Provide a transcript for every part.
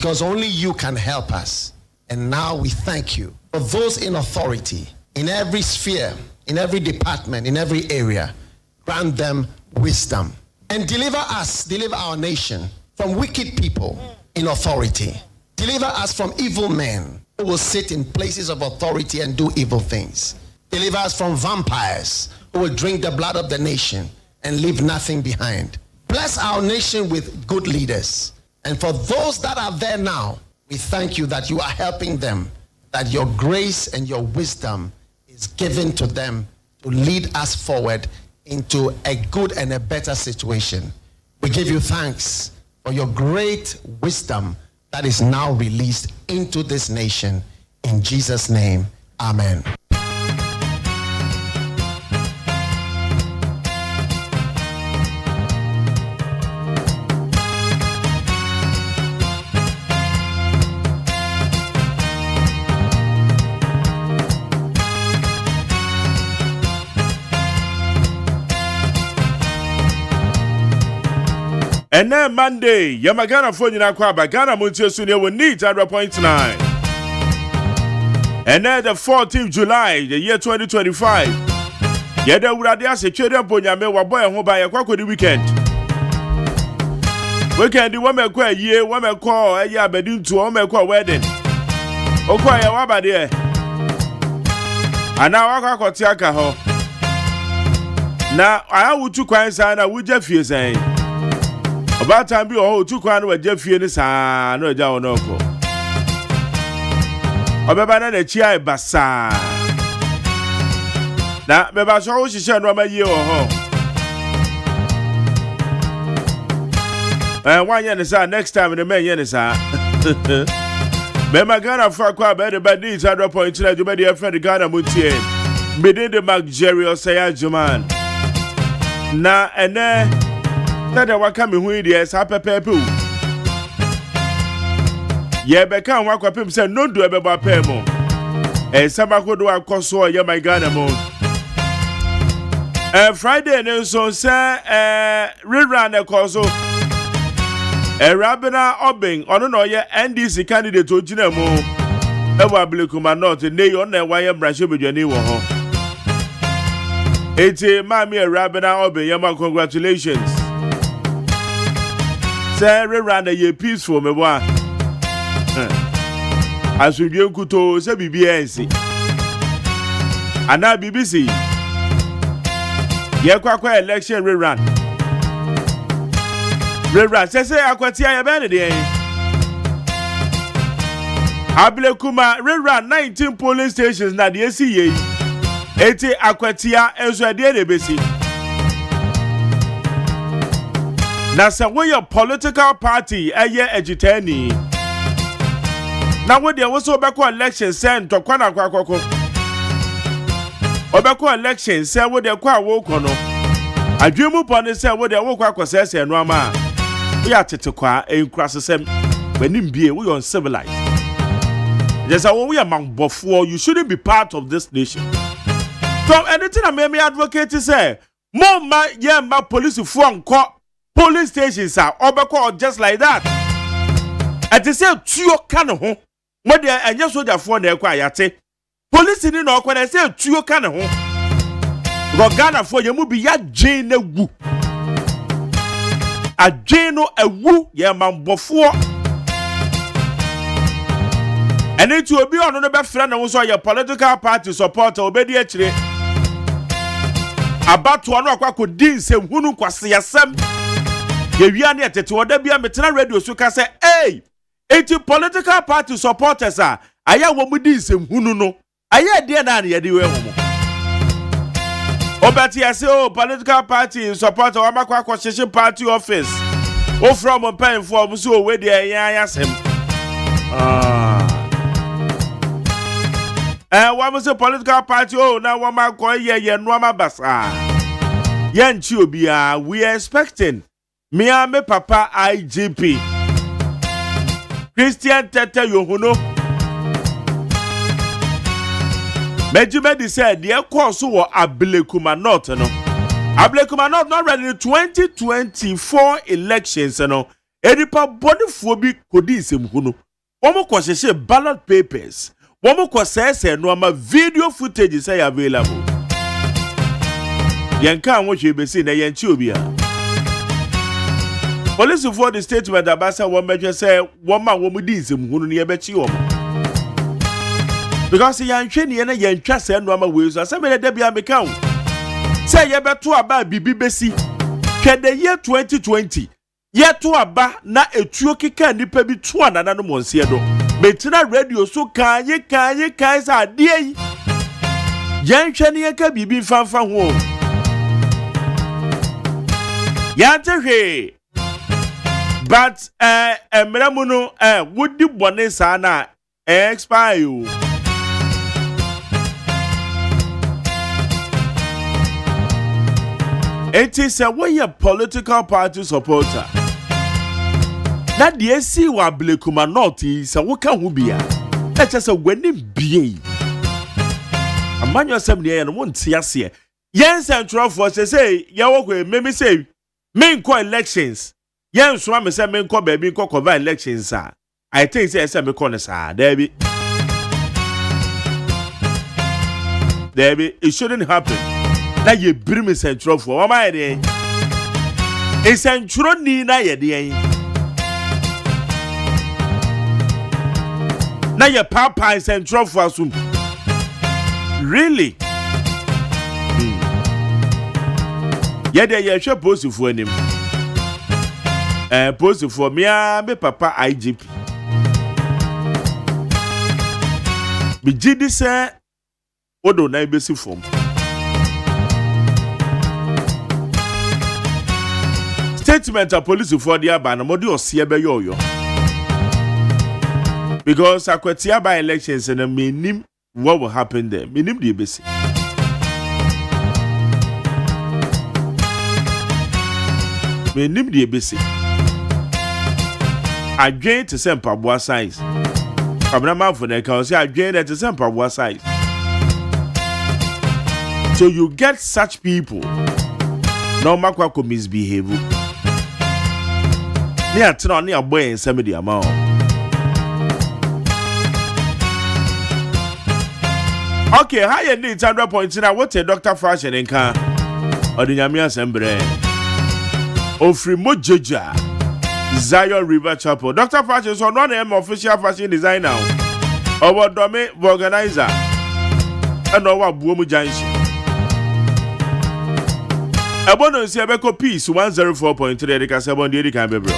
because only you can help us. And now we thank you for those in authority, in every sphere, in every department, in every area. Grant them wisdom and deliver our nation from wicked people in authority. Deliver us from evil men who will sit in places of authority and do evil things. Deliver us from vampires who will drink the blood of the nation and leave nothing behind. Bless our nation with good leaders. And for those that are there now, we thank you that you are helping them, that your grace and your wisdom is given to them to lead us forward into a good and a better situation. We give you thanks for your great wisdom that is now released into this nation. In Jesus' name, amen. And then Monday, Yamagana phone in Aquaba, Ghana Montie Sunia will need 100.9. And then the 14th July, the year 2025. Yeda Uradia secured upon Yame boy and home by a quack the weekend. Weekend, the woman call ye, woman call a year bedin to woman call wedding. Okoya Waba there. And now I got Tiaka ho. Now I would to quite sign, I would just feel saying. About time be oh two kwan we Jeffie ni sa no ja onoko. Obeba na chia basa. Na beba so wo hihye no ma ye ho. Wanye ni sa next time the men ye ni sa. Be magana for kwa be the bad needs 100.9 you be the friend Ghana Montie. Be the OSEI AGYEMAN. Na ene Tada waka me hu ide sa pepepe. Ye be kan wa kwapem se no do ebeba pe mo. Sabakodo akoso ye my Ghana mo. Friday ne so se rerun e koso. Rabina Obing ono no ye NDC candidate ogina mo. Ewa Ablum North ne yo na wa ye brashe bedwani wo ho. Eti mami Rabina Obing ye ma congratulations. Say rerun ye peaceful me wa. As we do kuto se BBNC. Ana BBC. Ye kwa election rerun. Rerun say akwatia ye be ne Ablum rerun 19 polling stations na de esi ye. Eti akwatia enso de ne besi. Na se we your political party eye agitani. Na we dey wo so obekọ election say ntokwa na kwakoko. Obekọ election say we dey kwa wo ko no. Adwemu pone say we dey wo kwa kwasese no ama. We atetekwa enkrasesem. Wenim bie we uncivilized. There's a we among before you shouldn't be part of this nation. So anything I may advocate say more ma police for police stations are obeko just like that. At the same tuyo kana ho. Mo de anya soldier for na ekwa yate. Police ni na okwa na say tuyo kana ho. Go Ghana for ye mu bi ya dwen na wu. Adwen no awu ye mambofo. Ene tu obi ono no be fra na wo so ye political party supporter obedi akire. Abato ono akwa ko din nsem hunu kwase yasem. Ye wia na tete oda bia metena radio so ka say hey eti political party supporters aya wo mu din nsem hunu no aya de na ye de we ho. Obati ya say oh political party supporter wa makwa kwasheshe party office. O from pen for so we de ya yasem. Wa mo say political party oh na wa makwa ye no ma basa. Ye nchi obia we are expecting me papa IGP Christian Tete Yohuno Mejumedi said the course wo Ablum North no Ablum North not ready in 2024 elections no Edipa bonifuo bi kodi nsɛmhu no wɔn kɔ hyehyɛ ballot papers wɔn kɔ sɛsɛ no ama video footage say available yɛn ka ho hwɛ besi na yɛn chi obi a police for the statement abasa wɔn mɛhwɛ sɛ wɔn ma wɔn di nsɛmhu no yɛ bɛkyi wɔn because yɛn hwɛ ne na yɛn twa sɛ no ama wei so asɛm yɛ da bia meka ho sɛ yɛ bɛto aba bibi besi hwɛ the year 2020 yeto aba na etuo keka nipa bi to anana no monse do betina radio so kanye sa ade yi yanhwe ne yeka bibi fanfa ho yantehwe but emramu no wodi bone sa na expire o it is a way a political party supporter. Na the see wa Ablum North is a woka hu bia. That's just a winning BA. A man yourself near and won't see us here. Yen Central Forces say, Yawakwe, maybe say, main co elections. Yen Swam say, main co baby co cover elections, sir. I think say, some corner, sir. Debbie, it shouldn't happen. Na ye bring me Central for what am I there? It's Central ni na ye there. Na ye papa is Central for asum. Really? Ye there ye share post for him. Post for me papa IGP. Bi gidi se odo na ibesi form. Statement of police for the Abana Modi or Siebe Yoyo. Because Akwatia by elections and a minim what will happen there. Minim the ABC. Minim the ABC. I gain to send Pabua size. Pabama for the council, I gain to send Pabua size. So you get such people. No makwa ko misbehave. Ni atena ni aboy ensem di ama o. Okay, how you need 100 points na what a doctor fashion nka. Odinyame asembre. Ofri mojeja. Zion River Chapel. Dr. Fashion so no name official fashion designer. Owo dome organizer. And owo buomu janshi. Ebono nsi ebeko peace 104.3 de kasebon de kan bebro.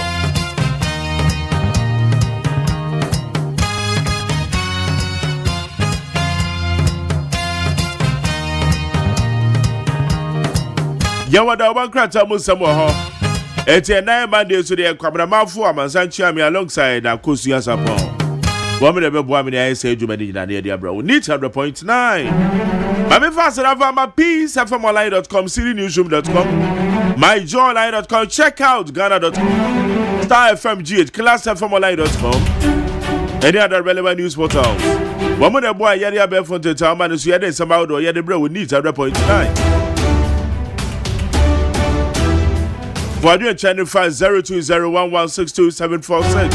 Yawada obankrata musamo ho. Eti na Monday so de kwabramafo amansanchi ami alongside Akosu Asapon. Wo me de bebo ami na say adwumadi na de abra. We need 100.9. Mami fast rava my peace fmonline.com, citynewsroom.com, myjoyline.com, check out ghana.com, Star FMGH, classfmonline.com, any other relevant news portals. One more boy yadi abe fonte tama so yade somehow do yade bra we need 100.9. For the channel 0201162746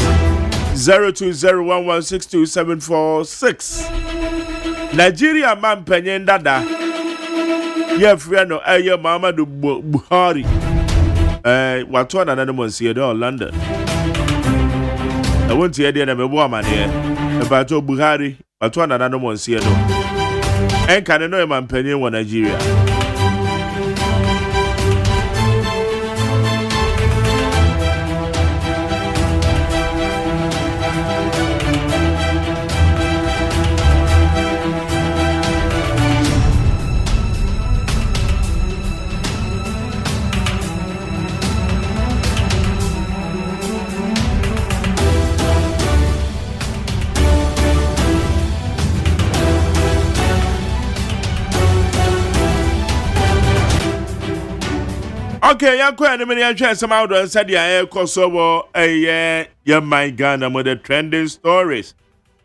0201162746. Nigeria man penyen dada. Ye friend no aye Muhammadu Buhari. Watu na nana monsie do London. I want to hear the name of man here. About Buhari, watu na nana monsie do. En kan no man penyen wa Nigeria. Okay, ya kwa many chance some out and said ya Kosovo yeah my Ghana with the trending stories.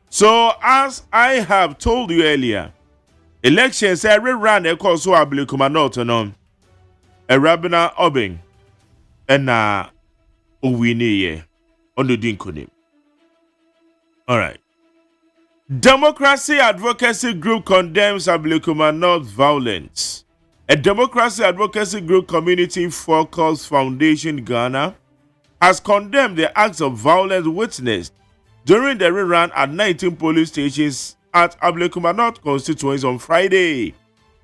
So as I have told you earlier, elections every run a Kosovo Ablum North no a Rabina Obing and Uwini on the Dinkonim. All right. Democracy Advocacy Group condemns Ablum North violence. A democracy advocacy group, Community Focus Foundation Ghana, has condemned the acts of violence witnessed during the rerun at 19 police stations at Ablum North constituency on Friday,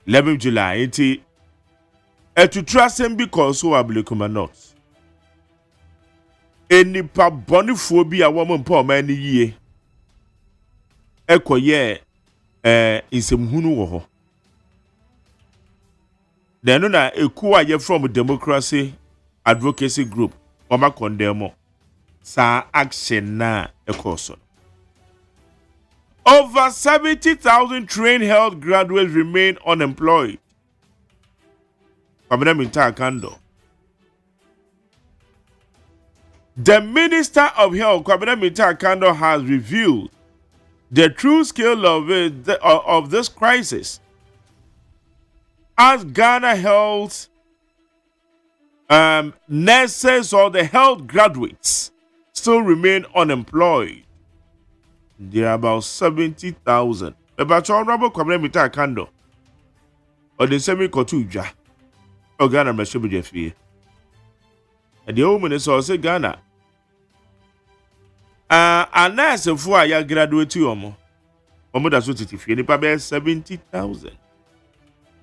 11 July. To trust them because of Ablum North. Any boniphobia woman poor man ye. Ekoye insemhunu wo ho. Then na ekuwa ye from Democracy Advocacy Group Oma condemn sa action na ekoso. Over 70,000 trained health graduates remain unemployed. The Minister of Health, Kwabena Minta Kando, has revealed the true scale of this crisis as Ghana health nurses or the health graduates still remain unemployed. There are about 70,000. About Honorable Kwabena Minta Kando or the semi-kotuja or Ghana Meshabu Jeffy. And the old minister say Ghana. Unless a four year graduate to Omo that's what it is. About 70,000.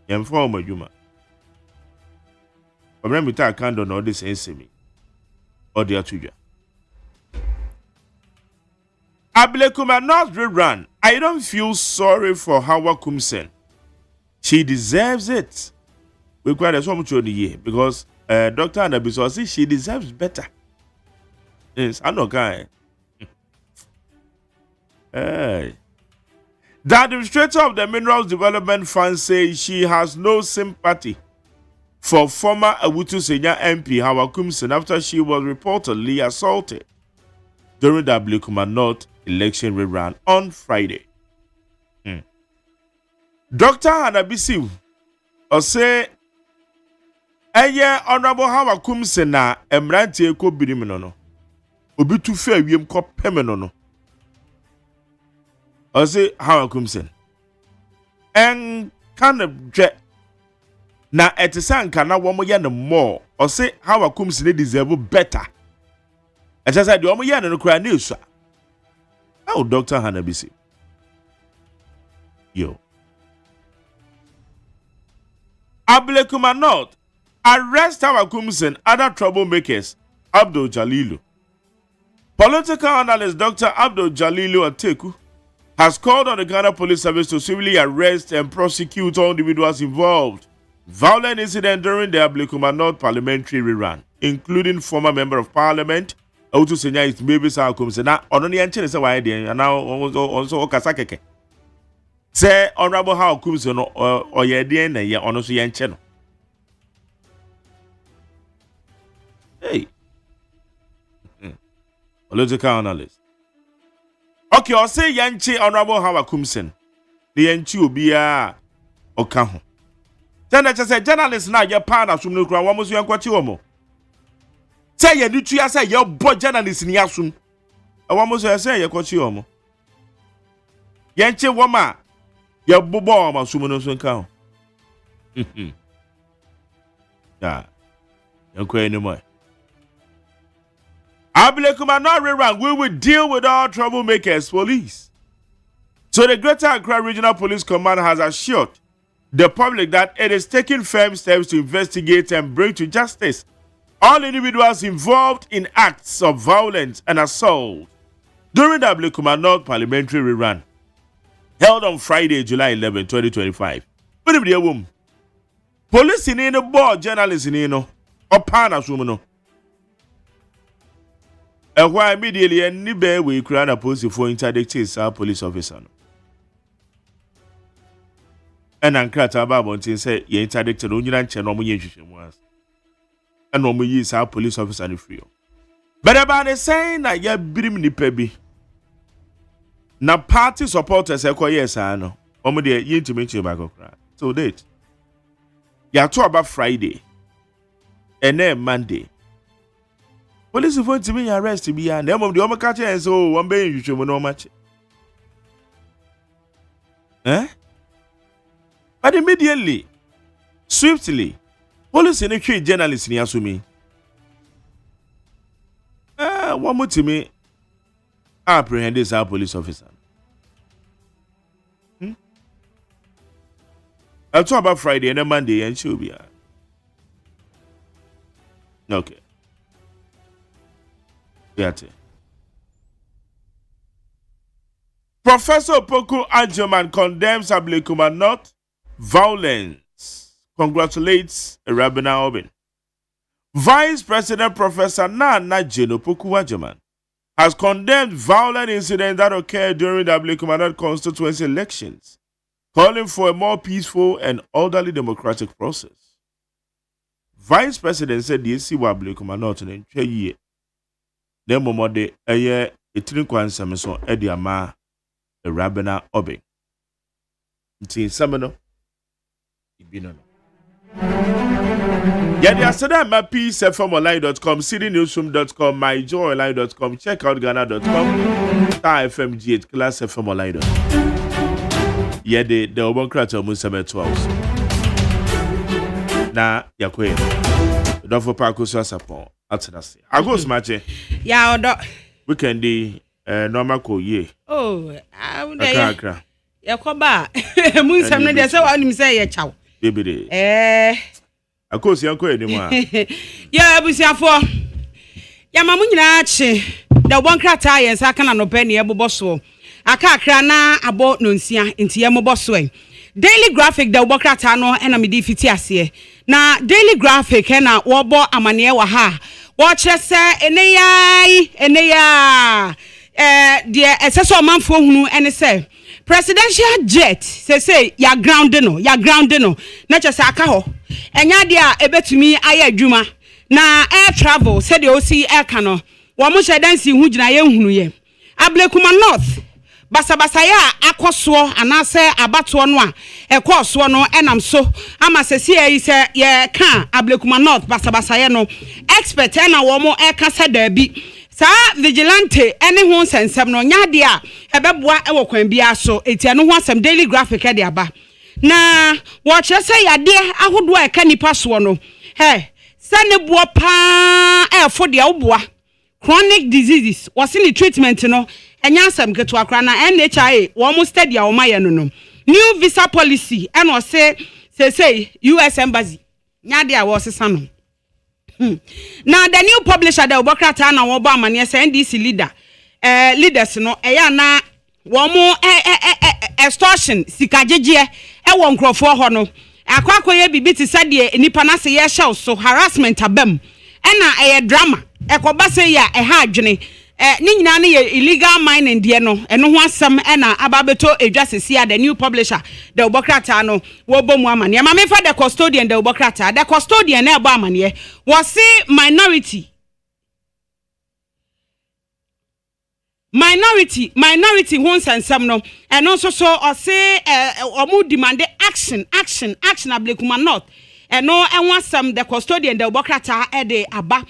Yam for my Juma. But remember, I can't do all this me or the Atuja. Ablum North rerun. I don't feel sorry for Hawa Kumsen. She deserves it. We quite so much on the year because Dr. Anabiso says she deserves better. Yes, I know, guy. The administrator of the Minerals Development Fund says she has no sympathy for former Awutu Senior MP Hawa Kumsen after she was reportedly assaulted during the Ablum North election rerun on Friday. Dr. Hanabisi say, Honorable Hawa Kumsen na emrantie ko birim no. Obi tu fe wiem ko peme no. I say Hawa Kumsen. En kind of jet na etisan kana wo mo ye no more. I say Hawa Kumsen deserve better. I just said the wo mo ye no kra na esu. Oh, Dr. Hanabisi. Yo. Ablum North arrest Hawa Kumsen, other troublemakers, Abdul Jalilu. Political analyst Dr. Abdul Jalilu Ateku has called on the Ghana Police Service to civilly arrest and prosecute all individuals involved. Violent incident during the Ablum North parliamentary rerun, including former member of parliament, Autu Senya is baby Hawa Kumsen. Now, on the entry, say why they and now also Okasakeke. Say Honorable Hawa Kumsen or ye dien na ye ono so ye nche no. Hey. Political analyst. Okay, I'll say Yanchi Honorable Hawa Kumsen. The Yanchi Obia Okaho. Then I just say journalist now your partner from Nukra Wamus Yankwati Omo. Say ye nutria say your boy journalist in Yasum. I wamus say your Kwachi Omo. Yanchi Wama. Your bobo ma sumuno sunka. Yeah. Yankwe anymore. Ablum North rerun, we will deal with all troublemakers, police. So the Greater Accra Regional Police Command has assured the public that it is taking firm steps to investigate and bring to justice all individuals involved in acts of violence and assault during the Ablum North parliamentary rerun held on Friday, July 11, 2025. What the woman? Police in the board, journalists in or partners woman. And why immediately any bear we create a post for interdicted our police officer. And Ankrat about say ye interdicted only and channel was. And no more use our police officer and free. But about the saying that ye brim ni pebi. Na party supporters yes I know. Omo de ye intimate you back okra. So date. Ya talk about Friday. And then Monday. Police phone to me arrest me and them of the Oma catcher and so one bay you should know much. But immediately, swiftly, police and a journalist near to me. One more to me. Apprehend this our police officer. I'll talk about Friday and then Monday and she'll be okay. Got it. Professor Opoku Agyeman condemns Ablum North violence. Congratulates Rabina Obin. Vice President Professor Nana Jane Opoku Agyeman has condemned violent incidents that occurred during the Ablum North constituency elections, calling for a more peaceful and orderly democratic process. Vice President said the AC wa Ablum North in 2 years. Then momode eye etinkwan samso e de ama Rabina Obin. Nti sameno ibino no. Yadi asada ma peacefmonline.com, citynewsroom.com, myjoyonline.com, checkoutghana.com, Star FMGH, Class FM Online. Yadi the Obonkrat Musame 12. Na yakwe. Don't for Paco Sapon. Atadasi. I go smache. Ya odo. Weekend normal ko ye. Oh, Akra. Ya koba. Mu nsam no de se wa nim se ye chaw. Bebede. Akosi anko enimu a. Ya abusiafo. Ya mamu nyina achi. Da Obonkrat ayen sa kana no pe ne eboboso. Aka akra na abo no nsia nti ye moboso en. Daily graphic da Obonkrat no ena me di fiti ase. Na daily graphic na wobo amane wa ha. Wo kire se eneya de eseso manfo hunu ene se presidential jet say ya ground no na kire se aka ho enya de a ebetumi aye adwuma na air travel say the OSEI eka no wo mo shedansi hu gina ye hunu ye Ablum North basabasa ya akoso anase abato no a ekoso no enam so ama sesi yi se ye ka Ablum North basabasa ye no expert na wo mo eka se da bi sa vigilante ene ho sensem no nya de a ebeboa ewo kwan bia so etia no ho asem daily graphic e de aba na wo kire se yade ahodo eka nipa so no sane buo pa efo de oboa chronic diseases wasi ni treatment no enya asem keto akra na NHI wo mo study a wo maye no new visa policy and o say US embassy nya de a wo sesa no na the new publisher the Obonkrat na wo ba amane say NDC leaders no eya na wo mo extortion sikajeje e wo nkrofo ho no akwakoye bibi ti sade nipa na se ye show so harassment abam ena eye drama ekoba se ya ha adwene ni nyina na ye illegal mining de no eno ho asem ena ababeto edwasesi the new publisher the Obonkrat no wo bom amane ma me fa the custodian the Obonkrat the custodian na ebo amane was say minority won sensem no eno so o say omu demand action Ablum North eno enwasem the custodian the Obonkrat de aba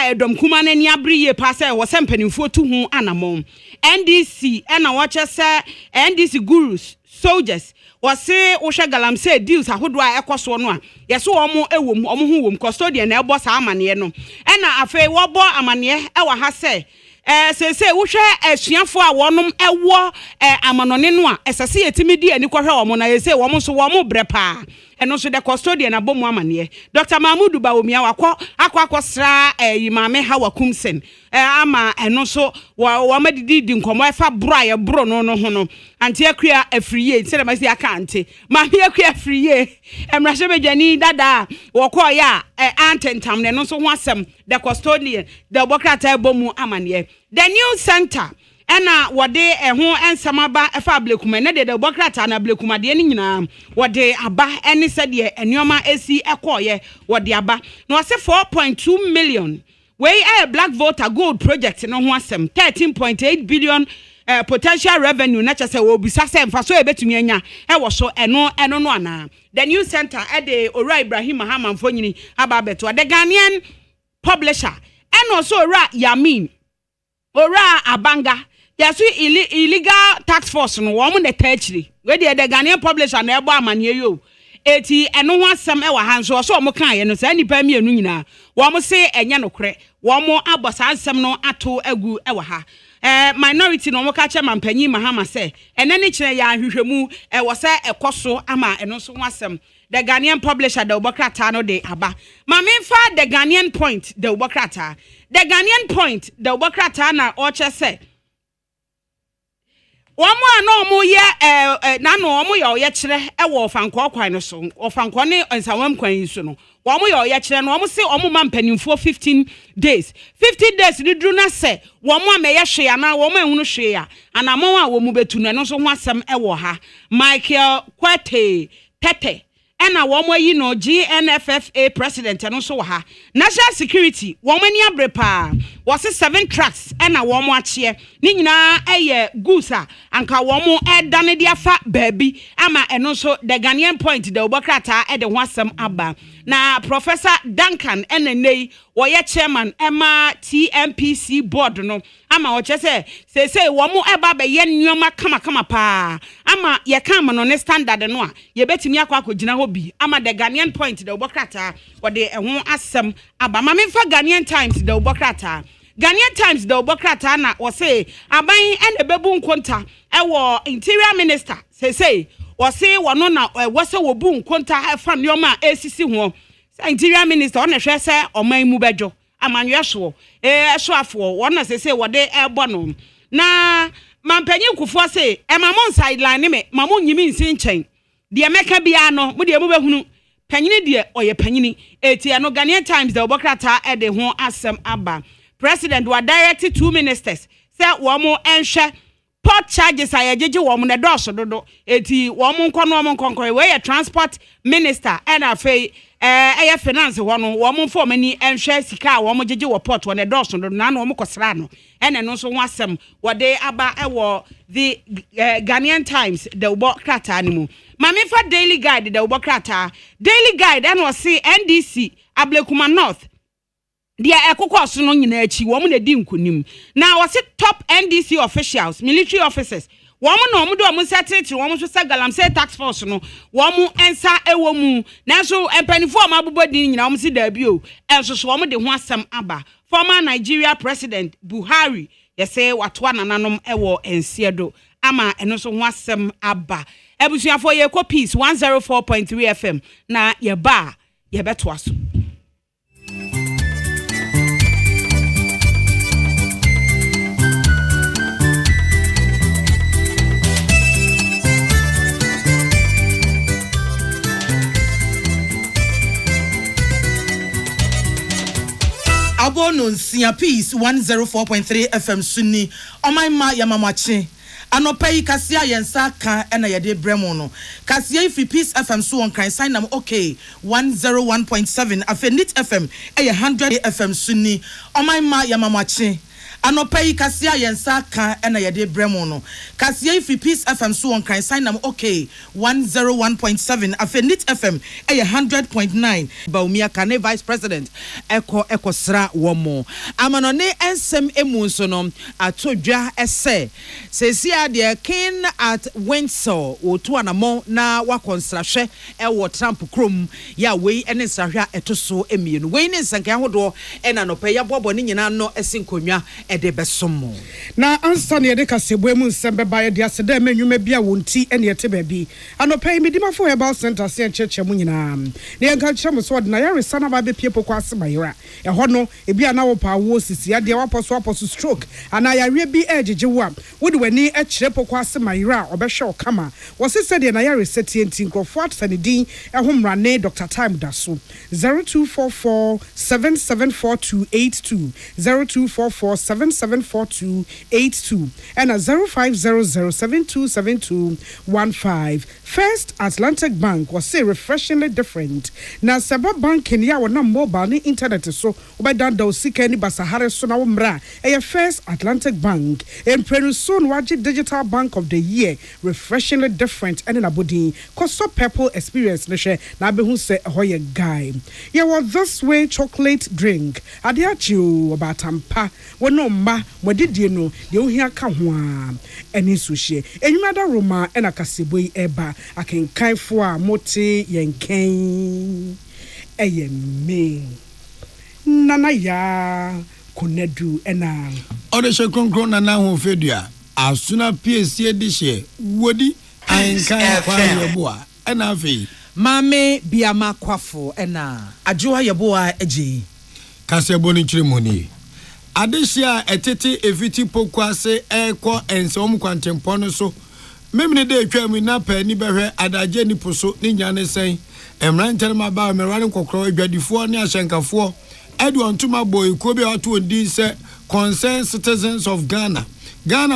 edom kuma na ni abriye pass e wo sempanimfo tu hu anamon NDC na wache se NDC gurus soldiers wase wo hwe galamse deals ahodo a ekoso no a yeso omo ewom omo hu wom custodian na ebo sa amane no na afei wo bo amane e wa ha se se wo hwe asuafo a wonom ewo amanone no a esese yetimi di ani kohwe omo na yese wo mo so wo mo brepa eno so the custodian abomu amane Dr. Mahmudu Bawumia akwa yimame hawa kumsen ama eno so wa madidi di nkomo efa bro no ho no anti akua afriye se ma si aka anti ma hi akua afriye emrahye bedwani dada wo ko ya antentam ne no so ho asem the custodian the Obonkrat abomu amane the new center ena wode ho ensamaba efa Ablum ne de Obonkrat na Ablum de ni nyina wode aba eni sede enuoma esi ekoye wode aba no ase 4.2 million wey black voter gold project no ho asem 13.8 billion potential revenue na chese wo bisa se mfa so ebetumi anya wo so eno no ana the new center de Ora Ibrahim Mahama mfonyini aba beto the Ghanaian publisher and also Ora Yamin, Ora Abanga. There's illegal tax force no woman the tertiary. Where the Ghanaian publisher and Eba man you. Eti eno ho asem e wa han so mo kan ye no sa nipa mi enu nyina wo mo se enya no kre wo mo abosa asem no ato agu e wa ha minority no mo ka che mampanyi mahama se ene ne kire ya ahwehwemu e wo se ekoso ama eno so ho asem the Ghanaian publisher the Obokrata no de aba ma me fa the Ghanaian point the Obokrata na o che se Omo ano omo ye na no omo ye kire e wo fankọ kwan no so ofankọ ne nsawam kwan yi so no omo ye kire no omo se omo ma mpanimfo 15 days ni duru na se omo ameye hwe ya na omo ehunu hwe ya anamon a wo mu betu no so ho asem e wo ha Michael Kwete Tete ena womo yi no GNFFA president no so ha national security womo ni abrepa was 7 tracks ena womo achie ni nyina eye gusa anka womo edane dia fa baby ama eno so the Ghanaian point the Obokrata e de ho asem aba na Professor Duncan enenei woye chairman ema TMPC board no ama wo chese say womo eba be ye nyoma kama pa ama ye kan no ne standard no a ye betimi akogina ho bi ama the Ghanaian point the Obokrata wode ho asem aba ma me fa Ghanaian Times the Obokrata na wo say aban ene bebu nkonta e wo interior minister say wo say wono na wo say wo bu nkonta e fa nyoma esisi ho interior minister on hwe se oman mu bejo amanwe so so afo wona say wode ebo no na mampanyi kufo say e mamon sideline me mamon nyimi nsi nchen de meka bia no mu de mu behunu panyini de oye panyini eti no Ghanaian Times the Obokrata e de ho asem aba president wa direct 2 ministers say wo mo enhwe port charges ayajeje wo mo ne doso dodo eti wo mo nkono we transport minister and afei eye finance ho no wo mo for mani enhwe sika wo mo jeje wo port wo ne doso dodo na wo mo kosra no ene no so ho asem wo de aba e wo the Ghanaian Times the Obokrata animu mame fa daily guide the Obokrata daily guide and was see NDC Ablum North dia ekokoso no nyina achi wo mo na di nkunim na wo se top NDC officials military officers wo mo na wo do wo settle wo mo so sa galamsey tax force no wo mo ensa ewo mu na so empanifo ma abobodi nyina wo se da bi o enso so wo mo de ho asem aba former Nigeria president Buhari yese watwa nananom ewo ensiedo ama eno so ho asem aba ebusuafo ye ko peace 104.3 FM na ye ba ye beto aso Abono nsia peace 104.3 FM Sunni omanma yamamache anopai kasia yensa kan ena yede bremo no kasia ifi peace FM so on kan sign nam okay 101.7 afenit FM 100 FM Sunni omanma yamamache anopai kasia yensa kan ena yede bremo no kasia ifi peace FM so on kan sign nam okay 101.7 afenit FM 100.9 Baumia Kane vice president eko sra womo amano ne ensem emu so no atodwa ese sesia de kin at Windsor otu anamo na wakonstrahwe ewo Trump krom ya wei ene srahwa etoso emienu wei ne nsankan hodo ena no pe ya bobo ne nyina no esinkonwa ede besomo na ansa ne de kasebo emu nsembe ba ye de aseda menwuma bia wonti ene yete baabi anopai midima for herbal center se encheche mu nyina ne yanka kyerem so de na yare sana ba be piepo kwa asemayira eho no ebia na wo pa wo sisi ade waposo stroke ana yare bi ejeje wo a wode wani e kyerep kwa asemayira obehwe okama wo se de na yare setienti nkrofo atsanedin eho mrane Dr. Time daso 0244774282 0244 0774282 and 0500727215. First Atlantic Bank was say refreshingly different. Now Saba Bank in ya wana mobile ni internet so ubadanda usika ni basahare so na umra. First Atlantic Bank and Prenuson Waji Digital Bank of the Year refreshingly different and in abudi cause so purple experience nishe na be hu se hoye guy. Yeah, well this way chocolate drink adiachi obatampa wono mba modidie no de ohia ka ho a eni suhye enwumada roma ena kaseboi eba akenkanfo a mote yenken eyeme nana ya konedu ena odeshe konkron nana ho fedua asuna PSC edihye wodi ankan kwa yeboa ena afi mame biama kwafo ena ajoa yeboa eji kasebo ni chirimoni adehye etete eviti pokwase ekọ ensom kwantempo no so memne de atwam na pa ni behwe adaje ni poso ni nyane sen emrantere ma ba merwane kokro adwadifo ne ahyenkafo Edward Tuma boy ko be ato ndi se concerned citizens of Ghana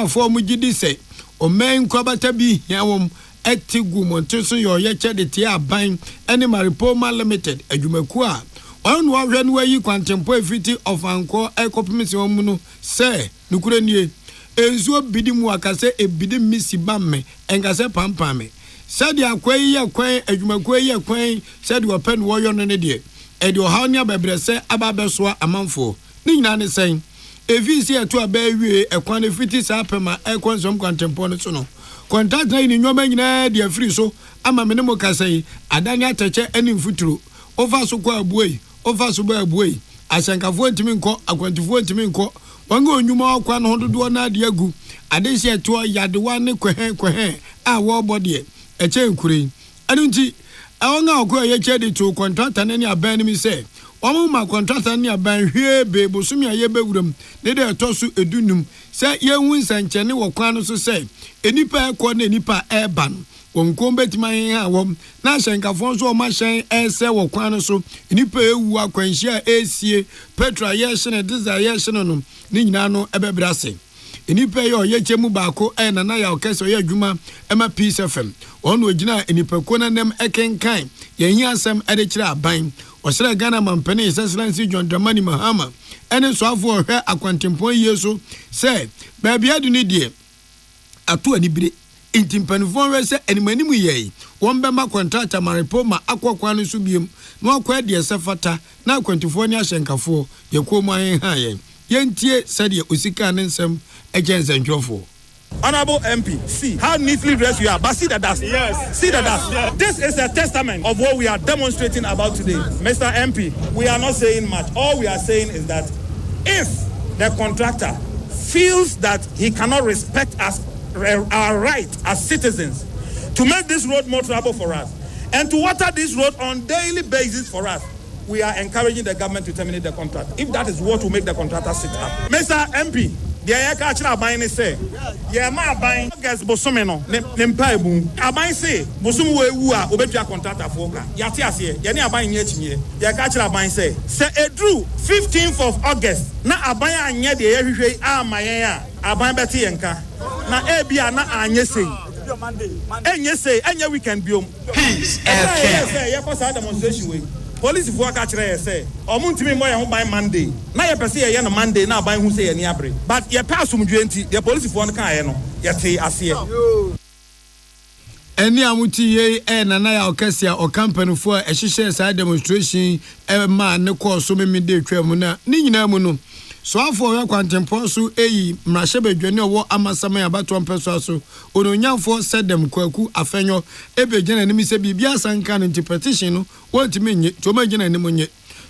for mugidi se o men kwabata bi yawom etigu monteso yo ye chede tie aban ene Maripoma Limited adwumaku a on wa hwe no yi kwantempo efiti of anko ekopimisi omuno se nukure nie enzo bidimu akase ebidim misi bamme engase pampame sadi akwai ye kwan adwumaku ye kwan sadi open wo yo no ne de edi ohania bebrese ababesoa amanfo ni nyina ne sen evisi eto abawie ekwan efiti sapema ekonsom kwantempo no so no contract na ni nyoma nyina de afiri so ama me ne mo kasai adani atache eni mfuturo over so kwa abuei over so ba abuei asankafo ntimi nko akwantifo ntimi nko wanga onyuma akwa no hododo na de agu adesi eto yadewa ne kwehen a wo bode eche nkuri anunti awanga okwa ye chedi to contractor ne aban mi se omo ma contractor ne aban hwe be bosumi aye bewuram ne de etosu edunum se ye hu nsanche ne wo kwan no so se enipa ekọ na enipa eban wonkom betima hen ha wom na hyenkafo so o ma hyen ese wo kwan no so enipa ewu akwanhia esie petra ye hye diesel ye hye no ni nyina no ebebrase enipa yo ye chemu baako na na ya okese ye adwuma ema Peace FM ono ogina enipa ko na nem ekenkan ye hi asem ede kire aban osere Ghana mampene Excellency John Dramani Mahama ene so afo hwe akwantempo yeso se baabi adu ni die ato anibire intimpanifon we se animanimu ye wombema contractor Maripoma akokwa no so biem no akwa de sefata na akwantifo ni ahyenkafo ye komu ahen ha ye yentie said usika nsem agency ntwofo. Honorable MP, see how neatly dressed you are, but see the dust. Yes. See the dust. Yes. This is a testament of what we are demonstrating about today. Mr. MP, we are not saying much. All we are saying is that if the contractor feels that he cannot respect us, our right as citizens, to make this road more travel for us, and to water this road on daily basis for us, we are encouraging the government to terminate the contract. If that is what will make the contractor sit up. Mr. MP, the Ayaka buying say, yeah, my buying gas Bosomeno, Nempaibu. I say, Bosumu Obetia contractor for Yatias, Yana buying yet, Yakacha buying say, a drew 15th of August. Na abaya nye de every Maya, Aban Betty Enka. Na Ebia na Anyese. Anyese, any weekend biome. Peace and demonstration way. Police for catch say omuntimi mo ye ho ban Monday na ye pese ye na Monday na ban hu say ye ni abre but ye pass um 20 the police for no kan ye no ye te ase eni amuti ye na na ya okese o company for ehihye sa demonstration ma ne course so me de twam na ni nyina mu no so afọ ya kwantempo so eyi mrahye badwane owo amasama ya bato mpeso so ononyamfo sedem kwaku afenyo ebegena nim se bibia asanka no petition no wontimi nye to magena nim nye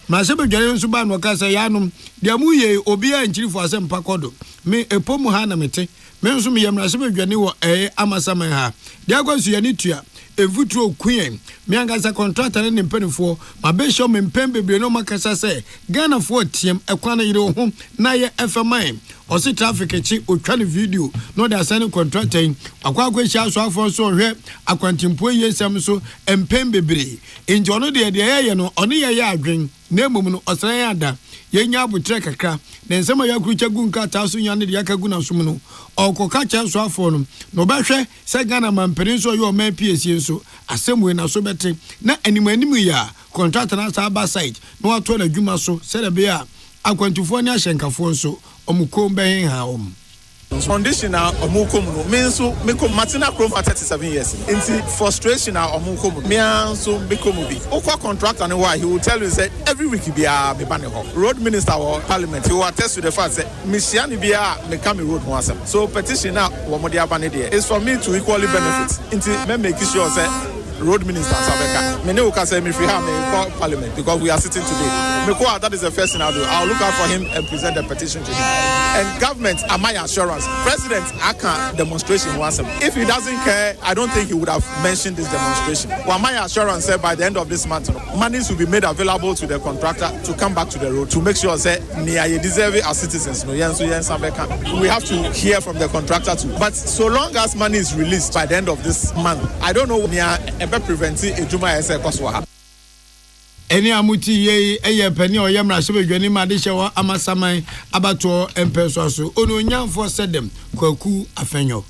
mrahye badwane nso ba no kasa ya no de amu ye obi a nchirifo asem pakodo me epomu ha na mete me nso me mrahye badwane wo amasama ha de akwansu ya ni tua evutro queen me angasa contractor ne mpanifo mabesho me mpembebre no makasa se Ghana fo tiem ekwana yire ho na ye FMI ɔsi traffic echi otwa ne video no de asane contractor akwa hia so afọ so hwɛ akwantimpo yesam so empem bebre nti ɔno de yɛ no ɔne yɛ adwen na emom no ɔsran yɛ ada yɛnya abotre kakra na nsɛm ya krucha gu nka ta so nya ne de yakagu na so mu no ɔkɔka kyɛ so afọ no no bɛhwɛ sɛ Ghana mampere so yɛ ɔman PSC so asɛmwe na so bɛte na animanim ya contractor na sa ba site na wato na dwuma so sɛ de be a akwantufoɔ ne ahyɛnkafo nso ɔmukom bɛhen ha ɔm conditional omukom no me so me ko Martina Krom for 37 years into frustration omukom me so me ko bi okwa contractor ne why he will tell you say every week be a me ban ho road minister or parliament he will attest to the fact say me sia ne bia me come road ho asem so petition na wo mo dia ban there is for me to equally benefit into me make sure say road minister Sabeka. Me know can say me free me call parliament because we are sitting today. Me call that is the first thing I'll do. I'll look out for him and present the petition to him. And government, my assurance, President Akan demonstration wants him. If he doesn't care, I don't think he would have mentioned this demonstration. Well, my assurance said by the end of this month, monies will be made available to the contractor to come back to the road to make sure that they deserve it as citizens. We have to hear from the contractor too. But so long as money is released by the end of this month, I don't know preventing a Juma Koswa. Any amuti ye a penny or yamra sebejani madisha amasamai abato empeso ono nyam for said them kwaku afenyo.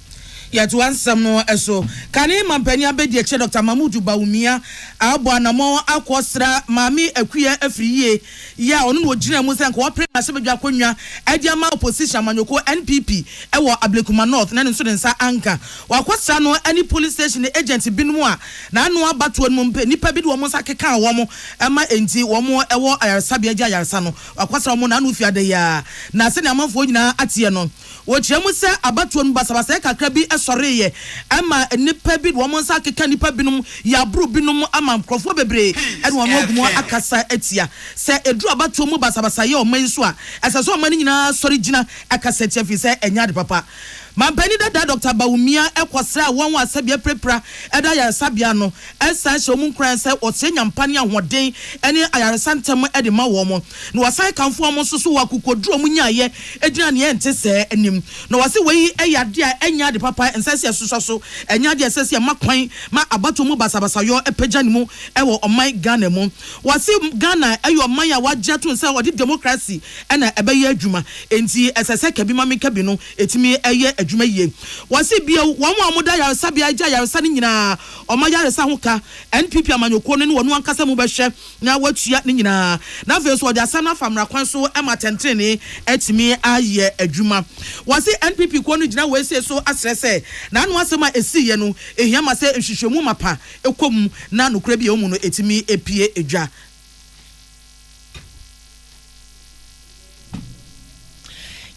Yet once some no eso kane mampani abedi eche Dr. Mamudu Bawumia abo anamo akwosra mami akuya afriye ya onu no gina mu senko opre na sebedwa konwa ediama opposition manyoko NPP ewo Ablum North na nso densa anka wakwosra no any police station agent binmu a na anu abato no mpe nipa bi de wo nsa keka wo mo ema enti wo mo ewo ayarsabia gya ayarsa no wakwosra mo na anu fiade ya na se na amanfo nyina atie no wo chiamu se abato no basabasa kakra bi sorry ama nipa bi wo monsa keka nipa binum ya bru binum ama mkrofo bebre ene wo ogumo akasa atia se edu abato mu basabasa ye o man so a asaso o man nyina sorry gina akasa atia fi se enya de papa mampani da Dr. Bawumia ekwosra won wa sabia prepra eda ya sabia no esan hye omun kran se otenya mpane ahoden ene ayaresantem ede ma wo mo no wasan kanfo mo so wa kokoduro mu nyaye edina ne ente se anim no wase wei eyade a enya de papa ensese suso so enya de ensese makwan ma abato mu basabasa yo epagani mu ewo oman Ghana mu wase Ghana eyo oman ya wagye to se wodi democracy ena ebeye adwuma enti esese kabi ma me kabi no etimi eye adwuma ye wase bia won amoda ya sabia gya ya sa ni nyina oma ya sa hoka NPP amanyoko no wonu ankasa mu behwe na watua ni nyina na fe so odi na famra kwan so ematentrene etimi aye adwuma wase NPP ko no gyina we se so asrese na anu asema esi ye no ehia ma se nhwehwemu mapa ekom na nokura bia omu no etimi epie edwa.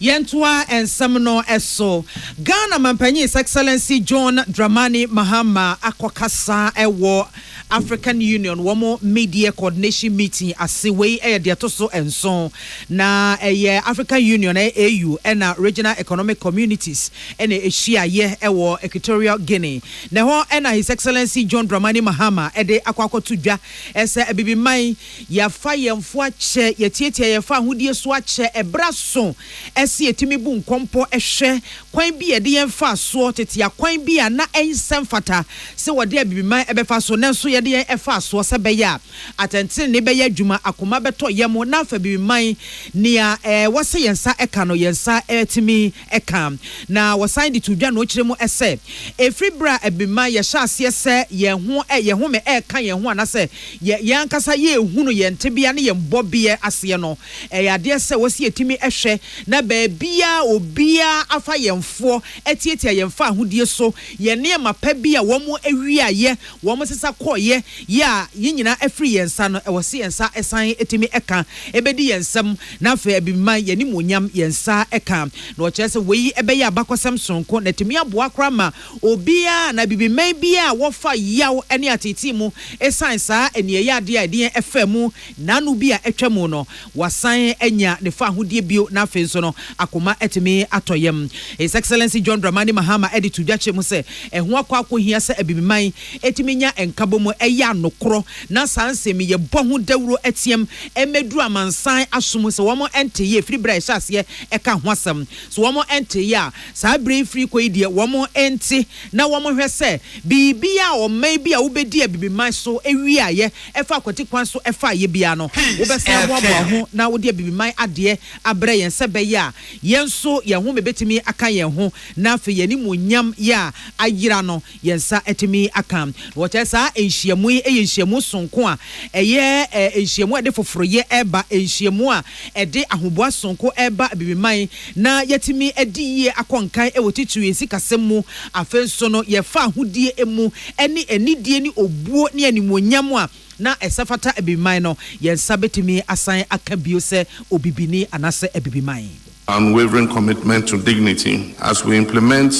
Yentua and Seminole Esso Ghana Mampanyi His Excellency John Dramani Mahama Akwakasa Ewo African Union Womo Media Coordination Meeting Asiwe Diatoso and so na African Union AU and Regional Economic Communities and Shia ye Ewo Equatorial Guinea. Neho and His Excellency John Dramani Mahama Ede Akwako Tuja Ese Bibi Mai ya fire mfuache ya tietia ya fa hudie swache ebraso esi etimi bu nkompo ehwe kwan bi ede yemfa so tetia kwan bi a na ensem fata se wode Bibi Mai ebefa so nanso yede yen efa so se beya atentene ne beya dwuma akoma beto yemo na fa Bibi Mai nia wose yensa eka no yensa etimi eka na wasan di tudwa no kiremu ese efribra Bibi Mai ya hyase se ye ho me eka ye ho anase ye ankasa ye ehunu ye ntebia ne ye mbobie ase no yade se wose etimi ehwe na baabia obia afa yemfo etietia yemfa ahodie so ye ne mapa bia wo mo awiaye wo mo sesa koye ya yinyina afri yensa no wose yensa esan etimi eka ebedi yensam na fa Bibi Mai ye ni monyam yensa eka na o kyerese weyi ebeya abakosam sonko na timi aboa krama obia na Bibi Mai bia wo fa yaw ene atiti mu esan sa ene ye ade ade efa mu nanu bia etwa mu no wasan enya ne fa ahodie bio na fe so no akoma etimi atoyem. His Excellency John Dramani Mahama edi to dwache mu se ehho akwa hia se abibiman etimi nya enkabomu eya nokro na sansemi ye bohu dawuro etiem emeduru amansan asom se womo ente ye free bra hyase eka ho asem so womo ente ya sa brain free koidie womo ente na womo hwe se bibia o man bia wo bedi abibiman so ewi aye efa akwati kwan so efa ye bia no wo besa wo ho na wo de abibiman ade abre yen se be ya yen so ye ho mebetimi aka yen ho na afi ye ni monyam ya ayira no yen sa etimi aka wo che sa enhyiamu enhyiamu sonko a eye enhyiamu ade foforo ye eba enhyiamu a ede ahoboa sonko eba abibiman na yetimi edi ye akonkan ewotitu esi kasemu afenso no ye fa hodie emu eni enidie ni obuo ni animonyam a na esafata abibiman no ye sabetimi asan akabio se obibini anase abibiman. Unwavering commitment to dignity as we implement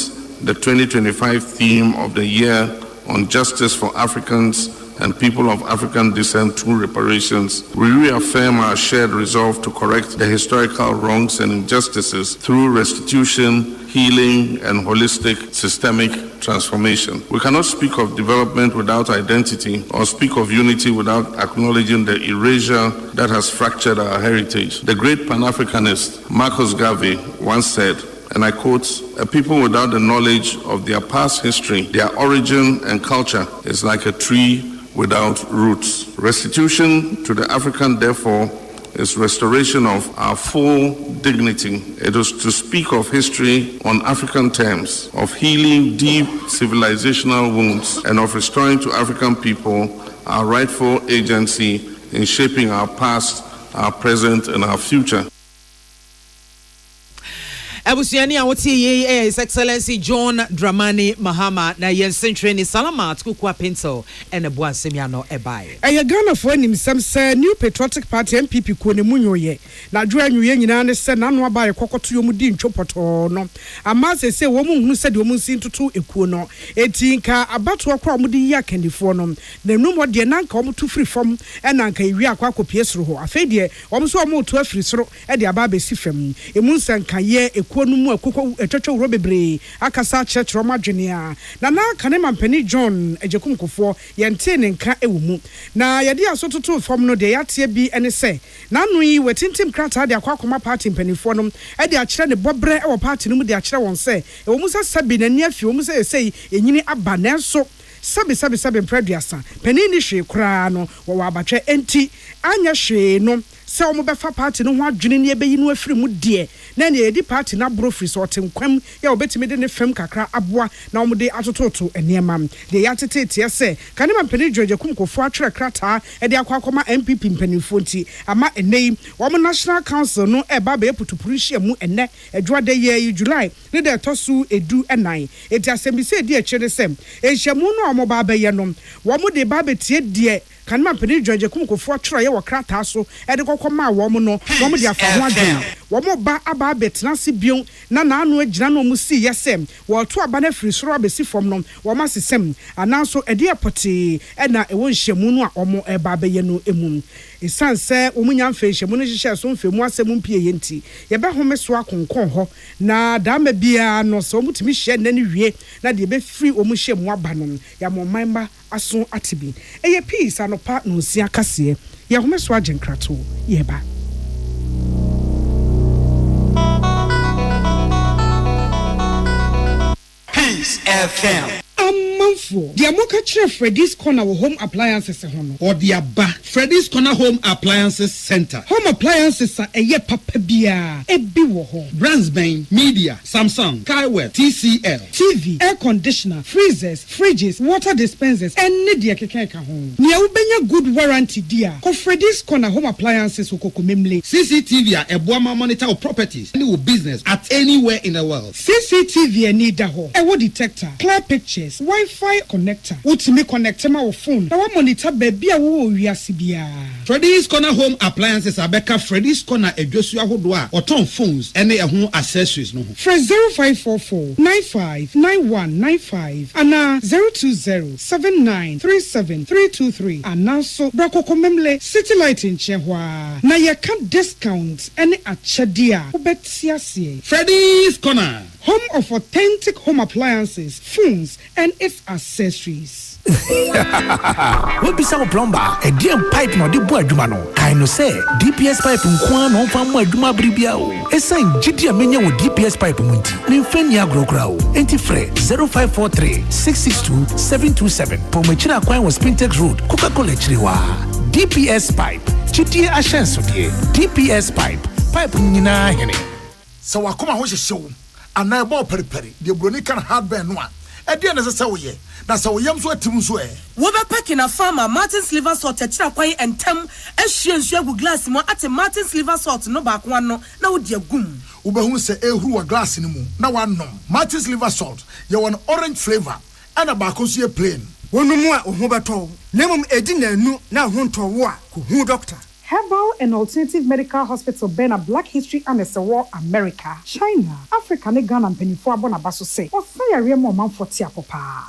the 2025 theme of the year on justice for Africans and people of African descent through reparations. We reaffirm our shared resolve to correct the historical wrongs and injustices through restitution, healing, and holistic systemic transformation. We cannot speak of development without identity or speak of unity without acknowledging the erasure that has fractured our heritage. The great Panafricanist Marcus Garvey once said, and I quote, "A people without the knowledge of their past history, their origin and culture is like a tree without roots." Restitution to the African, therefore, is restoration of our full dignity. It is to speak of history on African terms, of healing deep civilizational wounds, and of restoring to African people our rightful agency in shaping our past, our present, and our future. Abusiani awoti ye His Excellency John Dramani Mahama na yen century ni Salamat kukwa pencil ene bua semiano ebae. Eye Ghana for nim sem se New Patriotic Party MPP ko ne munyoye na dwo anwoye nyina ne se nanu abae kokoto yo mudi ntwopoto no ama se wo mu hunu se de wo mu sin tutu ekuo no etinka abato akwa mudi ya kandifo no na num de na nka wo tu free from ena nka iwi akwa kopie soro ho afedie wo so wo tu afiri soro e de aba be si fam emu nsanka ye numu akoko etwetwe wuro bebre akasa chechro madwenea na na kane mampani John ejekum kofo yente ne nka ewumu na yede asototo fom no de yatie bi ene se na no yi wetintim krata de akwakoma party mpanifo no e de akire ne bobre e wo party no mu de akire won se e wo mu se sabi na ni afi wo mu se sei enyini aba na enso sabi mpraduasa pani ni hwe kura no wo abatwe enti anya hwe no se o mo befa party no ho adwene ne ebeyi no afiri mu de na ne edi party na bro free so tenkwam ya obetimi de ne fem kakra aboa na o mo de atototo enema de ya tetete se kanema mpani George kumkofo atwere krata e de akwakoma MPP mpanifo nti ama enei wo mo National Council no e ba be putupurihia mu enne edwade ye July ne de tosu edu enan eti asembise di akire sem ehyamu no o mo ba be ye no wo mo de ba betie de kanema mpani George kumkofo atwere ye wo krata so e de kokoma wo mo no wo mo de afa ho adwen wo mo ba aba betena se bion na anu agina no mu si yesem wo to aba na firi soro abesi fom no wo ma sesem ananso ede apoti e na e won hyemu no a omo e ba be ye no emu isanse omunya mfe hyemu no hihye so mfemu asem mpie yenti ye be home so akonkon ho na da ma bia no so mutimi hye na ne wie na de be free omu hyemu aba no ya mo manba aso atibi eye peace anopa no si akase ye home so agenkrato ye ba FM. Amanfo dia moka kire Freddy's Corner home appliances ho no or dia ba Freddy's Corner Home Appliances Center. Home appliances a eye papa bia ebi wo ho brands ben Media, Samsung, Kaiweb, TCL, TV, air conditioner, freezers, fridges, water dispensers any dia kekeka ho ne ubenya good warranty dia ko Freddy's Corner Home Appliances okokomemle CCTV a eboama monitor of properties any business at anywhere in the world. CCTV ani da ho e wo detector, clear pictures, Wi-Fi Wi-Fi connector. Utimi connect ma wo phone. Na wa monitor baby a wo wiase bia. Freddy's Corner Home Appliances Abeka Freddy's Corner Ejosu ahodo a oton phones ene ehun accessories no ho. Fresh 0544 959195 ana 0207937323 ana so brako memle City Light in Chehwa. Na ye can discount any achadia. Obetiasie. Freddy's Corner, home of authentic home appliances, phones, and its accessories. What be some plumber? A DM pipe no de bois jumano. Kaino say DPS pipe nkwan no fa mo adwuma bribia o. Esan gidi amenya wo DPS pipe munti. Memfani agrokra o. Enti frɛ 0543 662 727. Pomachira kwan was Spintex Road, Coca-Cola chiriwa. DPS pipe. Gidi ashenso die. DPS pipe. Pipe nyina hene. So wakoma ho hyehyew. Ana ebo periperi. De broni kan hardware no a. E de na sese wo ye. Na so yam so atim so e wo be pack na farmer Martin's liver salt achira kwan entem ehwie nsu agu glass mo ate Martin's liver salt no ba ko no na wo de agum wo be hu se ehuru wa glass ni mu na wa nom Martin's liver salt ye won orange flavor ana ba ko so ye plain wonu mu a ho beto nemum edi na anu na ho nto wo a ko hu doctor. Herbal and Alternative Medical Hospital Bena Black History and War America, China, Africa, and Ghana and Penifo Abonabaso say, or fire remo man for Tiapopa.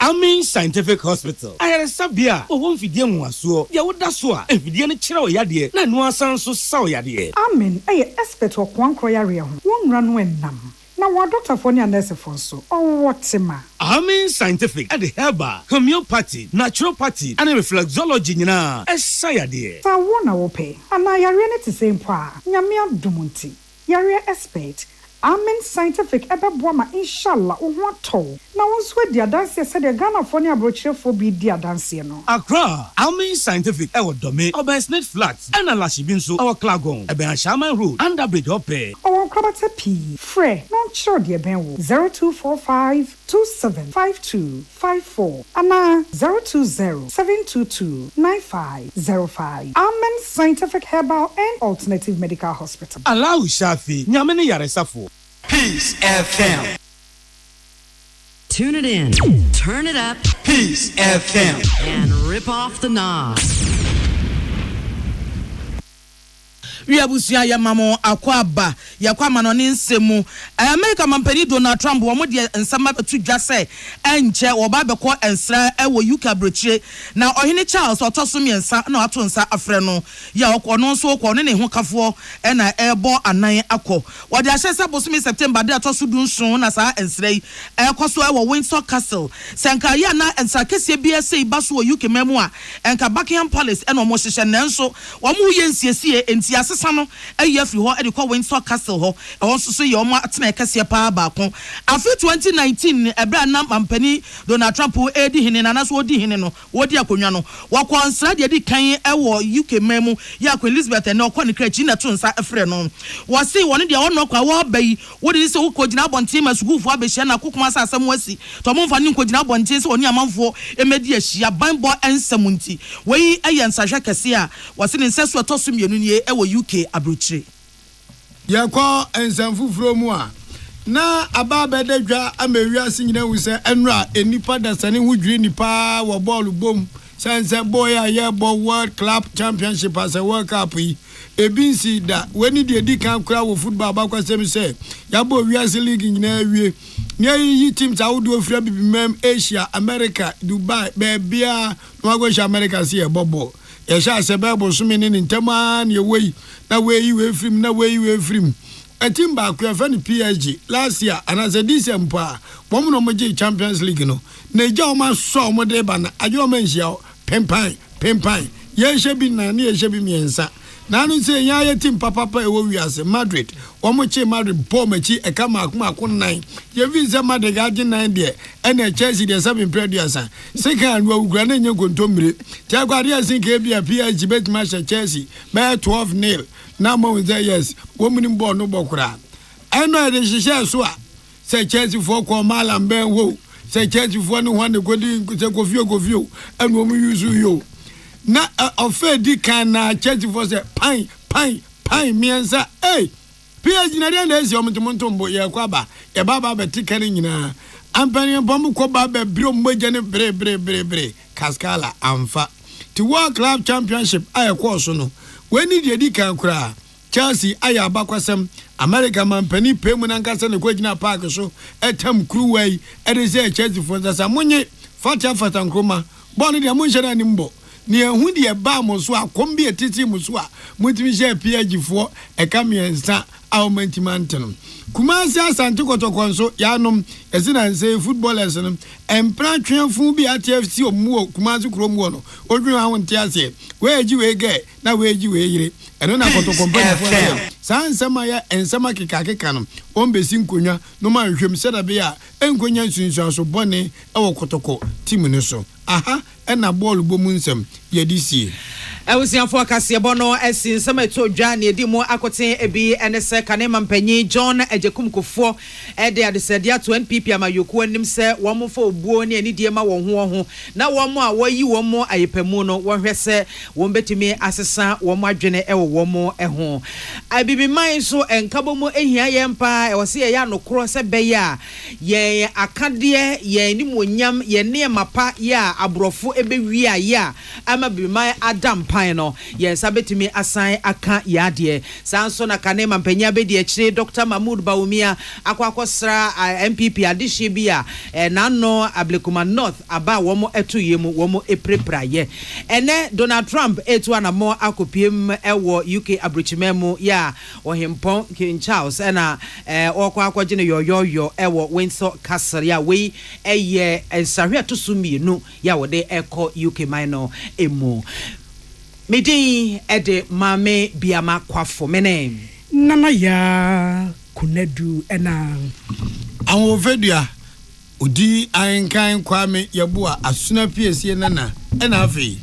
Amin Scientific Hospital. I had a sabia, or one Fidian was so, Yawudasua, and Fidian Chiro Yadi, Nanua Sanso Sao Yadi. Amen, expert or one croyaria, one run when nam. Now, what Dr. Fonia nurse for so, or what's ma? Amin Scientific at the herbal, homeopathy, naturopathy, and reflexology, a sayadi. So I wanna pay, and I are to same pa, Yamia Dumunti, Yaria expert. Amen Scientific Ebabwama inshallah uwato. Na wonswe dia dance said the Ghana Fonia brochure for be dia dance no. Accra, Amen Scientific Ewo Dome, Obersnet Flats, and Alashibinso, our Klagon, Eben Shaman Road, Underbridge Ope. Our Krabata P. Fre, not sure dear Benwo 0245 275254 Ana 020-722-9505. Amen Scientific Herbal and Alternative Medical Hospital. Allow Shafi, Nyamene Yaresafo. Peace FM. Tune it in, turn it up, Peace FM, and rip off the knobs. We abusia ya mamo akwaba ya kwa manoni nsemu America mampani Donald Trump wo mo de nsama betu dwase enche wo ba bekọ ensra ewo UK brochire na ohene Charles otoso miensa na ato nsa afre no ya okọ no so okọ ne ho kafo na ebo anan akọ wo de ahyese bosumi September de atoso dunsun na sa ensra yi ekoso ewo Windsor Castle senka ya na ensa kese BSA baso UK memu a enka Buckingham Palace eno mo hyehye nenso wo mu yensiesie enti sano ayefri ho e de Windsor Castle ho e won so ye omo atena kase pa ba ko afi 2019 ebra na mampani Donald Trump edi hene na so odi hene no wodi akonwa no wakonsra de di kan e wo UK memu ya ko Elizabeth na okọ ne krachi na to nsa efre no wose woni de won okwa wo bayi wodi se wo kogina bontin masugufo abehia na kokoma asasem wasi to mo mfa ni kogina bontin se oni amanfo emedi ahia banbo ensamunti wei ayensa hwekese a wose ne nseso toso mienu nie e wo UK abrochire yakọ ensanfufuro mu a na ababede dwa amawiase nyina wu se enra enipa dasane hudwiri nipa wo ball bom sense boy a ye bo World Club Championship as a World Cup yi ebinsi da weni de di kan kura wo football ba kwasem se ya bo wiase league nyina awie ne yi teams awudo ofira bibimem Asia America Dubai bebia no agosha America se e bobo yesha sebebo sumi ni ntema na wei na wei frim na wei frim atimba akwa fa ni PSG last year anaze December bomu no moje Champions League no na eja o ma so mo de ba na ajo ma nhia pempan yesha bi na yesha bi miensa na no se nya ye team papa e wo wiase Madrid wo mo che Madrid bo machi e kama akuma nine ye vi ze Madrid ga je 9 de na Chelsea de 7 preduasa second wo gura na nya kontomire ti akwade asin ka bia PSG bet match Chelsea by 12-0 na mo we say yes wo munim ball no bokura eno de hihye so a se Chelsea for ko malam ben wo se Chelsea for no one godi se kofio eno mo use yo na ofedi kan na Chelsea for say pan miensa PSG na dey na esi omontombo ye kwaba ye baba betikane nyina ampani bomb ko ba be bro moja ne bre kaskala amfa ti World Club Championship aye course no when ni di kan kura Chelsea aye abakwasem America man pani pemu na nkasa ne kwagina park so etam kruwai ede say Chelsea for that munye fata nkroma bonu de munhye na nimbo ni ehu de ba mo so akombi etiti mo so a mutimi je PG fo ekamiensa aumentimantenum Kumasi asante kotokon so yanom esina say footballers no empran twenfu bi atfc omu Kumasi kromu no odwun ahonte ase weji wege na weji weyire eno na kotokon pa sansama ya ensama keka no ombesi nkonya no ma hwem seda be a enkonya nsunsun so bone ewo kotoko team no so aha ena ball bomu nsem yedisie Ewusianfo akasiebo no esin sameto dwa na edi mu akoten ebi enese kanema mpanyi John Ejekumkofo ede adesedia to NPP amayoku anim se womfo obuo ne anidie ma won ho na womo a wayi womo ayepemu no wohwese wombetimi asesa womo adwene ewo womo eho abibi man so enkabomu ehia yempa ewose ye anokro se beya ye akade ye nimonyam ye ne mapa ya abrofo ebewi aya ama bibi man adam no yes abetimi asan aka yade sanso na kanema mpanya bedi akire Dr. Mahmoud Baumia akwakosra MPP adihye bia nano Ablum North aba womo etuyemu womo eprepraye ene Donald Trump etu anamo akopiem ewo UK abrochimemu ya ohempon King Charles na okwakwagine yoyoyo ewo Windsor Castle ya we eye ensahwe atosumi nu ya wode eko UK minor emu Midi ede mame biama kwafo mene nana ya kunedu ena anwo fedua odi ankan kwame yeboa asuna piesie nana ena afi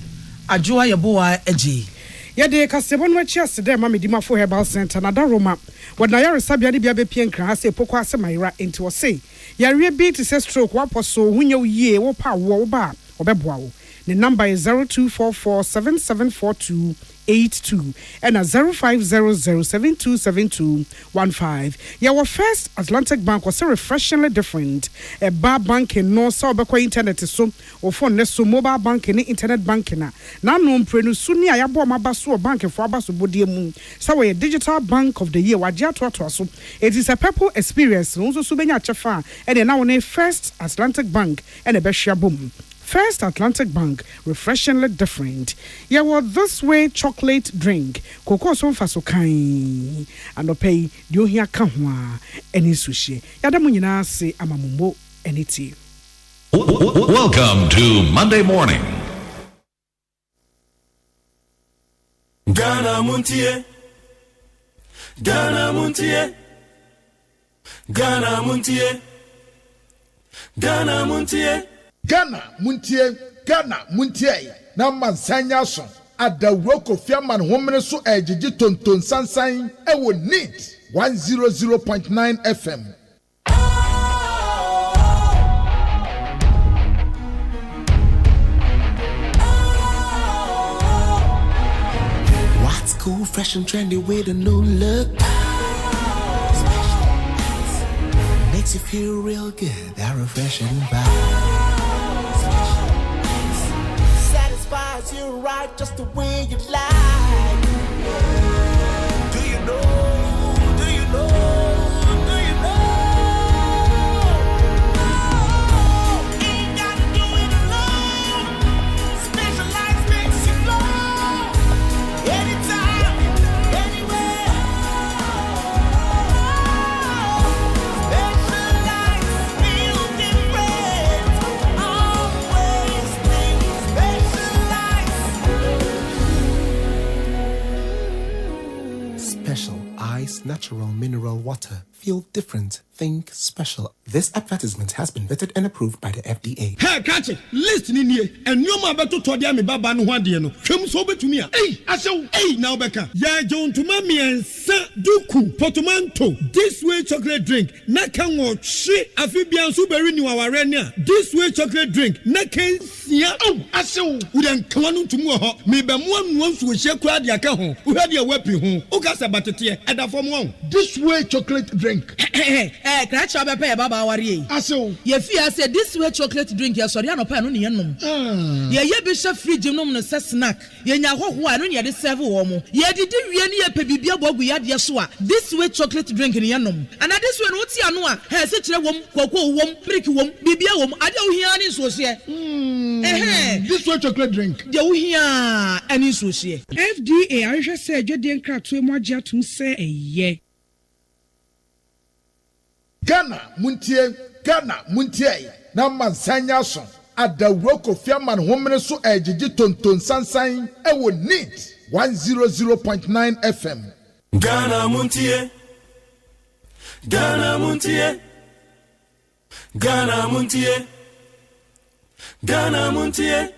adwoa yeboa eji yede kasebo no achi asede ma medimafo herbal center na da Roma wona yare sabia ne bia be pie nkran ase pokwa ase mayra enti wo se yare bi to say stroke wa poso hunye yie wo pa wo ba obeboa wo. The number is 0244774282 and 0500727215. Your first Atlantic Bank was so refreshingly different. A bar banking no so obekwa internet so or phone neso mobile banking internet banking na no mprenu suni ayabo mabaso bank for abaso bodiemu. So we digital bank of the year wajia to so. It is a purple experience. Also subenya chefa and now on first Atlantic Bank and a beshia boom. First Atlantic Bank, refreshingly different. Yeah, well, this way chocolate drink. Cocoa so fasokai. And no pay, you hear kamwa, any sushi. Yadamunina say amamumbo, any tea. Welcome to Monday Morning. Ghana Montie. Ghana Montie. Ghana Montie. Ghana Montie. Ghana Muntie na mansanya so adawroko fiaman homene so ejiji tonton sansan e wo neat 100.9 FM. What's cool, fresh and trendy with a new look? Makes you feel real good, that refreshing vibe. Satisfies you right just the way you like. Do you know? Do you know? Do you know? Ain't gotta do it alone. Specialized makes you flow. Anytime, anywhere. Specialized feel different. Always think special ice, natural mineral water. Feel different. Think special. This advertisement has been vetted and approved by the FDA. Hey, catch it. Listen in here. And you ma beto to dia me baba no hwade no. Twem so betumi a. Hey, asew. Hey, now beka. Ya John to mami ensa duku potomanto. This way chocolate drink. Na kan wo hwe afibia so beri ni waware ne a. This way chocolate drink. Na kan sia. Oh, asew. We den kan no tumu ho. Me be mo anu nsu wo hye kura dia ka ho. Wo hwade a wapi ho. O ka sa batete e da fom ho. This way chocolate drink. Crash up a baba worry. Aso. Ye fear said this way chocolate drink, your soriano pan on yenum. Ye bishop free genome no snack. Ye nyaho one on the serve warm. Ye did any pebibia bog we had yasua. This way chocolate drink in yanum. And at this one, what's yanua? Has such a wom, cocoa wom, prick wom, bibia wom, I don't hear any social. This way chocolate drink. You hear any social. FDA, I just said you didn't crack to more jet to say a ye. Ghana Muntie na mansanya so adawro Kofi Aman homene so ejiji tonton sansan e wo NEET 100.9 FM. Ghana Muntie Ghana Muntie Ghana Muntie Ghana Muntie.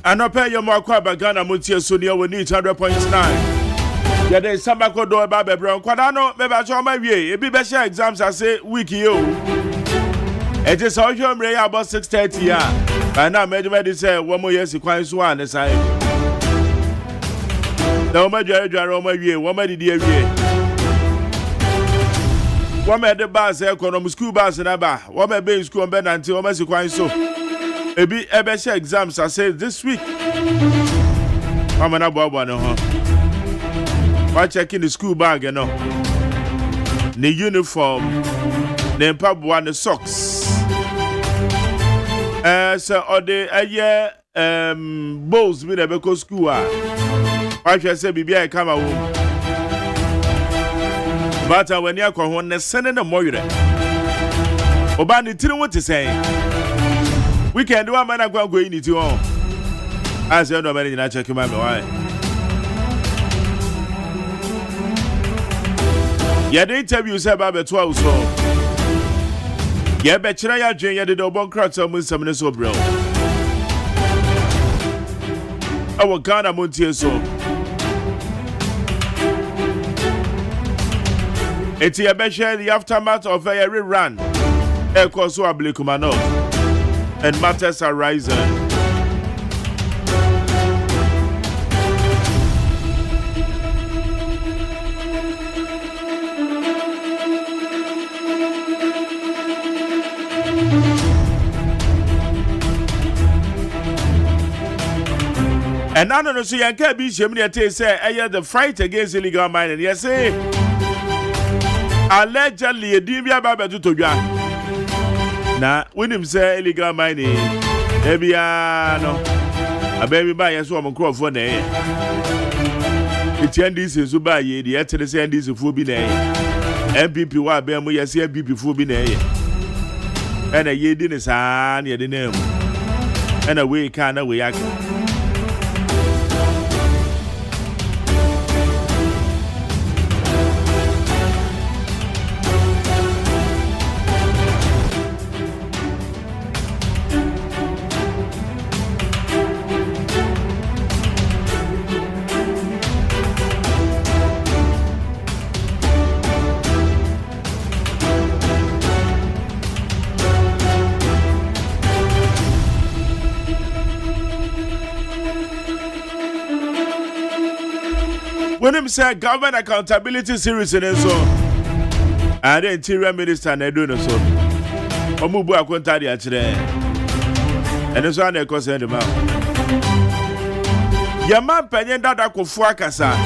Anope yo mwakwa bagana Montie Sonia we need 100.9. Ya de sambako do ba bebron kwada no me ba cho ma wie e bi be share exams ase week yo. It is all your mre about 6:30 ya. By now me say wo mo yes kwan so an sai. Na o ma dware o ma wie wo ma didi awie. Wo ma de bus economy school bus na ba. Wo ma be school be nanti wo ma si kwan so. Ebi ebesha exams I say this week. Mama na bobo no ho. Wa checking the school bag you know. The uniform, the mpaboa the socks. So all the bowls we dey go school ah. Wa say bibia come home. But when you come home, send na moyure. Oba ni tiri what to say. We can do a man go in it on. As you know, many I check my why. Yeah, the interview said about 12 so. Yeah, bet you ya dream ya the double crowd with some so bro. Our Ghana Montie so. It's a better the aftermath of a rerun. Echo so Ablum North. And matters are rising. And I don't know, so you can't be shaming say, the fight against illegal mining. Yes, allegedly, a DBA Baba to you. Na when him say illegal mining, maybe no, a baby buy a swam crop for nay. It's NDC is by ye, the eternity and this will be nay. MPP wa bear mo yes, MPP will be nay. And a ye didn't say, near the name. And a way can away. When him say government accountability series in so, and the interior minister and they do so. Omubu akonta dia kire. Ene so ana ekose de ma. Yama penye dada kofu akasa.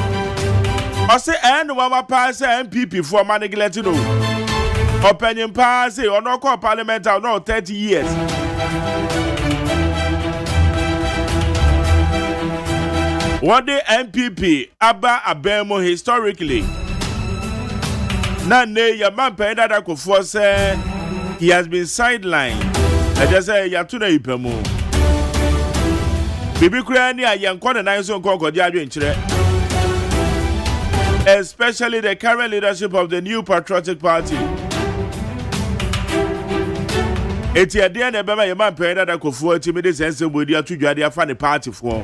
Ose ene wa pa se MPP for neglect no. Openye pa se ono ko parliamental no 30 years. What the MPP aba abemo historically. Na ne Yama penye dada kofu se he has been sidelined. I just say yatuna ipemu. Bibi kura ni ayanko na nine so nko di adwe nkyere. Especially the current leadership of the New Patriotic Party. Eti ade na bema Yama penda da kofu atimi de sense bodi atudwade afa ne party fo.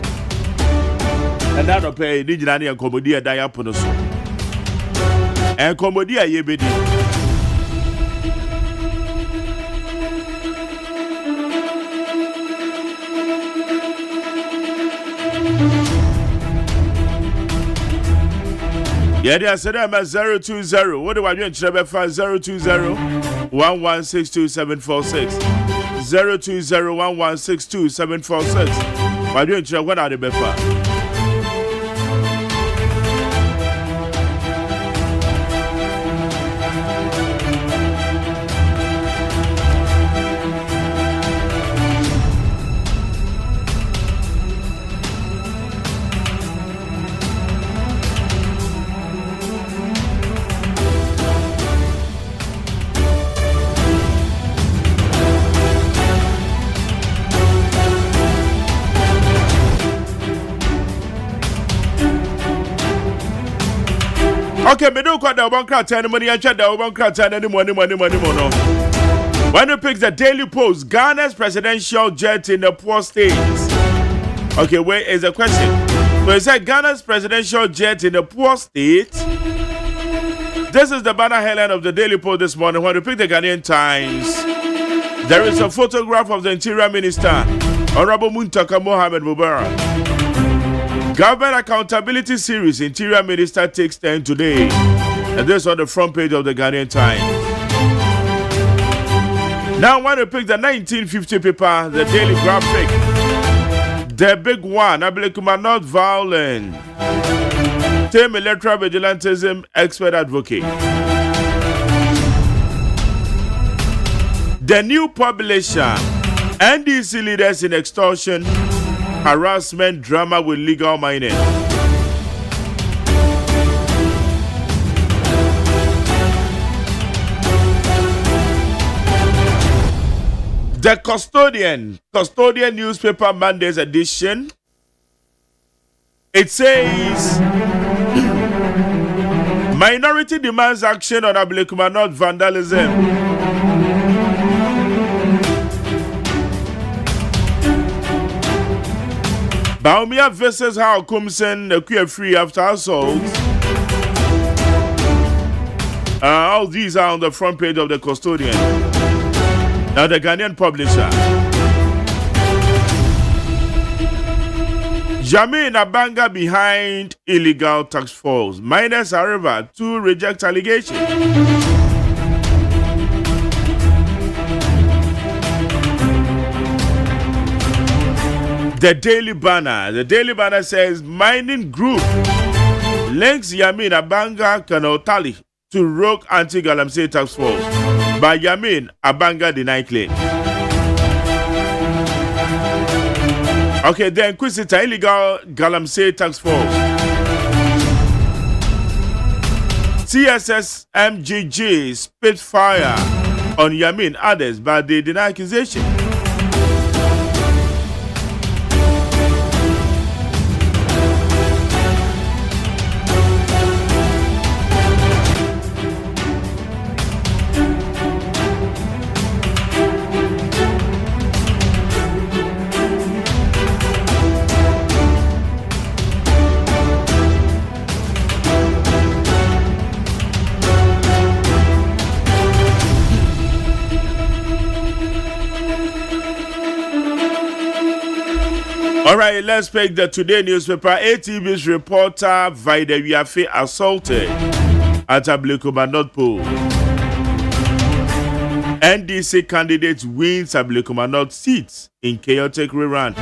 And that pay ni gina ne enkomodi da ya pono so. Enkomodi aye bedi. Yeah, I said I'm at 020. What do I do in Trevor 020 1162746 020 1162746. Why do you Trevor? What are the befa? Okay, me do quite the one crowd and money and chat the one crowd and any money. When you pick the Daily Post, Ghana's presidential jet in the poor states. Okay, where is the question? So it said Ghana's presidential jet in the poor states. This is the banner headline of the Daily Post this morning. When you pick the Ghanaian Times, there is a photograph of the Interior Minister, Honorable Muntaka Mohamed Mubarak. Government Accountability Series, Interior Minister takes 10 today. And this on the front page of the Ghanaian Times. Now I want to pick the 1950 paper, the Daily Graphic. The big one, Ablum North violent. Team Electoral Vigilantism expert advocate. The new publisher, NDC leaders in extortion, harassment, drama with legal mining. The Custodian newspaper Monday's edition. It says minority demands action on Ablum North vandalism. Baumia versus how Kumsen queer free after assault. All these are on the front page of the Custodian. Now the Ghanaian publisher. Jamin Abanga behind illegal tax falls. Miners, however, to reject allegation. The Daily Banner says mining group links Yamin Abanga Kanotali to rogue anti-Galamsey tax force. By Yamin, Abanga denied claim. Okay, the Inquisitor illegal Galamsey tax force. TSS MGG spit fire on Yamin others, but they deny accusation. All right, let's pick the Today newspaper. ATV's reporter Vida Wiafe assaulted at Ablum North Pool. NDC candidate wins Ablum North seats in chaotic rerun.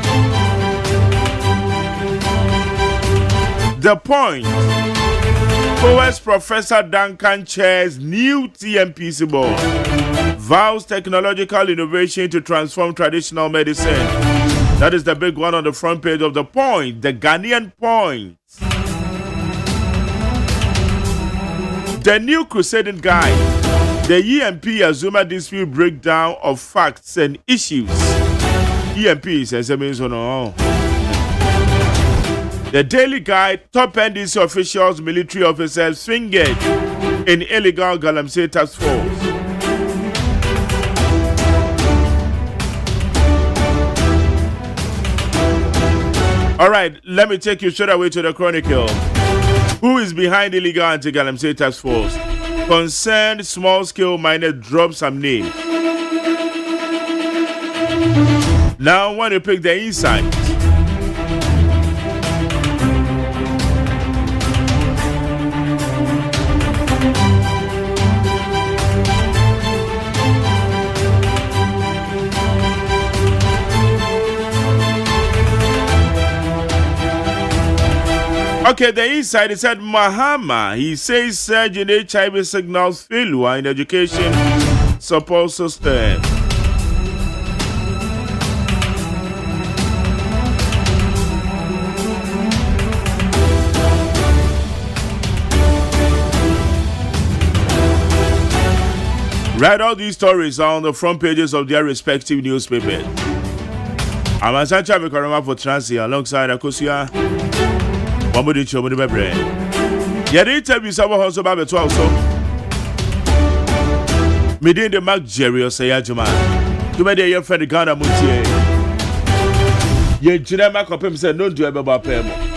The Point. OS Professor Duncan chairs new TMPC board. Vows technological innovation to transform traditional medicine. That is the big one on the front page of The Point, the Ghanaian Point. The new crusading guide, the EMP Azuma dispute breakdown of facts and issues. EMP says it means no. The Daily Guide, top NDC officials, military officers fingered in illegal Galamsey task force. All right, let me take you straight away to the Chronicle. Who is behind illegal anti-Galamsey task force? Concerned small-scale miner drops some names. Now, when you pick the insight. Okay, the inside it said Mahama. He says surge in HIV signals failure in education support system. Read all these stories on the front pages of their respective newspapers. I'm a Sancha Mikoroma for Transi alongside Akosia. One more show, my brain. Yeah, they tell me someone also about it also. Me did the Mark Jerry OSEI AGYEMAN. You made your friend Ghana MONTIE. Yeah, Jina Makopem said no do ever pay more.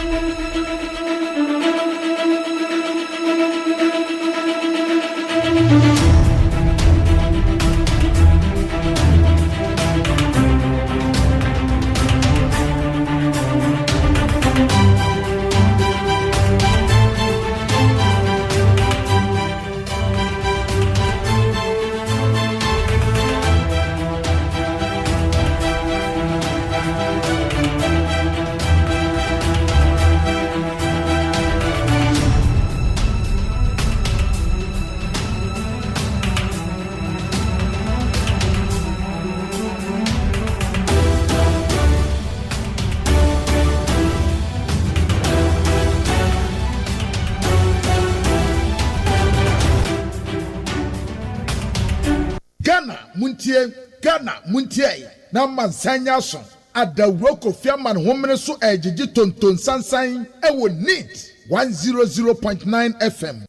Ghana Muntie na mansanya so adawroko fiaman homene so ejiji tonton sansan ewo NEET 100.9 FM.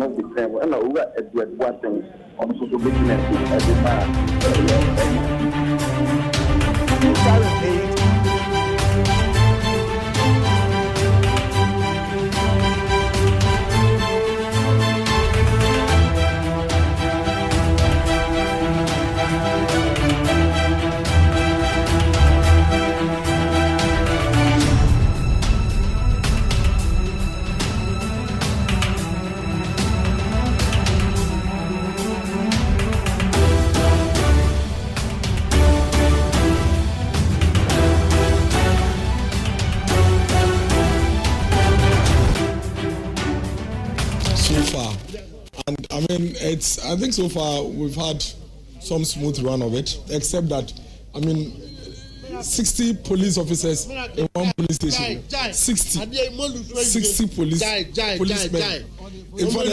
not the same. And we got one thing on social business as a man. I think so far we've had some smooth run of it, except that 60 police officers in one police station. 60 policemen. In fact,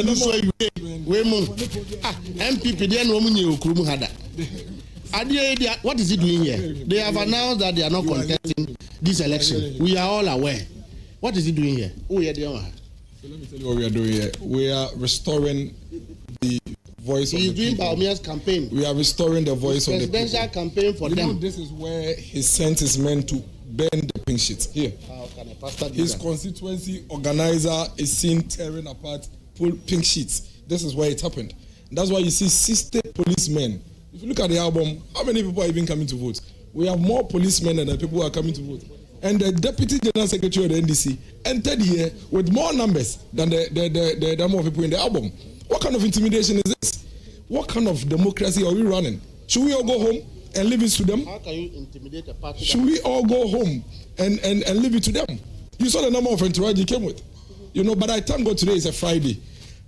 what is he doing here? They have announced that they are not contesting this election. We are all aware. What is he doing here? So let me tell you what we are doing here. We are restoring the voice of the people. He's doing Baumia's campaign. We are restoring the voice of the people. Presidential campaign for them. This is where his scent is meant to burn the pink sheets. Here. How can a pastor do his that? constituency organizer is seen tearing apart pink sheets. This is where it happened. That's why you see 60 policemen. If you look at the album, how many people are even coming to vote? We have more policemen than the people who are coming to vote. And the Deputy General Secretary of the NDC entered here with more numbers than the number of people in the album. What kind of intimidation is this? What kind of democracy are we running? Should we all go home and leave it to them? How can you intimidate a party? Should we all go home and leave it to them? You saw the number of entourage he came with. But I thank God today is a Friday.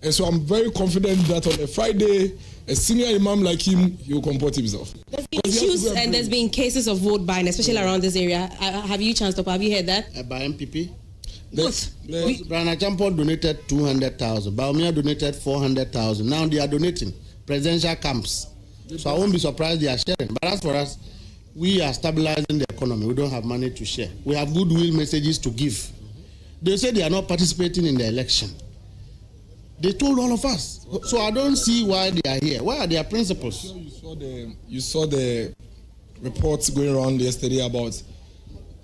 And so I'm very confident that on a Friday, a senior imam like him, he will comport himself. There's been issues and there's been cases of vote buying, especially around this area. Have you chanced up? Have you heard that? By MPP? Rana Champo donated 200,000. Baumia donated 400,000. Now they are donating presidential camps. So I won't be surprised they are sharing. But as for us, we are stabilizing the economy. We don't have money to share. We have goodwill messages to give. They say they are not participating in the election. They told all of us. So I don't see why they are here. Why are their principles? You saw the reports going around yesterday about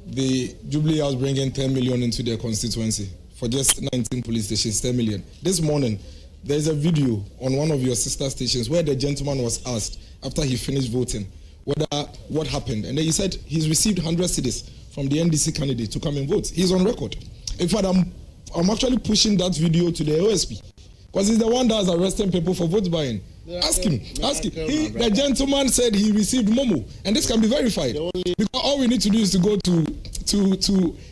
the Jubilee House bringing 10 million into their constituency for just 19 police stations, 10 million. This morning, there's a video on one of your sister stations where the gentleman was asked after he finished voting what happened. And then he said he's received 100 cedis from the NDC candidate to come and vote. He's on record. In fact, I'm actually pushing that video to the OSP because he's the one that's arresting people for vote buying. Ask him. The gentleman said he received Momo, and this can be verified. Because all we need to do is to go to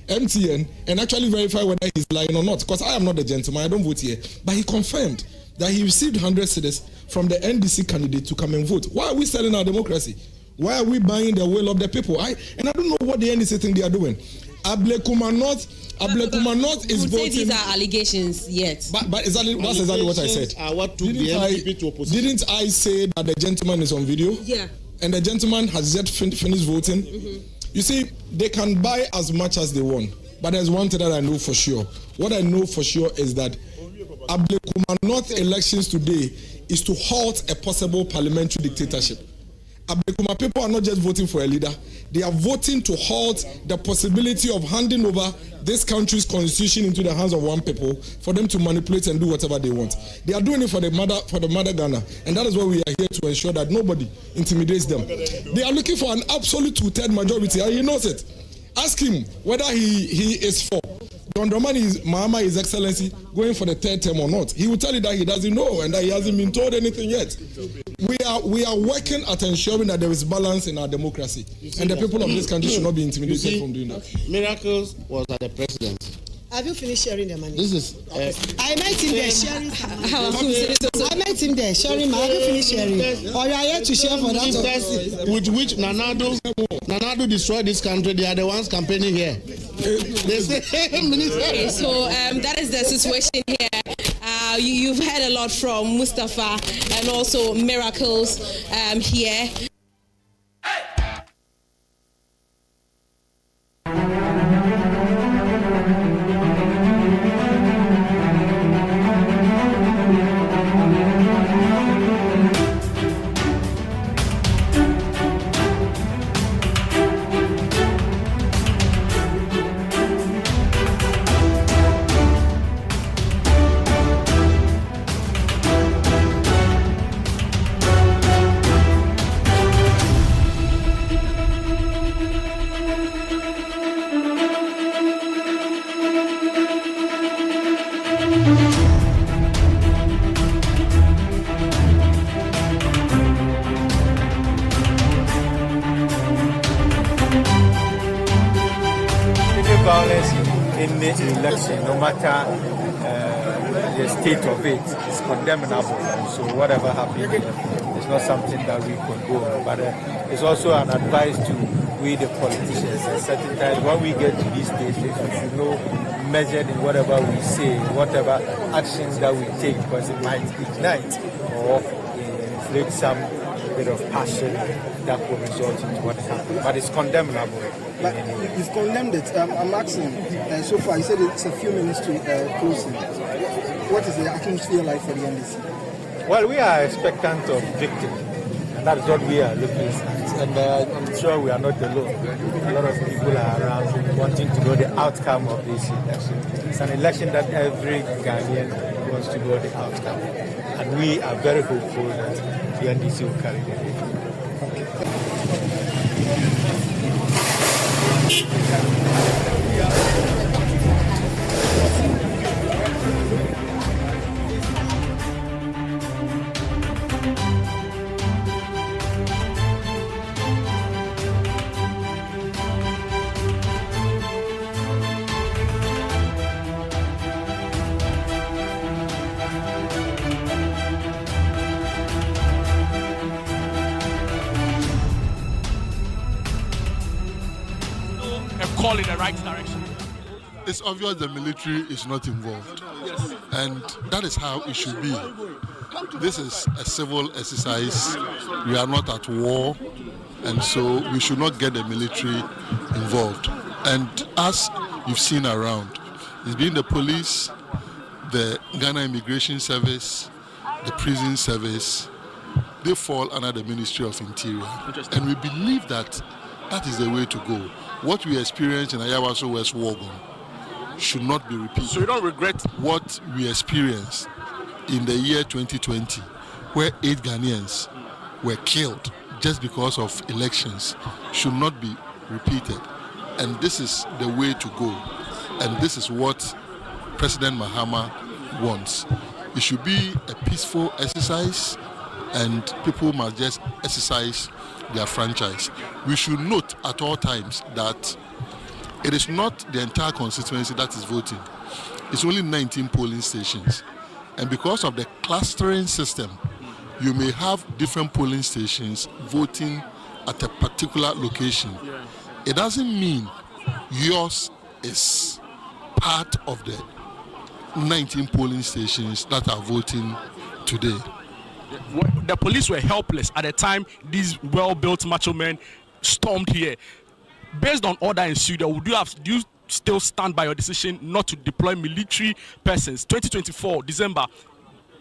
MTN and actually verify whether he's lying or not. Because I am not the gentleman, I don't vote here. But he confirmed that he received 100 cedis from the NDC candidate to come and vote. Why are we selling our democracy? Why are we buying the will of the people? I don't know what the NDC think they are doing. Ablum North is voting. These are allegations yet. But that's exactly what I said. Didn't I say that the gentleman is on video? Yeah. And the gentleman has just finished voting. Mm-hmm. You see, they can buy as much as they want. But there's one thing that I know for sure. What I know for sure is that Ablum North elections today is to halt a possible parliamentary dictatorship. Ablekuma people are not just voting for a leader, they are voting to halt the possibility of handing over this country's constitution into the hands of one people for them to manipulate and do whatever they want. They are doing it for the mother Ghana, and that is why we are here to ensure that nobody intimidates them. They are looking for an absolute 2/3 majority, and he knows it. Ask him whether he is for John Dramani Mahama, His Excellency, going for the 3rd term or not. He will tell you that he doesn't know and that he hasn't been told anything yet. We are working at ensuring that there is balance in our democracy, and the people of this country should not be intimidated from doing that. Miracles was at the presidency. Have you finished sharing the money? This is. I met him there sharing some money. I met him there sharing money. Have you finished sharing? Or you are here to share for that? With which Nanado destroyed this country. They are the ones campaigning here. Okay, so that is the situation here. You've heard a lot from Mustafa and also Miracles here. violence in any election, no matter the state of it, is condemnable. So whatever happened, it's not something that we condone. But it's also an advice to we the politicians. At certain times, when we get to these stages, we should know measured in whatever we say, whatever actions that we take, because it might ignite or inflict some bit of passion that will result in what happened. But it's condemnable. But you've condemned it. I'm asking, so far, you said it's a few minutes to closing. What is the atmosphere like for the NDC? Well, we are expectant of victory, and that is what we are looking at. And I'm sure we are not alone. A lot of people are around wanting to know the outcome of this election. It's an election that every Ghanaian wants to know the outcome. And we are very hopeful that the NDC will carry the day. Call in the right direction. It's obvious the military is not involved. Yes. And that is how it should be. This is a civil exercise. We are not at war, and so we should not get the military involved. And as you've seen around, it's been the police, the Ghana Immigration Service, the prison service. They fall under the Ministry of Interior. And we believe that that is the way to go. What we experienced in Ayawaso West Wogon should not be repeated. So you don't regret what we experienced in the year 2020, where 8 Ghanaians were killed just because of elections, should not be repeated. And this is the way to go. And this is what President Mahama wants. It should be a peaceful exercise, and people must just exercise their franchise. We should note at all times that it is not the entire constituency that is voting. It's only 19 polling stations. And because of the clustering system, you may have different polling stations voting at a particular location. It doesn't mean yours is part of the 19 polling stations that are voting today. The police were helpless at the time these well-built macho men stormed here. Based on order ensued, do you still stand by your decision not to deploy military persons? 2024 December,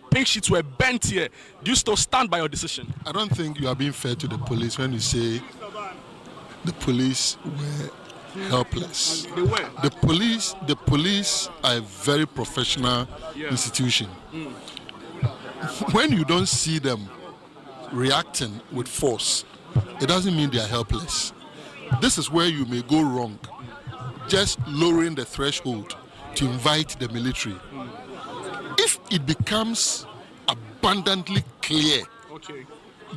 pink sheets were bent here. Do you still stand by your decision? I don't think you are being fair to the police when you say the police were helpless. They were. The police are a very professional institution. When you don't see them reacting with force, it doesn't mean they are helpless. This is where you may go wrong, just lowering the threshold to invite the military. If it becomes abundantly clear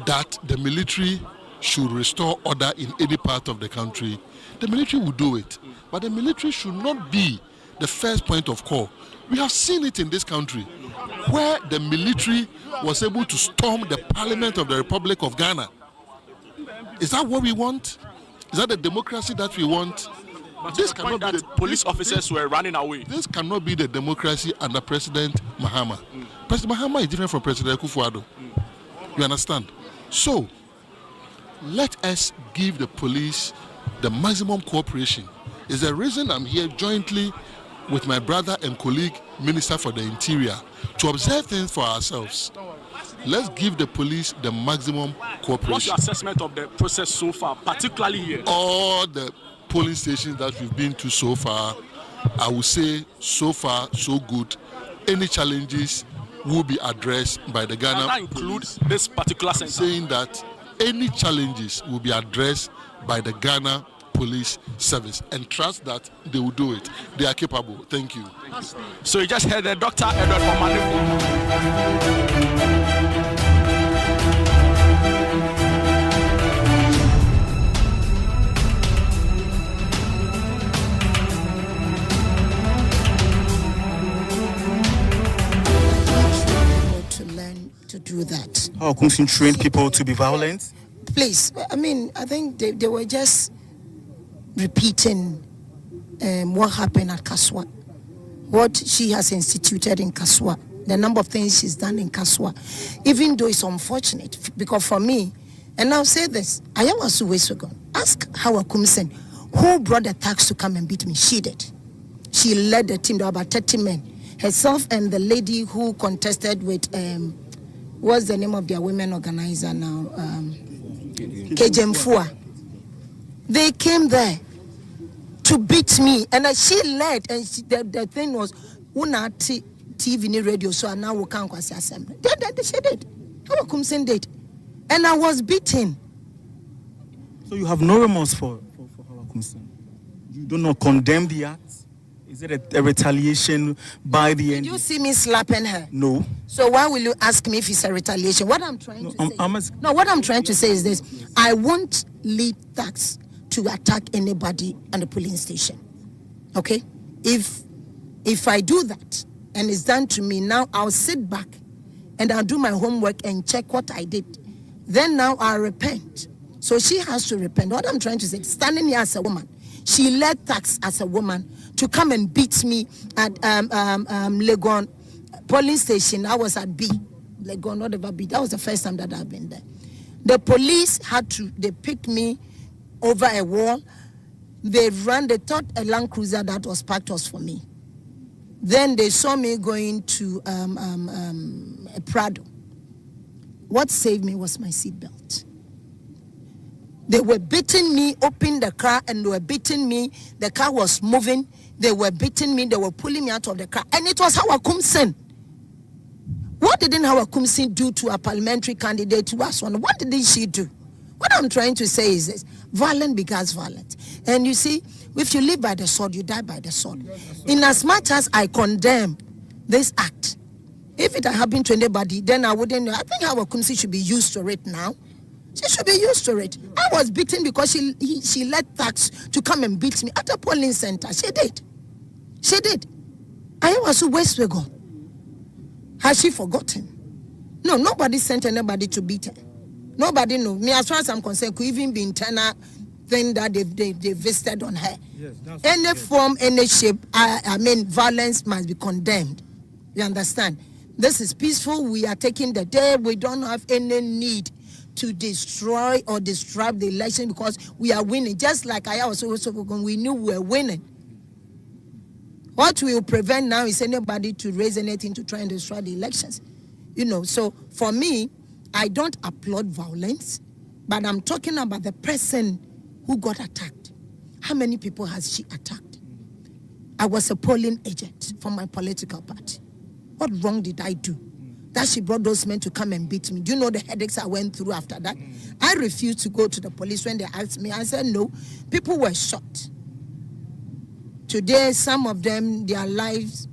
that the military should restore order in any part of the country, the military will do it. But the military should not be the first point of call. We have seen it in this country, where the military was able to storm the Parliament of the Republic of Ghana. Is that what we want? Is that the democracy that we want? But this cannot be the police officers were running away. This cannot be the democracy under President Mahama. President Mahama is different from President Kufuor. You understand? So, let us give the police the maximum cooperation. Is the reason I'm here jointly with my brother and colleague, Minister for the Interior, to observe things for ourselves. Let's give the police the maximum cooperation. What's your assessment of the process so far, particularly here? All the polling stations that we've been to so far, I would say so far, so good. Any challenges will be addressed by the Ghana Does that include this particular center? Saying that any challenges will be addressed by the Ghana Police Service, and trust that they will do it. They are capable. Thank you. So you just heard the Dr. Edward Omanibu. How Kumsin trained people to be violent? Please, I mean, I think they were just repeating what happened at Kaswa, what she has instituted in Kaswa, the number of things she's done in Kaswa, even though it's unfortunate, because for me, and I'll say this, I am also Westwagon. Ask Hawa Kumsen, who brought the tax to come and beat me? She did. She led the team, there were about 30 men. Herself and the lady who contested with, what's the name of their women organizer now? Kejemfua. They came there to beat me, and she led, and the thing was, una TV ni radio, so now we can't quite assembly. She did. Hawa Kumsen did. And I was beaten. So you have no remorse for Hawa Kumsen? You do not condemn the act? Is it a retaliation by the end? Did you see me slapping her? No. So why will you ask me if it's a retaliation? What I'm trying to say is this. I won't lead thugs to attack anybody at the polling station. Okay? If I do that and it's done to me, now I'll sit back and I'll do my homework and check what I did. Then now I'll repent. So she has to repent. What I'm trying to say, standing here as a woman, she led thugs as a woman to come and beat me at Legon police station. I was at B. Legon, whatever B. That was the first time that I've been there. The police they picked me over a wall. They thought a Land Cruiser that was parked was for me. Then they saw me going to a Prado. What saved me was my seatbelt. They were beating me, opening the car, and they were beating me. The car was moving. They were beating me. They were pulling me out of the car. And it was Hawa Kumsen. What didn't Hawa Kumsen do to a parliamentary candidate to us? What did she do? What I'm trying to say is this. Violence begets violence. And you see, if you live by the sword, you die by the sword. In as much as I condemn this act, if it had happened to anybody, then I wouldn't. I think Hawa Kumsen should be used to it now. She should be used to it. I was beaten because she led thugs to come and beat me at a polling center. She did. She did. I was Westwagon. Has she forgotten? No, nobody sent anybody to beat her. Nobody knew. Me, as far as I'm concerned, could even be internal thing that they visited on her. Yes, any form, any shape, I mean, violence must be condemned. You understand? This is peaceful. We are taking the day. We don't have any need to destroy or disrupt the election because we are winning. Just like I was also we knew we were winning. What will prevent now is anybody to raise anything to try and destroy the elections. You know, so for me, I don't applaud violence, but I'm talking about the person who got attacked. How many people has she attacked? I was a polling agent for my political party. What wrong did I do? That she brought those men to come and beat me. Do you know the headaches I went through after that? I refused to go to the police when they asked me. I said, no, people were shot. Today, some of them, their lives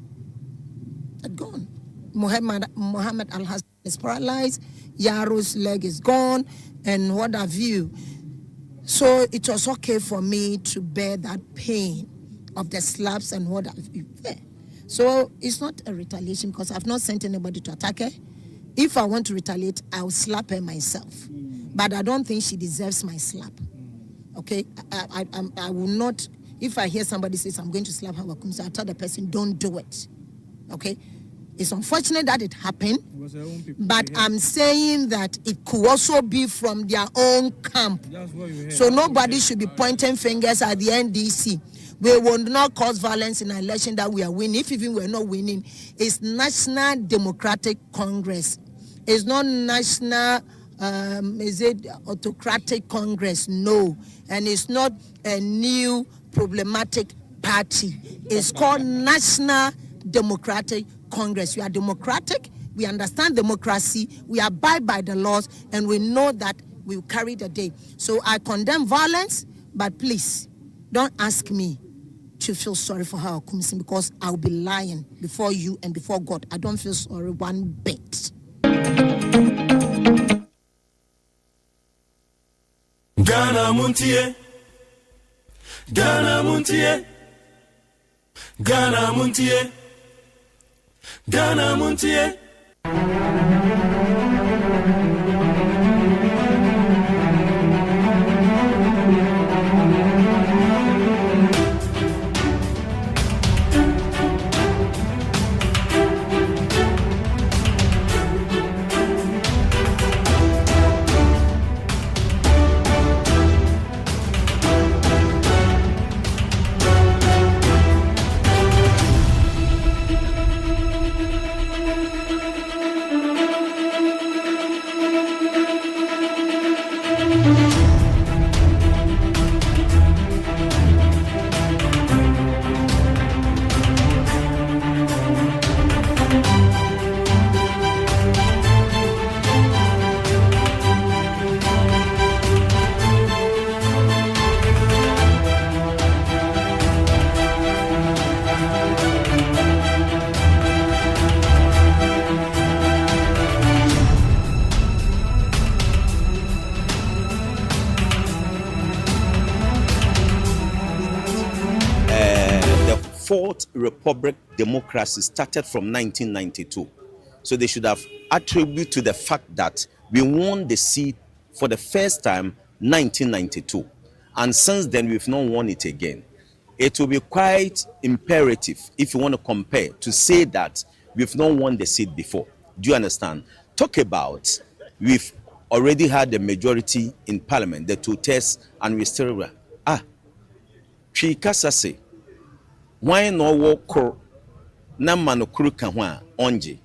are gone. Mohammed Al-Hassan is paralyzed. Yaro's leg is gone. And what have you. So it was okay for me to bear that pain of the slaps and what have you. So it's not a retaliation because I've not sent anybody to attack her. If I want to retaliate, I'll slap her myself. But I don't think she deserves my slap. Okay? I will not, if I hear somebody says I'm going to slap her, I tell the person, don't do it. Okay? It's unfortunate that it happened, but I'm saying that it could also be from their own camp. So nobody should be pointing fingers at the NDC. We will not cause violence in an election that we are winning. If even we're not winning, it's National Democratic Congress. It's not National, is it Autocratic Congress? No. And it's not a new problematic party. It's called National Democratic Congress. We are democratic. We understand democracy. We abide by the laws. And we know that we will carry the day. So I condemn violence, but please, don't ask me to feel sorry for her because I'll be lying before you and before God. I don't feel sorry one bit. Ghana Montie, Ghana Montie, Ghana Montie, Ghana Montie. Fourth Republic democracy started from 1992. So they should have attributed to the fact that we won the seat for the first time 1992. And since then, we've not won it again. It will be quite imperative, if you want to compare, to say that we've not won the seat before. Do you understand? Talk about we've already had the majority in parliament, the two tests, and we still Chikasase. Why no walk na manokuru kahwa onje?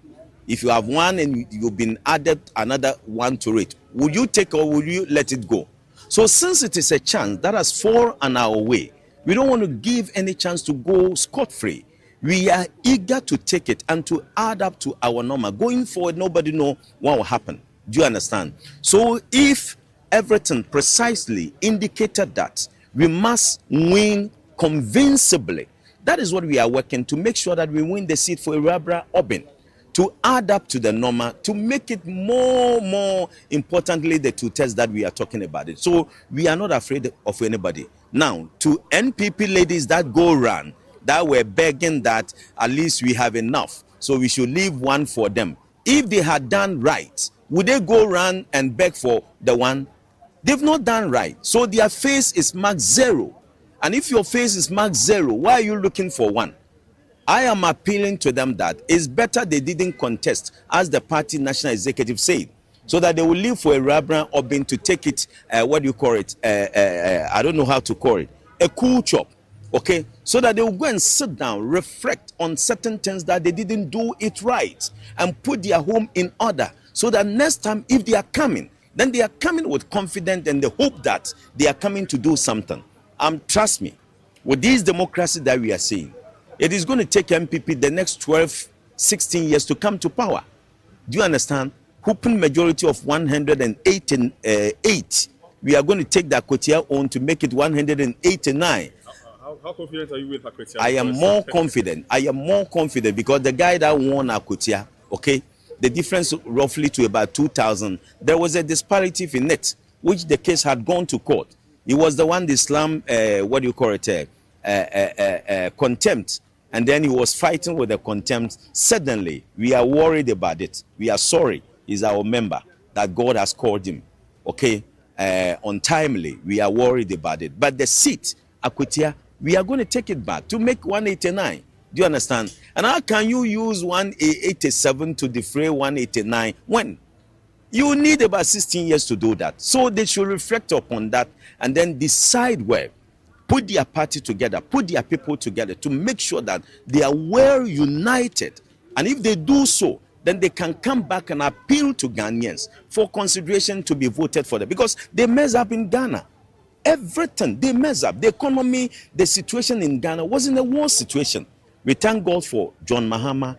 If you have one and you've been added another one to it, would you take or would you let it go? So since it is a chance that has fallen our way, we don't want to give any chance to go scot-free. We are eager to take it and to add up to our normal. Going forward, nobody know what will happen. Do you understand? So if everything precisely indicated that we must win convincingly, that is what we are working to make sure that we win the seat for Irabra Obin, to add up to the normal, to make it more importantly the two tests that we are talking about it. So we are not afraid of anybody. Now, to NPP ladies that go around, that were begging that at least we have enough, so we should leave one for them. If they had done right, would they go around and beg for the one? They've not done right. So their face is marked 0. And if your face is marked 0, why are you looking for one? I am appealing to them that it's better they didn't contest, as the party national executive said, so that they will leave for a Rabran Obin to take it, what do you call it? I don't know how to call it. A cool chop, okay? So that they will go and sit down, reflect on certain things that they didn't do it right, and put their home in order, so that next time if they are coming, then they are coming with confidence and the hope that they are coming to do something. Trust me, with this democracy that we are seeing, it is going to take MPP the next 12, 16 years to come to power. Do you understand? Open majority of 188. We are going to take the Akotia on to make it 189. How confident are you with Akotia? I am more confident. I am more confident because the guy that won Akotia, okay, the difference roughly to about 2,000, there was a disparity in it, which the case had gone to court. He was the one, the Islam, what do you call it, contempt. And then he was fighting with the contempt. Suddenly, we are worried about it. We are sorry. He's our member that God has called him. Okay? Untimely, we are worried about it. But the seat, Akotia, we are going to take it back to make 189. Do you understand? And how can you use 187 to defray 189 when? You need about 16 years to do that. So they should reflect upon that and then decide where. Put their party together, put their people together to make sure that they are well united. And if they do so, then they can come back and appeal to Ghanaians for consideration to be voted for them. Because they mess up in Ghana. Everything, they mess up. The economy, the situation in Ghana was in a war situation. We thank God for John Mahama.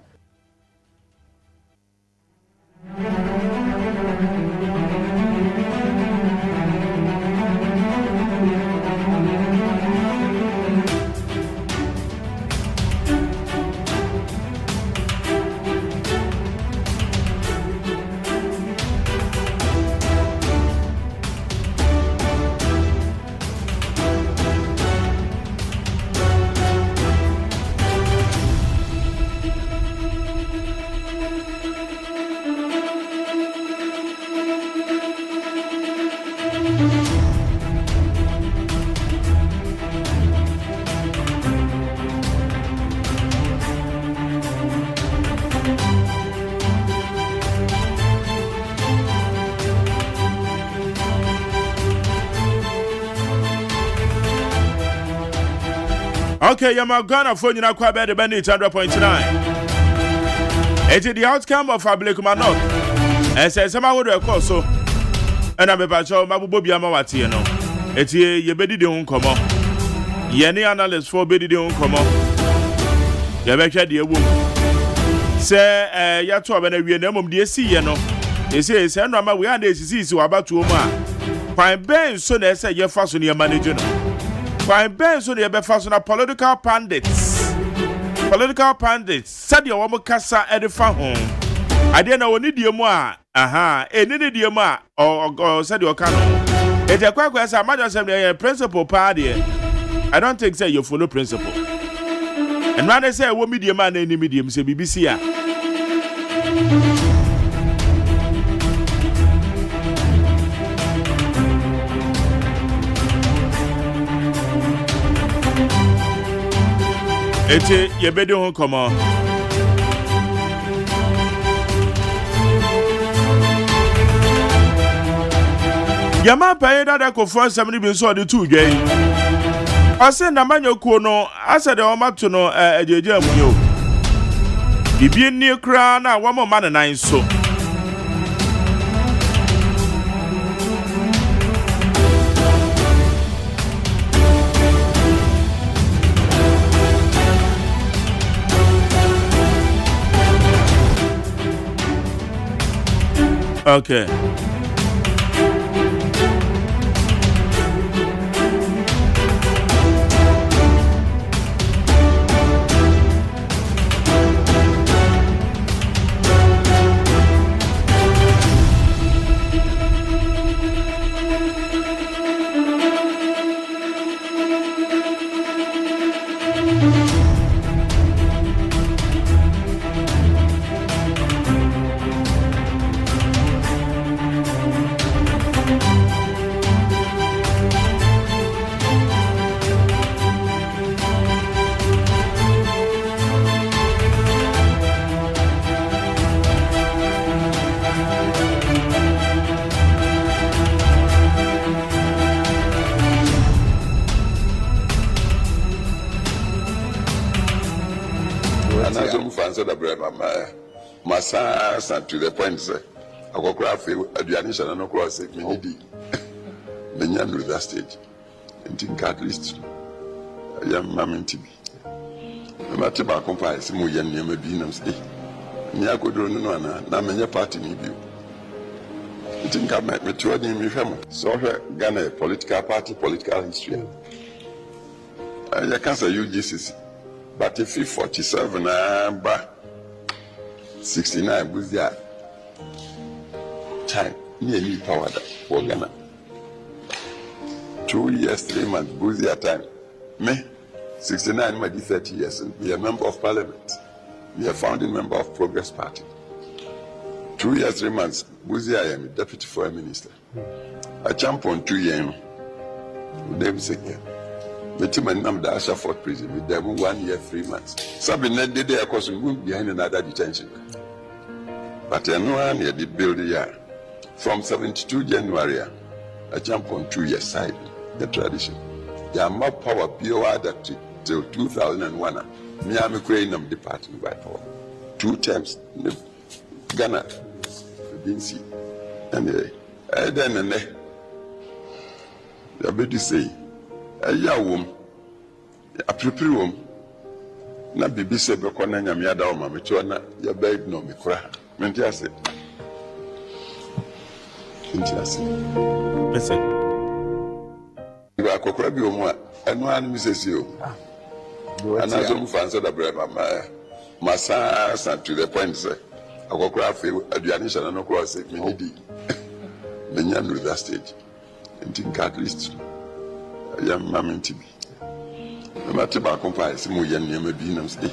Okay, you're Ghana phone you quite bad the bandit 100.9. It is the outcome of Ablum North. And says some would recall so. And I'm about to Mabubi Amawati, It's ye bedi de un come. Yenny analyst for bedi de un come. You better dear woman. Say, Yato when we name of the sea, They say, Send Rama, we are the disease about to Oma. Fine Ben, so they say you're fast on your manager. Fine Ben, so they be fast on political pundits. Political pundits, said your woman cassa at the farm home. I didn't know any dear moi. Aha, any dear ma, or said your canon. It's a quack as a matter of principal party. I don't think say you follow principle. And when I say what medium man, any medium, say BBC. It's your bedroom come on. Yama pay that I for 70 been so the 2 gay. I said, Namanyo Kono, I said, the Omatuno, a JJ Munyo. The being near crown, one more man and I so. Okay. To the point, sir, I go craft Adrianisha and no cross it, Minidi. Menyan with that stage. And think at least I am Mammy TV. No matter about comparison, Muyan Yamabinam say. Niako Dronana, Namanya party me view. I think I might mature in my family. So, Ghana, political party, political history. I can't say UGCC, but if 47, but 69 was there. Time nearly powered for Ghana. 2 years, 3 months, Buzia time. Me, 69, might be 30 years, and be a member of parliament. Be a founding member of Progress Party. 2 years, 3 months, Buzia, I am a deputy foreign minister. I jump on 2 years. David Sekia. But you may the Ashford prison with them 1 year, 3 months. Something that they are causing behind another detention. But I know I did build a year. From 72 January, I jump on 2 years side, the tradition. There are more power beyond that till 2001. Me, I'm a crane departing by power. 2 times, Ghana, didn't see. Anyway, I then and there. The baby say, a young woman, a prepare woman. Na bibi se beko na nyame ada o ma me to na ya beg no me kura menti ase listen ba kokura bi o mu a eno an mi sesi o ana so mu fanso da bre mama masa to the point say akokura fe aduane shana no kura se me nidi me nya no that stage think at least I am mamenti bi no matter about comparison, we are near me being them say.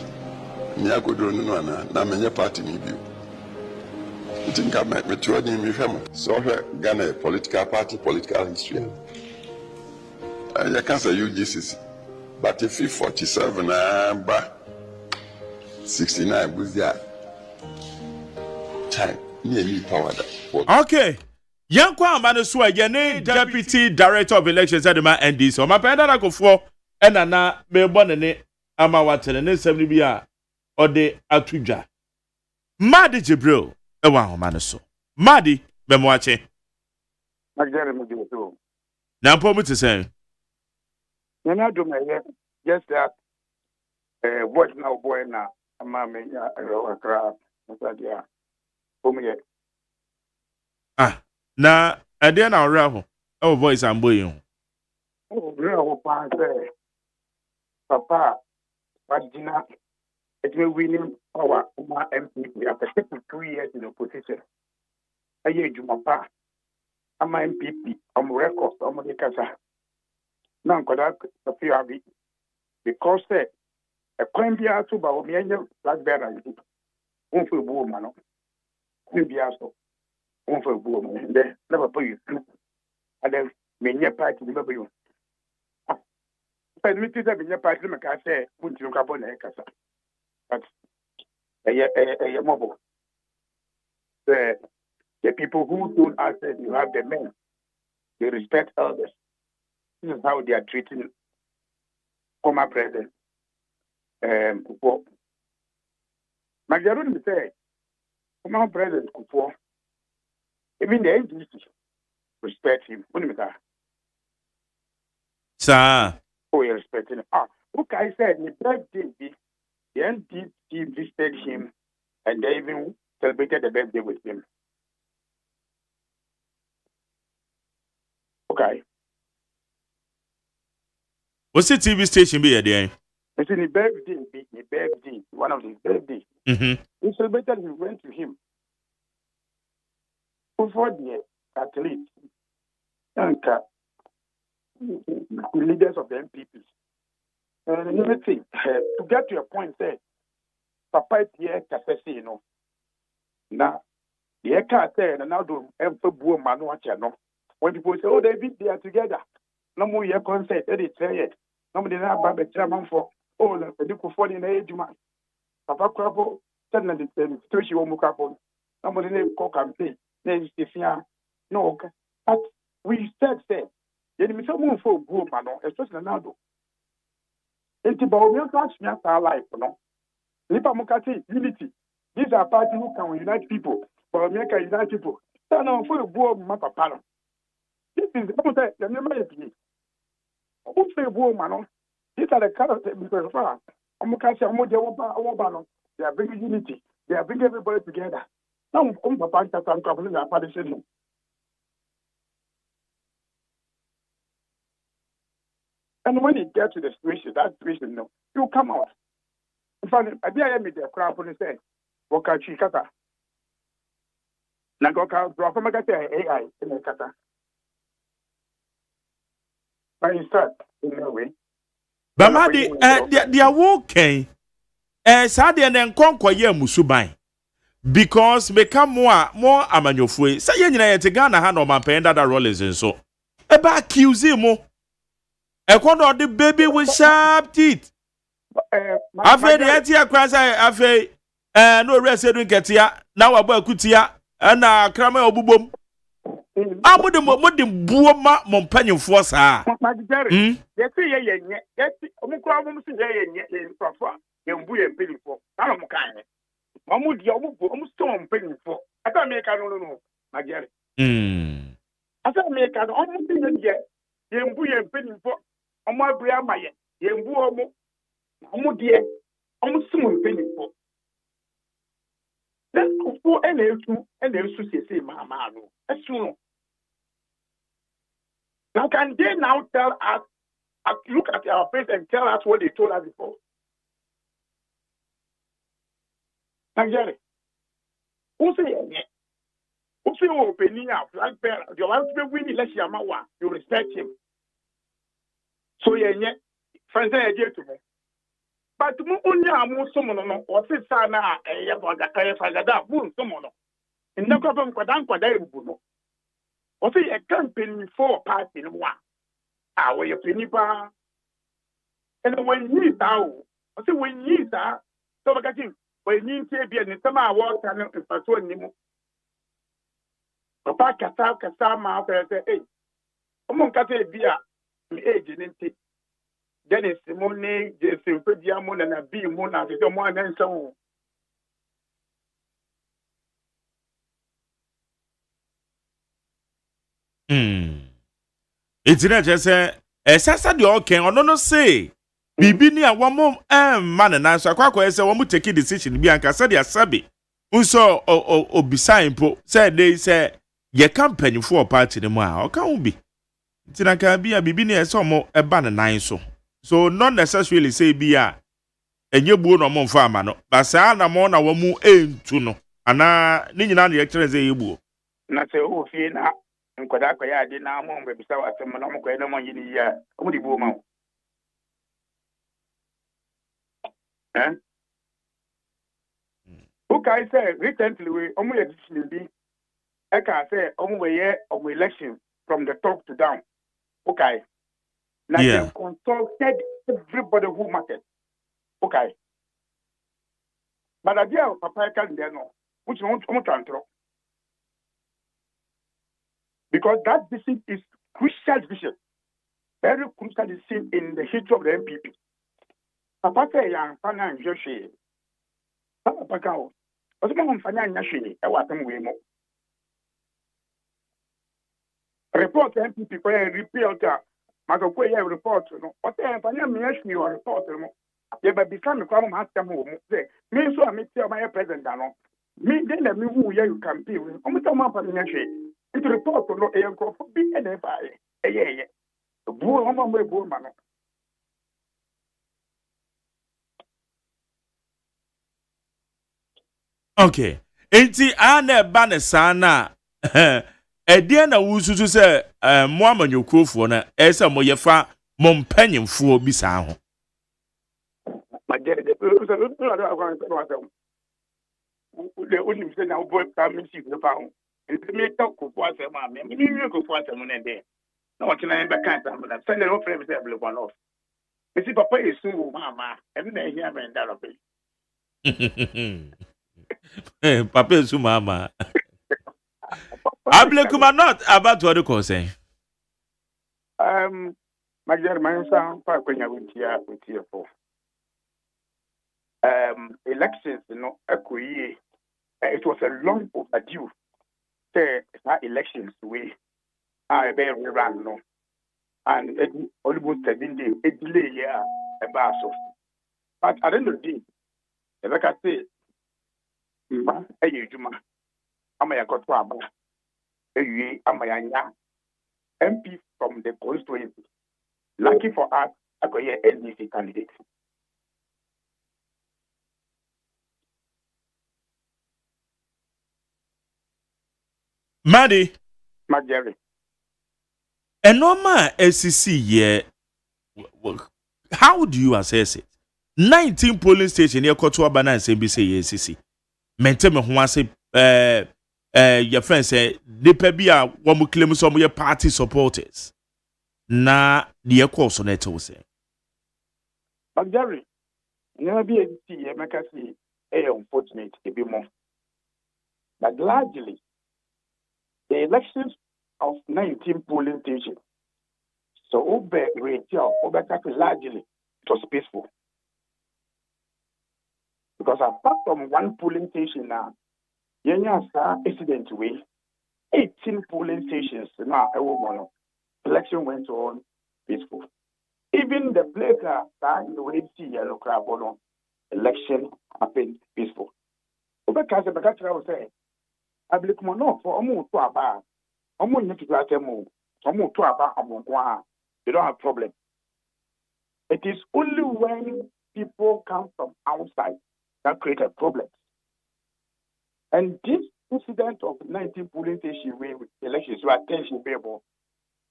Niako Dronana, Namanya party me view. I think I might mature in my family. So, Ghana, political party, political history. I can't say UGCC, but if 47, but 69 was there. Time, nearly powered. Okay. Yankwa Manosua, Deputy Director of Elections at the ND. So, my pen that I go for. ɛna na mebɔ ne ama watene ne nsɛm no bi a ɔde ato dwa Madi Jibril ɛwɔ ahoma no so Madi bɛmoakye na mpɔ mu te sɛn just that voice now boy na ama me ya kra sadia omuye na ɛdeɛ na ɔwerɛ ho ɛwɔ voice ambɔ yi ho ɔwerɛ ho paa sɛ papa wagina ɛtumi winning power ma MPP after 2 years in opposition ɛyɛ adwuma pa ama MPP records de kasa na nkɔda sɔfio abi because a kwan bia to ba o me anya black bear yi won fa buo ma no kwan bia so won fa buo ma de na papa yi tu ada me nya party ni baba yo pa mi ti da me nya party me ka say puntino ka bo na kasa but mobo the people who told us that you have the men they respect elders. This is how they are treating former president Kufuor. Majarun say former president Kufuor, even the NDC respect him. Sir. Oh, you respect him. Okay, I said the birthday, the NDC visited him and they even celebrated the birthday with him. Okay. What's the TV station be there? It's in the birthday, one of his birthdays. Mm-hmm. We celebrated, we went to him. Before the athletes and the leaders of the MPP. And everything, to get to a point, say, Papa Pierre Cassese, you know. Now, the Eka said, and now do Emperor Buo Manuacha, no. When people say, oh, they are together. No more your concert, they say it. Nobody now buy the chairman for all the people for the age man. Papa Crabo, suddenly the situation will move up on. Nobody name call campaign. Then no, okay. But we said, you need someone for Buo Mano, especially now. It's about your class, our life, no. Nipa Mokati, unity. These are parties who can unite people, but America unite people. So now for Buo Mapapano. This is the number of people. Who say woman? These are the characters because they are bringing unity. They are bringing everybody together. Now, and when you get to the situation, that situation, no, you come out. In fact, I did meet the crowd and say, "Waka chikata." Nagoka drop from AI in the kata. But instead, in a way. But Madi, they are walking. Sadly, and then conquer ye musubai. Because become more amanyofue. Say you know te Ghana ha no man penda that rollers and so. Eba accuse mo. E kono the baby with sharp teeth. Afe the etia kwasa afe no rest edu ketia na wabo akutia na krama obubom. Amude buo ma mompanyimfo saa. Yes ye yes omukura mo si ye profo yembu ye mpelifo na mo kan mamu dia omu stone mpelifo ata me ka no magere ata me ka no omu tin ye yembu ye mpelifo omu abri amaye yembu omu die omu sum mpelifo that kufu enesu sese mama no esu no. Now, can they now tell us, look at our face and tell us what they told us before? Nigeria. Who say opening up like bear? You want to be winning, let's you respect him. So, friends, I get to me. But only I'm someone or say, Sana, a boom, someone. In the problem, Quadan, or say a campaign for party in one. How are you, Pinipa? And when you now, I say when you are, so I got him. When you say, be an summer walk and pursue him. Papa Casama, say, hey, among Cate Bia, age in it. Dennis Simone, Jason Pediamon, and a B Mona, the one and so. It's not just a sasa de okay ono no say bibi ni a wom man na so akwakwa say wom take decision bi anka say dia sabi unso obisa impo say they say ye company for party ni mu a o kan bi tinaka bi a bibi ni e say omo e ba nan so not necessarily say bi a enye buo no mo mfa ama no ba sa na mo na wamu entu no ana ni nyina na ye kire say yebuo na say o fie na nkwada kwaya ade na mo mbe bisa wasem na mo kwaya na mo yini ya mo di buo ma okay say recently we omo ye decision bi e ka say omo we ye omo election from the top to down okay now they consulted everybody who mattered okay but idea of papa can there no which one control because that decision is crucial decision, very crucial decision in the history of the MPP. Papa say young pana and Joshi. Papa Kao. What's my fana nashi? I want them way more. Report MPP for a repeater. Magoya report. What the fana nashi or report. They by become a common master move. Me so I make my president. Me then let me who you can be with. I'm talking about nashi. It report to no air crop be and a buy. Yeah. The bull on my bull man. Okay. Enti ane bane sana. Edie na wususu se mo amanyokofo na ese mo yefa mo mpanyemfo bi sa ho. My dear, the only say now boy coming see the pound. And me talk for what a man, me go for what a man there. No one can ever can't send it off every one off. You see, Papa is so mamma, and then hear me in that. Papa is so mamma. Ablum North about what you say. My dear, my son, when you went here with you for elections, it was a long overdue. That elections we are very run no, and almost 7 days a delay about so. But at the end of the day, like I say, Juma, Amaya Kotwaba, Amaya MP from the constituency. Lucky for us, I could hear NDC candidate. Maddie, Jerry. And normal SCC, yeah. How do you assess it? 19 polling station near Kotua Bana and SBC SCC. Maintain me who say your friend say the Pebia one claim some of your party supporters. Na the course on it will say. But Jerry, never be a see a macassi, unfortunate a bit more. But largely the elections of 19 polling stations, so over Retaliation, largely, it was peaceful. Because apart from one polling station now, incident way, 18 polling stations now, election went on peaceful. Even the place that the way see yellow crab election happened peaceful. Because the Bacatra was saying, Ablum North for almost 2 hours. Almost need to grant them more. Almost 2 hours. They don't have problem. It is only when people come from outside that create a problem. And this incident of 19 polling station with elections were attention payable.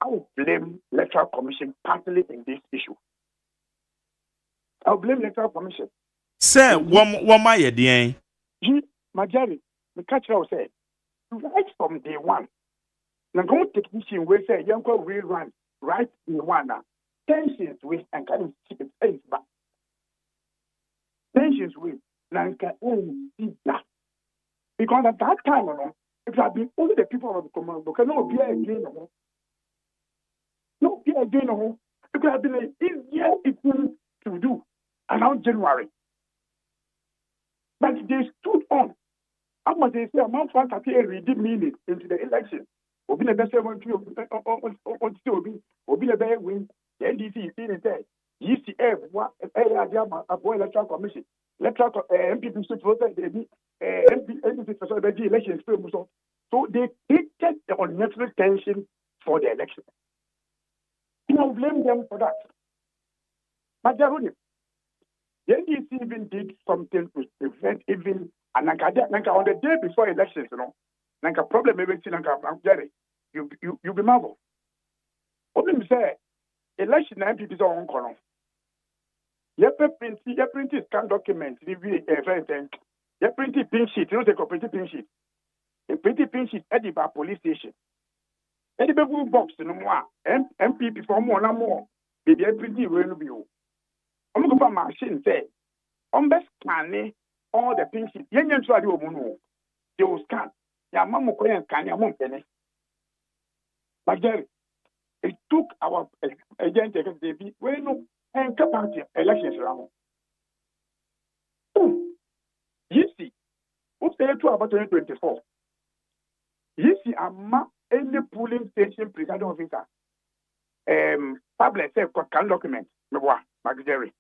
I will blame Electoral Commission partly in this issue. I will blame Electoral Commission. Sir, what my idea? Majority, the catcher will say. Right from day one, the good technician will say, young girl will run right in one. Tensions with and kind of keep it face back. Tensions with Nanka see that. Because at that time, it had been only the people of the command, because no be again, no be again, because could have been an easier thing to do around January. But they stood on. How much they say a month one can read meaning into the election. Obi the best one to Obi the best win. The NDC is in there. ECF, what Electoral Commission, Electoral MPP should vote the NDC for the election. So they created the unnecessary tension for the election. You don't blame them for that. But the NDC even did something to prevent even on the day before elections, problem maybe Jerry, you be marvel. What me say, election MPPs are on column. You print scan documents, everything. You print pin sheet, you know the print pin sheet. You print pin sheet at the police station. At the box, no more. MPP for more and more. Baby, print it will be. I'm going to machine say, best scanning all the pin sheet. Young try to they will scan. Ya mama koyan scan ya mom penny. But Jerry, it took our agent David when no and capacity elections around. You see, what's the to about 2024? You see, any polling station presiding officer, public say can document me what, Jerry.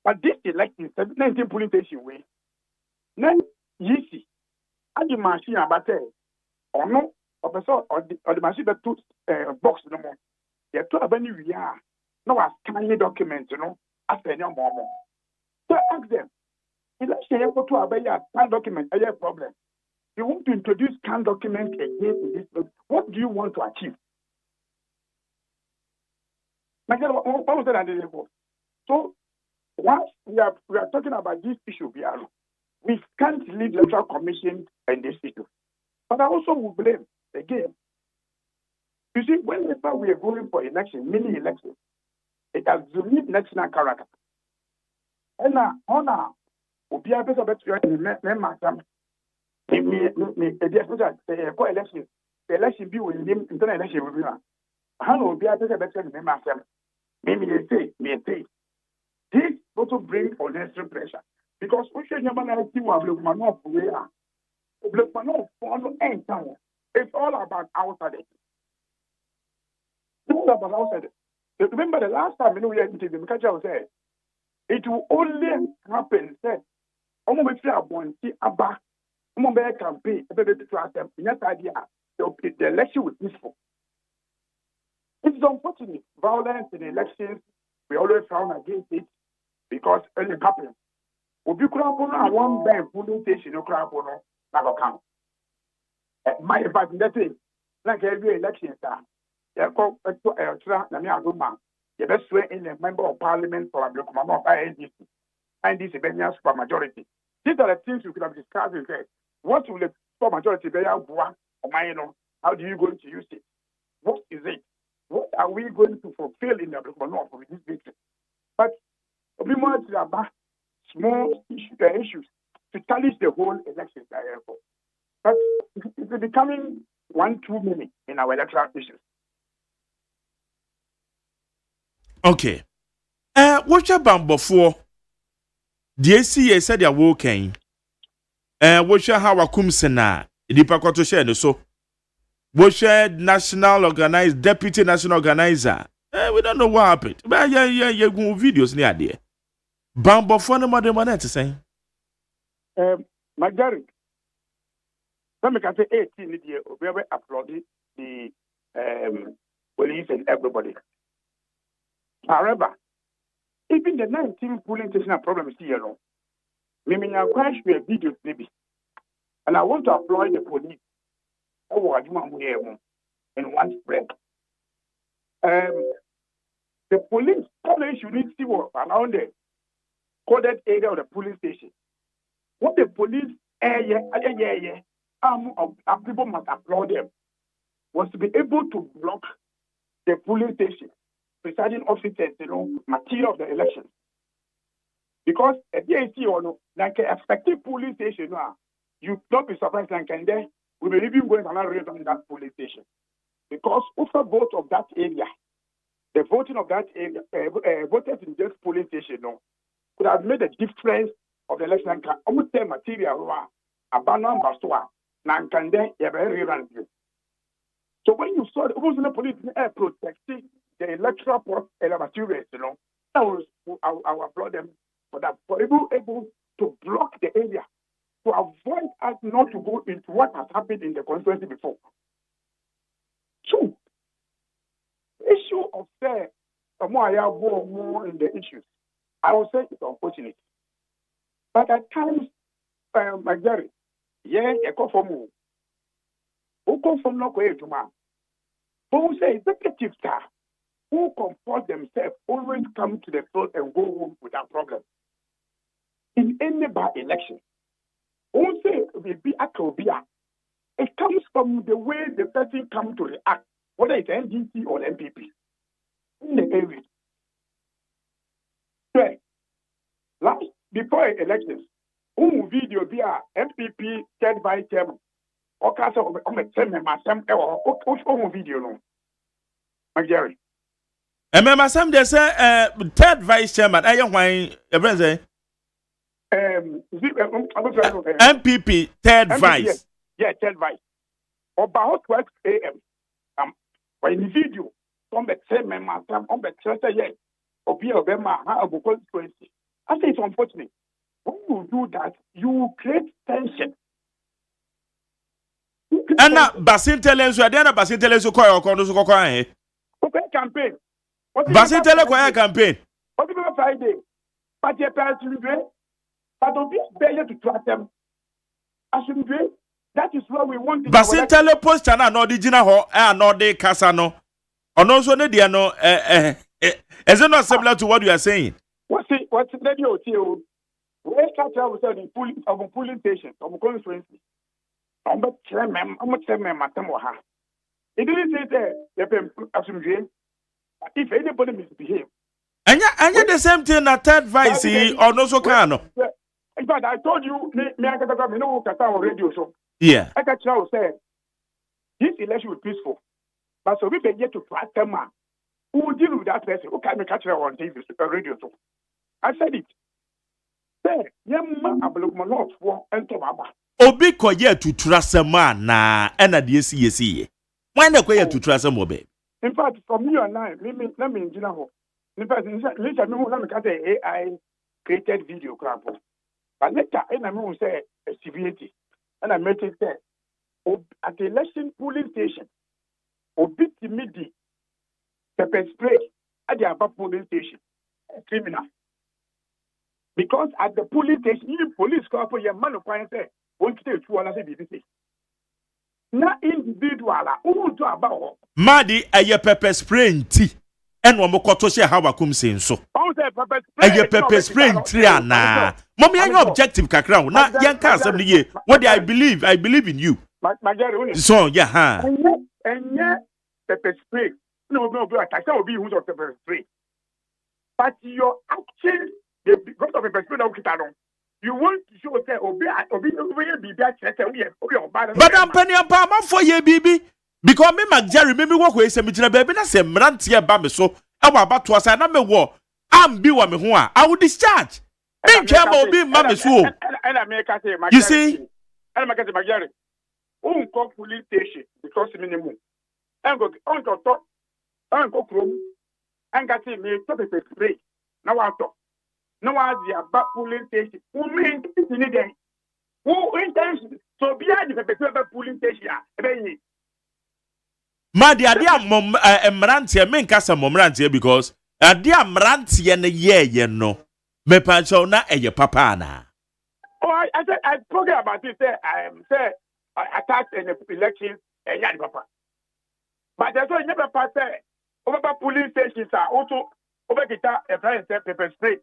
But this election, 19 polling station way. Then you see, and the machine about or no, or the machine that took box no more. They are two abandoned we are. No, as scanning documents, after any more. So ask them, election you go to a scan document, a problem. You want to introduce scan document again in this. What do you want to achieve? So once we are talking about this issue, we can't leave the Electoral Commission and this issue. But I also will blame again. You see, whenever we are going for election, mini election, it has unique national character. And now, we are better to the election be with him, internal election will be. How will be a better to maybe they say. This also brings unnecessary pressure. Because we should never see what Ablum North we are. Ablum North follow end town. It's all about outside. It's all about outside. Remember the last time we were in the Mikacha said, it will only happen, said, I'm going to say about Abba, I'm going to campaign, to ask them, in that idea, the election was peaceful. It's unfortunate. Violence in elections, we always frown against it because it happens. If you crap on one bank, polling station, you crap on that account. My advice, that is, like every election, you call the best way in a member of parliament for Ablum North INDC. And this is a super majority. These are the things we could have discussed and said. What will the super majority be? How do you going to use it? What is it? What are we going to fulfill in the Ablum North with this victory? But we want to have small issues to challenge the whole election. But it's becoming one too many in our electoral issues. Okay. What's your bamboo for? The ACA said you're walking. What's your how a kumsena? Idipakoto share so. What's your national organized deputy national organizer? We don't know what happened. But yeah, go videos near there. Bamboo for no more than to say. Magari. Some can say 18 year we have applauded the police and everybody. However, even the 19 polling station problem is here. Maybe I quite a video maybe. And I want to applaud the police. In one spread. The police probably should need to see what around the coded area of the police station. What the police people must applaud them was to be able to block the polling station, presiding officers, material of the election. Because at the ANC or no, like an effective polling station, you don't be surprised like and there we may even going to another raid on that polling station. Because over both of that area, the voting of that voters in just polling station could have made a difference of the election. Almost the material abandon Bastoa, Nankande, Yabe. So when you saw the police protecting the electoral materials, that was I applaud them for that, for able to block the area to avoid us not to go into what has happened in the constituency before. Two, issue of more in the issues, I will say it's unfortunate. But at times, my Jerry, you come from no Juma, who say executive staff who comport themselves always come to the front and go home without problem. In any by-election, who say it comes from the way the person comes to react, whether it's NDC or MPP. In the area. Right. Last, before elections, who video be a MPP third vice chairman, or cast of a video, no. Jerry. And remember, some they say third vice chairman. I don't want MPP third vice. Yeah, third vice. About 12 a.m. When the video, some the same member, some on the church, or be a member, have a constituency. I say it's unfortunate. When you do that, you create tension. And now, Basin tells you, then Basin tells you, okay, campaign. Basin tell you, campaign. What about Friday? But your parents will do. But don't be better to trust them. I shouldn't do. That is what we want. Basin tell you, post channel, no, the Gina Ho, and no, de Casano. Or no, so, they no, is it not similar to what you are saying? What's the radio? Where's that? I was saying, pulling patients, I'm constituency. I'm not chairman, Matamoha. It didn't say that, if anybody misbehave. And yet the same thing that third vice or no so can. In fact, I told you, me on radio show. Yeah. I can tell say this election will be peaceful. But so we can get to trust them man who will deal with that person who can catch her on TV radio show. I said it. Say, Ablum North for Entobaba. Obi koye to trust a man na and at the SCSE. Why not koye to trust a mobe? In fact, from you and I, let me in in fact, let me cut the AI created video crap. But later, I will say severity. And I made it there. At the election polling station, Obi Timidi, pepper spray at the above polling station, criminal. Because at the polling station, even police call for your man of fire say, won't stay to one as a BBC. Not individual, who to about Madi a pepper spray tea. And one more kotoshi how I come saying so. A pepper spray triana. Mommy, I'm objective kakra. Not young cars of the year. What I believe in you. So yeah, and pepper spray. No, I can't be who's of pepper spray. But your action, because of pepper spray, you want to show that but I'm penny and palm for ye, baby. Because me Jerry, maybe walk away some baby, I say, Mrantia Bambi so. Our about to us, and I'm a war. I'm be one me I will discharge. Ain't care about being mammy so. And I make a you see, and I make a Jerry. Who call police station because minimum. And go on to talk. And go chrome. And got him me to be free. Now I talk. No idea about police station. Who mean it in the day? Who intention? So behind the paper police station. Madi adia mrantie men kasa mrantie because adia mrantie ne ye no me pancho na eye papa na. Oh, I said I forget about it. Say attacked in the election and papa. But there's no never pass over police stations are also over guitar a friend pepper spray.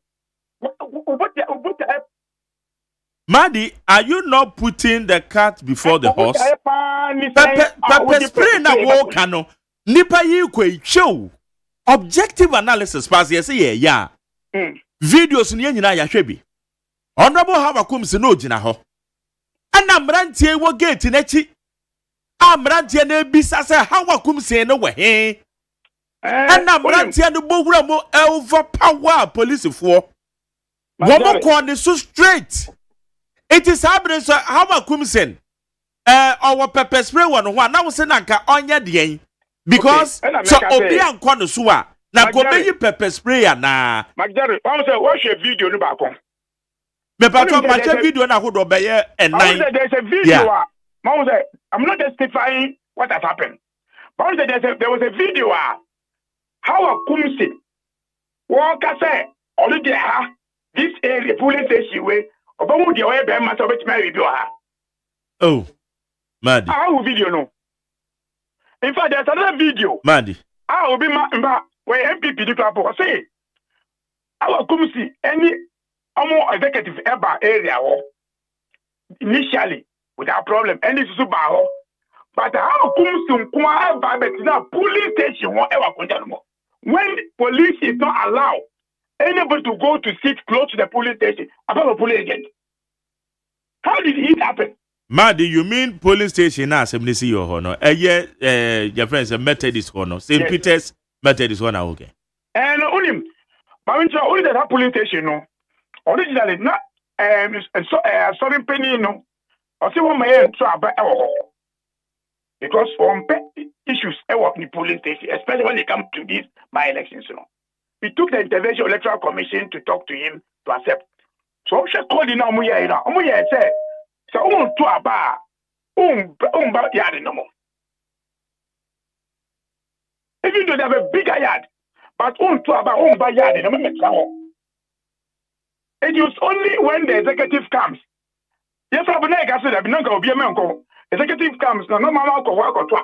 Madi, are you not putting the cat before the horse? Pepper spray na walk no. Nipa yi kwe show. Objective analysis pass yes yeah. Videos ni nyina ya hwebi. Honorable Hawakum se no gina ho. Ana mrantie wo gate na chi. Amrantie na bisa se Hawakum se no we he. And I'm not here to go overpower police for. One more corner so straight. It is happening, so how much Kumsen? Our pepper spray one now send anka onya de because so obi anko no so a na go be pepper spray na Magdari I say watch a video no back on me pato match video na ho do be ye enai there's a video Mom say I'm not justifying what has happened but there was a video how a Kumsi walk say already this area police station way obamu de way be matter bet my review oh Madi. How video no? In fact, there's another video. Madi. How be where MPP the club say. Our committee any executive ever area initially without problem any super but how come police station when police is not allowed anybody to go to sit close to the police station about a police agent? How did it happen? Madi, you mean police station na assemblity your honor? Your friends Methodist honor. St. Peter's Methodist honor okay. And only that police station no. Originally not sorry penny no. I see one may try about because on issues in the police station, especially when it comes to these by-elections, we took the intervention of Electoral Commission to talk to him to accept. So I called in Omuya said. So to a bar, yard no more. Even though they have a bigger yard, but to a bar, yard no more. It is only when the executive comes. Yes, I have said that no be a man. Executive comes, no mama go work or to a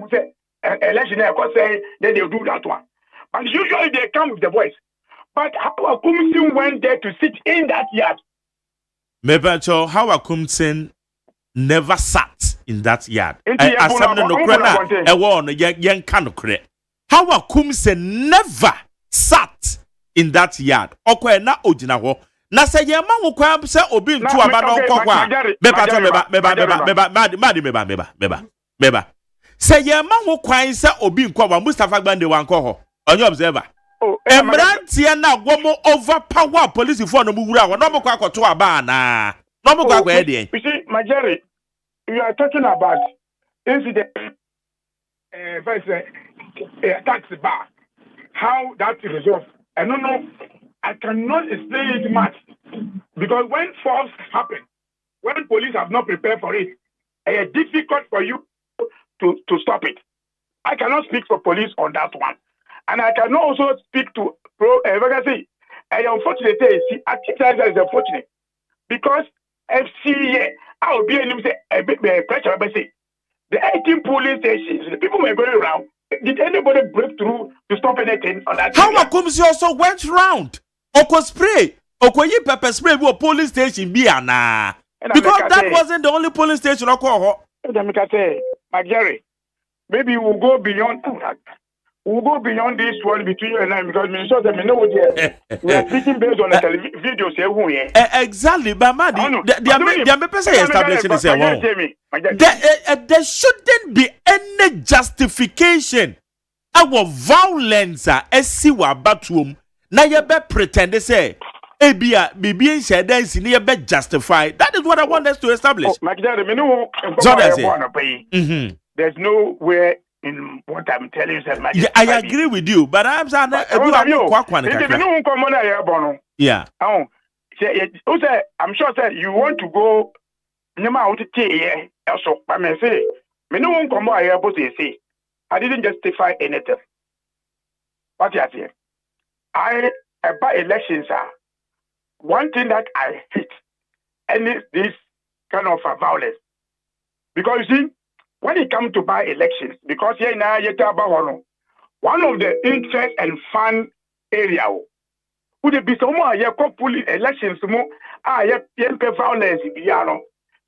say election say then they'll do that one. But usually they come with the voice. But our commission went there to sit in that yard. Mebacho, how a Kumsen never sat in that yard. How a Kumsen never sat in that yard. Okwe na ojinaho. Na se yema wo kwa se obi ntu aba no kokwa. Meba. Se yema wo kwa se obi nkwa Mustafa Gbande wanko ho. Onye observer. Emrantie na womo overpower police for no wura no mo kwa akoto aba na no mo kwa kwa dey. You see, Majari, you are talking about incident tax bar. How that is resolved. I don't know. I cannot explain it much because when faults happen, when police have not prepared for it, it's difficult for you to stop it. I cannot speak for police on that one. And I can also speak to unfortunately, I think that is unfortunate because FC, I will be able to say pressure. The 18 police stations, the people were going around. Did anybody break through to stop anything on that? How Akumsi also went round? Oko spray, Oko yi pepper spray wo police station be na. Because that wasn't the only police station Oko. Jerry, maybe we'll go beyond. We'll go beyond this one between you and I because we know what we are speaking based on the television videos. Exactly, but Madi, there shouldn't be any justification. Our violence, esiwa batum. Na ye be pretend to say, Ebia, Bibi said that is be justified. That is what I want us to establish. There's nowhere in what I'm telling you, sir. Yeah, I agree with you, but I'm saying yeah. I'm sure that you want to go. Also, I may say, I didn't justify anything. What you say? About elections are one thing that I hate, and it's this kind of violence. Because you see, when it comes to buy elections, because here now one of the interest and fun area would be some more police elections more violence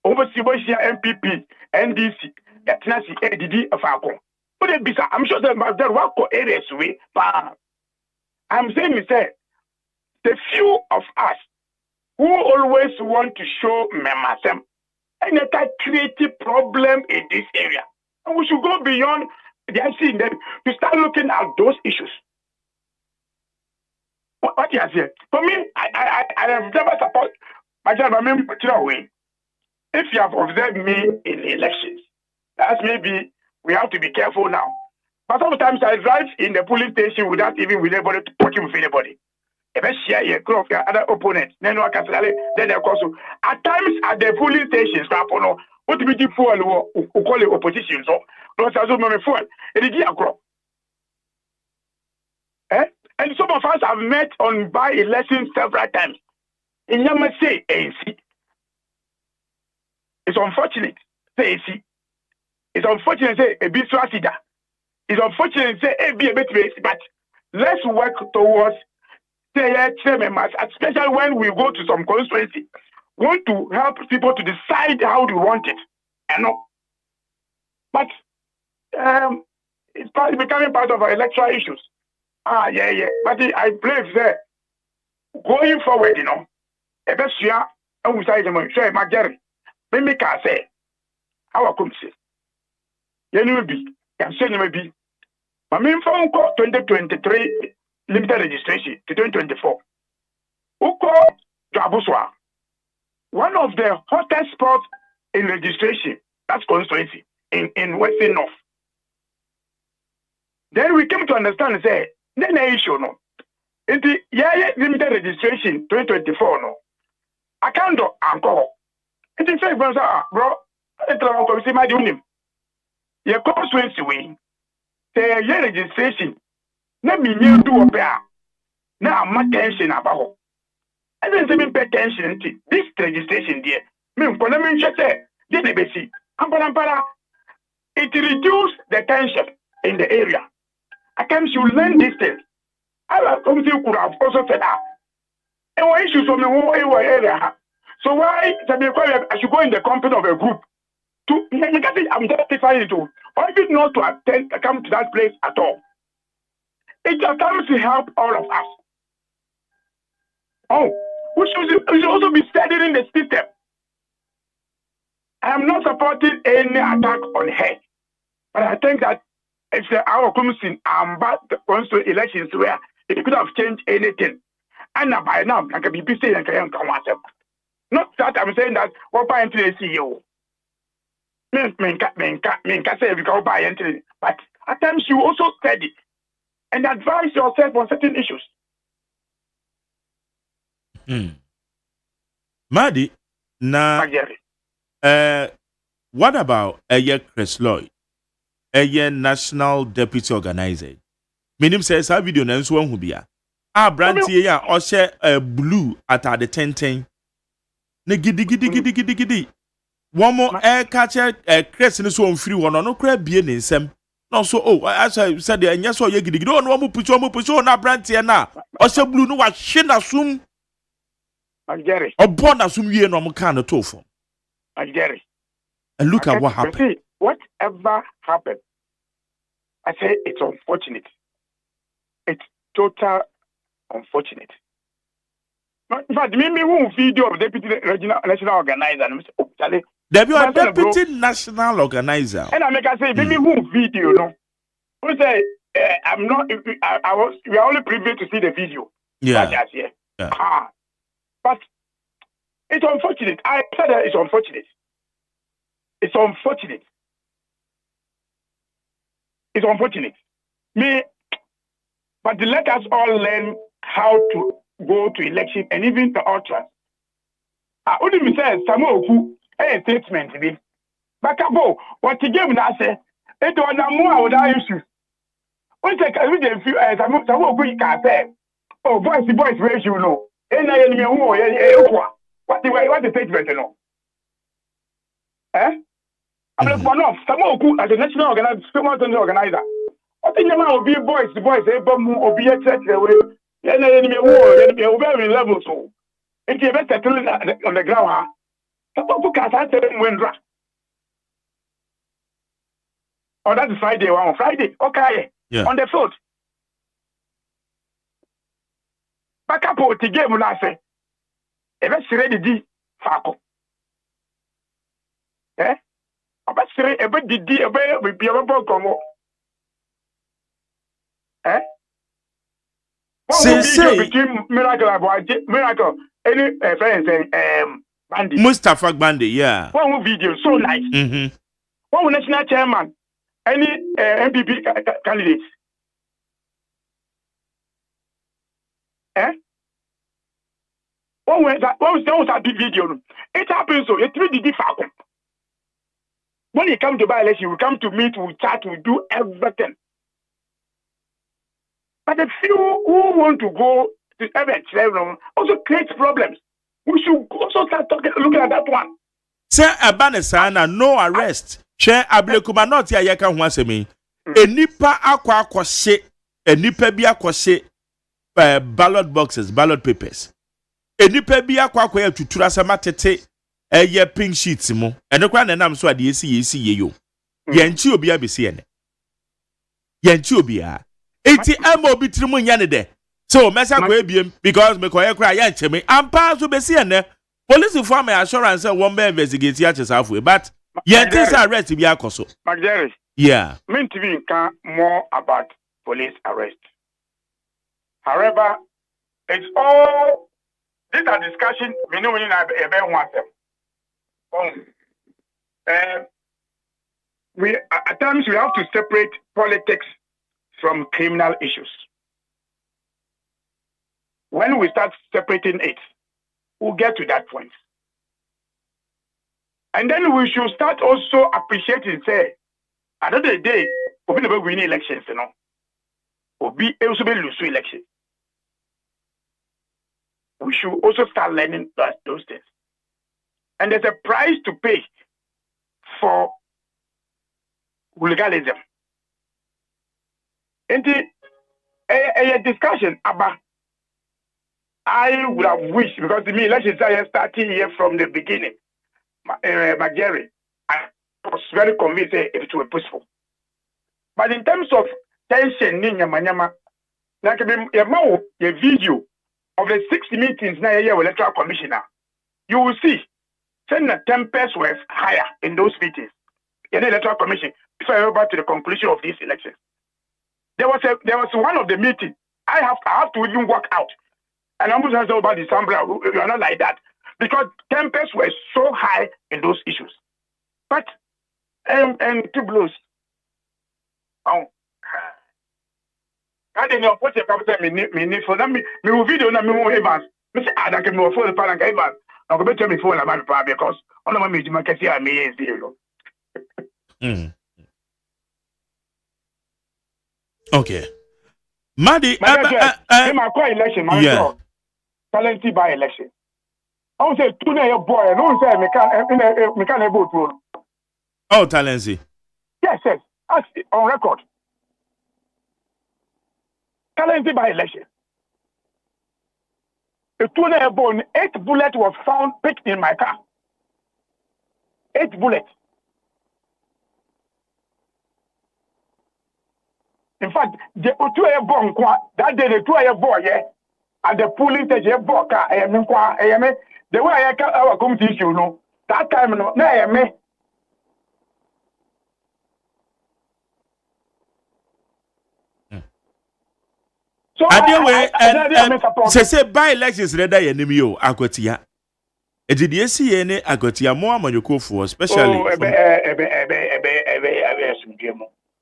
overseas MPP, NDC, Tennessee, ADD of Alco. Would it be I'm sure that there were areas way, but I'm saying the few of us who always want to show Memasem and that creative problem in this area. And we should go beyond they are seeing them to start looking at those issues. What you say? For me, I have never supported if you have observed me in elections, that's maybe we have to be careful now. But sometimes I drive in the polling station without even with anybody talking with anybody. If I share a crowd of other opponents, then I can say, then of course, at times at the polling stations, what to be fuel who call it opposition, so no, so many fuel, it is a crop. And some of us have met on by-elections several times. In Yamase, ANC. It's unfortunate, say AC. It's unfortunate, say a bit swasida. It's unfortunate, say a bit race, but let's work towards, say, especially when we go to some constituency. We want to help people to decide how they want it. I know. But it's becoming part of our electoral issues. Yeah. But I believe that going forward, a best year, I will say, my Jerry. Maybe can say, how I come say, you be, can say you may be. My main phone call 2023 limited registration to 2024. Who call Jabuswa? One of the hottest spots in registration, that's constituency, in Western North. Then we came to understand and say, then the issue no. In the limited registration 2024 no. I can't do alcohol. It is very bro. Electoral commission my unim. Your constituency way. Say your registration. Let me new do a bear. Now I'm tension about. I didn't pay attention to this registration dear. Me when say DDBC. It reduces the tension in the area. I can you learn this thing. I could have also said that. And why issues from the whole area? So why I should go in the company of a group to I'm justifying it to or even not to come to that place at all. It just comes to help all of us. Oh, we should also be studying the system. I am not supporting any attack on her, but I think that it's our commission and back the elections where it could have changed anything. And by now, I can be busy and can come myself. Not that I'm saying that what by into the CEO. Say because by entry, but at times you also study and advise yourself on certain issues. Madi, na what about Chris Lloyd, National Deputy Organizer? Minim says a video na nso hu bia. Brantie ya o share blue at the 1010. Ne gidi. One more catcher Chris ni so on free one no kra bie ne nsem. No so as I said the anya so ye gidi no one mu pucho na Brantie na o share blue no wa hye na sum. Jerry. Obo na sum wie no mo kan no to form. Jerry. And look at what happened. See, whatever happened, I say it's unfortunate. It's total unfortunate. In fact, maybe one video of deputy national organizer. There be a deputy national organizer. And I make I say, maybe one video, no. Who say I'm not? We are only privy to see the video. Yeah. But it's unfortunate. I said that it's unfortunate. It's unfortunate. It's unfortunate. But let us all learn how to go to election and even the utterance. I only say Samuel a statement to me. But what he gave us say it was a more without issues. We take a few Samuel can say, oh, voice ratio, no. And I what the statement, you know? I'm like one of Samuel as a national organizer. I think will be boys, will be a church away. And enemy war, very level so. If you better settle on the ground, Samuel can't answer when oh, that's Friday, Friday, okay. Yeah. On the field. Back up what the game will say. If it's ready, Fako. About a bit, a bit, be able to come. Eh? What Say, will be say. between Miracle, any friends and Bandy? Mustafa Gbande, yeah. One video, so nice. Mm-hmm. One will national chairman, any MPP candidates. Eh? What was that big video? It happens so, it really different. When you come to by-election, we come to meet, we chat, we do everything. But the few who want to go to events also creates problems. We should also start looking at that one. Say Abanesana, no arrest. Share Ablekuma not ya yaka huasemi. Enipa akwa kwashe, enipa bi akwashe ballot boxes, ballot papers. Enipa bi akwa kwa tutura sama tete ye pink sheets mo. Enokwa na nam so ade yesi ye yo. Yenchi obi abesi ene. Yenchi obi a. Eti emo bi trimu nya ne de. So mesa kwa ebiem because me koye kra ya ncheme. Ampa so besi ene. Police for my assurance one be investigate ya chesafwe but yentis arrest bi akoso. Magdalene. Yeah. Meant to be more about police arrest. However, it's all these are discussion we know when I want them. We at times we have to separate politics from criminal issues. When we start separating it, we'll get to that point. And then we should start also appreciating, say, at the end of the day, we'll never win elections, you know. We'll be also be lose elections. We should also start learning those things. And there's a price to pay for legalism. And a discussion about I would have wished, because to me, elections are starting here from the beginning. Jerry, I was very convinced if it were possible. But in terms of tension, like a video of the 6 meetings now here electoral commissioner, you will see the tempers were higher in those meetings in the electoral commission before I go to the conclusion of these elections. There was one of the meetings I have to even work out. And I'm going to say about the Sambra, you are not like that. Because tempers were so high in those issues. But, and two blows. Oh. I didn't know what you're me for them. Me video, na me Evans. Me say, I can move for the Palanca Evans. I'm going to tell me for the man because on the major market here, I may is zero. Okay. Madi, election, yeah. Talented by election. I would say, two day boy, no one say, me can't vote. Oh, Talency. Yes, that's on record. Talented by election. A 2 day born, 8 bullets was found picked in my car. 8 bullets. In fact, the 2 year born, that day, the 2 year boy, yeah. And the polling station book, the way I can our committee issue, no, that time, no, me. So I say by elections rather enemy o akotia. E did you see any akotia more amanyoko for especially.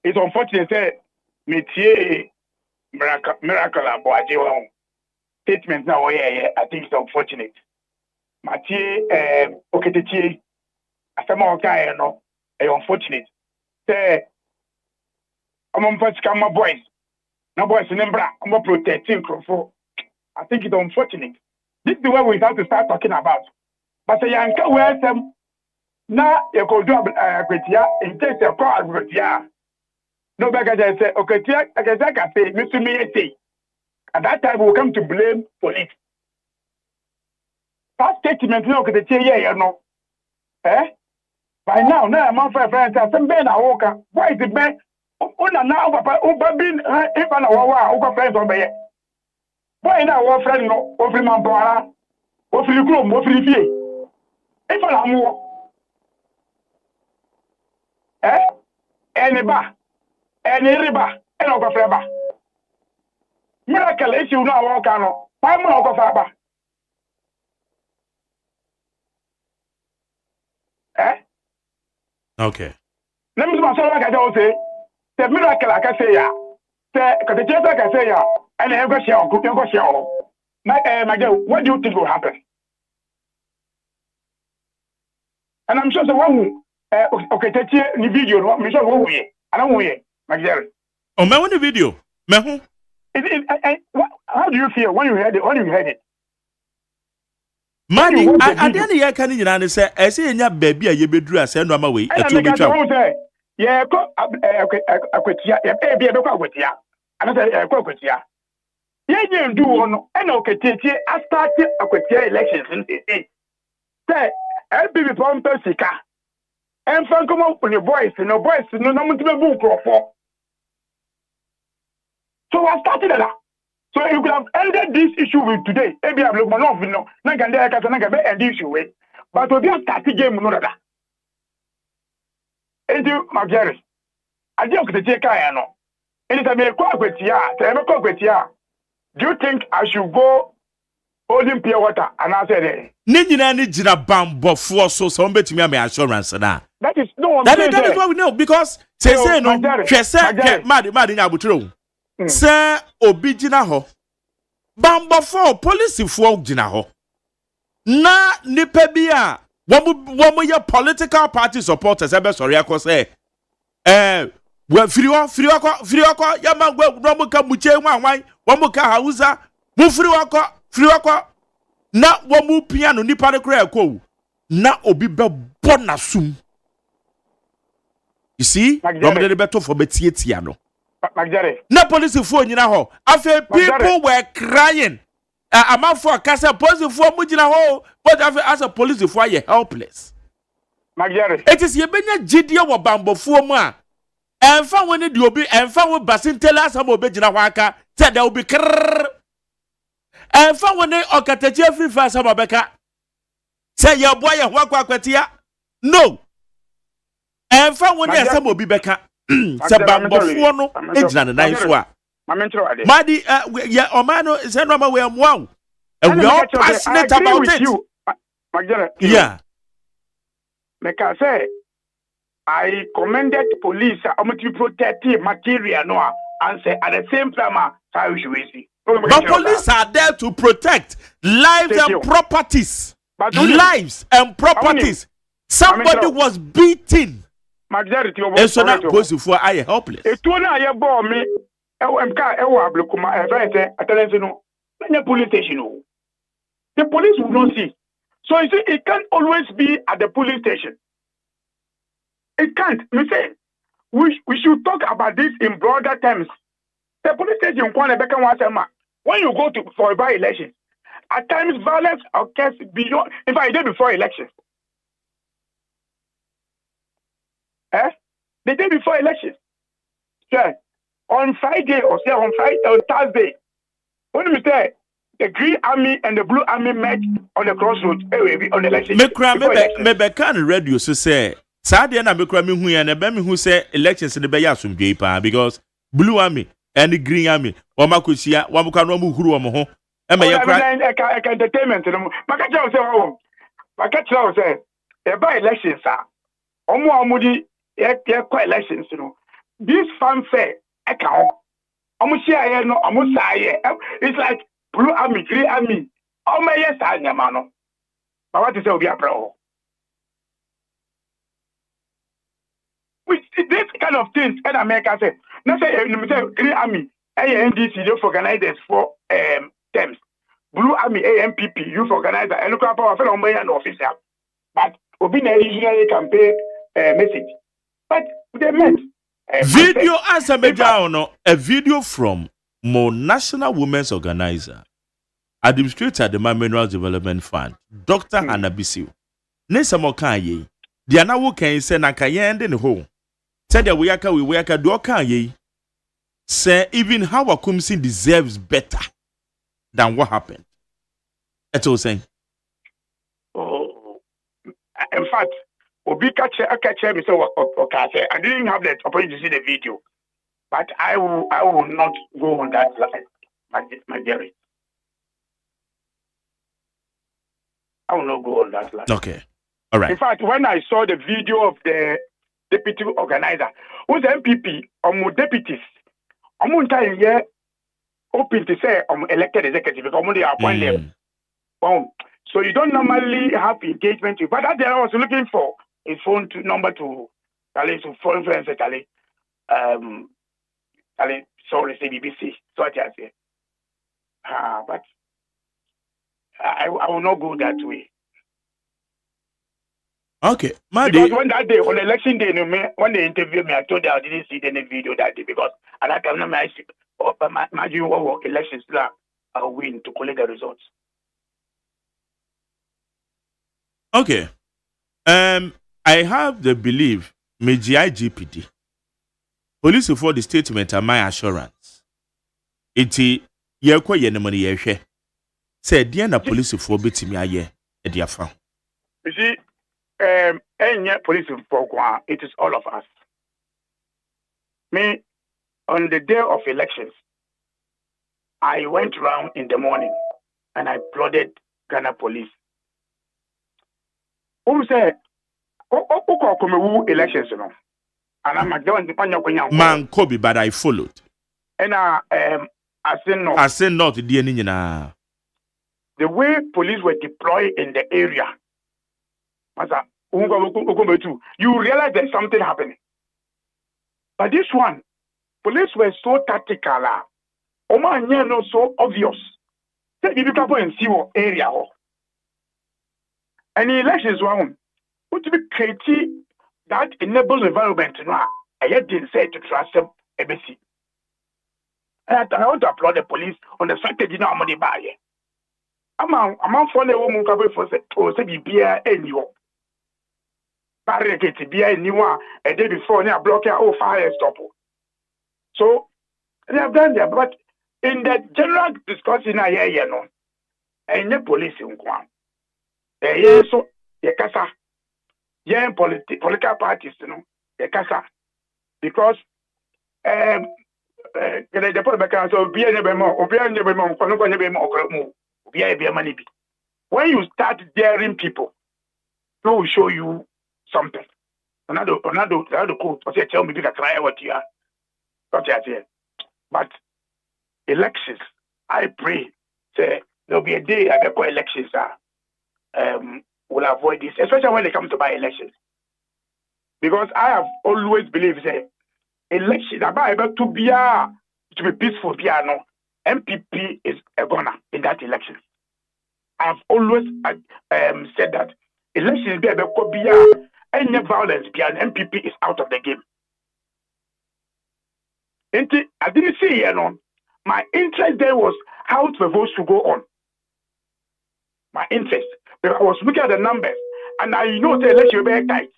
It's unfortunate that métier miracle aboajewa. Statement now, yeah, I think it's unfortunate. Mathieu, Oketechi, Asama Oka, no, unfortunate. Say, I'm first come my boys. No boys in Embra, I'm protecting Crofo. I think it's unfortunate. This is what we have to start talking about. But say, Yanka, where some now you could do a Kretia in case you call Kretia. No beggar say, okay, I can say, Mr. Me. At that time, we'll come to blame police. That statement, look at the chair, you know. By now, I'm on for friends. I'm Ben Awoka. Why is it Ben? Una now, Papa, Ubabin, if I know our friends on there. Why now, our friend, no, over Mambara, over the group, over the fee. If I know more. Any bar, any river, and over forever. Miracle issue no walk no. Why mo go fa ba? Okay. Let me say what I can say. The miracle I can say ya. The Jesus I can say ya. And I go share, go share. My girl, what do you think will happen? And I'm sure the one okay, take the video. No, I'm sure one way. I don't way, my girl. Oh, me want the video. Me who? How do you feel when you heard it? When you heard it? Madi, I didn't hear can you say, I say in your baby, you be dressed and run away. Yeah, okay, baby, and I said, yeah, do one, and okay, I started a elections in say, I'll be born Persica. And from come up with your voice, and no voice, no number to the book or four. So I started that. So you could have ended this issue with today. Maybe I'm looking off, you know, not can there, end the issue with. But we have started game, no, that. And you, my dear, I don't get the car, no. Anytime I call with ya, do you think I should go holding pure water? And I said, Nina Nijina Bambo for so some bet me assurance now. That is no, that is what we know because say no, mad in Abutro. Sir, Obijina ho. Bambo for police for Jina ho. Na nipebia. Wamu ya political party supporters ebe sorry ako say. We firiwako yama wamuka muche wan wamuka hausa mu firiwako na wamu piano nipa ne kra ko na obi be bonasum. You see, Romade beto for betietia no. Na police for nyina ho. Afa people were crying. Amount for kasa police for mujina ho, but as a police for you helpless. It is yebenya jidia wa bambo for mu a. Enfa woni di obi enfa wo basintela asam obejina ho aka said there will be krrr. Enfa woni okatachi free fast asam obeka. Say your boy ho akwatia. No. Enfa woni asam obi beka. Say bambo fo no ejina ne nan so a. Madi ya omano say no ma we amwa. And we are passionate about it. Yeah. Like I say, I commended police to protect material no and say at the same time how we should see. But police are there to protect lives and properties. Lives and properties. Somebody was beaten. And so now goes for I helpless. It was not a bomb me. The police station. The police will not see. So you see, it can't always be at the police station. It can't. We say we should talk about this in broader terms. The police station when you go for a by-election, at times violence occurs beyond. In fact, the day before elections. The day before elections. Sure. On Friday or say on Thursday, when we say the Green Army and the Blue Army met on the crossroads on the election. Me can radio so say Saturday na me kra me hu ya na be me hu say elections de be ya asomdwe pa because Blue Army and the Green Army o makosia wa mo kan no mu huru o mo ho e me ye kra entertainment no maka tell say e by elections omo di ye kwa elections no this fanfare it's like Blue Army, Green Army. Oh my yes, I am no. But what is it? We are pro. Which this kind of things in America say. Now say Green Army, ANDC, youth organizers for terms. Blue Army, AMPP, youth organizer, and local power for an officer. But Obina usually campaign message. But they meant. Video answer me down a video from Mo National Women's Organizer, Administrator at the Mineral Development Fund, Dr. Hannah Bisiu. Nesa mo kan ye. Dia na wo kan se na kan ye ndi ne ho. Said that we aka do kan ye. Say even how Akumsin deserves better than what happened. That's all saying. Oh, in fact, Obi catch me so I didn't have the opportunity to see the video, but I will not go on that line. my dear. I will not go on that line. Okay. All right. In fact, when I saw the video of the deputy organizer, who's MPP, deputies, time here open to say elected executive because they appoint them. So you don't normally have engagement with, but that day I was looking for a phone number to phone friends sorry, say BBC. So I say, but I will not go that way. Okay, because when that day on election day, when they interviewed me, I told them I didn't see any video that day because at that time I imagine what elections I'll win to collect the results. Okay, I have the belief, GPD, police for the statement and my assurance. Iti yekwa yenemoni yehwe. Say dear na police for betimi aye e dia fa. You see, police for it is all of us. Me, on the day of elections, I went around in the morning and I applauded Ghana police. Who said, elections, you know? And I'm going Man, Kobe, but I followed. And I said not the way police were deployed in the area, you realize there's something happening. But this one, police were so tactical, so obvious. You can go and see what area. And the elections one, what to be creative that enables environment I didn't say to trust them ABC. And I want to applaud the police on the strategy now money buy. I'm for the woman cover for say beer anywhere. Barricade beer anywhere a day before near block fire stop. So they have done that, but in the general discussion I hear and the police in Kwan. So Yakasa. Yeah, political parties, the casa, because the when you start daring people, they will show you something. Another quote, tell me to try what you are. But elections, I pray, say there'll be a day I go elections will avoid this, especially when they come to buy elections. Because I have always believed that election about to be peaceful, MPP is a goner in that election. I've always said that elections be about any violence, MPP is out of the game. And I didn't see my interest there was how the votes should go on. My interest. I was looking at the numbers, and I know the election will be tight.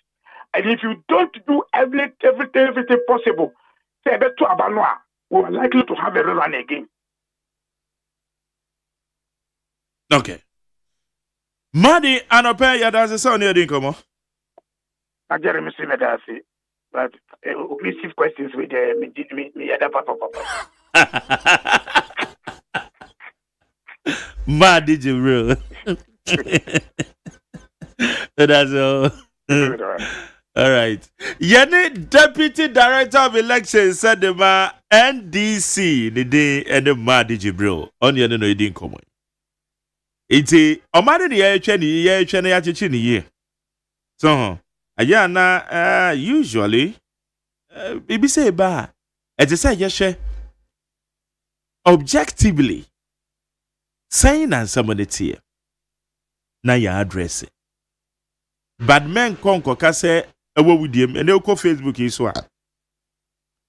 And if you don't do everything possible, say to Abanoa, we are likely to have a rerun again. Okay. Madi anope ya daze sa oni edi nkomo. I Jeremy see me daze, but receive questions with me other papa. Madi Jibril. That's all. All right. Yeni Deputy Director of Elections said the NDC the day and the Madi Jibril on your no idin common. Iti omade the ye chene ya chichi ni ye. So ayana usually bibi say ba it say yeshe objectively saying and somebody here na ya address it. Bad men konko ka say ewo wudiem ene uko Facebook iso a.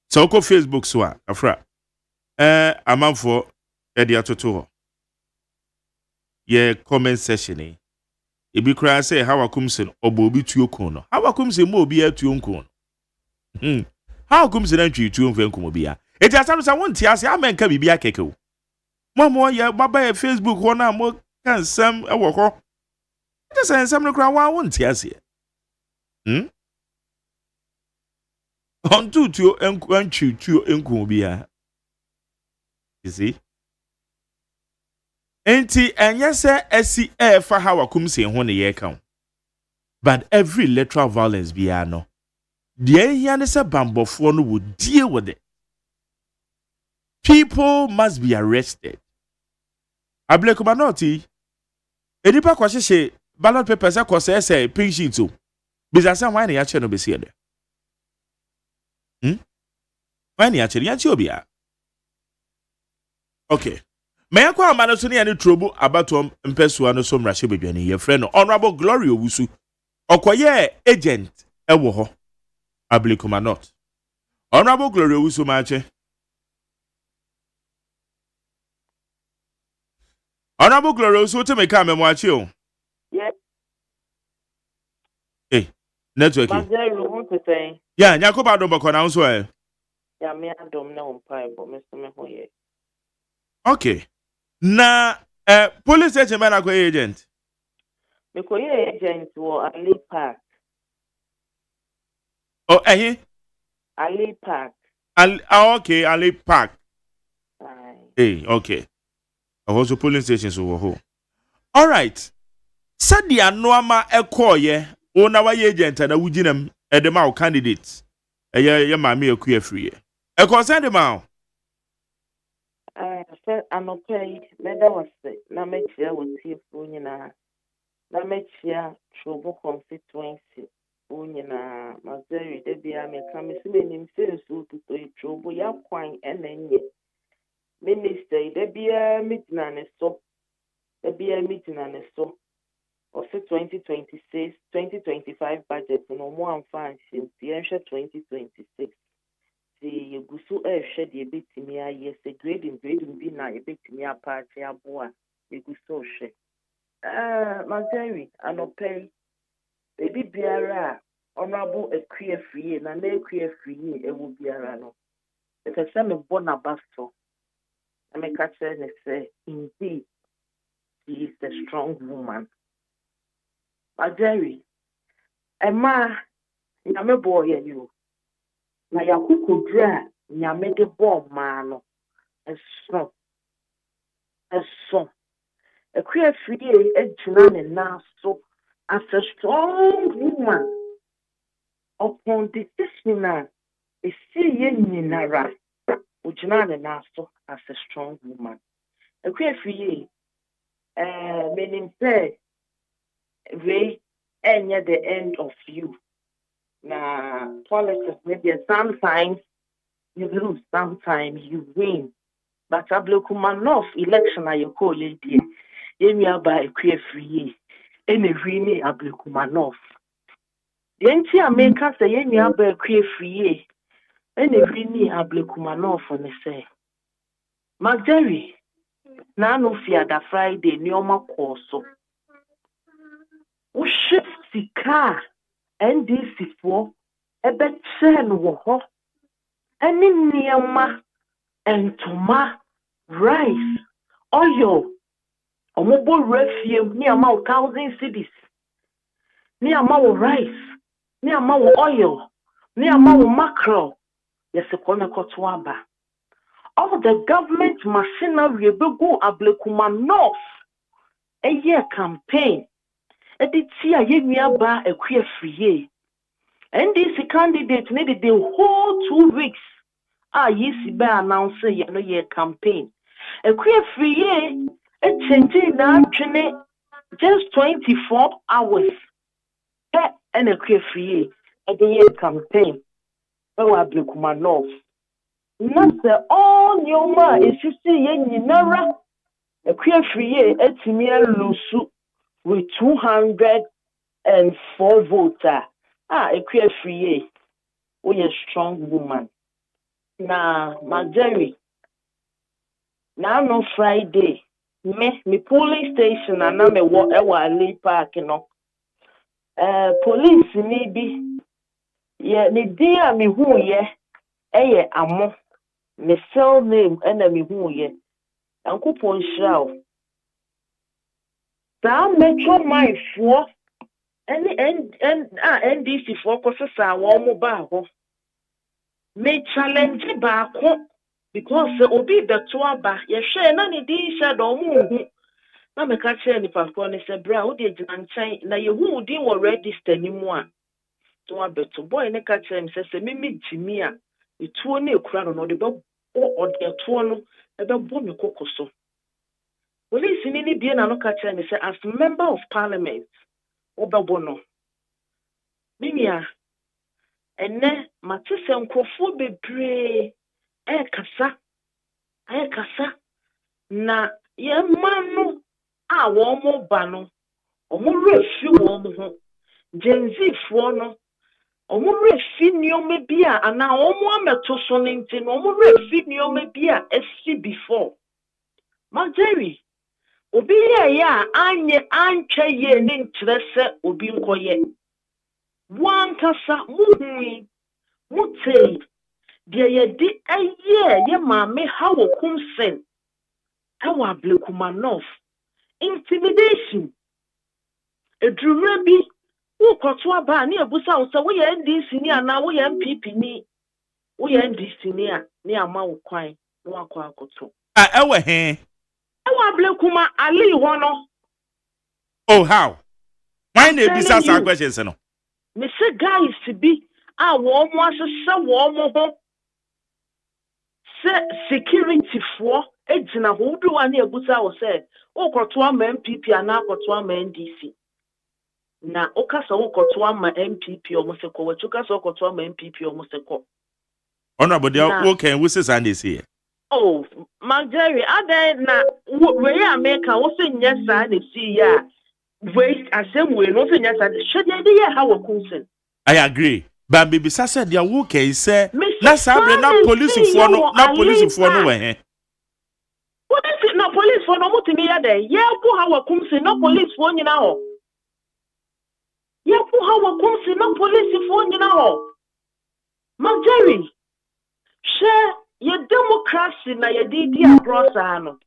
So uko Facebook so a afra amanfo e dia toto ho. Ye comment section e. Ebi kra say how akumse no obo obi tuo kon no. How akumse mo obi atuo kon no. How akumse na ntwi tuo mfa nkom obi a. Eti asam say won tia say amen ka bibia keke o. Mo ye baba e Facebook ho na mo kan sam e wo ho. Eti say sam no kra won tia say. On tuo ntwi tuo nkom obi a. You see? Enti enye se esi fa ha wakum se ho ne ye kan. But every electoral violence biya no. The here ne se bambofo no will deal with it. People must be arrested. Ablekuma noti. Edipa kwahye ballot papers akose say pink sheet o. Bizasa why na ya che no be se de. Why na ya che obia. Okay. Meya kwa amana so ne ya ne trobo abatom mpesua no so mrahye bedwani ye frɛ no Honorable Glory Owusu. Okoye agent ewo ho. Ablekuma not. Honorable Glory Owusu mache. Honorable Glory Owusu to make am mwachi o. Yeah. Eh, network. Mazero who to say? Yeah, nyakoba do bako na nso e. Yeah, me adom na umpai bo me so me ho ye. Okay. Na police station man akoye agent. Me koye agent wo Ali Park. Oh, Ali Park. Okay, Ali Park. Hey, okay. Also polling stations wo ho. All right. Said the anoama ekoye ona wa agent na wuginam edema o candidates. Ye maami eku afrie. E concern dem out. Said anopay meda was na mechia wo tiefo nyina. Na mechia Trobo constituency. Unyina Mazeri de bia me kame si menim sensu to Trobo ya kwan enenye. Minister de bia mitina ne so. De bia mitina ne so. Of 2025 budget no mo amfa nsim ti enhwe 2026. Ti yegusu ehwe de betimi aye se grading bi na ebetimi apart aboa yegusu hwe. Mazeri anopay ebi biara Honorable Ekwe Free na Ekwe Free ewu biara no. Ekese me bona basto. I make her say indeed she is a strong woman. Majeri, Emma, nyame boy you. Na yakuku dra nyame de bo mano. Eso. Ekwe Free ejina ne na so as a strong woman. Upon decision, a see nara, Ujana Naso as a strong woman. A queer free, meaning say, Ray, and at the end of you. Now, politics, maybe sometimes you lose, sometimes you win. But Ablum North election, I call it, you by a queer free, and a really Ablum North. The entire America say any other queer free, and a really Ablekuma for the say. Mageri, Nano fear that Friday, Neoma Corso. Who shift the car, NDC4, a bet chain woho, and in Neoma, and Toma, rice, oil, a mobile refuse near my 1,000 cities, near my rice. Ni amawo oil, ni amawo mackerel, yes, a corner cotwaba. All the government machinery go Ablekuma North a year campaign. A did see a year bar a queer free. And this candidate needed the whole 2 weeks. Yes, by announcing a year campaign. A queer free, a changing now just 24 hours. And a queer free at the year campaign. Oh, Ablekuma North. Not the all your ma is you see yen nara a queer free at Timia Lusu with 204 voter. A queer free. We a strong woman. Na Majeri. Now no Friday. Me polling station and I'm a Ali Park, you know. Police maybe yeah ni dia mi hu ye eye amo me cell name ena mi hu ye ankopon hraw ta metro my fo any NDC for kosesa wo mo ba ho me challenge ba ko because obi beto aba ye hwe na ni di sha do mu hu na me ka kire nipa ko ne se bra wo de gina nkyɛn na ye hu din wo register ni mu a to abeto boy ne ka kire me se me gimi a etuo na ekura no de be o de tuo no e be bo me kokoso police ni bie na no ka kire me se as member of parliament wo be bo no mimia ene matise nkrofo bebre kasa na ye manu a wo mo ba no omo refi wo mo ho genzi fo no omo refi nioma bi a ana omo ameto so ne nti no omo refi nioma bi a esi before Jerry obi ye a anye antwe ye ne ntrese obi nkoye wan kasa muhui mutei de ye di aye ye maame hawo kumsen hawo Ablum North intimidation edrumra bi wo kwoto aba na ebusa wo se wo ye NDC ni ana wo ye MPP ni wo ye NDC ni a ni ama wo kwan no akwa akoto ewe he ewa Ablum ali ho no oh how why na ebisa sa questions no me say guys bi a wo mo asesa wo mo ho se security for ejina ho do wa na ebusa wo se wo kwoto ama MPP ana kwoto ama NDC na okasa wo kwoto ama MPP o mo se ko wo kasa wo kwoto ama MPP o mo se ko honorable wo kan wo se san dey say oh Jerry ade na we America wo se nya sa na see ya wait asem we no se nya sa should dey here how concern I agree but baby said dia wo kan say na sabre na police for no we he what is it na police for no mutimi ya dey ye ko how concern no police for nyina ho ye ko how concern no police for nyina ho Jerry share your democracy na your DD across ano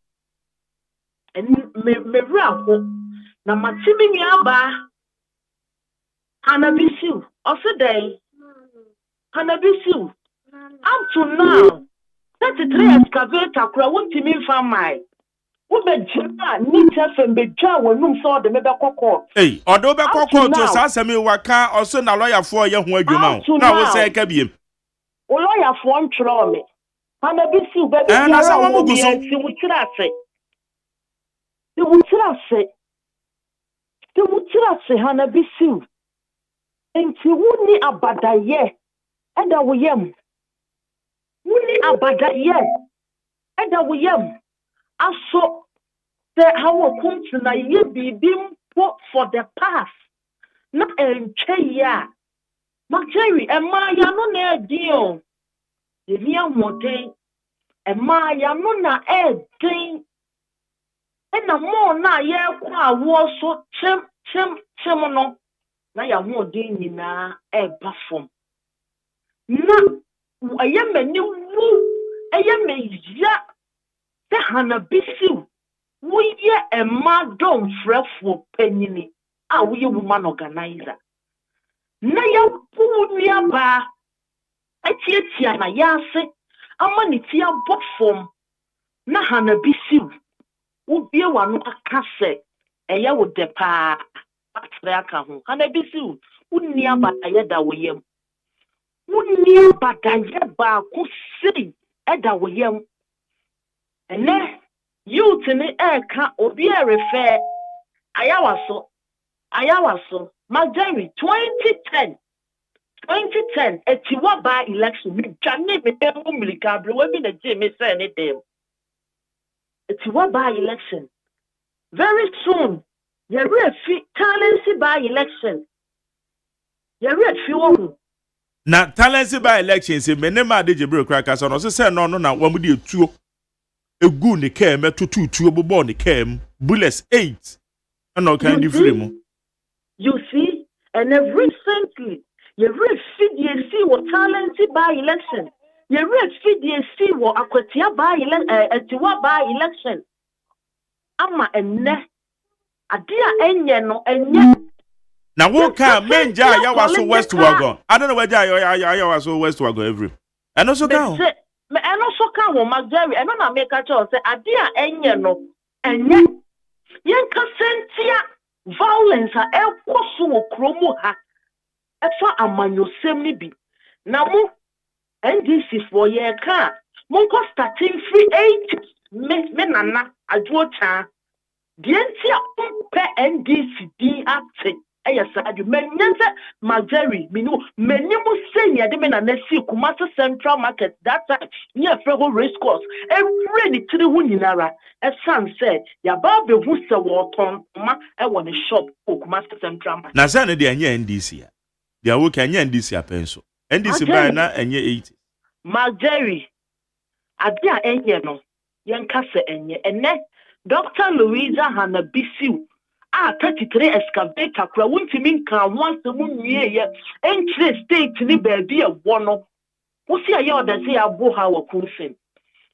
and me rako na matimi mi aba Hanabisiu day Hanabisiu up to now 33 excavator kura won't me farm my wo be jina ni tefem be dwa wonum so de me be kokko eh odo be kokko to sa asemi waka oso na lawyer for ye ho adwuma na wo say ka biem o lawyer for ntro me Hanabisiu be be na sa wo muguso si wutirase si wutirase Hanabisiu enti wuni abadaye eda woyem wuni abadaye eda woyem aso the how come to na ye bibim for the past na enche ya Jerry ema ya no na edin ye ni amoden ema ya no na edin ena mo na ye kwa wo so chem no na ya ho de nyina eba fom na ayemani wu ayemaya te Hanabisiu wo ye ema dom frefo panyini a wo ye woman organizer na ya pu ni aba atiatia na ya ase ama ni tia bofom na Hanabisiu wo bie wano akase eye wo de pa aka ho Hanabisiu unni abadaye da woyem unni abadaye ba ko sei eda woyem ene youth ni eka obi erefe ayawaso Jerry 2010 etiwa ba election mi jane me dem umlika bre we bi na je me say ne dem etiwa ba election very soon you refi talent by election you refi wo na talent by election se menema de jebre kraka so no se no na wamu de etuo egu ne kem tututuo bobo ne kem bullets 8 and no can different you see and recently you refi the see what talent by election you refi the see what akwatia by etiwa by election ama enne adia enye no enye na wo ka menja ya waso west wagon I don't know where ya waso west wagon every and also ka me eno so ka wo Jerry eno na make a choice say adia enye no enye Yenka sentia violence a ekoso wo kromo ha. Efa amanyosem ni bi. Na mo NDC for year ka. Monko starting free 8 me nana adwo cha. Dientia umpe NDC di ate. Yes, I do. Menyense Marjorie, minu menimu senya de na nesi Kumasi Central Market that time near Frego Race Course. Every ni tiri hu nyinara. Esan said, ya ba be hu se woton ma e won shop Kumasi Central Market. Na say na de anya NDC a. De awo ka anya NDC apenso. NDC by na anya 80. Marjorie, ade a enye no, yenka se enye. Ene Dr. Louisa Hannah Bisiu 33 excavator kura wuntimi kan once mu nwie ye entry state ni baabi e wo no wo si aye oda se abo ha wa kunsin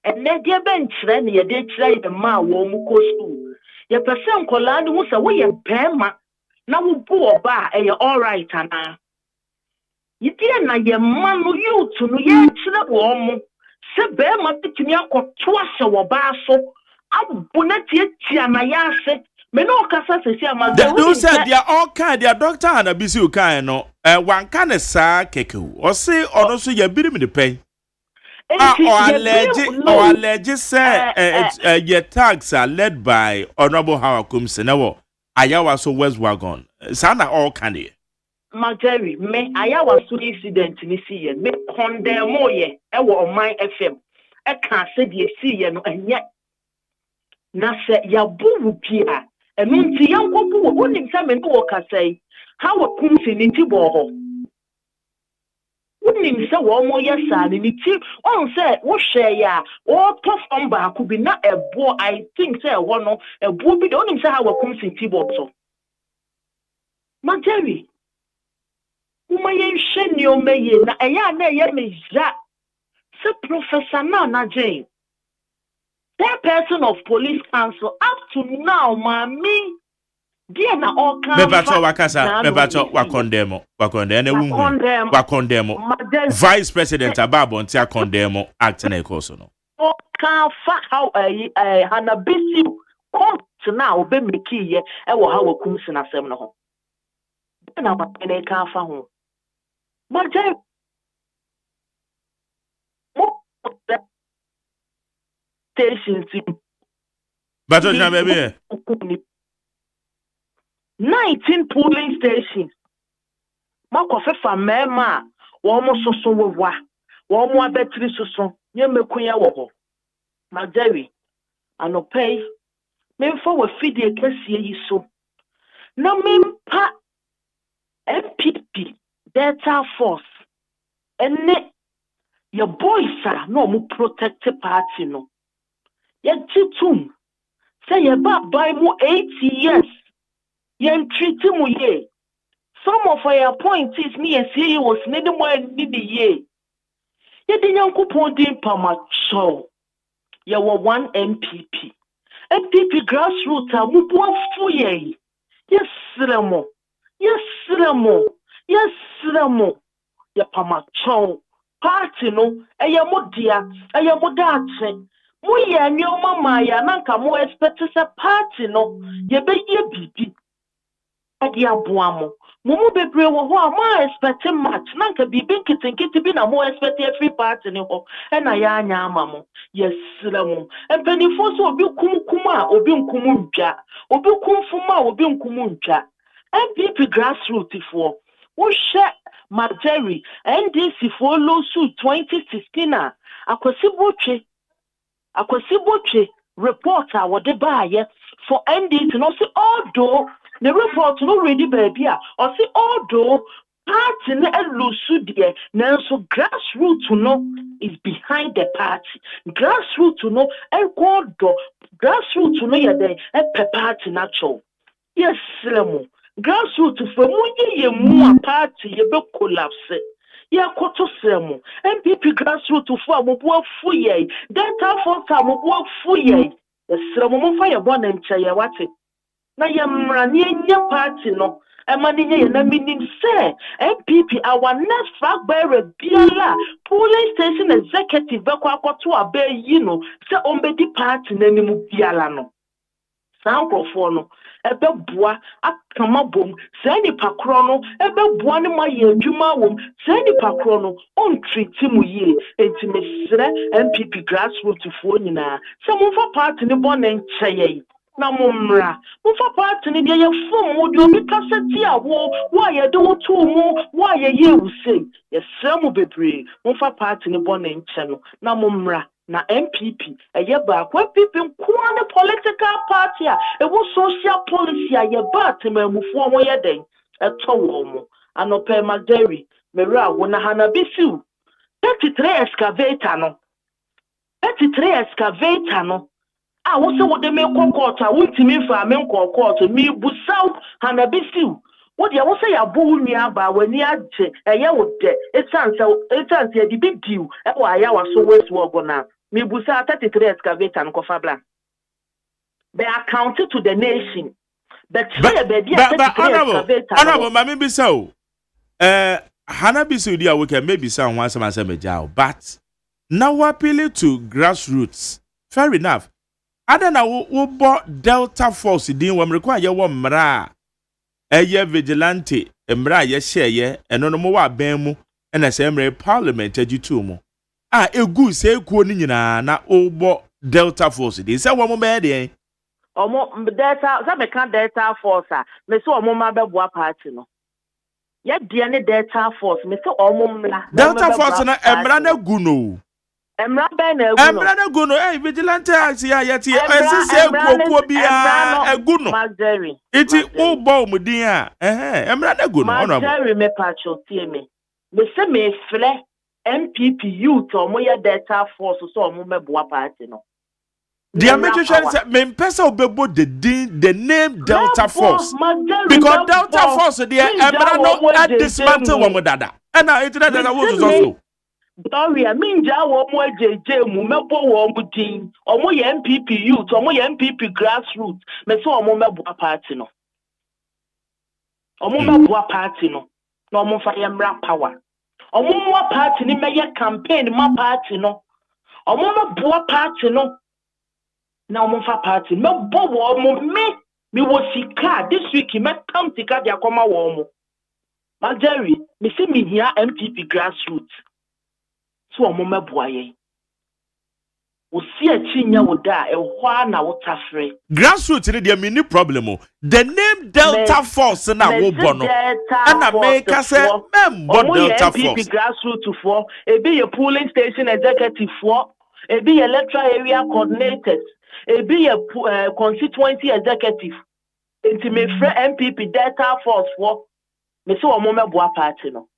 enne de ben kire ne ye de kire ye ma wo mu ko school ye pese nkola ni wo se wo ye bema na wo bu oba e ye all right ana yidie na ye ma no youth no ye kire wo mu se bema tikini akoto ase wo ba so abu na tie na ya ase me no kasa se ama do say they are all kind their doctor and abisi ukan no one kan sa kekewu o say ono so ya biri me de pen or allege say your tags are led by Honorable Howard Kumsenewo Ayawa so West Wagon sana all kind here Marjorie me Ayawa so incident ni see ye me condemn ye e wo Oman FM e kan say de see ye no enye na se ya buwu pia enunti yankopu wo onim se me no kasai how akumsi ni ti bo ho onim se wo mo yesa ni ti on se wo hwe ya o to from ba ku bi na ebo I think say wo no ebo bi onim se how akumsi ti bo so Marjorie uma yen hwe ni o meye na eya na eye me ja se professor na Jane that person of police council up to now, mommy, dear na all kind. Mebacho wakasa, mebacho wakondemo. Vice President Ababo ntia condemn act na ekoso no. O kan fa how Hannah Bisi come to now be make ye e wo ha wakum sin asem no ho. Na ba ne kan fa ho. Maje stations. But baby 19 polling stations. Makofe fa mema wo mo soso wewa wo mo abetri soso nye mekunya wo ho Marjorie anopay memfo wa fidie kasie yi so na mempa MPP Delta Force enne your boys are no mu protect party no ye titum say ye ba by mu 8 years ye treat mu ye some of our appointees me and see was needing more need the year. Ye didn't yankupon din pamacho. Ye were one MPP. MPP grassroots are mubuan fuye. Yes, Sremo. Yes, Sremo. Yes, Sremo. Ye pamacho. Party no, a yamudia, a yamudache. Mu ye nyo mama ya nanka mo expect a party no. Ye be ye bibi. Adia buamo. Mumu bebre wo ho ama expect match nanka bibi nkitinkiti bi na mo expect every party ni ho e na ya anya ama mo yesiramu empenifo so obi kumkuma obi nkumu ntwa obi kumfuma obi nkumu ntwa MPP grassroots for wo hye Marjorie NDC for lawsuit 2016 akwasibotwe report a wode baaye for NDC no say although the report no ready baby or see although party na elusu die nanso grassroots no is behind the party grassroots no enkodo grassroots no ye dey party natural yes slemo grassroots for mu ye mu party ye be collapse ye koto slemo MPP grassroots for amobo afu ye Delta Force amobo afu ye slemo mo fa ye bona nchaye wate na yamrani nya party no emani nya na minim say MPP our next flag bearer biala polling station executive be kwa kwato abe yi no say ombedi party na nimu biala no Sankrofo no ebeboa akama bom saa nipa kro no ebeboa ne ma ye adwuma wom saa nipa kro no on treat mu yie enti mesrɛ MPP grassroots fo nyina sɛ momfa party ne bɔ ne nkyɛyɛ na momra momfa party ne de yɛ fom wo de obi kasa ti awo wo ayɛ de wo to mu wo ayɛ ye wusei yɛsrɛ mu bebree momfa party ne bɔ ne nkyɛ no na momra na MPP ba MPP nkoane political party a ewo social policy a ye ba temamufo mo ye den eto wo mo anope magari mera wo na hanabisiu 33 excavator no a wo se wo de me court a wontimi fa me court mi busau hanabisiu wo de wo se ya bo nua ba wani agye eye wo de etanse di big deal e wo aya wa so west wo go na mi busa 33 excavator no kofa bla they are counted to the nation but honorable mami bisa o hana bisa odi a we can maybe say one some meja but now we appeal to grassroots fair enough ada na wo bo delta force din wo mrekwa ye wo mra eye vigilante mra ye hyeye eno no mo wa ban mu na se mra parliament agitu mu egu se ekuo ni nyina na obo delta force dey say wo mo be dey omo delta za me kan delta force me say omo ma be boa party no ye dey ne delta force me say omo mla delta force na emra na gu no emra be na egu no emra na gu no vigilante act ya yeti esese ekuo bia egu no iti obo omudin a emra na gu no ono Jerry me pacho tie me say me fle MPP youth or moya delta force so omo meboa party no. The administration said me pesa obebo the name delta force because delta force there emra no at dismantle wo dada and now it that was also Gloria minja wo mo ejeje mu mebo wo mu din omo ye MPP youth omo ye MPP grassroots me so omo meboa party no omo meboa party no na omo fa ye mra power omo party ni meye campaign ma party no omo boa party no na omo fa party me bo wo mo me wo sika this week me come sika dia koma wo mo ma Jerry me see me here MPP grassroots so omo me boa ye wo si achinya wo da e hwa na wo tafre grassroots ni dey mini problem o the name delta force na wo bono na make say member delta force MPP grassroots for e be your polling station executive for e be your electoral area coordinators e be your constituency executive enti me frɛ MPP delta force for me say omo me boa party no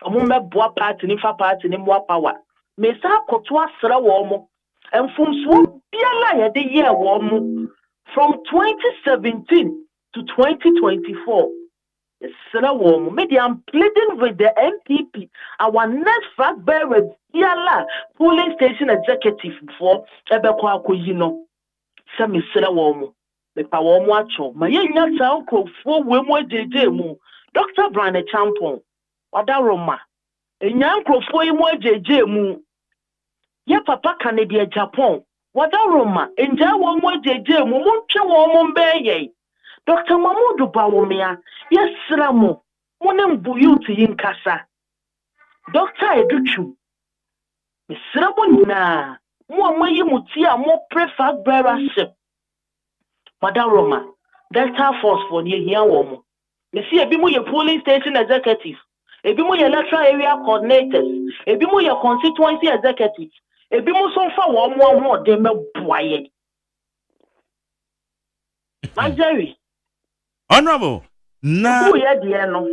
omo me boa party ni fa party ni mo power me sa koto asra wo mo enfumso biala ye de ye wo mo from 2017 to 2024 esra wo mo me I'm pleading with the MPP our next flag bearer biala polling station executive for ebekwa akoyi no se me sra wo mo me pa wo mo acho ma ye nya sa okrofo we mo jeje mu Dr. Brane Champon wada Roma enya nkrofo yi mo jeje mu ye papa Canada Japan wada Roma enja wo mo jeje mu montwe wo mo mbeye Dr. Mamudu Bawumia yesra mo ne mbu youth yinkasa Dr. Educhu mesra mo nyina mo amayi muti a mo prefer bearership wada Roma Delta Force for ne hia wo mo me see ebi mo ye polling station executive ebi mo ye electoral area coordinators ebi mo ye constituency executive ebi mo so fa wo mo de me boaye Majeri honorable na who ye de no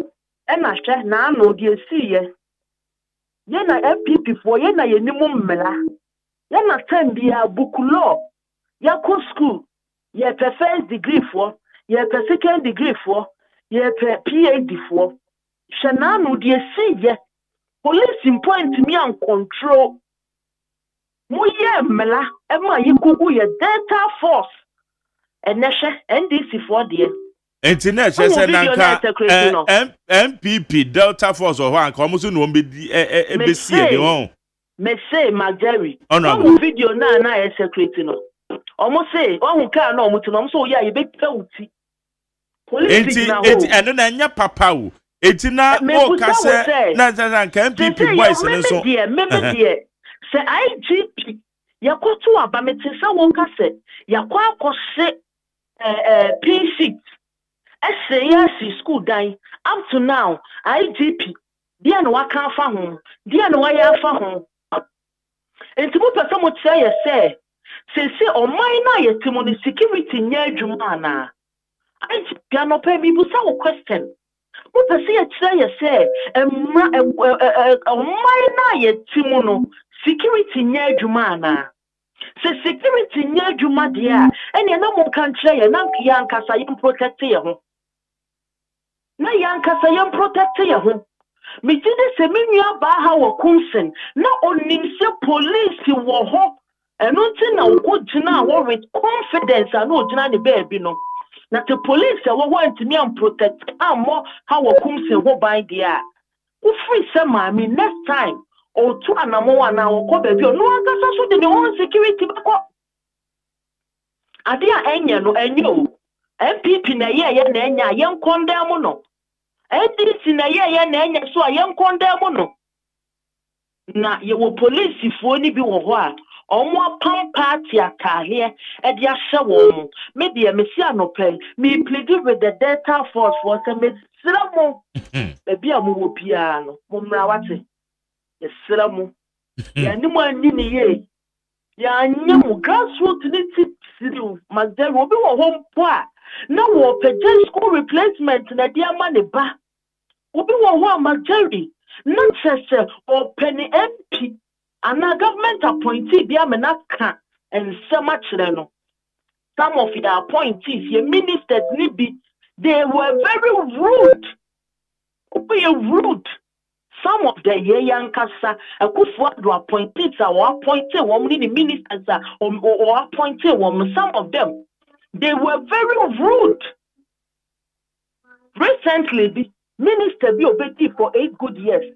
e na hwe na no de si ye na MPP for ye na ye nimu mmela ye na time bia bukulo ya ko school ye first degree for ye second degree for ye PhD for shana no de si ye police point me and control mo ye mmela e ma ye kugu ye delta force eneshe NDC for de International Senanka MPP Delta Force or one come so no be see the one. Me say Mageri. No video na e secret no. almost say oh car no mutu so yeah you be penalty police enti na eno na nya papa wo enti na o ka se na kan PP boys ne so me die se IGP yakoto abamete sa won ka se yakwa akose P6 SAC school dan up to now IGP dia no waka fa ho dia no waya fa ho enti mo pese mo tse se oman na yetimo ni security nya adwuma na IGP no pay me busa wo question mo pese ye tse oman na yetimo no security nya adwuma na se security nya adwuma dia ene na mo kan kire ye na yankasa ye protect ye ho na yankasa ye protect ye ho me jide se menua ba ha wo kunsen na onim se police wo ho eno nti na wo gina wo with confidence and wo gina ne baby no na the police wo want me am protect ammo ha wo kunsen ho ban dia wo free se maami next time o tu anamo wana wo ko baby no akasa so de ne own security bako ade a enye no enye o MPP na ye na enya ye condemn no ADC na ye na enya so ye condemn no na ye wo police fo ni bi wo ho a omo pam party atahie e dia hye wo me de me si anope me plead with the Delta Force for say me siramu e bia mo wo bia no mo mra wate ye siramu ya ni mo ani ni ye ya nya mo grassroots ni ti siriu magdero obi wo ho mpo a na wo page school replacement na dia ma ne ba obi wo ho magdero not say or penny MP and a government appointee be amenaka and so much no. Some of the appointees, your ministers, they were very rude. Rude. Some of the young casa, a good for the appointees or appointed woman, the ministers or appointed woman. Some of them, they were very rude. Recently, the minister be obeyed for 8 good years.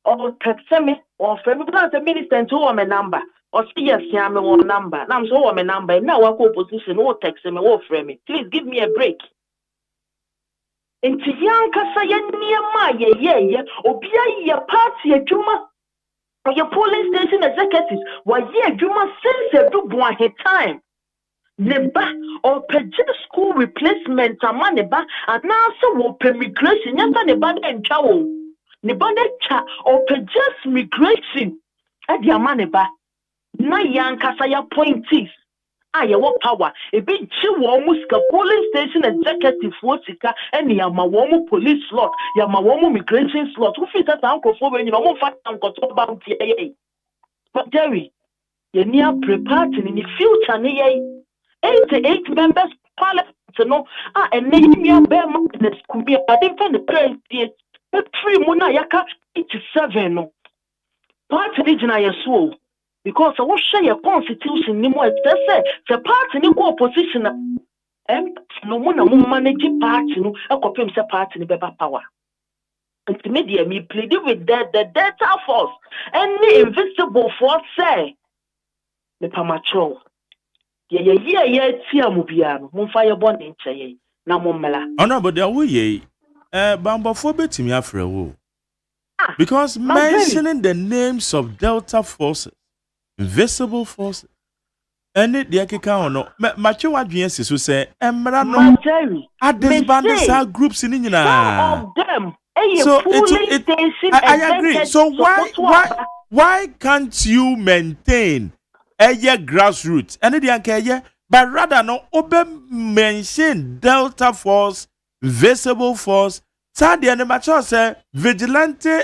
Or text me or friend because the minister to my number or see yes, I'm one number. Now I'm so my number. Now I go position or text me or friend me. Please give me a break. Into young Kasaya near my yeah, Obia your party a Juma or your polling station executives. Why yeah, Juma since a do one time. Neba or page school replacement a maneba and now so immigration yata neba and chow. Neba cha or just migration at the maneba. Na young Kasaya appointees. What power? A big chihuahua polling station executive for Sika and Yamawomo police slot, Yamawomo migration slot. Who fits that uncle for when you know fact and got about the But Jerry, you near prepared in the future. 88 members parliament no and name bear madness could be a different parents the 3 muna yaka 87 no party regional yeso because I will share your constitution ni mo say the party ni go opposition no muna mo manage party no akopem say party ni beba power media me plead with the Delta Force any invisible force say the pamacho yeah, tia mubiano, Mumfire Bonnie, na mummela. Honorable, there we ye, Bambafo betimi afre wo. Because mentioning the names of Delta forces, invisible forces, and it the Akika or no, Macho Adrians who say, Emra no, at this bandits are groups in India. Some of them, so I agree. So why can't you maintain? Grassroots and the but rather no mention Delta Force, Visible Force, Sadia and Macho say vigilante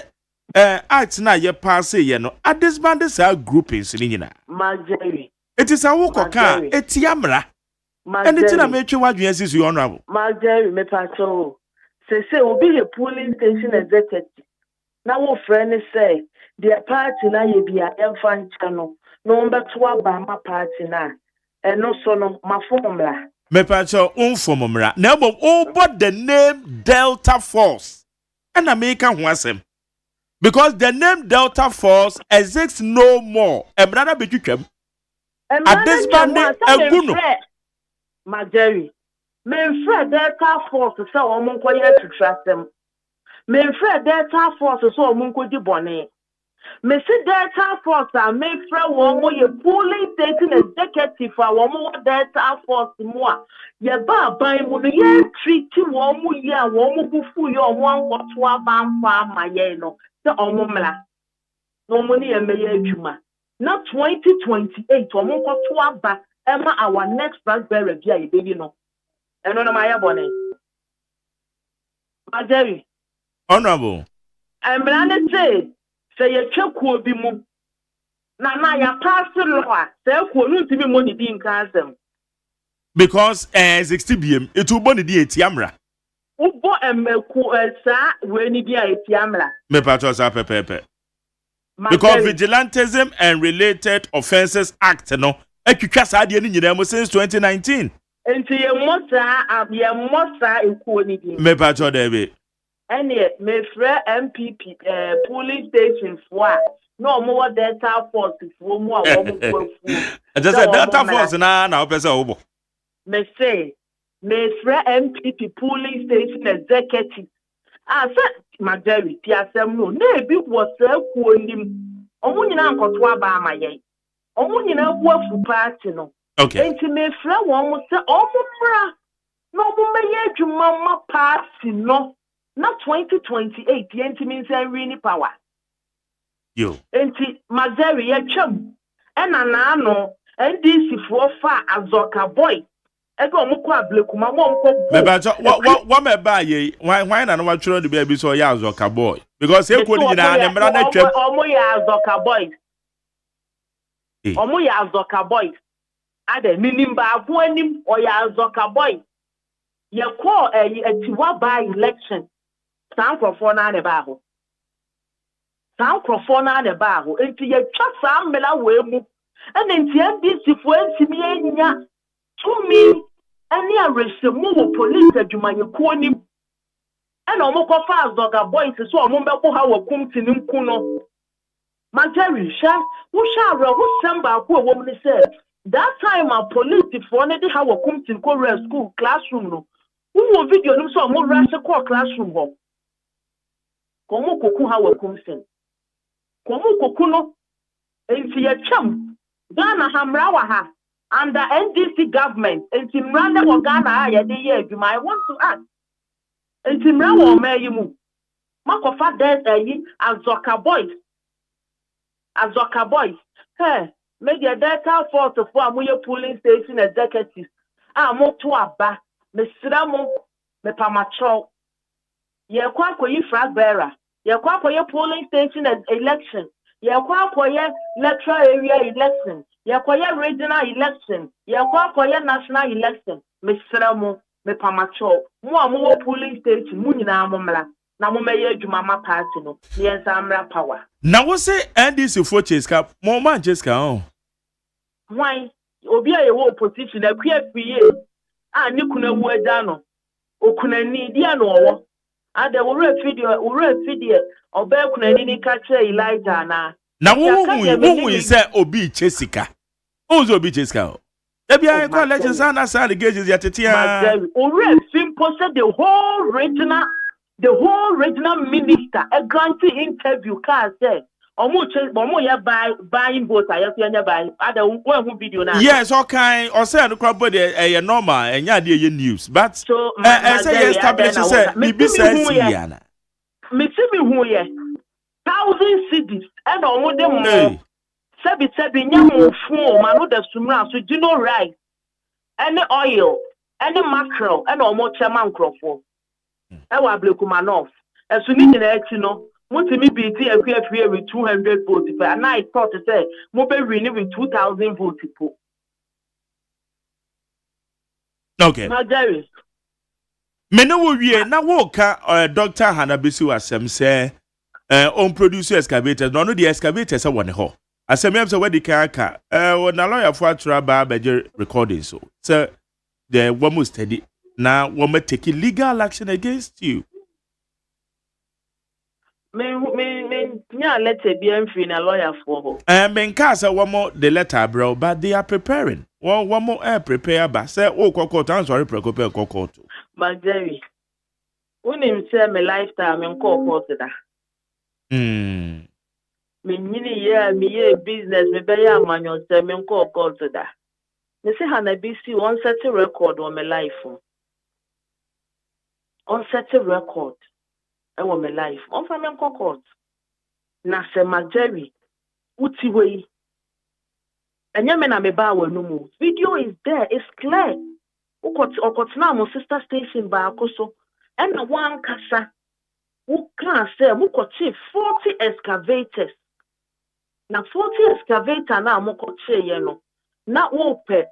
acts na ye pass ye no at this bandits are groupings in Marjorie. It is a walk of car, etiamra. And it's in a major what you is you honorable. Marjorie me patrol. Say will be a polling station executive. Now friend say their party na ye be a infant channel. No number 2 Bama party na and no son my formula. Me pacho formula. Now but the name Delta Force and American wasem. Because the name Delta Force exists no more. And brother Bejukem. At this band, Eguno. Majeri, men Fred Delta Force, so Omunko yet to trust them. Men Fred Delta Force, so Omunko di bonnet. Me see Delta Force and make Fred one more ye fully taking executive for one more Delta Force more. Ye ba by mun ye treat one more year, one more full your one what to a bam farm my yeno, the omumla. No money and may juma. Not 2028, Omunko to a back. Emma, our next raspberry, baby, no. And on my bonnet. Majeri. Honorable. I'm planning to say a check will be moved. Now, ya pass the law, there will be money being canceled. Because 60 BM, it will be the Tiamra. Ubo and Melku, sir, when it be a Tiamra. Me patros are pepe. Because Vigilantism and Related Offences Act, no. Ekukasa adi ni nyina since 2019. Enti ye mosa equality. Me patro debe. Ene me frɛ MPP police station for no more Delta Force for mo a wo mo fu. Just say Delta Force na opese obo. Me say me frɛ MPP police station executive. Say Majeri ti asem no na ebi wo sa ku onim. Omo nyina nkoto aba amaye. Omo nyina fu party no. Okay. Enti me fra won mo se omo mra no mo meye adwuma ma party no na 2028 enti mean say really power. Yo. Enti Majeri ye twam ena na no NDC fo fa azoka boy. Ego omo ko ablekuma mo nko. Me ba what me ba ye why na no wa twero de be abi so ya azoka boy because e ko ni nyina na mra na twam. Omo ya azoka boy. Omo ya azoka boy. Ade minimba abu anim o ya azoka boy. Ye call etiwa by election. San krofo na ne ba ho. San krofo na ne ba ho. Enti ye twa sa mela we mu. Ene enti NDC fo entimi enya tumi ani arresemu wo police adwuma ye ko nim. Ene omo ko fa azoka boy so omo mbeko ha wakum tinim ku no. Majeri sha wo sha ro wo samba ko wo mu ni say that time our police for ne dey how come to go school classroom no who video no so mo rush call classroom ho komo koku how come sin komo koku no enti ye cham Ghana hamra wa ha under NDC government enti mranda wo Ghana ha ye dey ye adwuma I want to ask enti mra wo mayi mu makofa there yi azoka boys hey maybe a Delta Force for amuye polling station executives. Mo to aba. Me sramo me pamacho. Ye kwa koyi flag bearer. Ye kwa koyi polling station election. Ye kwa koyi electoral area election. Ye koyi regional election. Ye kwa koyi national election. Me sramo me pamacho. Mo amuye polling station mu nyina amomla. Na mo meye adwuma ma party no. Me ensamra power. Na wo say NDC for Cheska, mo man Cheska on. Why obi a yewo opposition akua fiye ni kuna wu ada no okuna ni dia no owo ada wo refidie oba kuna ni ka che Elijah na wo say obi Chesika ozo obi Chesika e bia ko legends na sa allegations ya tetia o simple said the whole regional minister a granting interview car said omo ya buying vote ayefia buy ada one video na yes okay or say no crowd body normal enya dey news but so say establish say bibi say yana me see me hu ye 1,000 cities and omo dem mo sebi nya mo fun ma no da sumra so do no rice any oil any mackerel and omo chairman crofo e wa Ablum North esu ni nyina ati no Mutimi BT akua with 200 votes and I thought to say mo be win with 2,000 votes po. Okay. Majeri. Me no wie na wo ka Dr. Hanabisu asem say on producer excavators no the excavators won ho. Asem yam say we di ka na lawyer for atra ba beje recording so. So the one steady now we take legal action against you. Yeah, letter be free na lawyer for. Men cast one more the letter, bro, but they are preparing. Well, one more air prepare, but say, oh, cocoa, I'm sorry, prepare cocoa. But Jerry, when him say my lifetime in court that. Me business, me buy a manual, say me court that. Me say Hannah BC one set a record on my life. On set a record. I want my life. On from my court. Na se ma Jerry, uti way. And ya mena me ba we no mo. Video is there, it's clear. Okot na mo sister station ba akoso. And na one kasa. Who can say mo kochi 40 excavators. Na 40 excavator na mo kochi ye no. Na wo pe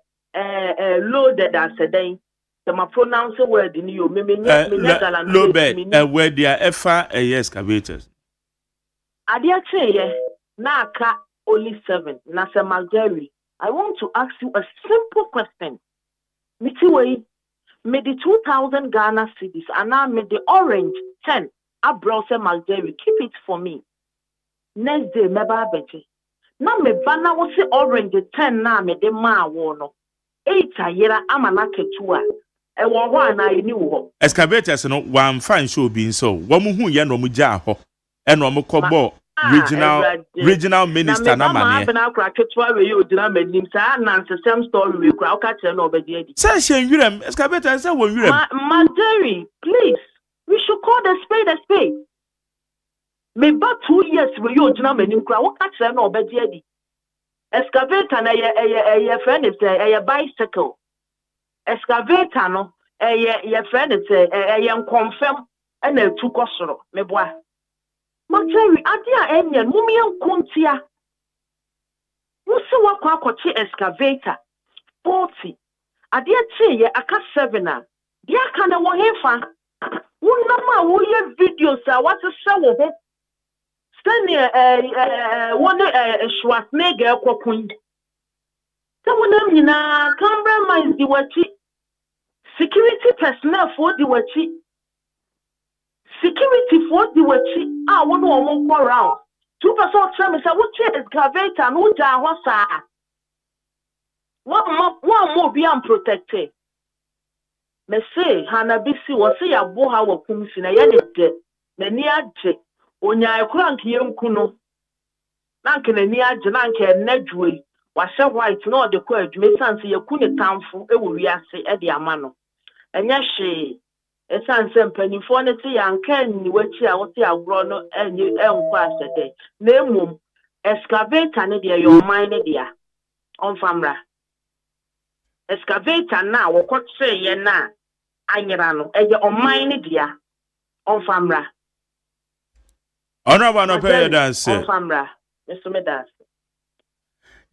loaded as a day. The ma pronounce word in you. Me galan loaded where they are FA excavators. Adia che na aka only 7. Na se Margery, I want to ask you a simple question. Mitiwei, me the 2,000 Ghana cedis and now me the orange 10. I brought se Margery, keep it for me. Next day, me ba beje. Na me bana wo se orange 10 na me de ma wo no. 8 ayera amana ketua. E wo ho na ini wo. Excavators no one fine show being so. One mu hu ye no mu ja ho. E no mu kobo regional minister na mane. Na me kra ketua we yo dina manim sa na same story we kra o ka kire na obedi edi. Say shen yurem excavator say won yurem. Margery, please. We should call the spade a spade. Me ba 2 years we yo dina manim kra o ka kire na obedi edi. Excavator na ye friend is a bicycle. Excavator no ye friend is a confirm and a two kosoro me boa. Margery, adia enyen mumi enkontia. Musi wakwa kwachi excavator 40. Adia che ye aka 7 a. Dia kana wo hefa. Wunama wo ye videos a what se wo ho. Send one Schwarzenegger kwakun. So when nyina cameraman di wachi. Security personnel for di wachi. Security for the wachi. Ah, one more go around. 2 person tell me say what excavator no ja ho sa. One more be unprotected. Me say Hanabisi was say abo ha wa kumsi na ye de. Na ni agye. Onya ekura nke yenku no. Na nke na ni agye na nke enadwe. Wa hye white na de kwa adwuma sanse yeku ne tamfo e wo wiase e de ama no. Enya hye esanse mpanifo ne ti yanka ni wachi a wote agro no enye enkwa asede na emom excavator ne de your mine ne dia on famra excavator na wokotse ye na anyira no eye on mine ne dia on famra honorable no pay dance on famra mesume dance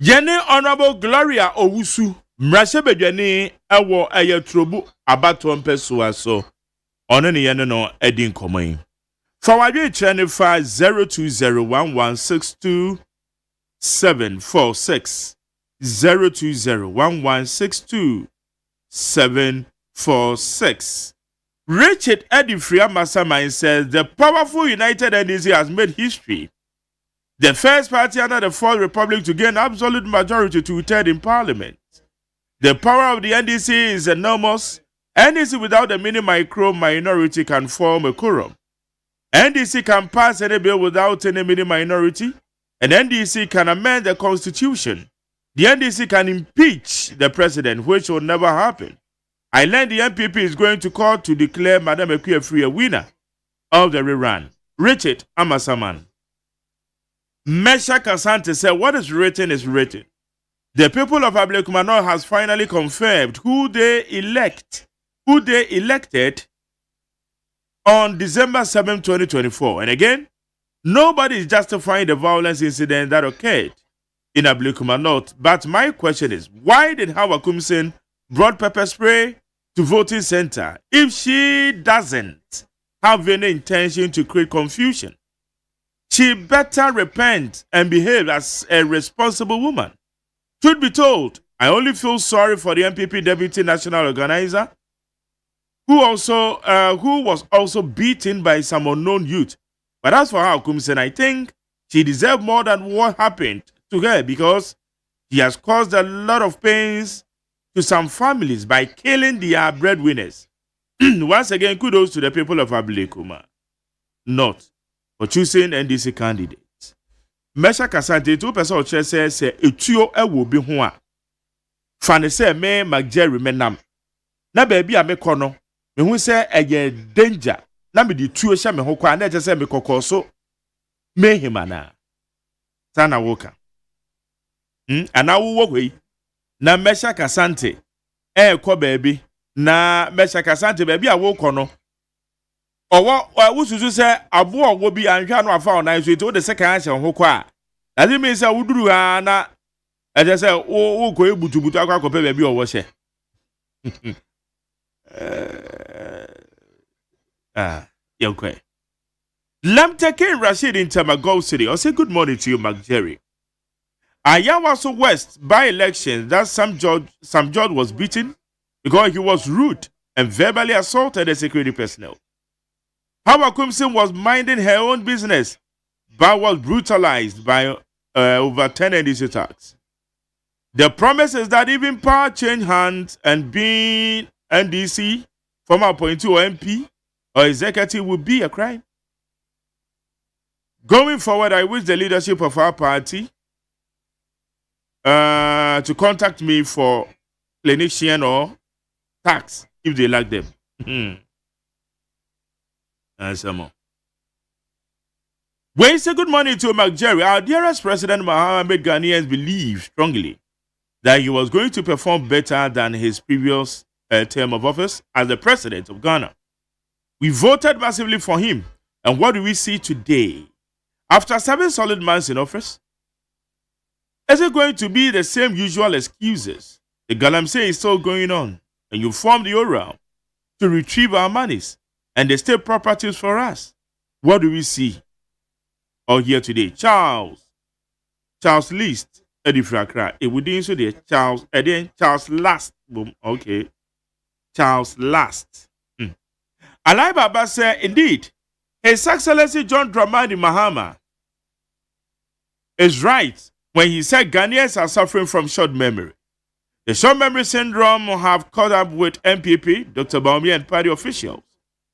Jenny Honorable Gloria Owusu mrashe bedwani ewo eyetrobu abato mpesua so ono ne yene no edin komai forward channel 0201162746 0201162746 Richard Edifria Mastermind says the powerful United NDC has made history. The first party under the Fourth Republic to gain absolute majority to 2/3 in parliament. The power of the NDC is enormous. NDC without a mini-micro minority can form a quorum. NDC can pass any bill without any mini-minority. And NDC can amend the constitution. The NDC can impeach the president, which will never happen. I learned the MPP is going to court to declare Madam Ekuafri a winner of the rerun. Richard Amasaman. Mesha Kasante said, what is written is written. The people of Ablum North has finally confirmed who they elected on December 7, 2024. And again, nobody is justifying the violence incident that occurred in Ablum North. But my question is, why did Hawa Kumsin brought pepper spray to voting center if she doesn't have any intention to create confusion? She better repent and behave as a responsible woman. Truth be told, I only feel sorry for the MPP Deputy National Organizer who was also beaten by some unknown youth. But as for her, Kumsen, I think she deserves more than what happened to her because she has caused a lot of pains to some families by killing their breadwinners. Once again, kudos to the people of Ablum North for choosing NDC candidates. Mesha Kasante, 2% of church says, Etuo will be one. Fanny say, me, McJerry, menam. Na baby, I make kono. Me who say, a danger. Na me di tuo sha me ho kwa na je say me kokoso. Me himana. Sana woka. Ana wo we. Na Mesha Kasante. Ko baby. Na Mesha Kasante baby a wo kono. Owo wususu say abo owo bi anhwa no afa onan so ito de second answer ho kwa. That means say wuduru na I just say wo ko ebutubutu akwa kope baby owo hye. Okay. Lamteke Rashid in Tamagol City. I say good morning to you, Mark Jerry. Ayawaso West by elections that some judge was beaten because he was rude and verbally assaulted the security personnel. Hawa Kumsin was minding her own business but was brutalized by over 10 NDC attacks. The promise is that even power change hands and being NDC, former appointee or MP or executive would be a crime. Going forward, I wish the leadership of our party to contact me for clinician or tax if they like them. And some more. We say good morning to Mark Jerry. Our dearest President Mohamed Ghanaians believe strongly that he was going to perform better than his previous term of office as the president of Ghana. We voted massively for him. And what do we see today? After 7 solid months in office, is it going to be the same usual excuses? The galamsey is still going on, and you formed the ORAL to retrieve our monies and the state properties for us. What do we see here today? Charles List, Eddie Frakra. It would also the Charles Last. Boom. Okay. Charles Last. Alai Baba said, indeed, His Excellency John Dramani Mahama is right when he said Ghanaians are suffering from short memory. The short memory syndrome have caught up with MPP, Dr. Baumi, and party officials,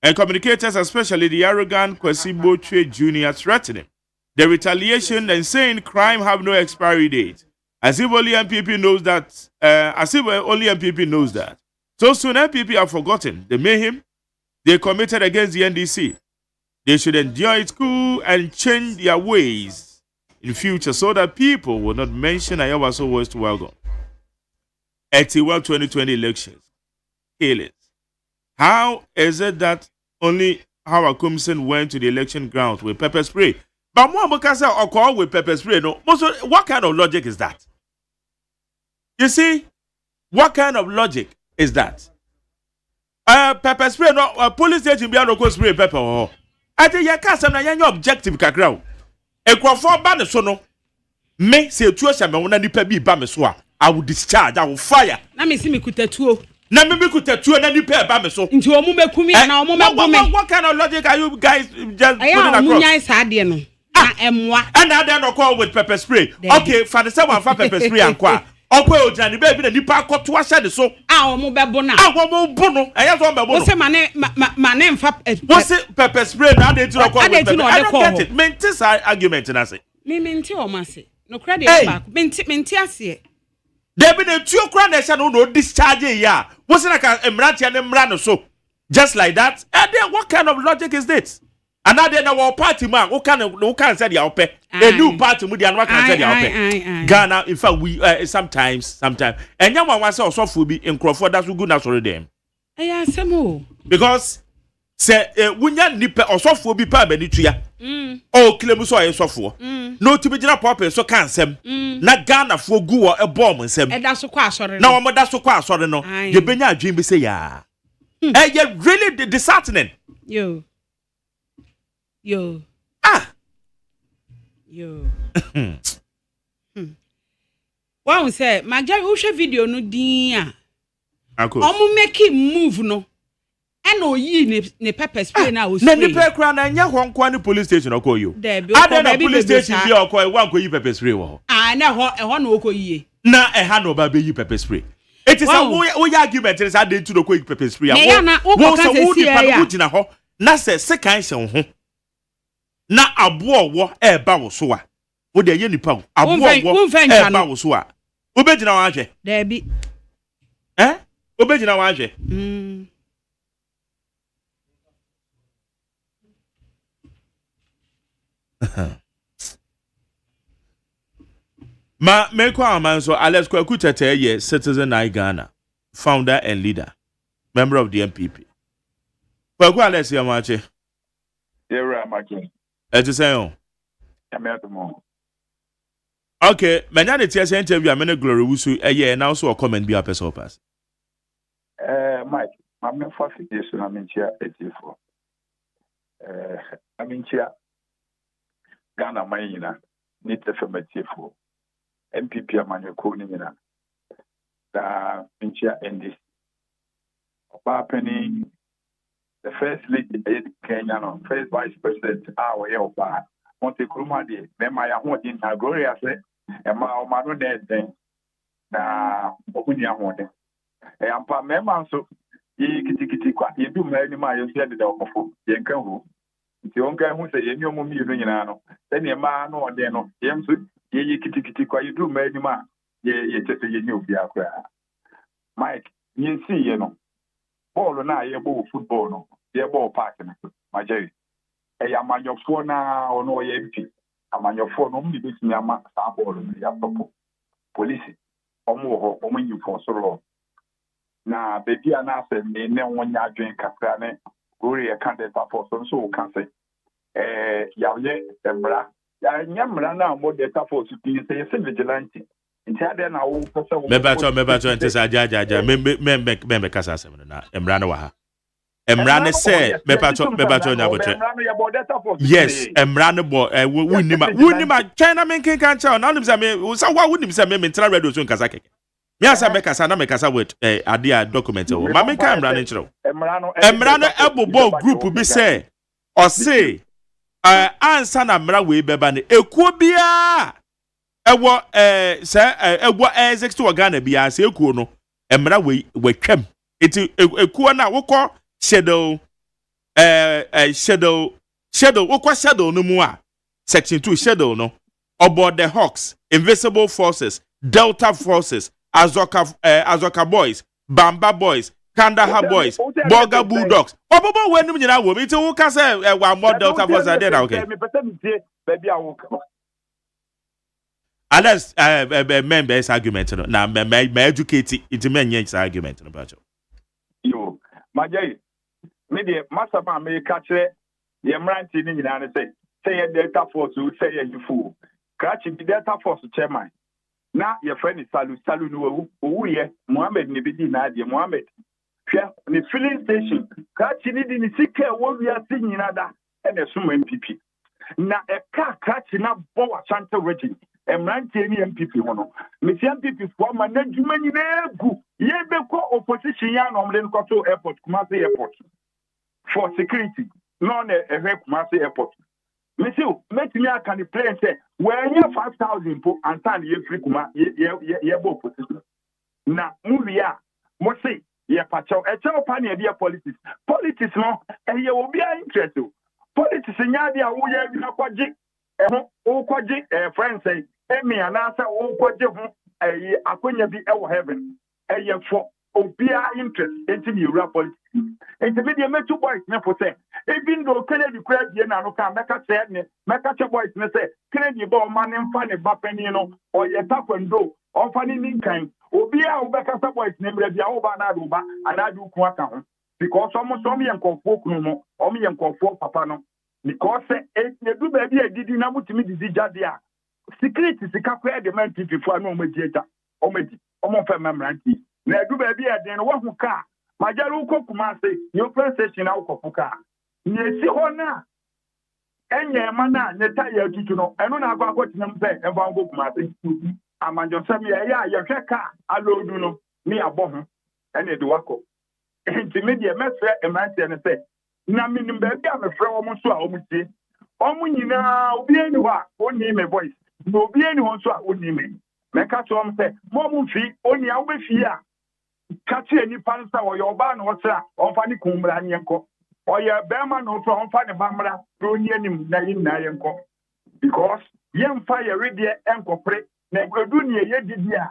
and communicators, especially the arrogant Kwesi Botwe Jr. threatening the retaliation and saying crime have no expiry date. As if only MPP knows that. So soon MPP have forgotten the mayhem they committed against the NDC. They should endure it cool and change their ways in future so that people will not mention Ayawaso West Wagon. 2020 elections. Killings. How is it that only Howard Kumsen went to the election ground with pepper spray? But more Mokasa or call with pepper spray, no. What kind of logic is that? You see, what kind of logic is that? Pepper spray, no, police station be no spray pepper. I think you can't say your objective kakrao. E kwafo ba ne so no. Me say tuo me wona nipa bi ba me so a, I will discharge, I will fire. Na me si me kutatuo. Na me kutatuo na nipa ba me so. Nti omu mekumi na omu megome. What kind of logic are you guys just putting across? Omu nyai sa de no. Na emwa. And now they no call with pepper spray. Okay, for the someone for pepper spray and kwa. Okwe ojani be na nipa akoto ahye de so. Omu bebo na. Omu bo no. Eya so bebo no. Wo se mane mfa. Wo se pepper spray na dey to call with pepper. I don't get it. Menti say argument na say. Me menti o ma say. No credit back. Menti ase. There be the two crown nation no discharge ya. Wo se na ka emrantia ne mra no so. Just like that. And then what kind of logic is this? And now then our party man, who can say the open a new party with the another can say the open. Ghana, in fact, we sometimes, and young one was also for be in Crawford. That's good as for them. Yeah, some because say when you nip or so for be per benitria. Oh, Kilemuso is so for no to be general purpose so can sem. Not Ghana for go a bomb and sem. And that's so quite sorry. No, that's so quite sorry. No, you been your dream, be say ya. And you're really disheartening. Yo. What we say, my guy, who share video no din. Omu make him move no. And no ye ne pepper spray now. Na ni pe kra na nya ho nko ni police station oko yo. Ada na police station bi oko wan ko yi pepper spray wo. Ah na ho na oko yi. Na ha no ba be yi pepper spray. It is a wo ya argument is ade to no ko yi pepper spray. Wo so wo di pa no gina ho. Na se sekan se ho. Na abo wo e ba wo so a. Wo de ye nipa wo. Abo wo e ba wo so a. Wo be gina wa hwe. Da bi. Wo be gina wa hwe. Ma meko amanso Alex Kwaku Tete ye citizen I Ghana, founder and leader, member of the MPP. Kwaku Alex Yamache. Era Machi. Etisayo. Ameatomo. Okay, manya de tia interview amene Glory Wusu eye na also comment bi apesa pass. Mike, I'm not for this na mentia etifo. Amintia Ghana mayina ni tefemetifo. MPP amanyeko ni nyina. Da mentia NDC. Oba penny the first lady Kenya no first vice president our Oba Monte Kuruma de mema ya ho din na Gloria se ema o ma no den na obunya ho den ampa mema so yi kitikiti kwa ye du ma ni ma yo se de okofo ye nka ho nti onka hu se ye ni omo mi no nyina no se ne ma no ode no ye mso ye kitikiti kwa ye du ma ni ma ye tete ye ni obi akwa Mike yin si ye no ball na ye bo football no ye ball park na majeri e amanyofo na ono ye mpi amanyofo no mbi bitimi ama sa ball no ya topo police omo ho omo nyifo soro na bebi ana asem ne wonya adwen kakra ne gori e candidate for so kan say yawe embra ya nyamra na mo data for su bi say vigilante nti ade na wo pese wo mebacho ente sa jaja me kasa asem na embra na wa ha embra ne se mebacho nya botre yes embra ne bo wunima China men kan cha na nim say me so wa wunim say me tra radio so nkasa keke me asa me kasa with ade document wo ma me kan embra ne kire embra no ebobo group bi say o say ansa na mra we beba ne ekuo bia ewo ewo 60 Ghana bia say ekuo no emra we twam eti ekuo na wokọ shadow wokọ shadow no mu a section 2 shadow no about the Hawks, Invisible Forces, Delta Forces, Azoka Boys, Bamba Boys, Kandahar Boys, Boga Bulldogs. Obobo we nim nyina wo mi ti wo ka say wa more Delta Forces are there now okay. Unless members argument no na me educate it men yen argument no bacho. Yo, Majay, me de masaba me ka kire ye mranti ni nyina ne say ye Delta Force say ye you Krachi the Delta Force chairman. Na your friend is Salu no wu ye Mohammed ni bidi na de Mohammed. Hwe ni filling station. Krachi ni di ni sike wo wi ase nyina da e na so MPP. Na e ka Krachi na bo wa Santa region. Emranti ni MPP hono. Me si MPP fo ma na djuma ni na egu. Ye be ko opposition ya no mle nko to airport Kumasi airport. For security. No na e Kumasi airport. Monsieur, make me a can play and say, where you 5,000 po and time ye free kuma ye bo position. Na movie ya, mo say ye pacho e chow pan ye politics. Politics no e ye will be interest. Politics nya dia wo ye bi na kwaji o kwaji friend say e me anasa o kwaji ho e akonya bi e wo heaven. E ye for obia interest into the real politics. And the media met 2 boys never say, even though Kennedy crab ye na no can make a say make a boys me say Kennedy ball man and funny bapenino or ye tap and do or funny nin kind obia ubeka boys name ready over na ruba and I do kwaka because almost some young folk no or me young folk papa no because you do baby I did na mutimi dizija dia security sika kwa the man people no mediator o medi o mo fa memranti na do baby I den wo hu ka Majalu uko Kumasi, your station out of Puka. Nesi hona. Enye mana neta ya tutuno. Eno na kwa kwa tinampe eva uko Kumasi. Amanjo sami ya sheka alo duno. Mi abohu. Ene duwako. Intermediate mesre emantia ne say na minim ba bia me frɛ wɔn so a wɔn tie wɔn nyinaa obi ani hɔ a oni me voice na obi ani hɔ so a oni me meka to wɔn sɛ mo mo fi oni a wo be fi a ka tie nipa nsa wɔyɛ ɔbaa na ɔsra ɔmfa ne kumbra nyenkɔ ɔyɛ bɛrima na ɔsra ɔmfa ne bamra na oni anim na yin na yenkɔ because yɛmfa yɛ redeɛ ɛnkɔpre na edu ne yɛ didi a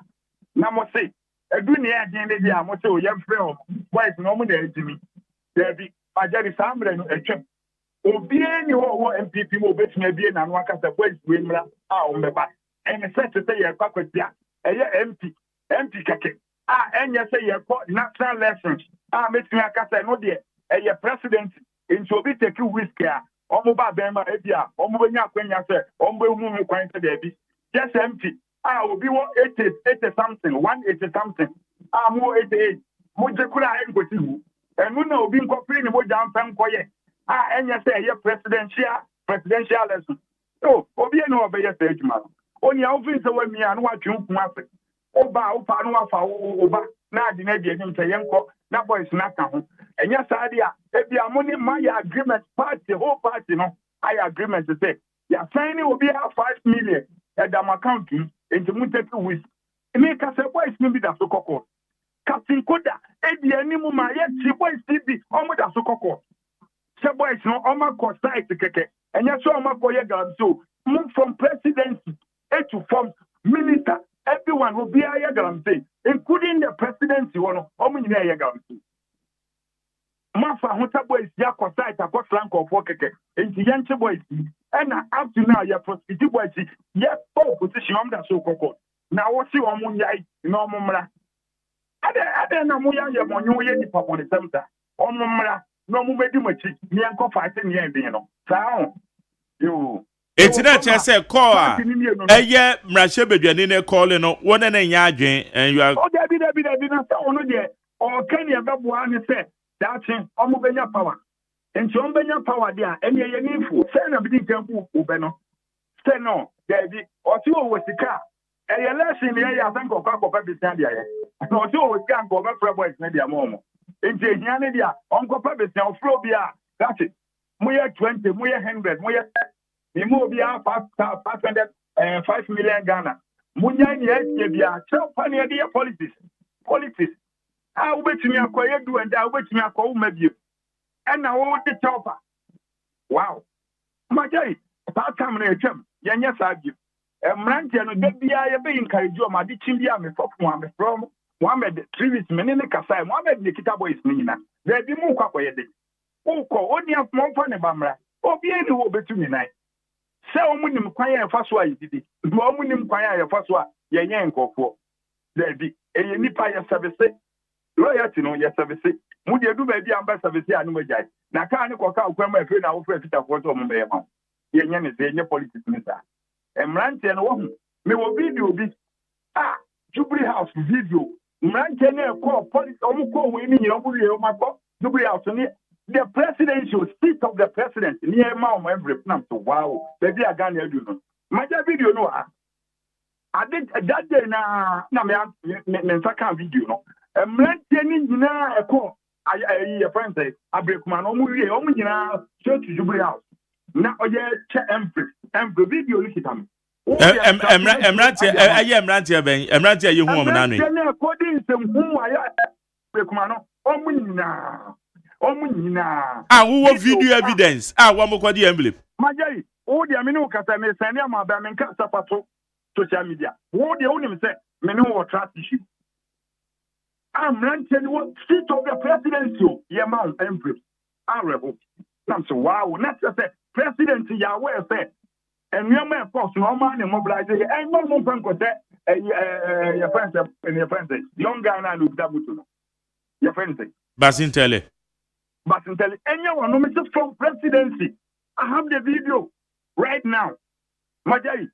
na mo se edu ne yɛ den de a mo se o yɛmfrɛ wɔn boys na ɔmo na edimi Debbie, Ajari Sambre no etwem. Obie ni wo MPP mo betumi abie na no aka say boys we mra a o meba. En se te say ye kwakwatia. Eye MP kake. Enye say ye ko national elections. Metumi aka say no de eye president into obi take whiskey a omo ba ben ma ebia omo benya akwanya say omo hu mu kwan te Debbie. Just MP. Obi wo 80 something, 180 something. Mo 88. Mo je kura engoti hu. And we know being cooperating with down Pam Koye. And you say, presidential lesson. Oh, Obiano obey a stage man. Only office away me and what you must say. Oba, Oba, now the Nadian Tayanko, that boy is not home. And yes, idea, if the money, my agreement party, the whole party, no, I agreement to say, your signing will be 5 million at the account into Mutetu with. Make us a boy, maybe that's so cold. Captain Koda, Eddie Animuma, yet she boys TV, almost a so cold. She boys no Oma Costa to Keke, and yes, Oma Koyagan, so move from presidency to form minister. Everyone will be a Yagan, including the presidency one, Omina Yagan. Mafa Hunter boys, Yako site, a cost rank of Wakeke, and the Yancha boys, and up to now, your prospective boys, yet, position on that so cold. Now, what's your Munyai, no Mumra? I don't know why you're on your way on the center. On Mumra, no Mumedi, me and co-fighting here, you know. So, you. It's not just a call. A year, Mrashabe, calling one and a yard, and you are. Oh, there be not only there. Or can you have one say that's in Omubenya power? And Chombenya power there, and you're needful. Send a big temple, Ubeno. Say no, there be, or two was the car. And you're less in the area, I think, of Papi Sandia. No, two was can't go back for boys, maybe a moment. In Janidia, Uncle Papi now, Frobia, that's it. Moya 20, Moya 100, Moya. The Mobia 5 million Ghana. Munya Yabia, so funny idea politics. I'll bet me a quiet do and I'll bet me a call maybe. And I want the chopper. Wow. My day, part time in a gym, yes, I give. A man can be I be encouraged you, my Chimbia, me from Mohammed, 3 weeks, Menina Kasai, Mohammed Nikita boys, Nina. There be more quiet. Oh, only have more fun about Bamra. Oh, be any will be to me night. Say, Omunim Quaya Faswa, you did it. Omunim Quaya Faswa, Yanko for. There be a Nipaya service. Loyalty, no, yes, service. Would you do baby ambassador? I know Jai. Now, can't go out when my friend our friend of what on the amount. Yan is a politics minister. And Rantan woman, me will video be Jubilee House video. Rantan call police, almost winning your my book, Jubilee House. The presidential seat of the president near Mount every plan. So wow, baby, I can't do. My video, no, I did that day na me video, no. I'm renting now a call. I friend say, I break my own show to Jubilee House. Now, check every video, look at them. I'm not you home, Nanny. According to whom I break my own. Who will video evidence? One more the envelope. My day, all the amino Catame, Sanya, my Baman Casapato, social media. What the only say, Menu or trust issue. I'm renting what seat of the presidency, Yaman Empress. I revoke. I'm so wow, not just a president Yahweh said. And your man, of course, no man and mobilizing, and no more than your friends and your friends. Young guy and I look double to your friends. Basintele. But until anyone nominated from presidency, I have the video right now. Majai,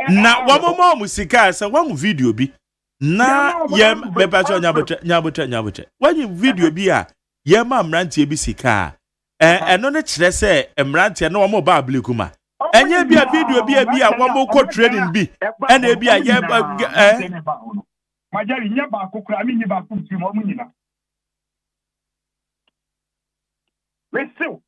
na wamo musika sa one video bi na yem bepacho nyabotre when video bi a yema mrantie bi sika eno ne kire se mrantie na wamo ba ablikuma enye bi a video bi a wo ko training bi and e bi a ye Majari nya ba ko kra mi ni ba ku ti mo mu nyina. Weso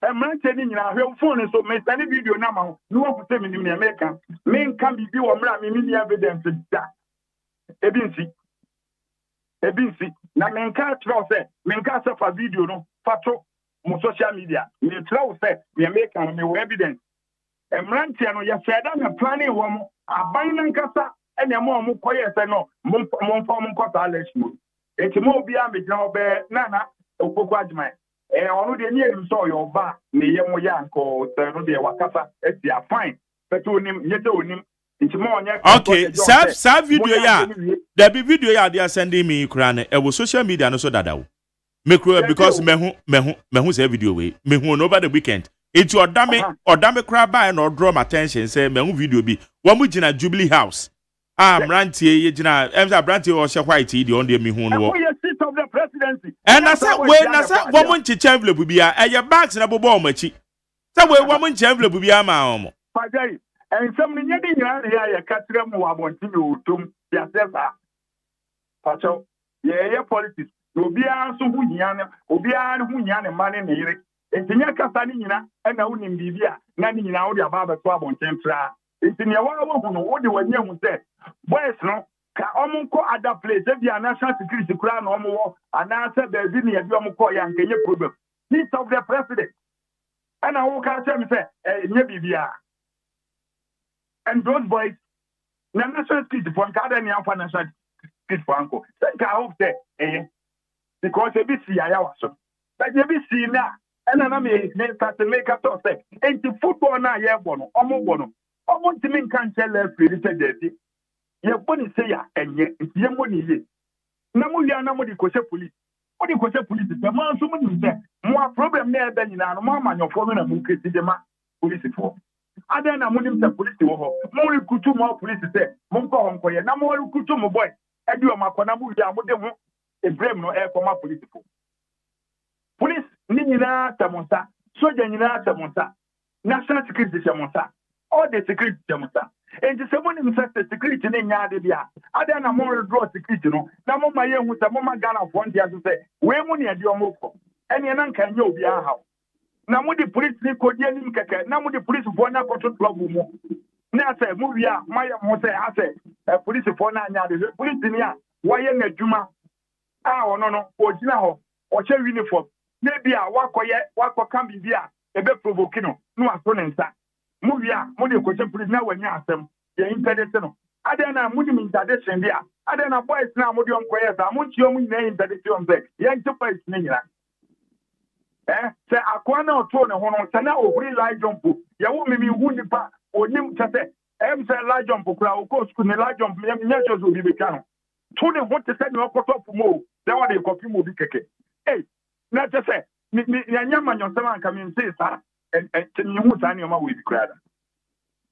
mmerante ni nyina hwe phone so me send video na ma no wo kute me ni me America me nka bibi wo mra me ni evidence da ebinsi na me nka tro se me nka se fa video no fato mo social media me tro se me America me wo evidence mmerante no ye feda na planning wo mo aban na nkasa ene mo koye se no mo fa mo nkota election eti mo bia me gina obe na okoko agyeman ono de ni enim so yo ba ne ye mo ya nko se no de wakasa eti afine but onim yete onim nti mo onye okay sa video ya there be video ya they are sending me kura na e wo social media no so dadawo me kura because mehu say video we mehu no over the weekend enti odame kura ba na draw my attention say mehu video bi wo mu gina Jubilee House Mrantie ye gina emza Brantie o she white idi on de mehu no seat of the presidency. And I said, when I said, woman to envelope be a your bags and a bobo machi. Somewhere woman to envelope be a mamma. And some yelling here, Catherine Wabontin, Tum, Yasesa. Pacho, yeah, politics. No be a so Hunyana, Obian Hunyana, man in the and Tinia Casanina, and I wouldn't be here, none in our Baba Swabon Tempra. It's in your one who would when you said, boys, no. Ka omunko other place if the national security kura no omo and answer the bi na bi omunko ya nkenye problem heat of the president and I will catch him say nye bibia and those boys na national security for nka na amfa national security for anko say ka hope say because e bi si ya waso but e bi si na and na me start to make up to say enti football na ye bo no omo ntimi nkan chele free say ye boni say ya enye ye money ye na mu ya na mu di ko se police be man so mu ni say mo problem na e be nyina no mo amanyofo no na mu kesi de ma police fo ada na mu nim say police wo ho mo recruit mo police say mo nko ye na mo recruit mo boy e di o makona mu ya mo de ho e blame no e ko ma police fo police ni nyina tamonsa soja nyina tamonsa national security tamonsa all the security tamonsa. And the someone himself the security in Yadia. I don't know more draw security no. Now my young with a moment gun of one year to say, where money at your moko. And you can you be a house. Now the police could yen kaka, now the police for na control club mo. Now say movie my mose I say police for na the police in ya, why in a juma? Ah no, original or share uniform. Maybe a wako can be there, a bit provoking no as Movia, Modi question police now when you ask them, the interdiction. I don't know, Mudi interdiction there. I don't know, boys now, Modi on Quayas, I want you name interdiction there. Young to face Nina. Say, Aquana or Tone, on Sana or Green Light Jump. You won't be wounded back or Nim Chate. Say Light Jump, of course, couldn't Light Jump, Natures will be become. Tony want to send you up for more. Then what they copy movie keke. Hey, not just say, Yaman, your son coming say, sir. And you must sign your mouth with the crowd.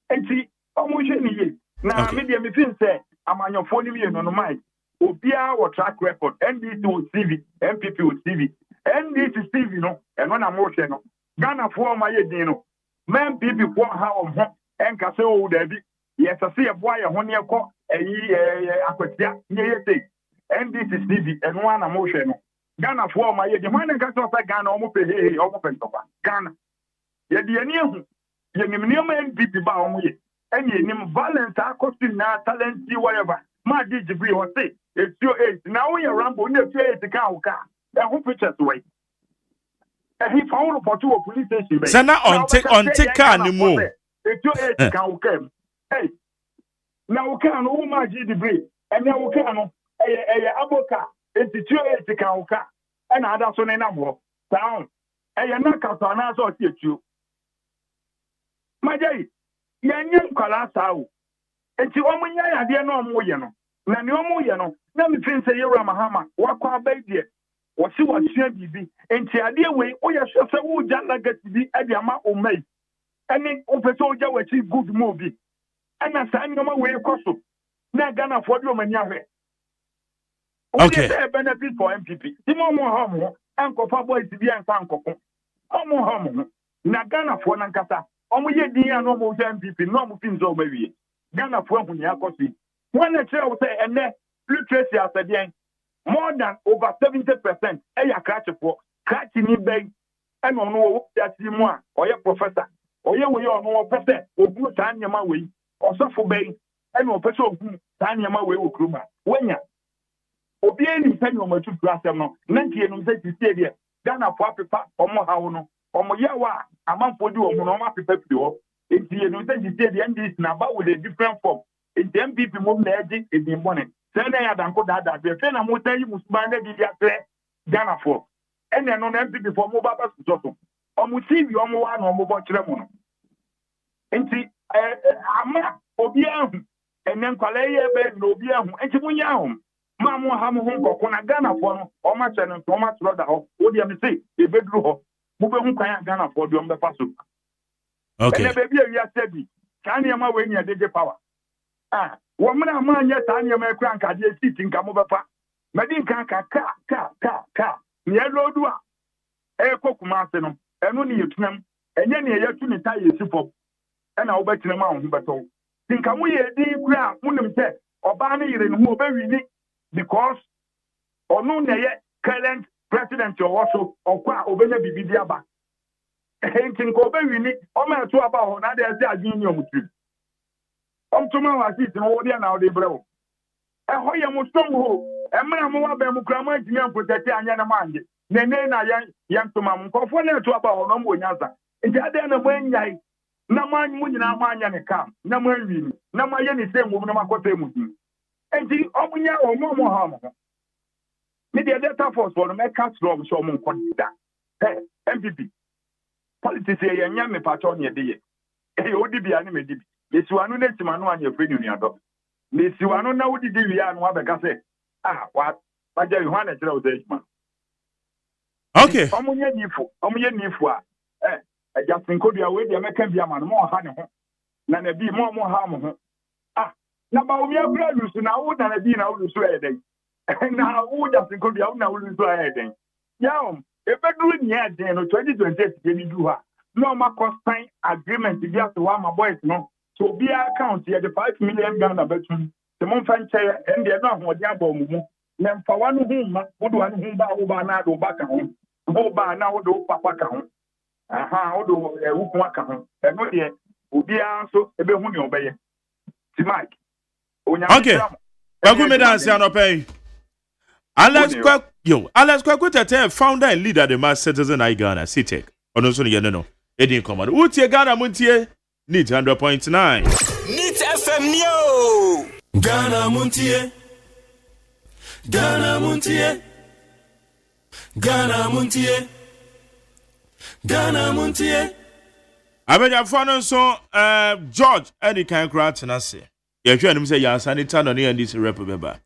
And see, almost any now, maybe I feel say, I'm on your 40 million on the mic. Obia or track record, NDC with CV, MPP with CV, NDC CV, you know, and when I'm motion, Ghana for my dino. Man, people want how and Casso, Debbie. Yes, I see a boy, a 1 year call, a year, Aquatia, NDC CV, and one emotion. Ghana for my year, the man and Casso, Ghana, almost pay, open Ghana. Ye di eni ye nim NPP ba omo ye eni nim violence costume na talent whatever ma di degree o say it's your age now we rambo na fe it ka o ka e ho pictures way e he found for two police station sana on take car ni mo it's your age ka o ka hey na o ka no ma di degree e na o ka no e aboka it's your age ka o ka e na ada so na na mo sound e na ka so na so ti etu Majai, Yanyan Kalasau. And to Omunya, I dare no more, you know. Nanyomo, you know. Let me think, say, you're a Mahama, what quite baby. What she was sure be. And to idea way, oh, yes, so would just like to be at the amount of May. And then, over soldier, which is good movie. And I sign no way across. Now, Ghana for you, man, okay. Benefit for MPP. Timo Homo, Uncle Faboy to be an uncle. Homo Homo. Now, Ghana for Nankasa. Omo ye din an omo MPP no mo fin so mawie. Ghana fo ahunya akosi. When I tell say ene literacy asedian more than over 70% eya crash for crash ni bay and on wo that mu a oye professor oye we ono professor ogu tan nyama we osofo bay and o person ogu tan nyama we wo kruma wenya obi eni mpani o matu asem no nantie no say tie de Ghana fo apepa omo hawo no omo yawa amanfo di omo no ma pepa pli ho etie no say tie de ndis na ba with a different form in the MPP move na eji edin bone say na ya danko dada be fe na mo tayi musman na bi akre Ghana for ene no na MPP for mo baba so omo TV omo wa na omo bo kire mo no enti ama obi ahu enen kwala ye be no obi ahu enti munya ahu ma mo ha mo hu nkoko na Ghana for no omo che no omo tro da ho wo dia me say e bedru ho mo be hu kan Ghana for do omo be fa so okay ene be bi awia sebi kan ya ma we nya deje power woman a man yet and your crank at the sitting come over. Madin canka, near Lodua, Eko Kumasino, and only you to them, and then you to the tie you and I'll bet you a mountain battle. Think I'm we a deep ground, Munum said, or Barney in who very unique because or no yet current president or also or qua over the Bibiaba. Hinting go very unique, or man to about another union with you. Tomorrow, I see no idea now, they bro. A hoya mustom ho, a man more bemukama, Jim protect and Yanaman. Nena young to Mam, for to about no more answer. It's at the end of when I, no man would not mind any come, no more really, no more any same woman, no more mutin. And the Omunya or no more harm. Maybe a data force for the Mecca Slum, so more consider. Hey, MPP. Politics here, and Yammy Patron, ye dear. Hey, ODB animated. This one no let man on your friend in your dog. This one no would give you and what I say. What? But you want to tell this man. Okay. Omuye nifu. I just think could you wait the American man more honey. None be more harm. Now, we are brothers now, would not be now to swear day. And now, who just think could you now to swear day? Yum, if I do it yet, then 2028, you do her. No, my cost time agreement to get to one my boys, no. So be account here the 5 million Ghana between the Monfan chair and the other one, Yabo. Then for one whom would one whom over now go back home. Boba now do papa count. Aha, do a whoop and not yet. Would be also a bit when you obey. Mike. Okay. Welcome, Dance, pay. Alex Kwakutete, founder and leader of the Mass Citizen I Ghana, CITEC. Onoso ni no. Edin command. Utie Ghana Montie. Need 100.9. Need FM Neo. Ghana Montie. Ghana Montie. Ghana Montie. Ghana Montie. Abenya fano so George any kan kra tenase. Ye hwe anim say ya sanita no ne ndc rep beba.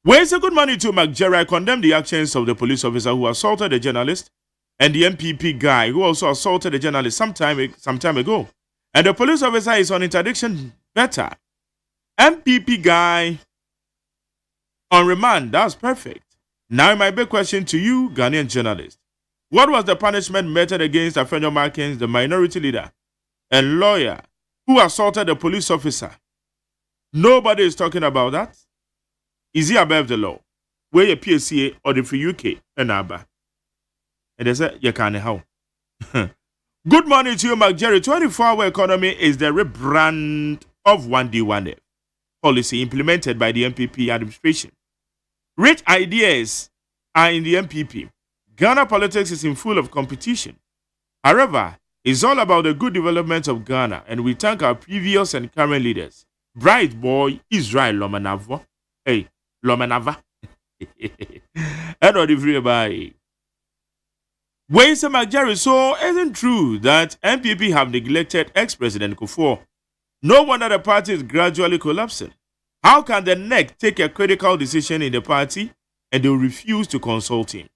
We say good morning to McJerry. I condemn the actions of the police officer who assaulted the journalist and the MPP guy who also assaulted the journalist some time ago. And the police officer is on interdiction better. MPP guy on remand, that's perfect. Now my big question to you, Ghanaian journalist. What was the punishment meted against Afenyo Markins, the minority leader and lawyer who assaulted the police officer? Nobody is talking about that. Is he above the law? Where your PSCA or the free UK and ABBA? And they say, you can't how. Good morning to you, McJerry. 24-hour economy is the rebrand of 1D1F policy implemented by the MPP administration. Rich ideas are in the MPP. Ghana politics is in full of competition. However, it's all about the good development of Ghana, and we thank our previous and current leaders. Bright boy Israel Lomanavo. Hey, Lomanava. And what if you buy? When some McJerry, so isn't true that MPP have neglected ex-President Kufuor. No wonder the party is gradually collapsing. How can the NEC take a critical decision in the party and they will refuse to consult him?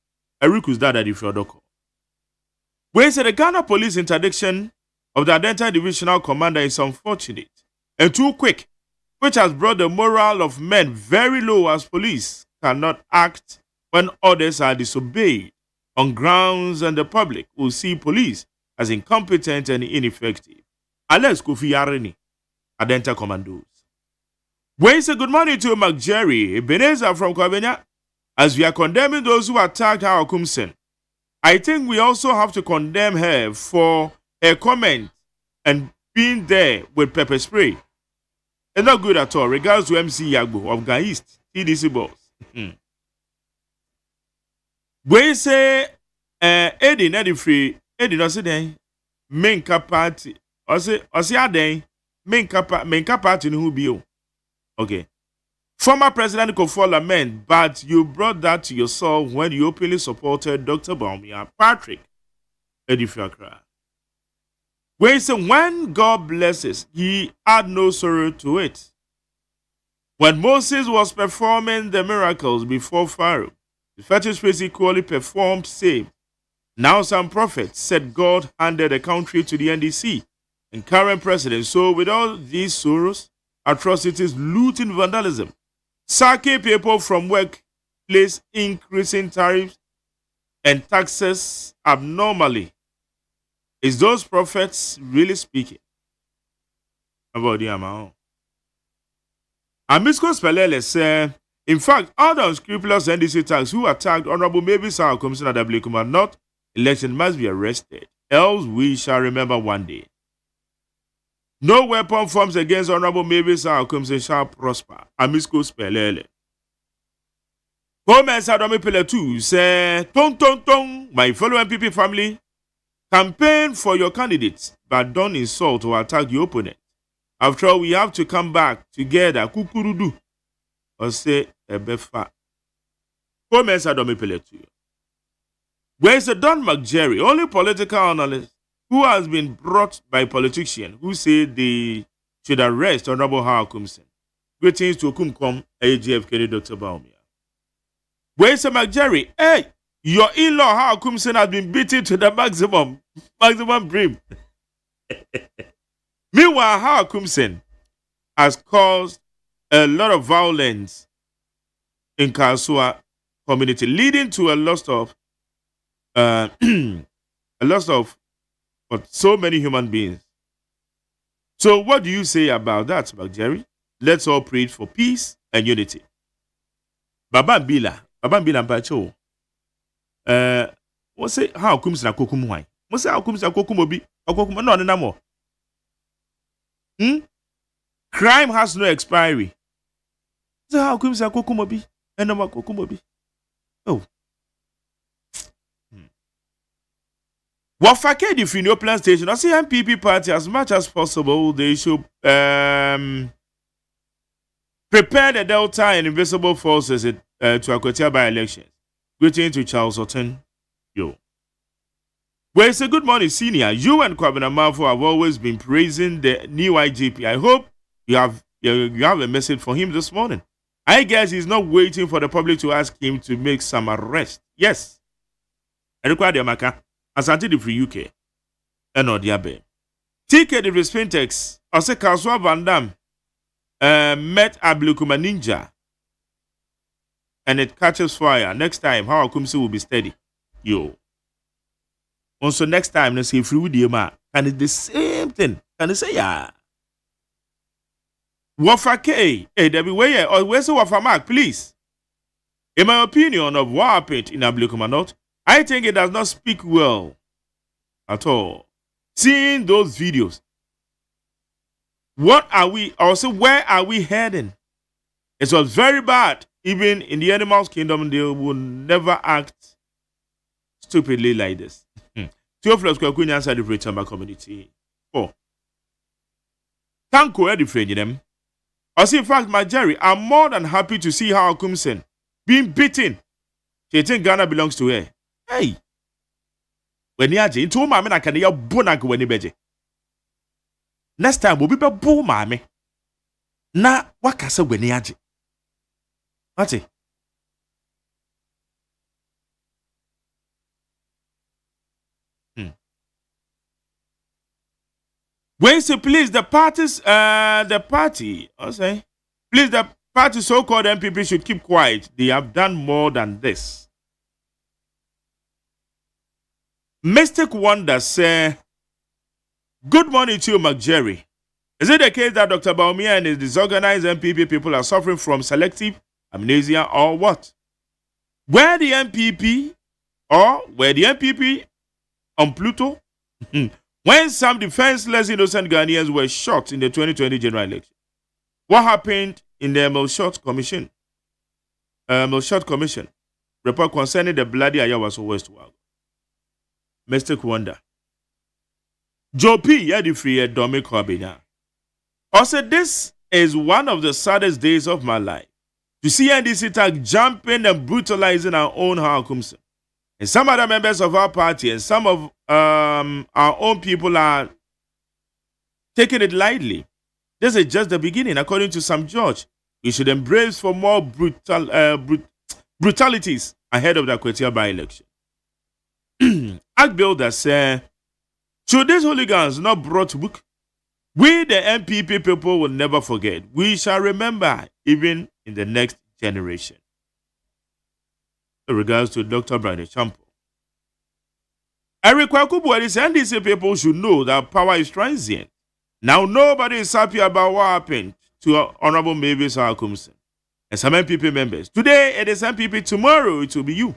Erikus Dada di Fiodoko. When the Ghana police interdiction of the Adenta Divisional Commander is unfortunate and too quick, which has brought the morale of men very low as police cannot act when orders are disobeyed on grounds and the public will see police as incompetent and ineffective. Alex Kofi Yareni, Adenta Commandos. We say good morning to Mark Jerry, Ebenezer from Kwabenya. As we are condemning those who attacked our Kumsen, I think we also have to condemn her for her comment and being there with pepper spray. It's not good at all. Regards to MC Yagbo of Gaist, TDC boss. We say, Eddie free, Eddie no say then, main party. Or say then, main party who be you. Okay. Former President Kofi lament, but you brought that to yourself when you openly supported Dr. Baumia Patrick Edifiakra. Where he said, when God blesses, he add no sorrow to it. When Moses was performing the miracles before Pharaoh, the fetish priest equally performed same. Now some prophets said God handed the country to the NDC and current president. So with all these sorrows, atrocities, looting, vandalism, sacking people from workplace, increasing tariffs and taxes abnormally. Is those prophets really speaking about the amount? Amisco Spelele said, in fact, all the unscrupulous NDC tags who attacked Honorable Maybe Sir Commissioner Ablum North election must be arrested, else we shall remember one day. No weapon forms against Honorable Mavis Commission shall prosper. Amisco Spelele. Home Sadomi Pillar 2 say, Tong, my fellow MPP family, campaign for your candidates, but don't insult or attack the opponent. After all, we have to come back together. Kukurudu. Or say, Ebefa. Home Sadomi Pillar 2. Where's the Don McJerry, only political analyst, who has been brought by politicians who say they should arrest Honorable Howard Kumsen. Greetings to Kumkom, AGFK, Dr. Baumia. Where's the McJerry? Hey, your in-law Howard Kumsen has been beaten to the maximum brim. Meanwhile, Howard Kumsen has caused a lot of violence in Kasua community, leading to a loss of but so many human beings. So what do you say about that, Jerry? Let's all pray for peace and unity. Baba Bila Mpacho. What's say how comes na kokum wine? What's say how comes na kokum obi? Kokum no more. Crime has no expiry. So how comes na kokum obi? No more kokum obi. Oh. Wafake the Finio Plan Station, I see MPP party as much as possible. They should prepare the Delta and Invisible Forces to Akotia by elections. Greeting to Charles Otten. Yo. Well, it's a good morning, senior. You and Kwabena Mafo have always been praising the new IGP. I hope you have a message for him this morning. I guess he's not waiting for the public to ask him to make some arrest. Yes. I require the Amaka. Asante the free UK. And or the Abe. TK the Respintex. Ose Kaswa Van Dam met Ablukuma Ninja. And it catches fire. Next time, how Akumsi will be steady. Yo. Also, next time, let's say free with the man. And it's the same thing. Can you say, yeah? Wafake. Hey, Debbie, where or where's the Wafamak, please? In my opinion of what happened in Ablukuma North, I think it does not speak well at all. Seeing those videos, what are we, also where are we heading? It was very bad. Even in the animals kingdom, they will never act stupidly like this. Theophilus Kwakunya answered the Retamba community. 4. Thank you, Eddie friend them. As in fact, my Jerry, I'm more than happy to see how Kumsen being beaten. She think Ghana belongs to her. Hey, when you are into mammy, I can hear Bonak when you beje. Next time we'll be boo mammy. Na what can say when you are? What's it? When say please the parties, I say, please the party so-called MPP should keep quiet. They have done more than this. Mystic Wonder say, Good morning to you, McJerry. Is it the case that Dr. Baumia and his disorganized MPP people are suffering from selective amnesia or what? Were the MPP on Pluto when some defenseless innocent Ghanaians were shot in the 2020 general election? What happened in the Melshot Commission report concerning the bloody Ayawaso West Wag? Mr. Kwanda. Joe P. Yadifri Domi Kwabina. Also, this is one of the saddest days of my life. To see NDC tag jumping and brutalizing our own Hakumsa. And some other members of our party and some of our own people are taking it lightly. This is just the beginning. According to Sam George, we should embrace for more brutalities ahead of the Akwetia by-election. Act Builder said, should these hooligans not brought book, we the MPP people will never forget. We shall remember even in the next generation. In regards to Dr. Brian Champo. Eric Wakubuari said NDC people should know that power is transient. Now nobody is happy about what happened to Honorable Mavis Akumsen and some MPP members. Today it is MPP, tomorrow it will be you.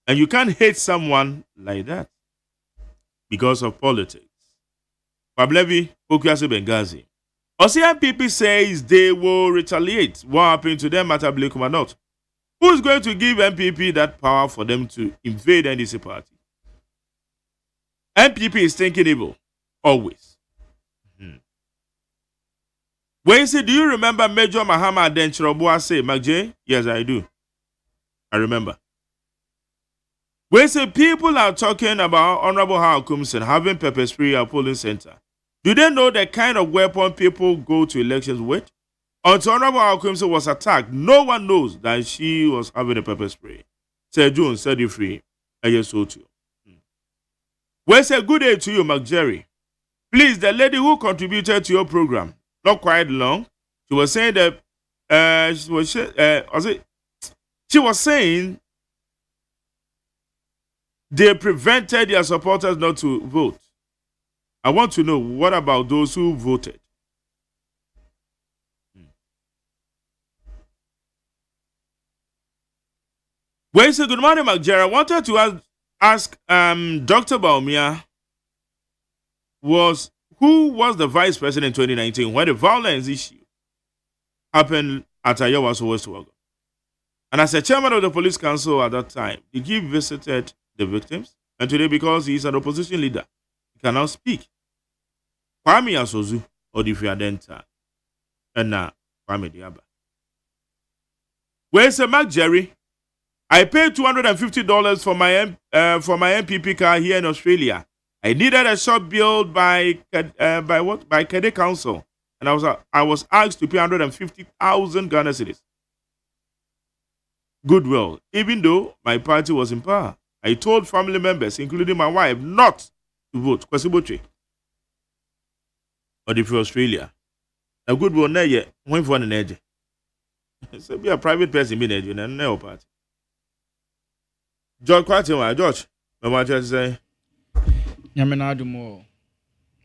And you can't hate someone like that because of politics. Pablevi Okuase Benghazi. OSEI MPP says they will retaliate. What happened to them at Ablum North? Who's going to give MPP that power for them to invade NDC party? MPP is thinking evil. Always. When you say, do you remember Major Mahama Denchirobua say, McJ? Yes, I do. I remember. When you say people are talking about Honorable Hakumsen having pepper spray at polling center, do they know the kind of weapon people go to elections with? Until Honorable Hakumsen was attacked, no one knows that she was having a pepper spray. Say June, said you free. I just so too. Well, say good day to you, McJerry. Please, the lady who contributed to your program, not quite long, she was saying that she was saying they prevented their supporters not to vote. I want to know, what about those who voted? Well, so good morning, McJerry. I wanted to ask Dr. Baumia who was the vice president in 2019 when the violence issue happened at Ayawaso West Wag. And as a chairman of the police council at that time, he visited the victims. And today, because he is an opposition leader, he can now speak. Kwame Asozu or the Fiadenta and now Kwame Diaba. Where's the McJerry? I paid $250 for my MPP car here in Australia. I needed a shop built by Kede Council, and I was asked to pay 150,000 Ghana cedis. Goodwill, even though my party was in power. I told family members, including my wife, not to vote. Kwasiboche. But if you're Australia, a goodwill na ye when for an edge. So be a private person, be edge, and no party. George Kwatima, George, my wife just say. Yamena Dumo,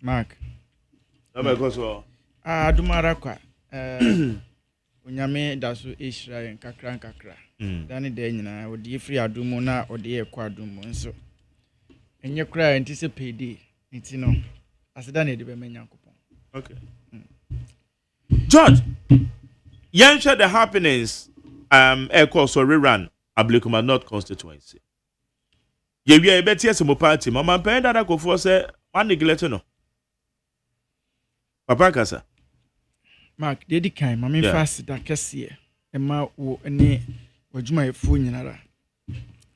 Mark. Dumara kwa. Unyame dasu Israel kakra. Dani de nyina odi free adumo na odi ekwa adumo nso. Enye kra anticipate nti no. Aseda na edi be menyankopon. Okay. George, yan share the happenings Eko so rerun Ablum North constituency. Ye wi e beti asemo party mama pen dada kofo se one neglect no. Papa kasa. Mark, dedi kan mama fast da kese ema wo ne wajuma efu nyinara.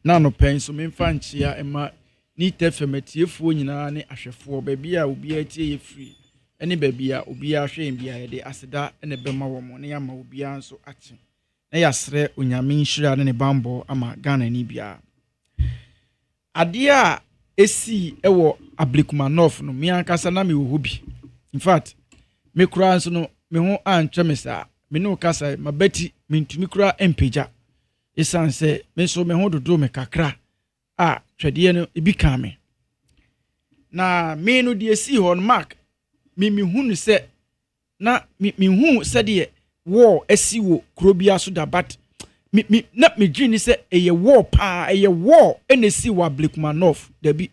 Na no pen so me fa nchia ema ni tefemetie fu nyinara ne ahwefo baabi a obi a tie ye free. Ene baabi a obi a hwe bia ye de aseda ene bema wo mo ne ya ma obi a nso ache. Na yasre onyame nhira ne bambo ama Ghana ni bia. Adia esi ewo Ablum North no me ankasa na me wo bi. In fact, me kura nso no me ho antwe me sa me no kasa mabati me ntumi kura empeja. Esanse me so me ho dodo me kakra a twede no ebi kan me. na me no de si hɔ no mark me hu no sɛ na me hu sɛ de war asi wo krobia so da but na me dream ni sɛ ɛyɛ war pa ɛyɛ war ɛna si wa Ablum North da bi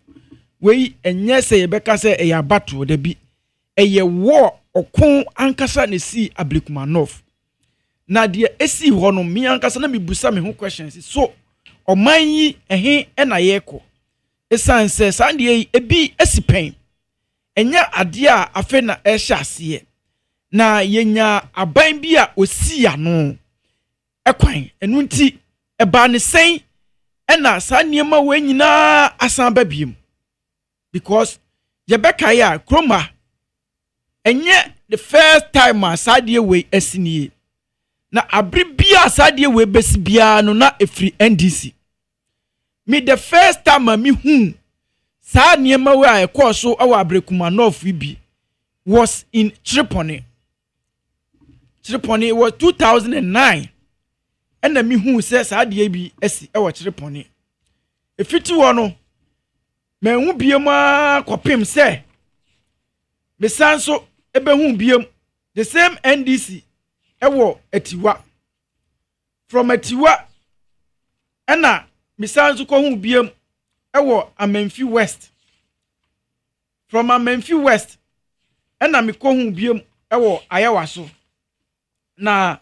wei ɛnyɛ sɛ yɛbɛka sɛ ɛyɛ abato da bi ɛyɛ war ɔko ankasa na si Ablum North na deɛ esi hɔ no me ankasa na me busa me ho questions so ɔman yi ɛhe ɛna yɛkɔ esan sɛ sandeɛ yi ebi esi pɛn ɛnyɛ adeɛ a afe na ɛhyɛ aseɛ na yenya aban bi a osi ano ɛkwan ɛnu nti ɛba ne sɛn ɛna saa nneɛma wɔ nyinaa asan ba biem because yɛbɛka ya kroma ɛnyɛ the first time a saa deɛ wei asinie na abri bia saa deɛ wei besi bia no na efiri NDC me the first time a me hu saa nneɛma wei a ɛkɔɔ so ɛwɔ Ablum North bi was in Tripoli was 2009 ɛna me hu sɛ saa deɛ bi asi ɛwɔ Tripoli efiti wɔ no manhu biem a kɔpem sɛ mesan so ɛbɛhu biem the same NDC ɛwɔ Atiwa from Atiwa ɛna mesan so kɔhu biem ɛwɔ Amanfi West from Amanfi West ɛna me kɔhu biem ɛwɔ Ayawa so na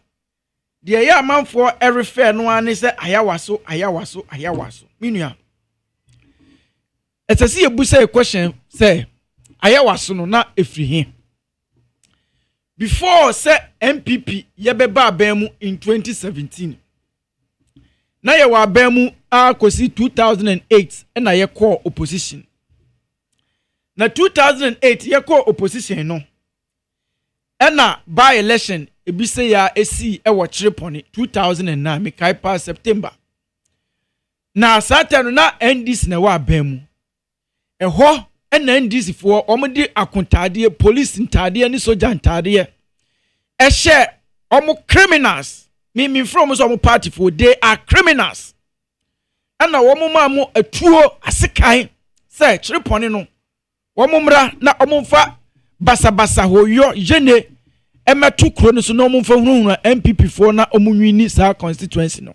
deɛ yɛ amanfoɔ ɛrefer no ane sɛ Ayawa so minua ɛsɛ sɛ yɛbu sɛ question sɛ Ayawa so no na ɛfiri he before sɛ MPP yɛbɛba aban mu in 2017 na yɛwɔ aban mu akɔsi 2008 ɛna yɛkɔɔ opposition na 2008 yɛkɔɔ opposition no ɛna by election ebi sɛ ya esi ɛwɔ Tripoli 2009 mekai pa September na sata no na NDC na wɔ aban mu ɛhɔ ɛna NDC foɔ ɔmo de akontadeɛ police ntadeɛ ne soja ntadeɛ ɛhyɛ ɔmo criminals me from so ɔmo party for they are criminals ɛna wɔn ma mo atuo asekan sɛ Tripoli no wɔn mmra na ɔmo mfa basabasa hoyo jene emetu kro no so no mo mfa hunu MPP for na ɔmo nwini saa constituency no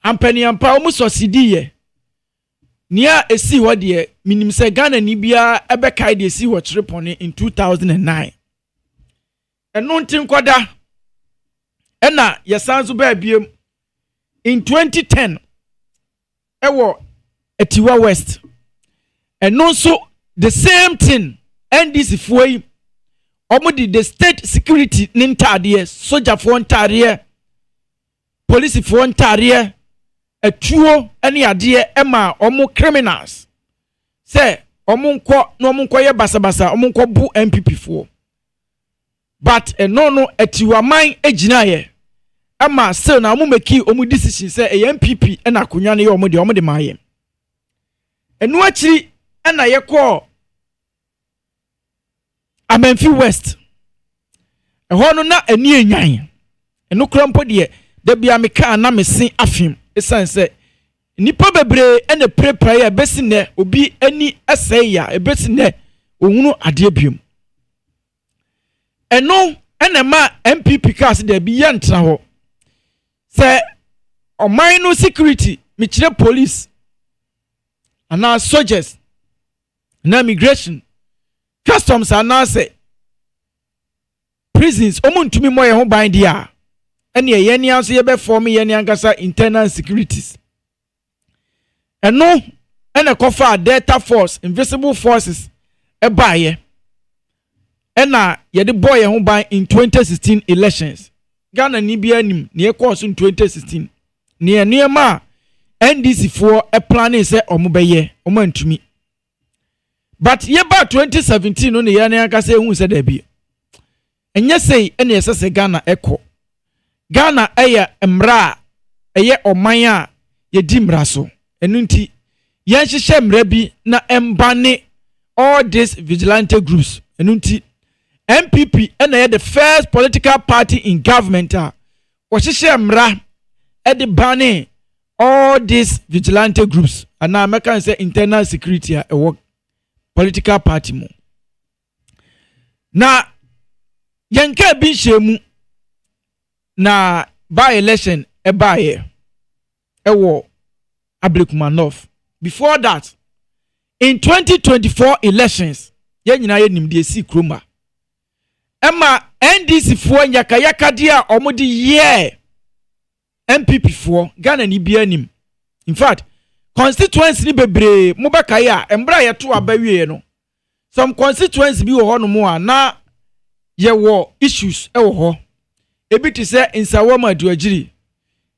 ampani ampa ɔmo sosidi ye nia esi hɔ de minim sɛ Ghana ni bia ɛbɛkai de esi wɔ Tripoli in 2009 ɛno ntin kwada ɛna yɛsan so ba biem in 2010 ɛwɔ Atiwa West ɛno nso the same thing NDC foi omo di the state security nintade soja fo ntare police fo ntare atuo ene ade ema omo criminals say omo nko ye basabasa omo nko bu MPP fo but no atiwaman agina ye ema still na omo make omo decision say MPP ena akonwa ne ye omo de maye enu akiri ena ye call Amanfi West ɛhɔ no na ani enyan ɛno krampo de da bia meka na mesen afim esan sɛ nipa bebre ɛna prepare ya besi ne obi ani asɛe ya ebesi ne ohunu ade biem ɛno ɛna ma MPP cars da bi yɛ ntra hɔ sɛ ɔman no security mekyerɛ police ana soldiers na immigration customs anase prisons omuntumi moye ho ban dia ene ye ni anso ye be form ye ni ankasa internal securities eno ene kofa Delta Force invisible forces e baaye ena ye de boy ho ban in 2016 elections Ghana ni bia nim ne course in 2016 ne enema NDC for e planning se omobeye omantumi but yeba 2017 no ne ya na aka say hu se da bi enye sei ene yesese Ghana eko Ghana eye mra eye oman a ye di mra so enu nti yen hihye mra bi na embane all these vigilante groups enu nti MPP ene ye the first political party in government a wo hihye mra e de bane all these vigilante groups and now I can say internal security a work political party mu na yenka bi nhemu na by election ebaye ewo Ablum North. Before that, in 2024 elections yen nyina ye nimde si kroma Emma NDC fo nyakayaka dia omudi ye MPP fo Ghana ni bia nim. In fact, constituency ni bebre mobeka ya embra ye to abawie no. Some constituency bi wo ho no mo a na ye wo issues e wo ho. Ebi ti se Nsawama Aduagiri,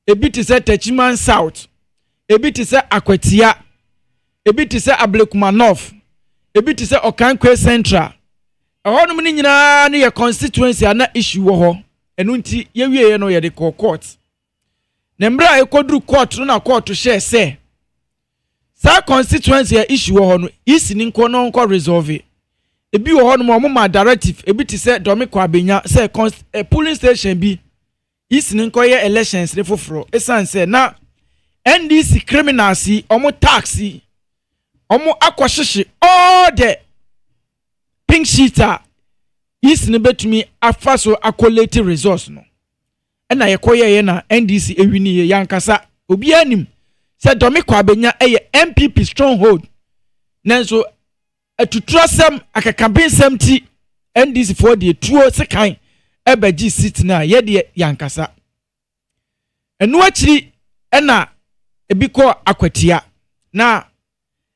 ebi ti se Techiman South, ebi ti se Akwatia, ebi ti se Ablum North, ebi ti se Okankwe Central. Ehonum ni nyina ne ye constituency ana issue wo ho. Enu nti ye wie no ye de court. Na mbra ekodru court no na court share say sa constituency ya issue wo ho no isi ni nko no nko resolve. Ebi wo ho no mo ma directive ebi ti se domiko abenya say polling station bi isi ni nko ye elections re foforo esan say na NDC criminals omo taxi omo akwahyehe all the pink sheeter isi ni betumi afaso accolate resource no na yekoye na NDC ewini ye yankasa obi anim se domiko abenya eye MPP stronghold nanso atutrasem akakabensem ti NDC for the tuo sekan ebaji sit na ye de yankasa enu akiri na ebiko Akwatia na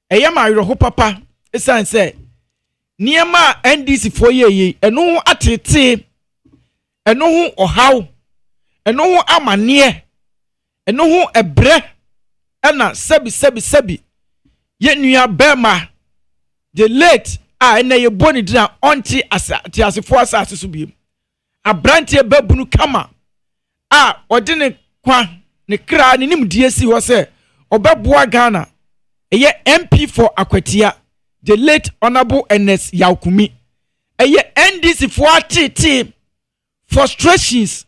eyama ayroho papa esan se niema NDC for ye enu atete enu hu ohaw enu hu amane enu hu ebre na sebi ye nua bema the late na ye boni dina onti asafo asase so biem abrante babunu kama odi ne kwa ne kra ne nimdie si ho se obeboa Ghana eye MP for Akwatia the late honorable NS Yaukumi eye NDC for atete frustrations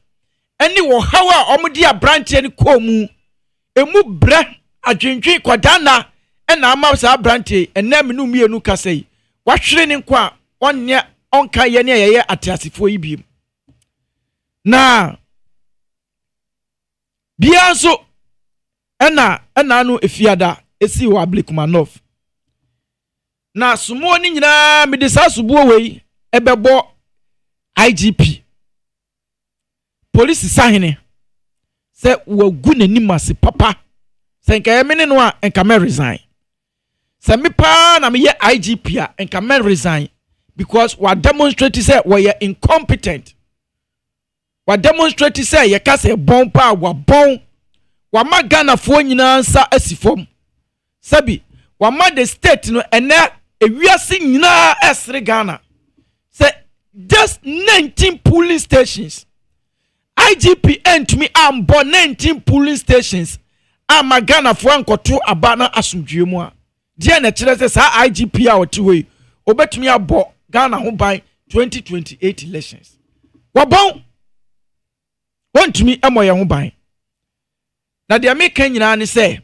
any wo hawa omudi abrante ne komu emu bre adwendwen kwadana na ama sa abrante enam nu mienu kasei wahwere ne nkwa onne onka ye ne ye atiasefo yi biem na bianso na anu efiada esi wa Ablum North na sumo ni nyina medisa subuo wei ebebo IGP police sahene se wagu nanim ase papa se nka yemene no a nka me resign se me pa na me ye IGP a nka me resign because wa demonstrate say we are incompetent wa demonstrate say ye ka say bon pa wa bon wa magana fo nyina nsa asifom sabi wa ma the state no ene ewiase nyina esre Ghana say just 19 polling stations IGP and to me am born 19 polling stations ama Ghana fo ankoto abana asumdwe mu a dia na kire se sa IGP a oti we obetumi abo Ghana ho ban 2028 elections wabon wontumi emoye ho ban na dia meka nyina ne se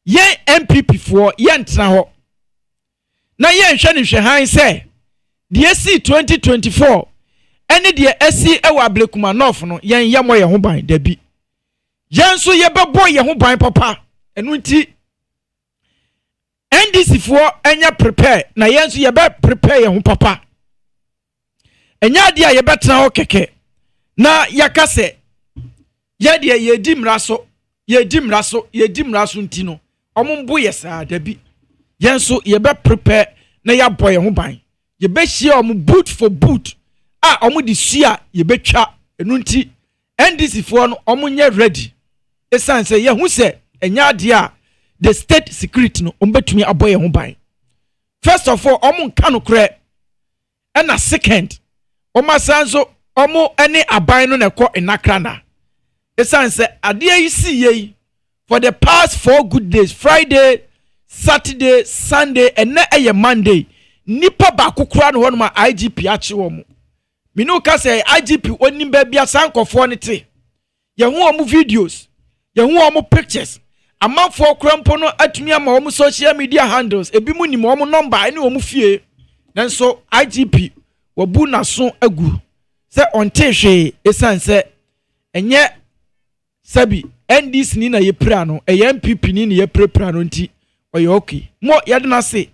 ye MPP fo ye ntena ho na ye nhwe ne hwe han se dia si 2024 ene dia esi ewa Ablum North no yen yemo ye ho ban da bi yenso ye bebo ye ho ban papa enu nti NDC fo enya prepare na yenso ye be prepare ye ho papa enya dia ye betena ho keke na yakase ye dia ye di mraso nti no omumbu ye saa da bi yenso ye be prepare na ya boy ye ho ban ye be hie om boot for boot omu di sia ye betwa enu nti NDC fo no omu nye ready esan se ye hu se enya de a the state security no ombetumi aboye ho ban first of all omu nka no kre na second omu sanzo omu ene aban no na ekọ enakra na esan se ade yi si ye for the past 4 good days Friday Saturday Sunday and na eye Monday nipa ba kokora no ma IGP ache wo mu minu ka say IGP onim ba bia sankofo ne te ye hu omu videos ye hu omu pictures amanfo krampo no atumi ama wɔn social media handles ebi mu nim wɔn number ɛne wɔn fie nanso IGP wabu naso agu sɛ ɔnte hwee esan sɛ ɛnyɛ sabi NDC ni na yɛpra no ɛyɛ MPP ni na yɛpra no nti ɔyɛ okay mo yɛde na se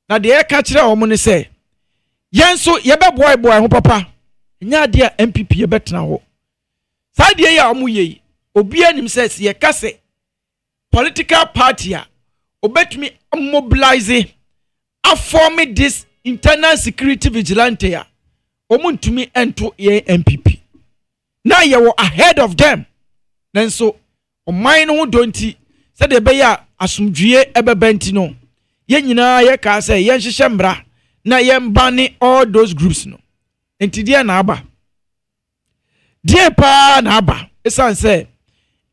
na de yɛka kyerɛ wɔn ne sɛ yɛn so yɛbɛboa ho papa nya ade a MPP yɛbɛtena hɔ saa de yɛ a wɔn yɛ obi anim sɛ yɛka sɛ political party a obetumi mobilize a form this internal security vigilante a omuntumi ento ye MPP na ye wo ahead of them nanso oman no donti se de be ya asumdwie ebebenti no ye nyina ye ka se ye nhyehyɛ mbra na ye mbane all those groups no enti dia na aba die pa na aba esan se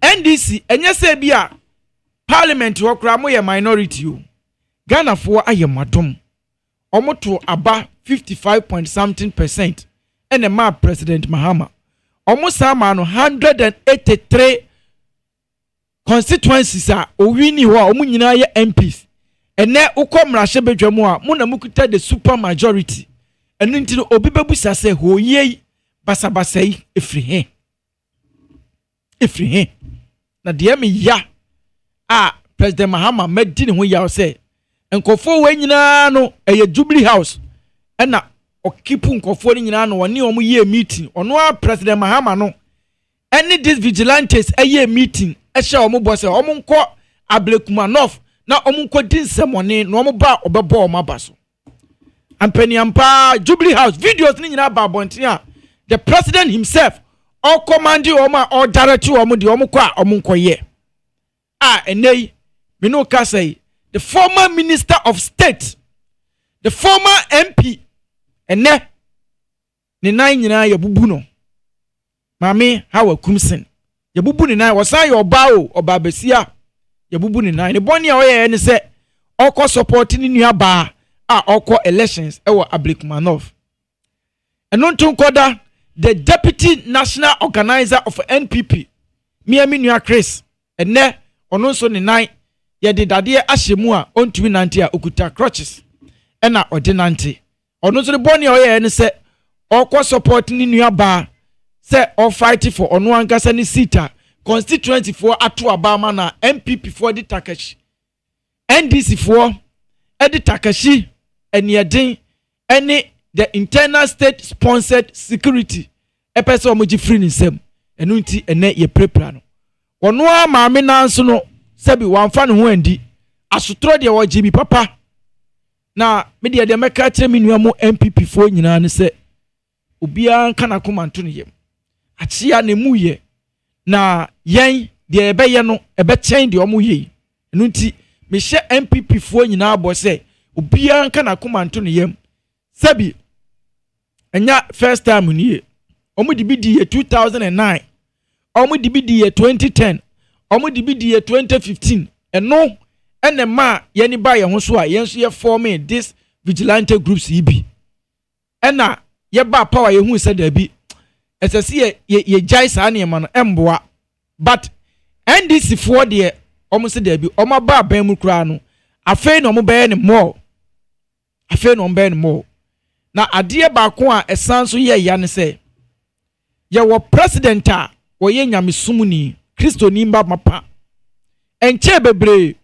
NDC enye se bia Parliament wakura mo ye minority o Ghana for ayemadom omoto aba 55.something% ene ma President Mahama omo ma no 183 constituencies a owini ho a omo nyina ye MPs ene ukomra hye bedwamu a mo na mukuta the super majority enu nti no obi bebusa se hoye basabasai efri he na de me ya President Mahama medi ne ho yaw se nkofo we nyina no eye Jubilee House na okipu nkofo ni nyina no woni omo ye meeting ono a President Mahama no any these vigilantes eye meeting ehye omo bo se omo nko Ablum North na omo nko dinsemone no omo ba obebo omo abaso ampani ampa Jubilee House videos ni nyina ba bonten a the president himself all command omo all direct omo de omo kwa omo nko ye enei me no ka say the former minister of state the former MP ene ne nan nyina yabubu no mame hawa kumsen yabubu ne nan wosan ye oba o oba besia yabubu ne nan ne boni a oye ne se okọ support ni nua ba a okọ elections ewo Ablum North eno ntun koda the deputy national organizer of NPP miami nua Chris ene ono nso ne nan ye de dade ahyemu a ontumi nante a okuta crutches ena ordinante ono nso de boni a oye ne se okọ support ni nua ba se o fight for ono ankasa ni sita constituency for ato abama na MPP for the Takashi NDC for edi Takashi enieden ene the internal state sponsored security epese omoji free nsem enu nti ene ye prepare no ono a maame nanso no sebi wamfa ne ho andi asotro de wo gibi papa na me de meka kire me nua mo MPP fo nyina ne se obia nka na komanto ne yem achia ne mu ye na yen de ebeye no ebe chen de omo ye enu nti me hye MPP fo nyina abo se obia nka na komanto ne yem sebi enya first time ni ye omo de bi di ye 2009 omo de bi di ye 2010 omo de bi di ye 2015 eno ene ma ye ni ba ye ho so a ye nso ye form this vigilante groups ibi ena ye ba power ye hu se da bi esese ye jai sa na ma no emboa but NDC for de omo se da bi omo ba ban mu kura no afei na omo be ne more afei na omo be ne more na ade ba ko a esan so ye ya ne se ye wo president a wo ye nyamesumuni Kristo nimba mapa enche bebre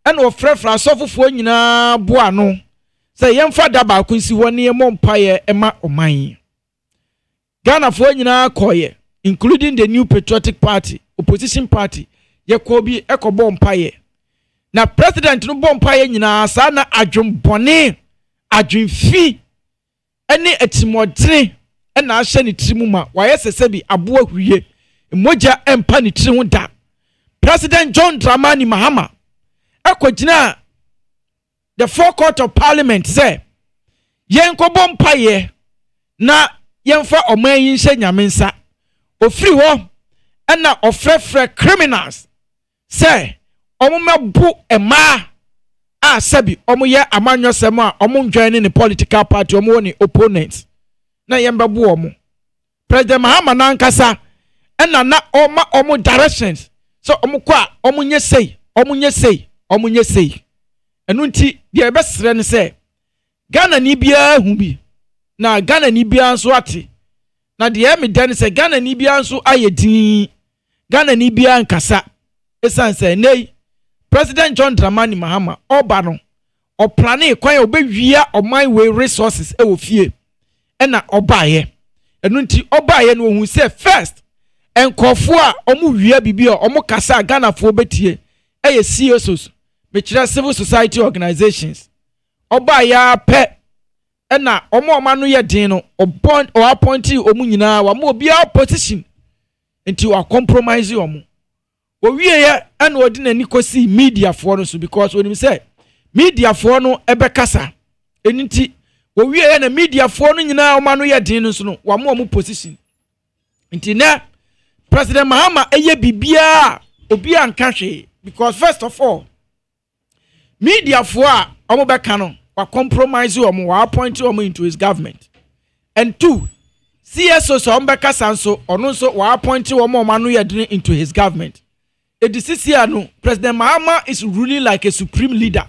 ena wo frefra asofofo nyina boa no se yemfa da ba ko nsi woni emompaye ema oman Ghana fo nyina koye including the new patriotic party opposition party ye ko bi ekobo mpaye na president no bompaye nyina sa na adwumbone adwumfi ene etimodre ena ahye ne trimu ma waye sesebi abo ahwie moja empa ne tiri ho da President John Dramani Mahama ekogina the forecourt of parliament say yen ko bompaye na yemfa oman yin hye nyamensa ofiri ho ena ofrefre criminals say omomebu ema a sabi omoye amanyosem a omondwan ne political party omo ne opponents na yembebu omo President Mahama na nkasa ena na omo directions so omo kwa omo nye sei omunye sei enu nti de ebesre ne se Ghana ni bia hu bi na Ghana ni bia nso ate na de me dan se Ghana ni bia nso ayedin Ghana ni bia nkasa esan se nei President John Dramani Mahama oba no o plane kwan obewia oman we resources e wo fie e na obaye enu nti obaye no hu se first enkofo a omu wia bibi a omu kasa Ghana fo betie eye CSOs mechira civil society organizations obaye pe e na omu no ye din no o appointee omu nyina wa mo obi opposition nti wa compromise omu owie ye and odi na nikosi media for no so because when him say media for no ebe kasa enti owie ye na media for no nyina o no ye din no so no wa mo position nti na President Mahama eye bibia obi anka hwe because first of all media for a o be ka no wa compromise wa appoint into his government and two CSO so be kasa so ono so wa appoint no ye din into his government. Edisisia no President Mahama is ruling like a supreme leader.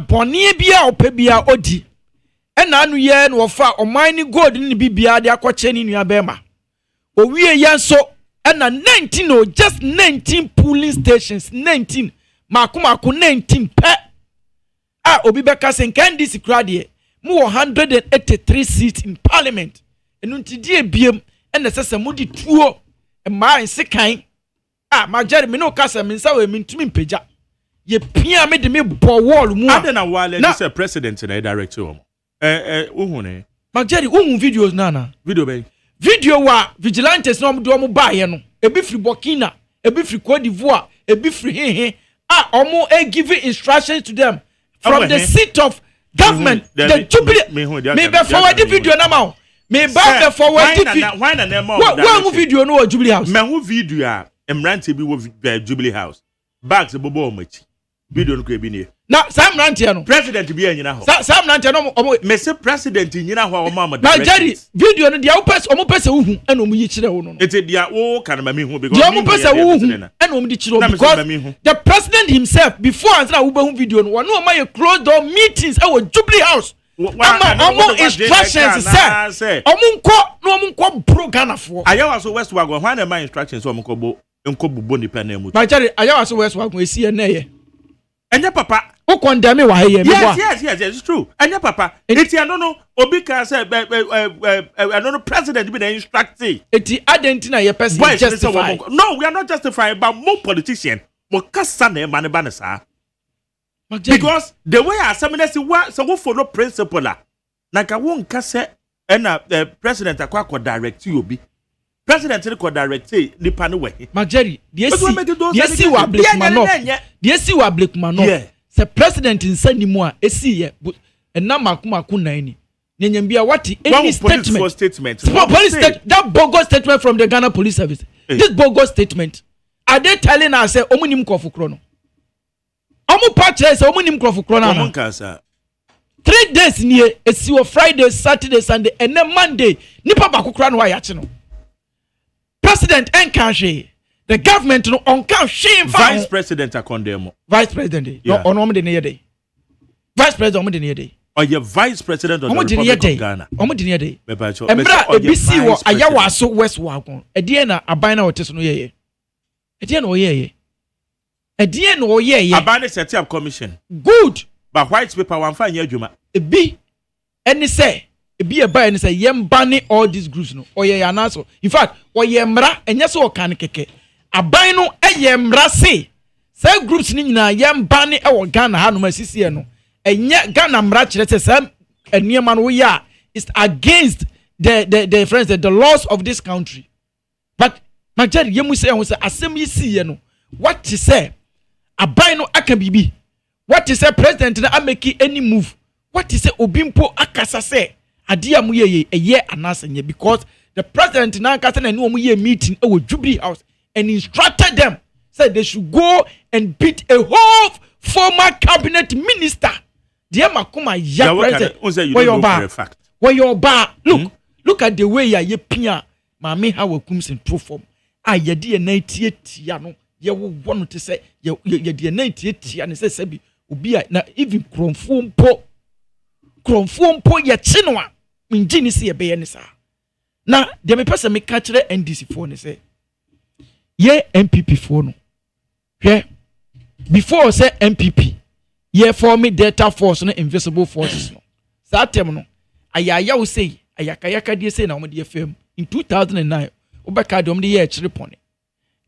Boni bia opebia odi. Ena anu ye no fa omani gold ni bibia de akwache ni nua bema. Owie yanso ena 19 or just 19 polling stations 19 makumako 19 pe. Obi beka sen kan this crowd here. Mu 183 seats in parliament. Enu ntidie biem ena sese mudi tuo ma nsekan. Majari me no kasa me nsa we mintumi mpeja ye pia me de me bo wall mu ade na wale na say president na director o wo ne Majari wo videos nana video wa Vigilantism no do mo ba ye no ebi free Burkina ebi free Cote d'Ivoire ebi free hehe omo give instructions to them from the seat of government the Jubilee me be forward the video na ma me ba be forward the video why na them wo video no Jubilee House me hu video Emrante bi wo Jubilee House bags bobo omachi video no ko ebi ne na Sam Rantia no president bi anyina ho Sam Rantia no me se president nyina ho o mama na Jerry video no dia omo pese wo hu ena omo yi kire wo no ete dia wo kan ma me hu because dia omo pese wo hu ena omo di kire because the president himself before answer wo be hu video no no ma ye closed door meetings e wo Jubilee House omo instructions say omo nko pro Ghana for ayawa so West Wagon why na my instructions omo ko bo nko bubo ni pe na mu Majari ayawa so West Wagon esi na ye enya papa o condemn wa here me wa yes it's true enya papa eti no obi ka say no president be na instruct eti identity ye person justify no we are not justifying but more politician mo kasa na ma ne ba ne sa because the way assemble say wa so go follow principle na ka won kasa na president akwa direct you obi president record direct nipa no we Majari the see wa Blackman no se president insanimu a esi ye na makumako nan ni nyanyam bia what any statement that bogus statement from the Ghana Police Service this bogus statement are they telling us say omunim krofukro no omu patche say omunim krofukro na omun kansa 3 days ni esi wo Friday Saturday Sunday and then Monday nipa bakokra no wa ya che no president enkanhwe the government no onka hwe vice president akondemo vice president no ono mo de ne yede vice president mo de ne yede oye vice president of the Republic of Ghana omo de ne yede embra ebisi wo ayawa so West Wagon edie na aban na wote so no yeye edie na oyeye edie na oyeye aban set up commission good but white paper wan fa nya adwuma ebi eni say ebi eba eni say yem banning all these groups no oyeye anaso in fact oyemra enye so okan keke aban no eyemra say groups ni nyina yem banning e wo Ghana ha no masisi no enye Ghana mra kire say eniema no ya is against the friends the laws of this country but Majari yemu say ho say asem yi si no what you say aban no aka bibi what you say president na ameki any move what you say obimpo akasa say adia mu ye eye anasenye because the president na akasa na no mu ye meeting e wo Jubilee House and instructed them said they should go and beat a whole former cabinet minister dear makuma ya president where your bar look at the way ya ye pia mame ha wakum sin true form ayede na tie tia no ye wo wonu te say ye de na tietia ne say sabi obi a na even kromfo mpo ye chi no a menji ni se ye be ye ne sa na de me pese me ka kire NDC fo ne say ye MPP fo no hwe before say MPP ye form data force no invisible forces no that time no ayaya wo say ayakayaka de say na wo de fam in 2009 obeka de wo de ye chire pone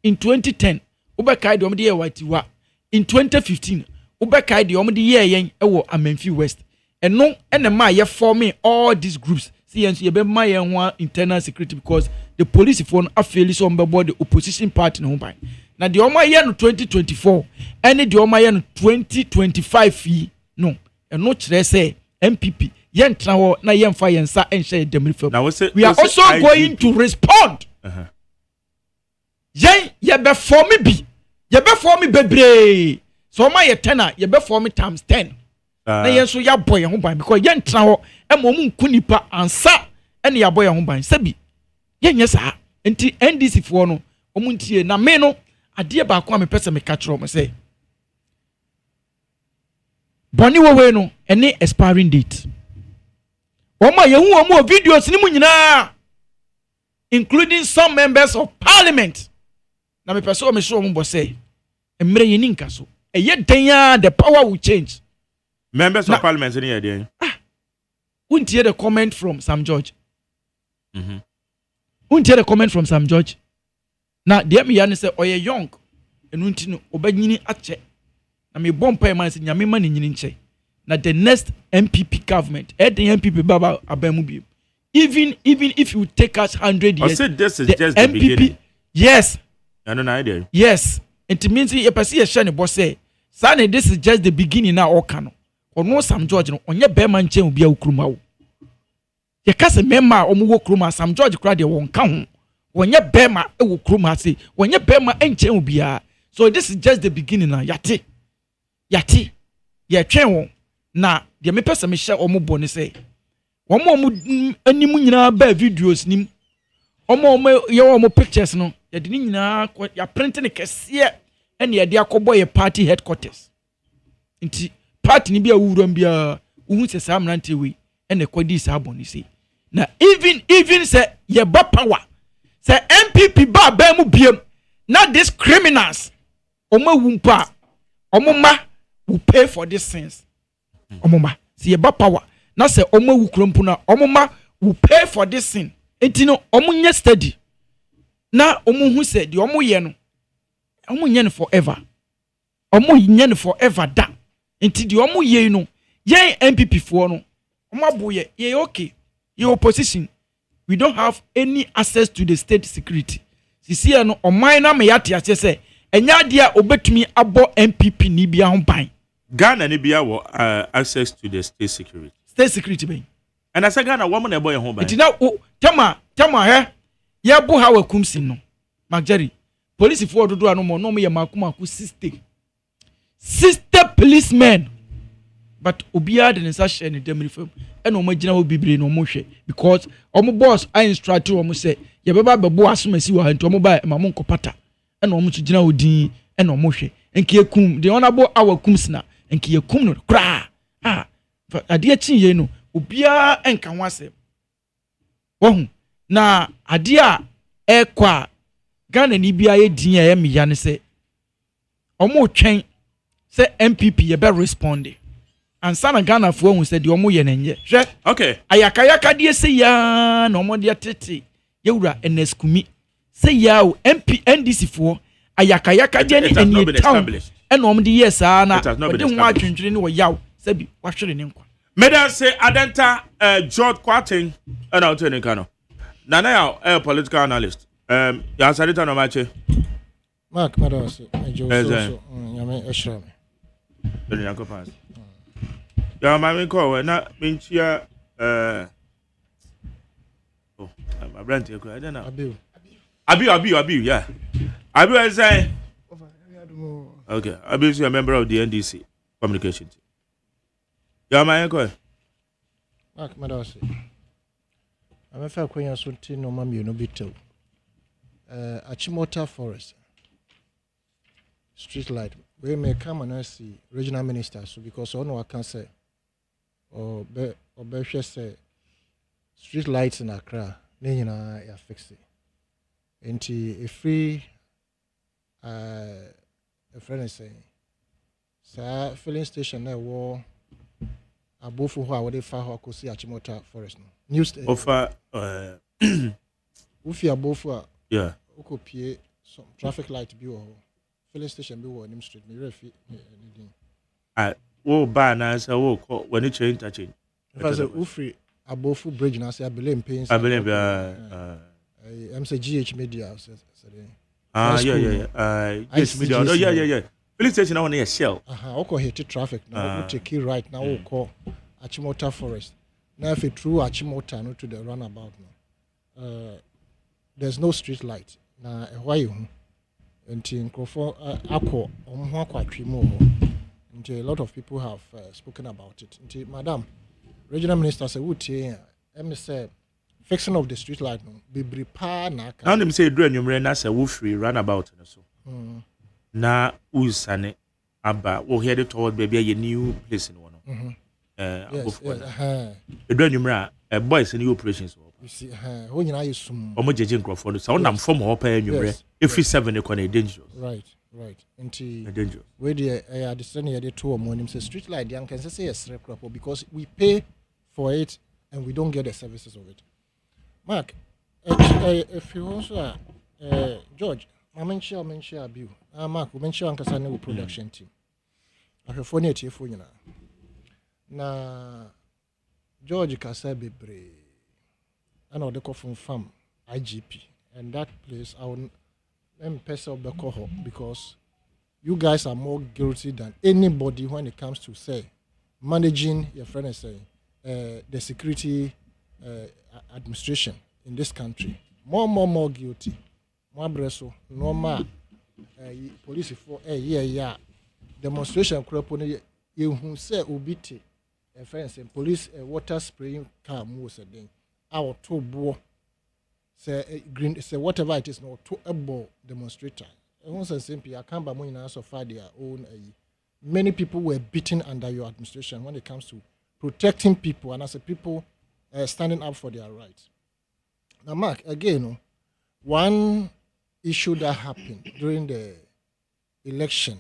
in 2010 obeka de wo de ye watiwa in 2015 obeka de wo de ye yen ewo Amenfi West eno enema ye forming all these groups see and ye be ma ye ho internal security because the police for afeli so mbebo the opposition party no ban na de omo ye no 2024 ene de omo ye no 2025 no eno kire say MPP ye ntra ho na ye mfa ye nsa enhye demri fam we are also going to respond ye be for me bebre so ma ye 10 ye be for me times 10 na ye so ya boy ho ban because ye ntra ho emom nku nipa ansa ene ya boy ho ban sabi ye nye sa enti NDC fo no omuntie na me no ade ba ko me pese me ka kiro me say boni we no ene expiring date oma ye hu omo videos ni mu nyina including some members of parliament na me pese o me show mo bo say emre ye ni nka so eye dan the power will change members of parliament ni ye den won't hear the comment from Sam George won't hear the comment from Sam George na de me ya ne say oye young enu nti no obanyini ache na me bompa e man say nyame ma ni nyini nche na the next MPP government the MPP baba abamu bi even if you take us 100 years I said this is just the MPP beginning. yes I don't know idea yes it means you person ye share ne boss say say this is just the beginning now all can ono Sam George no onye be man chen obi a okruma wo ye ka se memma omo wo kruma Sam George kra de won ka ho wonye bema e wo kruma se wonye bema enchen obi a so this is just the beginning now yate ye twen won na de me pese me hye omo bo ne say omo anim nyina ba videos nim omo ye omo pictures no ye de nyina ya print ne kese ene ye de akobo ye party headquarters nti party ni bia wuram bia uhu se sa amrante we ene kwadi sa aboni say na even say ye ba power say MPP ba mu biem na these criminals omo wumpa omo ma will pay for these sins omo ma see ye ba power na say omo wu krompu na omo ma will pay for this sin enti no omo nye steady na omo hu say de omo ye no omo nye no forever da enti de omo ye no ye MPP fo no omo aboye ye okay ye opposition we don't have any access to the state security sisi no oman na me yate ase say enya dia obetumi abo MPP ni bia ho ban Ghana ni bia wo access to the state security ben and asa Ghana wo mo na ebo ye ho ban itina tema he ye bo ha wa kumsin no magjari police fo dodo anu mo no mo ye makumaku 60 policemen but obia de nsa share ne demri fam ena o magina wo bibre no mo hwe because omo boss I instruct omo say ye beba bebo asomasi wa nti omo ba ma mo nkopata ena omo tu gina odin ena omo hwe enki ekum the honorable awakum sina enki ekum no kra ade achi ye no obia enka ho asem wohu na ade a ekwa Ghana ni bia ye din ya me ya ne se omo twen se MPP ye be responding and sana Ghana fo hu se de omo ye nenye hwe okay ayakayaka de se ya na omo de tete yewura NSKumi se ya o NDC fo ayakayaka de ni eni town and omo de yes na de ho atwentwere ni wo yaw se bi wahwere ne nkwa meda se adenta George Kwatin and out in Kano nana ya political analyst ya sarita no mache Mark Mados so nyame ehra me bele yanko pass ya mami ko na minchia my brand here I don't know Abiu yeah Abiu is saying okay Abiu is a member of the NDC communication team ya mami ko Mark Mados I'm a fair kwenya so ti no mami no bitew Achimota Forest street light. We may come and see regional ministers so because I know I can say or be say street lights in Accra, then you fix it. And a free a friend is saying, sir, filling station there war above who are they far who see Achimota Forest. News offer if you are both yeah, okay, some traffic light be or filling station be or Nim Street, me refi anything. Oh, ban as I walk when it's interchange. If I say Ufri above bridge now, say I believe pains. I believe, I'm say GH Media. Yes, media. Oh, yeah. Police station now on a shell. Okay, hit traffic now. We take it right now. We call Achimota Forest. Now, if it through Achimota no to the runabout now, there's no street light. Now, why you? Until Crawford, Aqua, a lot of people have spoken about it. Until Madam, Regional Minister said, "Would say, say, fixing of the street light no be prepare na." Now them say do enyumre na say wo free runabout no so. Na usane aba wo head toward baby a new place in one. Do enyumre boys in operations. You see, when you are some. Omo jeje nkrofo so na from ho pa enyumre every 7 e kon dangerous. Right. Until dangerous. Where the understand here the two morning say street light they can say yes because we pay for it and we don't get the services of it. Mark, if you also George, I mention Abu. Mark, we mention Ankasa production team. I have phone it for you now. Na George Kasa Bebre. I know the coffin farm IGP and that place I will person of the cohort because you guys are more guilty than anybody when it comes to say managing your friend is saying the security administration in this country. More guilty. More bresso, normal police for demonstration crop on you who say ubiti a friend saying police water spraying car moves a day. Our two boy say green say whatever it is not to able demonstrator. Once and simply I can't buy so far their own many people were beaten under your administration when it comes to protecting people and as a people standing up for their rights. Now Mark, again, one issue that happened during the election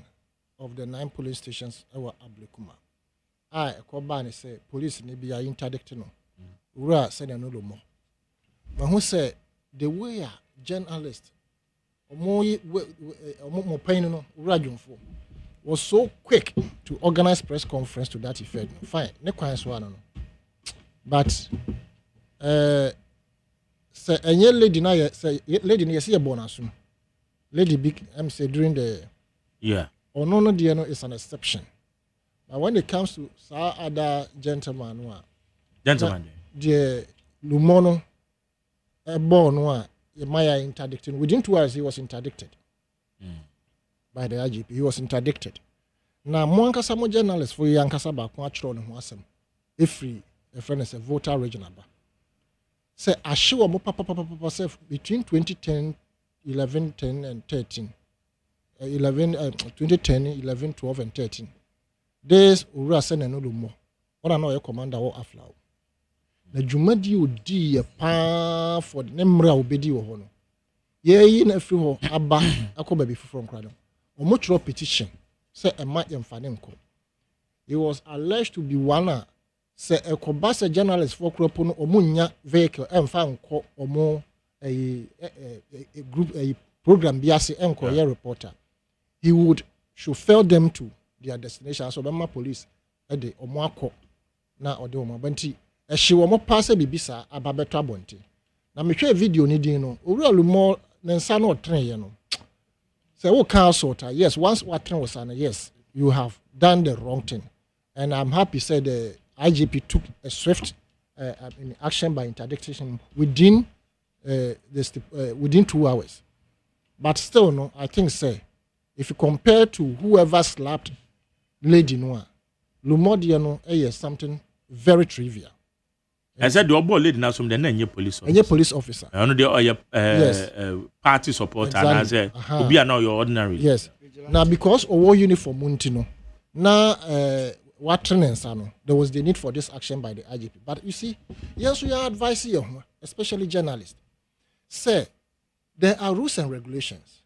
of the 9 police stations our Ablekuma. I Kobani say police may be interdicting. Ura said no more. But who said the way a journalist was so quick to organize press conference to that effect. Fine, but say a lady na say lady na see a bonus. Lady big say during the or no is an exception. But when it comes to other gentlemen, the Lumono a born Maya interdicted. Within 2 hours, he was interdicted by the IGP. He was interdicted. Now, Mwankasa mo journalist for Yankasa ba kwatro no wasem. Every a friend is a voter regional ba. Say ashiwa mo papa say between 2010, 11, 10 and 13. 2010, 11, 12 and 13. Days ura sene no lumo. Ona no commander wo aflaw. Na dwumadi odi ye pa for the nemra obedi wo ho no ye yi na afri ho aba akoba bi foforo nkra no omo tro petition say ema yemfa ne nko. He was alleged to be one say ekoba say journalist for kropo no omo nya vehicle emfa nko omo a group a program bi ase enko ye reporter. He would chauffeur them to their destination so bema police e de omo akọ na ode omo banti she wo mo pass bibisa ababeto abonte na mehwe video ni din no owuralu mo nensa no tren ye no say wo can sort yes once what tren was an yes you have done the wrong thing and I'm happy said the IGP took a swift action by interdiction within within 2 hours but still no I think say if you compare to whoever slapped Lady Noah Lumodia no is something very trivial. I said the obo lady now from the name police officer. And police officer. I know the party supporter and I said to be an ordinary. Yes. Now because our uniform Montino, now what trainings there was the need for this action by the IGP. But you see, yes, we are advising you, especially journalists. Say there are rules and regulations.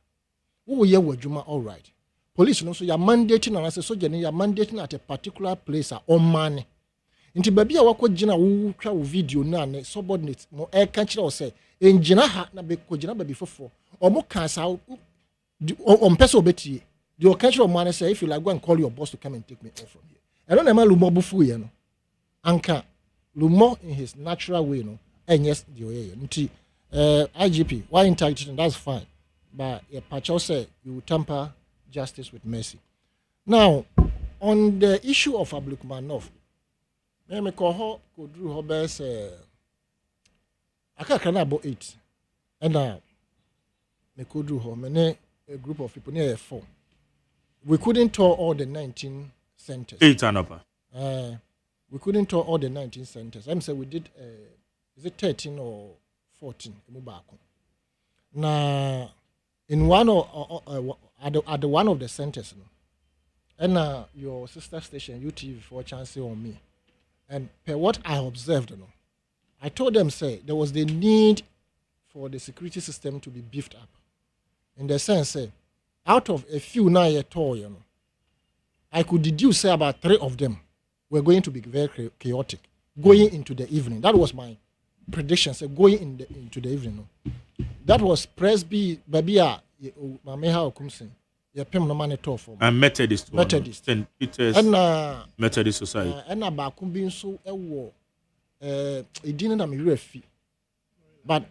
Who will hear what Juma all right? Police, you know, so you're mandating and as a soldier, you're mandating at a particular place or money. Inti baby a wako jina wukwa video na ne subordinate mo kanchira o say enjina ha na be ko jina baby fofo o mo kan sa o mpesa obetie the kanchira o man say if you like go and call your boss to come and take me off from here. I don't know Lumo bufu ye no. Anka Lumo in his natural way no yes the way nti IGP why integrity that's fine but a pacho say you tamper justice with mercy. Now on the issue of Ablum North, me call go through her best I can't about 8 and me could do her many a group of people near 4. We couldn't tour all the 19 centers. 8 and upper. We couldn't tour all the 19 centers. I'm saying we did is it 13 or 14 now in one or at the one of the centers and your sister station UTV for chance on me and per what I observed I told them say there was the need for the security system to be beefed up in the sense say out of a few now at all I could deduce say about 3 of them were going to be very chaotic going into the evening. That was my prediction. Say going into the evening. That was Presby Babia Mameha Okumsin. Pem no money to for. And Methodist. St. Peter's and Methodist Society. And Bakum being so a war. It didn't have me fee. But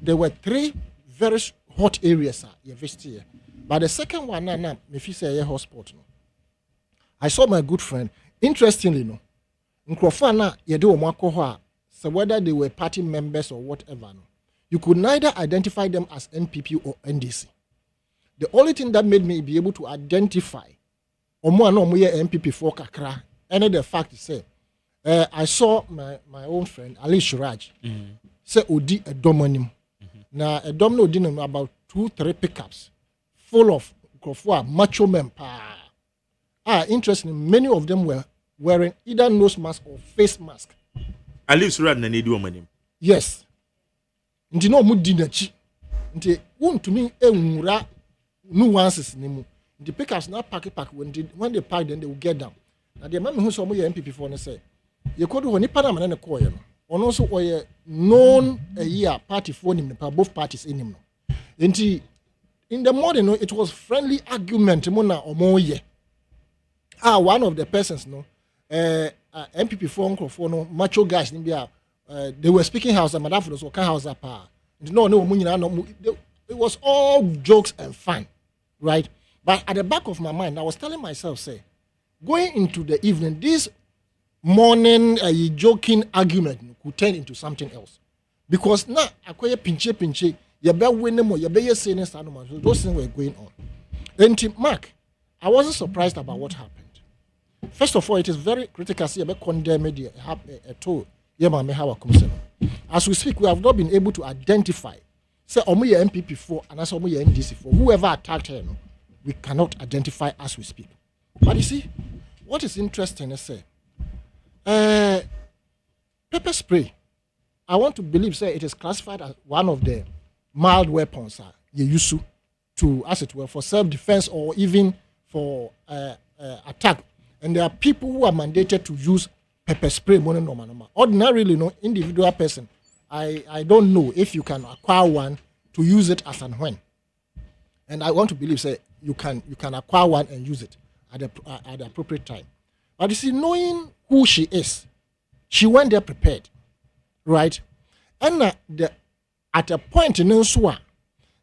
there were 3 very hot areas here. But the second one, me fi say a hotspot. I saw my good friend. Interestingly, Nkrofana yede omo so whether they were party members or whatever, you could neither identify them as NPP or NDC. The only thing that made me be able to identify omo NPP for kakra, and the fact is say, I saw my own friend Ali Shiraj say odi a domonim. Now a domino dinner about 2-3 pickups full of macho men. Interesting. Many of them were wearing either nose mask or face mask. At least rather than any woman. Yes. Nti no mu dinachi. Nti won to me enwura nuances nimu. The pickers now pack when they pack then they will get down. Now the man who saw me MPP for say you could do nipa na na call you. On also or known a year party for him both parties in him. Nti in the morning it was friendly argument mona omoye. One of the persons MPP for no macho guys they were speaking house and madam was working house up it was all jokes and fun, right? But at the back of my mind I was telling myself say going into the evening this morning joking argument could turn into something else because now akoye pinche you be winning more you be saying those things were going on. And Mark, I wasn't surprised about what happened. First of all, it is very critical to condemn media. As we speak, we have not been able to identify say Omuye MPP for and as Omuye NDC for whoever attacked her. We cannot identify as we speak. But you see, what is interesting is say pepper spray. I want to believe say it is classified as one of the mild weapons you use to, as it were, for self-defense or even for attack. And there are people who are mandated to use pepper spray. Ordinarily, no individual person. I don't know if you can acquire one to use it as and when. And I want to believe say you can acquire one and use it at the appropriate time. But you see, knowing who she is, she went there prepared, right? And at a point in Nsua,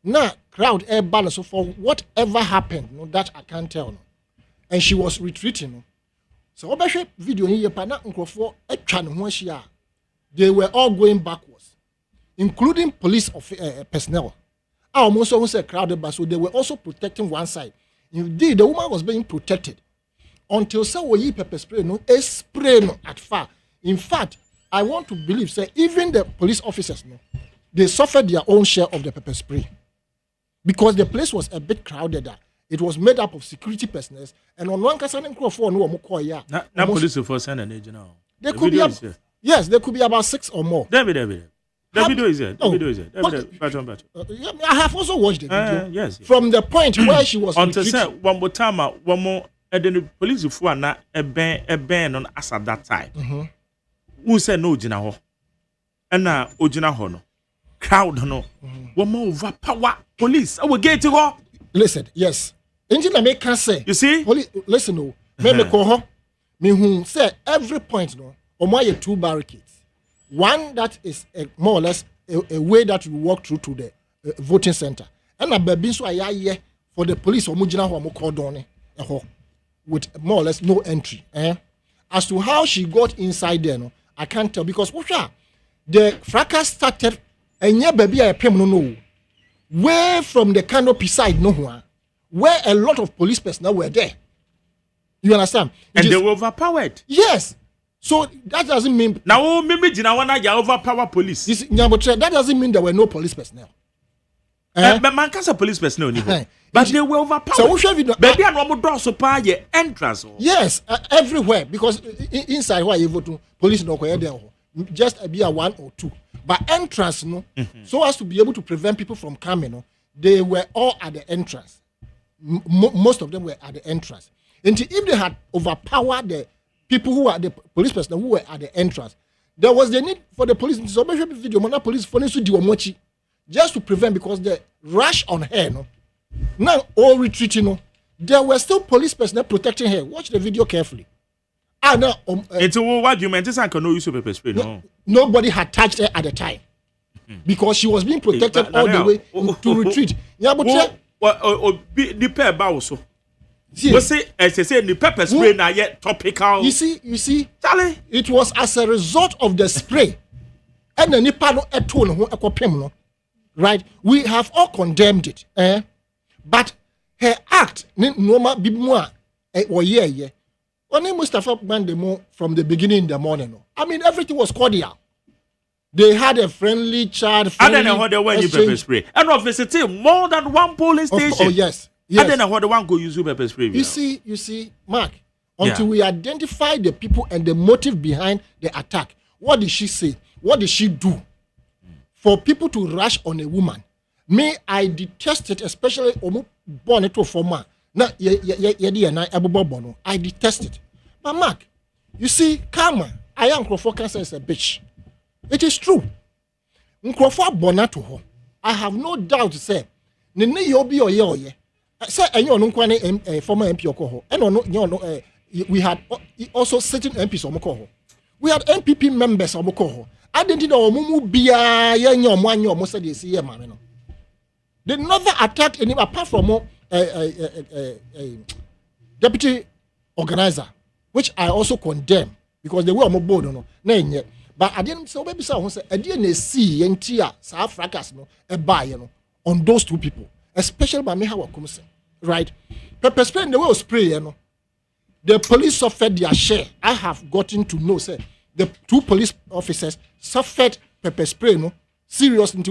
now crowd air balance for whatever happened, that I can't tell. And she was retreating. So obeshe video here pana nkrofo etwa ne ho ahia. They were all going backwards, including police personnel. Almost almost a crowded bus, so they were also protecting one side. Indeed, the woman was being protected until so we pepper spray no spray no at far. In fact, I want to believe, say, even the police officers, no, they suffered their own share of the pepper spray. Because the place was a bit crowded. It was made up of security personnel. And on one case, no police force and an agent now. There could be yes, there could be about 6 or more. David. The video is there. I have also watched the video. Yes. From the point where she was on to say one more time, one more, and then the police for na a ban on us at that time. Who said no Jina ho? And now Ojina Hono. Crowd no. One more overpower police. I will get to go. Listen, yes. Engine make can say. You see? Police, listen, no. Maybe call me who say every point no. Or my 2 barricades. One that is more or less a way that you walk through to the voting center. And a baby so I for the police or Mujina who cordon with more or less no entry. As to how she got inside there, no, I can't tell because the fracas started and yeah baby I no way from the canopy side no one where a lot of police personnel were there. You understand? And they were overpowered. Yes. So that doesn't mean now maybe Jinawana ya overpower police. That doesn't mean there were no police personnel. But man can't say police personnel but they were overpowered. So baby and one door so pa ye entrance. Yes, everywhere because inside where you vote police no there just be a 1 or 2. But entrance no so as to be able to prevent people from coming no, they were all at the entrance. Most of them were at the entrance. And if they had overpowered the people who are the police personnel who were at the entrance, there was the need for the police to video police for just to prevent because the rush on her no now all retreating no there were still police personnel protecting her. Watch the video carefully. It's what you meant is I can no use pepper spray. No, nobody had touched her at the time because she was being protected all the way to retreat. Yeah, but the pair also. What's it? As I said, the pepper spray now yet topical. You see, Charlie. It was as a result of the spray, and the Nipano etone right? We have all condemned it, but her act, Noma Bibmua, or yeah. Only Mustafa Bandemo from the beginning in the morning. I mean, everything was cordial. They had a friendly chat. I don't know how they went you pepper spray. And obviously, more than one police station. Oh yes. I don't know how the one go use pepper spray. You see, Mark. Until we identify the people and the motive behind the attack, what did she say? What did she do for people to rush on a woman? Me, I detest it, especially born it to former. Now, I detest it. But Mark, you see, karma, I am Crawford Cancer is a bitch. It is true. Crawford Bonato ho. I have no doubt to say, Nene Yobi or ye. Say, and you know, former MP Okoho. And we had also certain MPs on Mokoho. We had MPP members on Mokoho. I didn't know Mumu Bia, Yan, one, your most of the CM. They never attacked any apart from deputy organizer, which I also condemn because they were on board, no, yet. But I didn't say, maybe someone said, I didn't see NTR, South Fracas, no, a buy, on those 2 people, especially by me, how I come say, right? Pepper spray, the way of spray, the police suffered their share. I have gotten to know, say, the 2 police officers suffered pepper spray, no, seriously,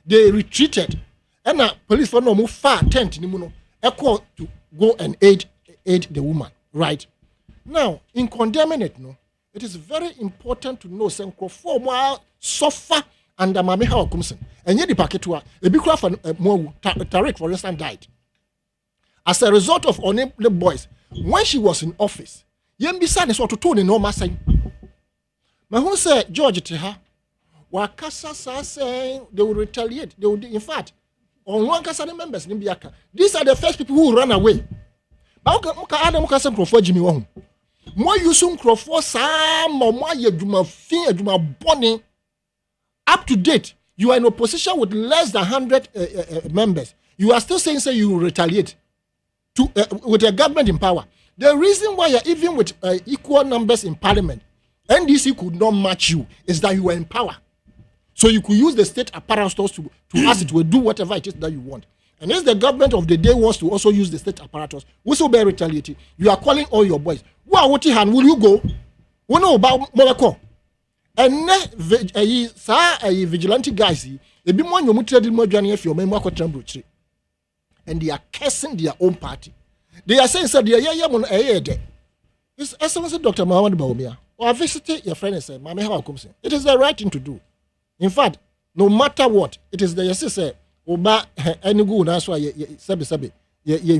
they retreated. And now police for no move far tent ni equal to go and aid the woman, right? Now, in condemning it, no, it is very important to know some conform suffer under Mami How Kumsen. And yet the packet a big craft Tariq, for instance, died. As a result of the boys, when she was in office, Yembi San is what to tone in no mass. My who said George to her, Wakasa saying they will retaliate. They will, in fact, on one case members in Biaka. These are the first people who ran away. But Jimmy Wong. More using Crawford Sam more bonnie up to date. You are in opposition with less than 100 members. You are still saying you will retaliate to with a government in power. The reason why you're even with equal numbers in parliament, NDC could not match you is that you were in power. So you could use the state apparatus to ask it will do whatever it is that you want. And if the government of the day wants to also use the state apparatus, we will be retaliating. You are calling all your boys. Will you go? We know about Morocco. And a vigilante guys, a bit more you trade more journey if your member could and they are cursing their own party. They are saying, "Sir, it's as Dr. Muhammad Baumia or visited your friend and said, Mammy, how comes it is the right thing to do. In fact, no matter what, it is the sister, Oba, any good, that's why you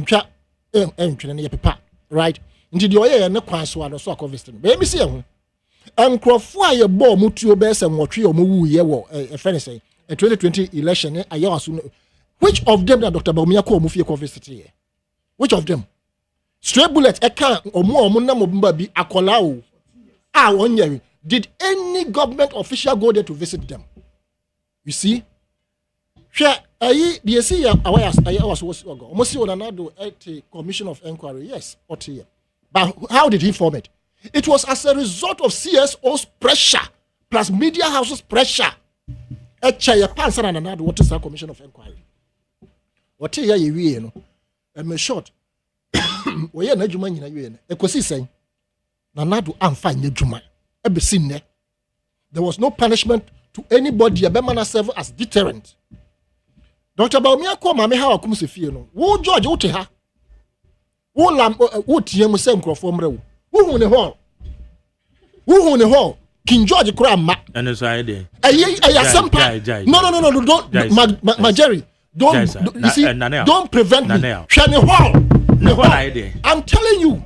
chat and your papa, right? Into the way and no quanswan or so visiting. Baby, see him. And Crawford, your ball, Mutuo Bess and what you move, a friend say, a 2020 election, which of them that Dr. Baumia call Mufia visited? Which of them? Stray bullets, a can or more Munamumba be a colao. Did any government official go there to visit them? You see? I was almost at a commission of inquiry. Yes, but how did he form it? It was as a result of CSO's pressure plus media houses' pressure. What is that commission of inquiry? What is you know? Short. We are not Juman in a Ecosi saying, Nanadu, I'm fine, Juma. There was no punishment to anybody. A Bemana serve as deterrent. Dr. Baumia called Mammy how I come to feel. Who George Oteha? Who Lam Tiamusem Crofomre? Who won the hall? Who won the hall? King George Kram. And it's idea. No, don't, my Jerry. Don't prevent me. Shani Hall. I'm telling you.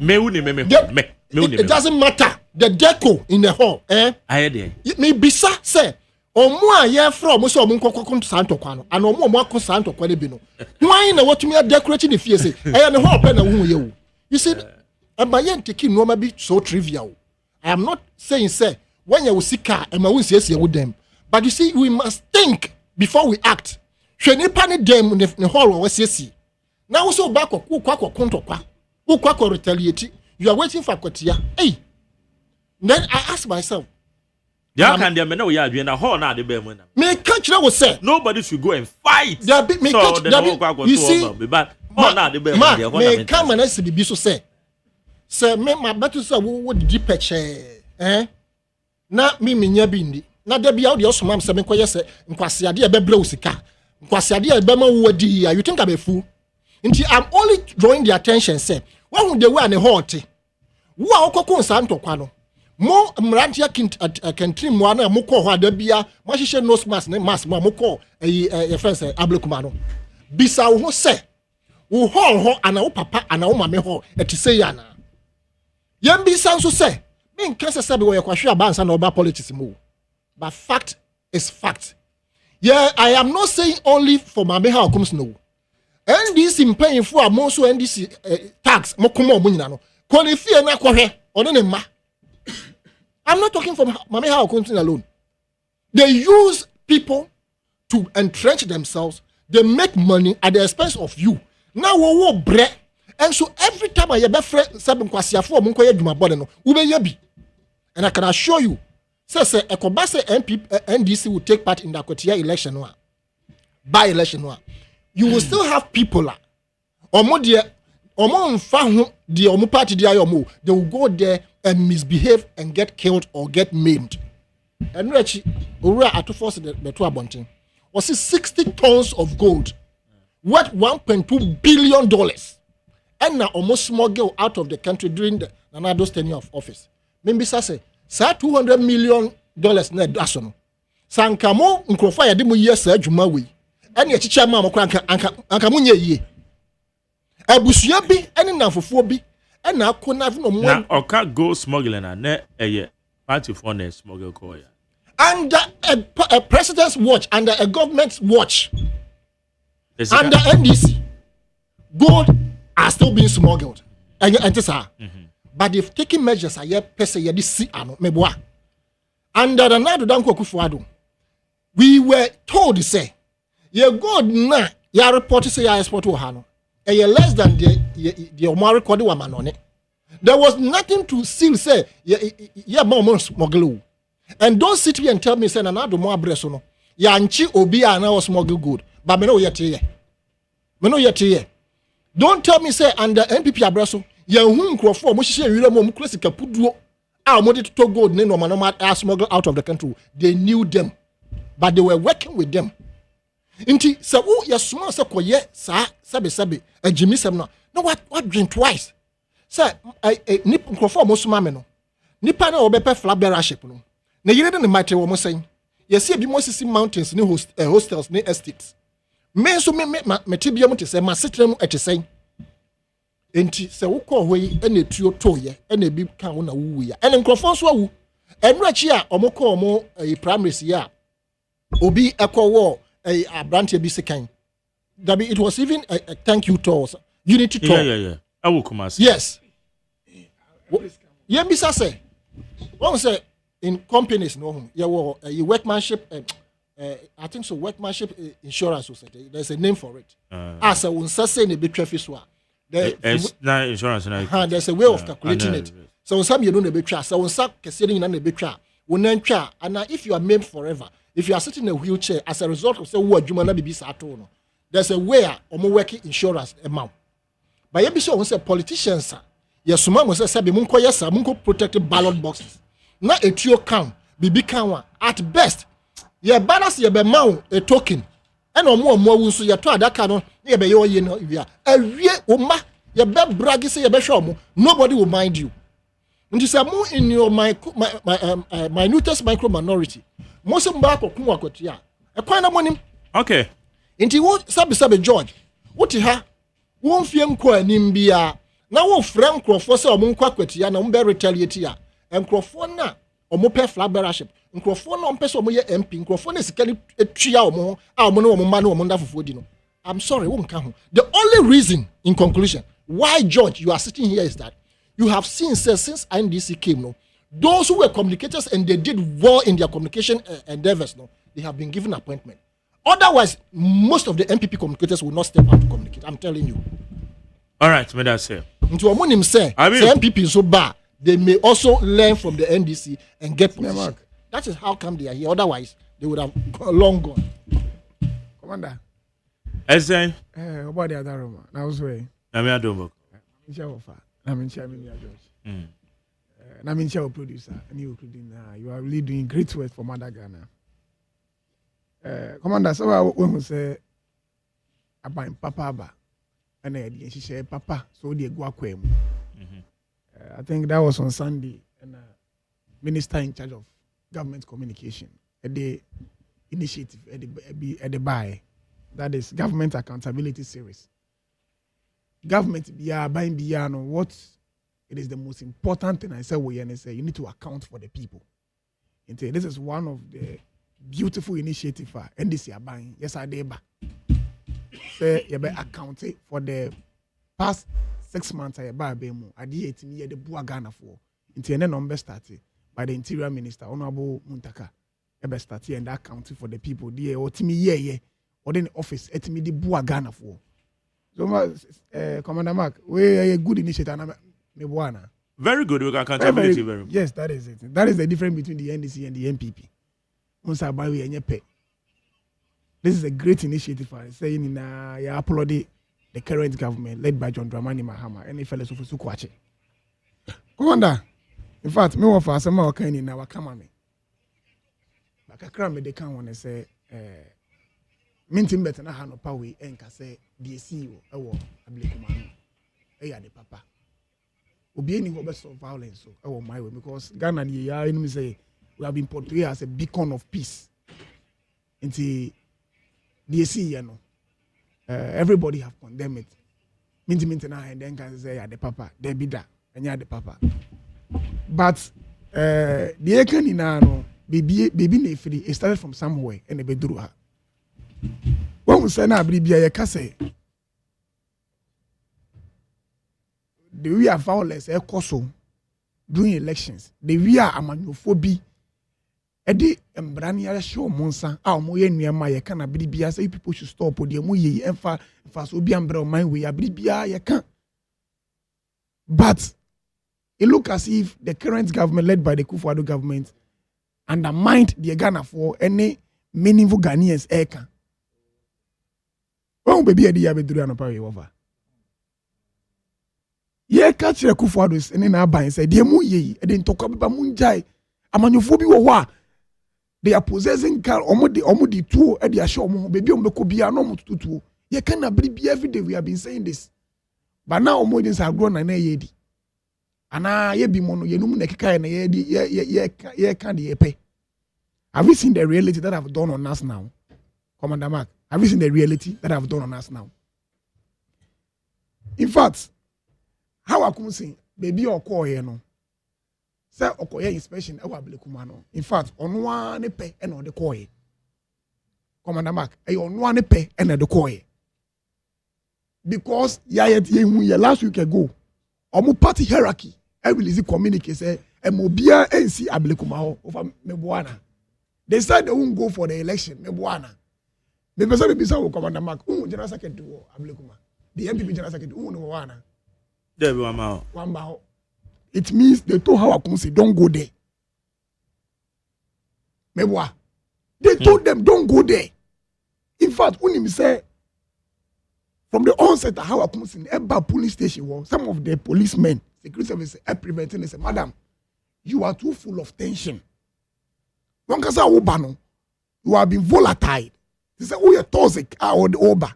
It doesn't matter. The deco in the hall. It may be say. Omo aye from so omo kokoko santo kwano and omo mo santo kwale bi no why na what me decorating the fie say eh na hall pe na hu ye. You see abaye take no ma be so trivial. I am not saying say when you see car e ma hu siesie with them, but you see we must think before we act. Hwe nipa ne dem ne hall we siesie now so back kwa konto kwa retaliate. You are waiting for Kotia. Hey, then I ask myself, yeah, can they know you are doing a whole now? The bear me catch that was said. Nobody should go and fight. Me catch that. You see, but now the bear me come and ask be so say. Sir, me my battle say what did you patch? Na me nya bindi. Na there be out the osman say me koye say nkwase ade e be blow sika. Nkwase ade e be ma wo di. You think I'm a fool? I'm only drawing the attention say when they were in a hot. Wa okoko santo kwano. Mo mrantia kentrim mo na mo ko ho adabia mo hihye nose mask ne mask mo ko e friends Ablum North. Bisa wo se wo ho ana wo papa ana wo mame ho etise yana. Yem bisa nso se me nka se be wo yakwahwe abansa na oba politics mo. But fact is fact. Yeah, I am not saying only for mame how comes no. NDC paying for a most NDC tax mokumo munyina no qualify na kwahwe ono ne ma. I'm not talking from Mame how continue alone. They use people to entrench themselves. They make money at the expense of you. Now wo bre and so every time I be friend seven kwasiafo mo nkoye dwuma bode no wo be yabi. And I can assure you say ekobase NDC will take part in the Kotia election no by election no. You will still have people they will go there and misbehave and get killed or get maimed. And actually, we are at force the two abonting. Was 60 tons of gold worth $1.2 billion and now almost smuggled out of the country during the Nanado's tenure of office. Maybe say $200 million net dasono. Sankamo nkrofa ya demu yes adwuma we. Ani echicha ma mo anka munye yie. Abusua bi ene nanfofo bi ena akona no mo. Na oka go smuggling na party for na smuggle call ya. Under a president's watch, under a government's watch, under NDC, gold are still being smuggled. But they've taken measures. Under the Nadu Danko Kufuado, we were told to say, "Your gold na your report say your export to Hano, and you're less than the Omar recorded woman on it." There was nothing to still say. Yeah, more smuggle. And don't sit here and tell me, say, "Nadu more bresono." Yanchi obia na was smuggle good, but me no yet here. Me no yet here. Don't tell me say under NPP abreso. Ye hu nkrofo mo hihye wire mo klasi kapuduo Our money to gold, no man, smuggled out of the country. They knew them, but they were working with them. Inti, so yes, small so koye, sabi, and Jimmy Samna. No, what drink twice? Sir, nip crofo mosumameno. Nipa na obepe flag bearership no. Na yire de mate wo mo sen. Yes, be mo sisi mountains ni hostels ni estates. Me so me tibia mo te se ma setre mu etesen. Enti se wo ko hoyi ene tuo toye ene bi kan wo na wuwu ya. Ene nkrofo so awu. Enu achi a omoko omo primaries ya. Obi ekwo Abrantia bi sekan. Dabi, it was even a thank you tour, unity tour. Yeah. I will come as yes. Yeah, bisa say. One say in companies no, you workmanship. I think so. Workmanship insurance society. There's a name for it. As a say in a bit traffic swap. It's not insurance. There's a way of calculating it. So some you don't a bit trap. So some considering in a bit trap. And if you are maimed forever, if you are sitting in a wheelchair as a result of say what you might be saturno, there's a way of working insurance amount. But you be sure say politicians, yes, someone say be munko yes, munko protected ballot boxes. Na etio count, bibi count at best. Ye balance ye be mount a token. And more wunso ye to that can ye be yo ye no ya. Ewie oma ye be brag say ye be show nobody will mind you. And you say more in your minutest micro minority. Most of back or kuma kwetia. E kwan na monim. Okay. Inti wo sabe George. What ha? Won fie nko anim bia. Na wo fra nkrofo se omo nkwa kwetia na mbe retaliate ya. Nkrofo na omo pe flag bearership. Nkrofo na ompe so omo ye MP. Nkrofo na sikali etwia omo a omo na omo ma na omo ndafofo di no. I'm sorry, won ka ho. The only reason in conclusion why George you are sitting here is that you have seen since INDC came no. Those who were communicators and they did well in their communication endeavors, no, they have been given appointment. Otherwise, most of the MPP communicators will not step out to communicate. I'm telling you. All right, may that say. Into a say, MPP so bad, they may also learn from the NDC and get position. That is how come they are here. Otherwise, they would have long gone. Commander. Essay. About the other room. Now, what's way? I'm here, Domo. I'm George. I'm in producer, and you are really doing great work for Mother Ghana. Commander, so when we say about Papa, and she said Papa, so they go akwem. I think that was on Sunday, and minister in charge of government communication at the initiative at the buy, that is government accountability series. Government buying beyond what. It is the most important thing I say. You need to account for the people. And this is one of the beautiful initiatives for NDC are buying. Yes, I did. Say you be accounting for the past 6 months. I buy bemo. I did 18 years the Bua Ghana for. Until the number started by the Interior Minister Honorable Muntaka. You be started and accounting for the people. The otimi or then office etimi the Bua Ghana for. So, Commander Mark, we a good initiative. Very good. We can accountability. Very good. Yes, that is it. That is the difference between the NDC and the MPP. This is a great initiative for saying in you applaud the current government led by John Dramani Mahama and if fellows of Sukwache. Commander, in fact, me want for some more kind in our command. Like a crime they can't want to say minting better na no power and can say the CEO or Ablum North. The papa. Obieni go best of violence so my way because Ghana say we have been portrayed as a beacon of peace. Until the CEO everybody have condemned it. Minti na and then can say the papa, they be that and the papa. But the ekan no baby nefri it started from somewhere and they drew her. When we say na bribia ye ka say the way of violence during elections, the way of amanophobia, the embrania show monsa, our moye niama ye can abribia say people should stop or the moye and fast will be umbrella my way abribia ye can. But it look as if the current government led by the Kufuor government undermined the Ghana for any meaningful Ghanaians eka. Oh baby, I did have a over. Ye catch the Kufuados and then Aban said, Dear Muye, and then talk about Munjai. Amanyophobia wa. They are possessing car omodi two at the show, baby on the Kobia no to. You cannot be every day we have been saying this. But now omodins have grown and yedi. Ana ye be mono, ye no nekaka and ye can't ye pay. Have you seen the reality that I've done on us now? Commander Mark, have you seen the reality that I've done on us now? In fact, how I come say, baby or call here no. Say okoye inspection e wa Ablekuma no. In fact, on one pay and on the call. Commander Mark, on one pay and on the call. Because last week ago, omo party hierarchy, I release communique say Mobia NC Ablekuma over Mebuana. They said they won't go for the election, Mebuana. The person be so Commander Mark, General Secretary Ablekuma. The MPP General Secretary Wana. There be one bao. It means they told how I come say don't go there. Mebwa. They told them don't go there. In fact, when he say from the onset of how I come in Eba police station was some of the policemen, security service, preventing say, Madam, you are too full of tension. One can say you have been volatile. They say, oh, you're toxic, or the oba.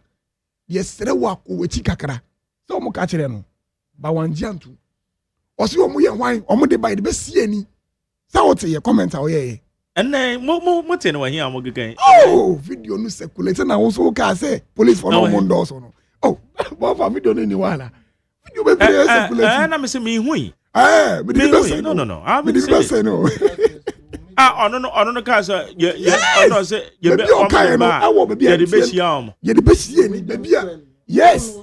Yes, there were kakra. So mo catch no. Ba wan jantu. Osi omo ye hwan, omo de by the best see any. Sa what ye comment o ye. And mo ten wa here mo gegen. Oh, video no circulate na also ka say police for no mondos no. Oh, but for video no ni wala. Video be circulate. Na me say me hui. Me the best no. Me the best no. no cause ono say you be okay no. I want be the best yam. You the best any baby. Yes.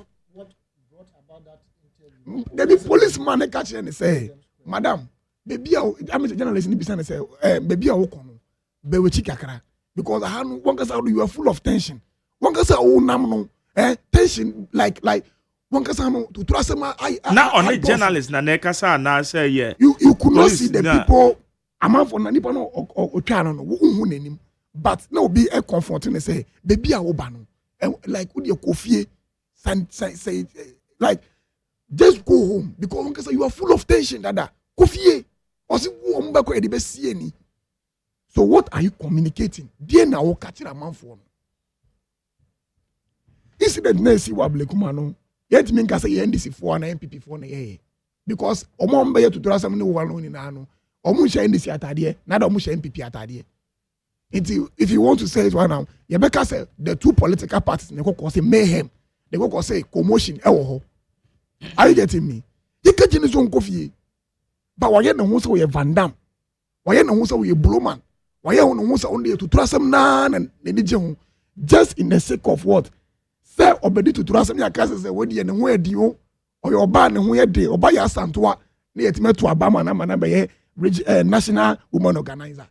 The policeman catch and say, Madam, baby, I'm a journalist in the business. Say, baby, I walk on. Be with chikakra because I have one case you are full of tension. One case no, tension like one case to trust my now on the journalist na nekasa na say yeah. You could not see the people. I'm for nipa no or piano no who nenim. But no be a comforting and say, baby, I will ban. Like would your coffee say like. Just go home because you are full of tension, Dada. Kofi, so what are you communicating? Dear now, catch a man for. Incident Nancy Wablekuma no. Yet mean can say NDC for an MPP for an because Omombe to trust some new one in Ano. Omusha NDC atadie, not Omusha MPP atadie. If you want to say it right now, Yebeka say the two political parties they go cause mayhem. They go say commotion. Are you getting me? You can't change your coffee. But why no one say Van Damme? Why no one say Blowman? Why no one say only to trust some nan and just in the sake of what? Say obedi to trust some your cases say where and where do or your ban and where day or buy your santua near to Obama and National Women Organizer.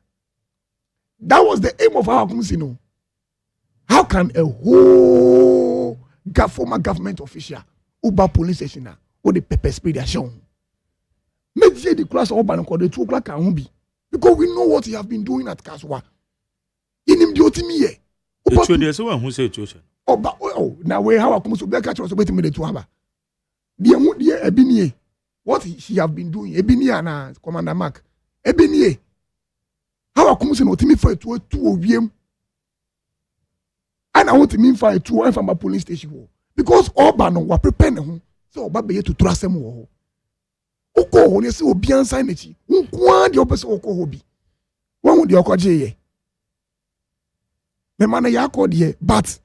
That was the aim of our commission. How can a whole former government official Uba police station or the pepper spray they are shown? Make sure the class of Banco the 2 o'clock can be because we know what he have been doing at Kaswa. In him duty me. There's someone who said oh, now where how I come to be catch was waiting me to have. Dear Ebinie, what she have been doing, Ebinie and Commander Mark, Ebinie. How I come to know me for 2 of them. And I want to mean for 2 from a police station. Because all Bano were preparing so Baby to trust them. Oko, when you see Obian Signage, one the opposite Oko Hobby. One with the Okoje. The man ya called ye, but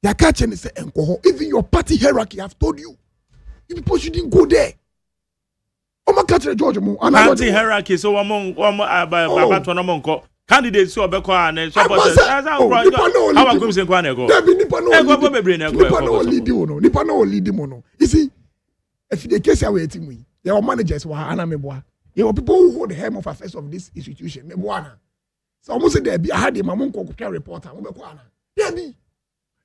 ya catch and say, even your party hierarchy have told you. You people shouldn't go there. George Party hierarchy, so among candidates who are and supporters. How I come say one ago. You see, if the case are waiting me, there are managers who are anameboa. There are people who hold the helm of affairs of this institution. So almost there be I had a mamon reporter.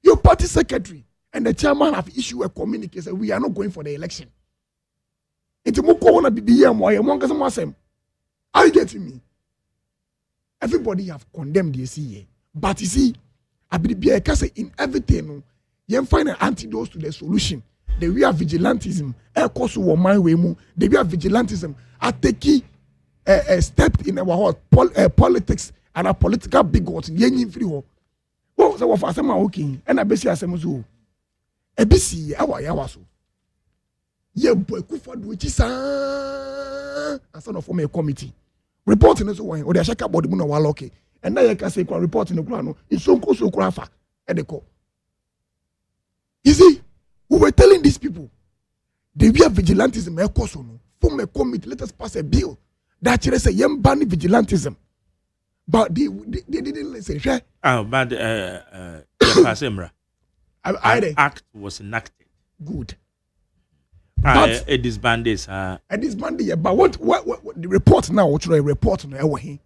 Your party secretary and the chairman have issued a communique say we are not going for the election. It's a more be here more. Are you getting me? Everybody have condemned the CA. But you see, I believe in everything, you find an antidote to the solution. the way of vigilantism course wo man we mu the way of vigilantism are taking a step in our politics and a political bigot yenyin free ho wo say wo fa asem a okay and abesi asem so ebisi awa ya waso ye boy kufadu chi sa asa no form a committee reporting so when o dey check about the mu na wa lock and na ye ka say report no kura no insonko so kura fa e dey call. You see, we were telling these people, the way of vigilantism, form a committee, let us pass a bill that says a young ban vigilantism. But they didn't listen. Oh, but the act was enacted. Good. But it disbanded. It disbanded, yeah. But what the report now, what you report on our way?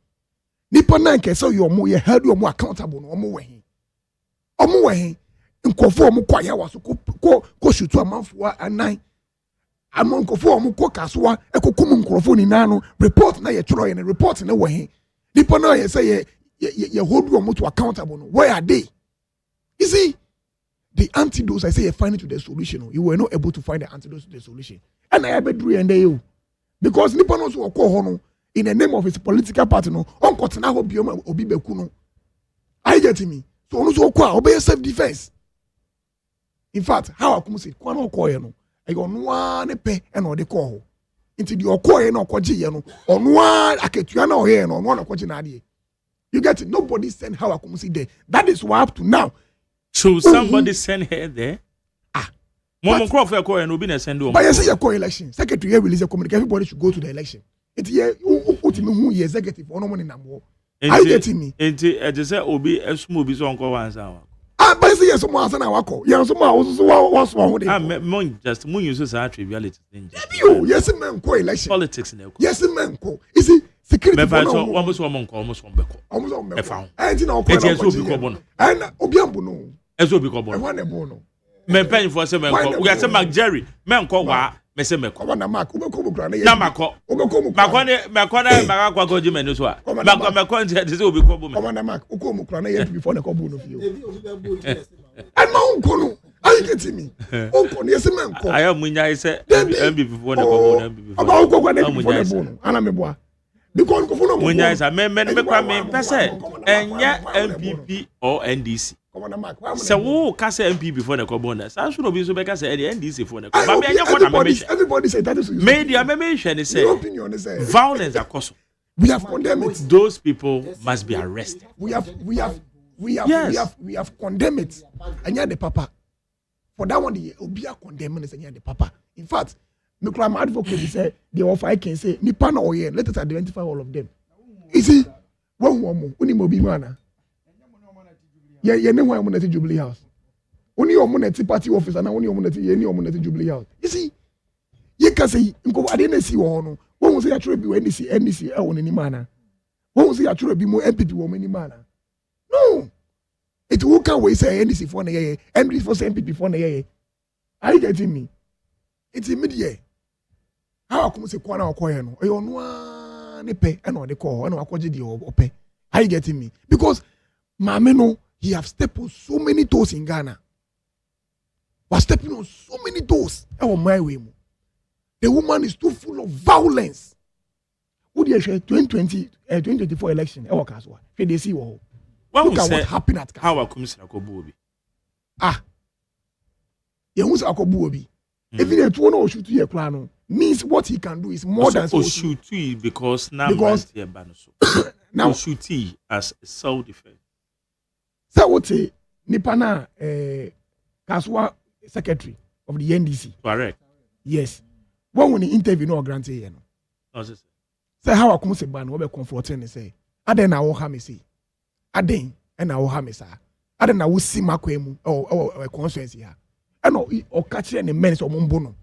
Nippon Nanke, so you're more held, you're more accountable, no more way. Omo way. Nkofo mu kwa ya waso ko shutu amanfo anan amankofo mu ko kasoa ekokum nkrofo ni nanu report na ye tro ye report na wo he nipa na ye say ye hold you to accountable no where are they? You see the antidotes I say you find it to the solution you were not able to find the antidote to the solution and I be do and you because nipa no so ko ho no in the name of his political party no onko tena ho biom obi beku no I get me so no so ko obey self defense. In fact, how I come say, "Kwano koye no, ayo noa ne pe e na de ko. Inti di okoye na okoje ye no, onoa aketua na oye no, onoa na okoje na ade." You get it? Nobody sent how I come say there. That is why up to now. So somebody send her there. Momo Crawford koye no be na send o. But you say your election. Secretary release a communique. Everybody should go to the election. It's here. Ultimately, who is executive? Ono money na mo. Are you getting me? Inti just say obi esmo obi so onko wansa. But say yes, someone has an wako. Yes, someone was wrong with it. Mon just moon uses our triviality. Yes, man, co election. Politics in yes, man, co. Is it security? Almost one beko. Almost one beko. And you know, it's will be carbon. And Obiambo. As will be carbon. One a bono. Men paying for some men. We are some Mac Jerry. Men call wa. Mesemeko. Wana Mark. Ubeko grana. Namako. Ubeko. Makwana Marakwa go Jim and Uswa. Makwa this will be carbon. Wana Mark. Uko grana yet before the carbon of you. And my uncle. Are you getting me? Uncle, yes, man. I am when I say MB before the carbon. About Uncle before the bone. Anameboa. Because when I say men and ya MPP or NDC. So who can say MP before the carbon? So should be so because say the NDC for the carbon. Everybody say that is media mention is say violence across. We have condemned it. Those people must be arrested. We have condemned it. And you're the papa. For that one, the Obia condemned and you're the papa. In fact, my advocate said the offer I can say Nipana or yeah, let us identify all of them. You see, one woman, Unimobi mana. Yeah, no one at the Jubilee House. Only your money party office and only your money at Jubilee House. You see, you can say, I didn't see one. One was actually be NDC on any manner. One was actually be more MPP woman any manner. No. It will come away say NDC for a year, MPP for MPP for a year. Are you getting me? It's immediate. How come say Kwana or Koyano? I don't want to pay and on the call and I'll pay. Are you getting me? Because Mameno, he have stepped on so many toes in Ghana. Was stepping on so many toes. Oh my way. The woman is too full of violence. Who do you say 2024 election? Look at what happened at how I come to Akobuobi. You Akobuobi. Even a 2 or shoot to plan means what he can do is more than shoot because now now shoot as self-defense. So what say Nipana Kaswa secretary of the NDC. Correct. Yes. When we interview no grantee you know. Say how I come say ban we be comforting and say aden na wo ha me say. Aden and na wo ha me sa. Aden na wo si makwemu or constituency ha. And or catch any men or mumbono.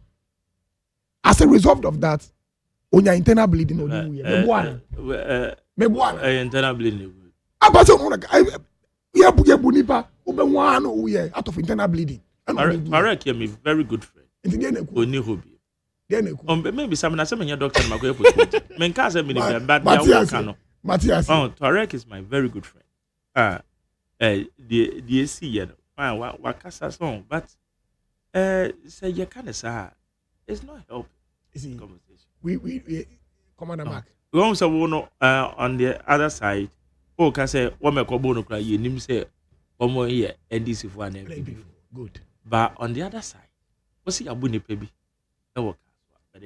As a result of that, on your internal bleeding, internal bleeding. Out of internal bleeding. Marek, you're my very good friend. Maybe some doctor Matthias. Oh, Tarek is my very good friend. The AC, fine, Wakasa song, but say you kind of say it's not helping. See, we Commander Mark. We also want on the other side. Oh, can say what me kobo no cry. You nim say omo here NDC for an good. But on the other side, what's the abu nipa bi? But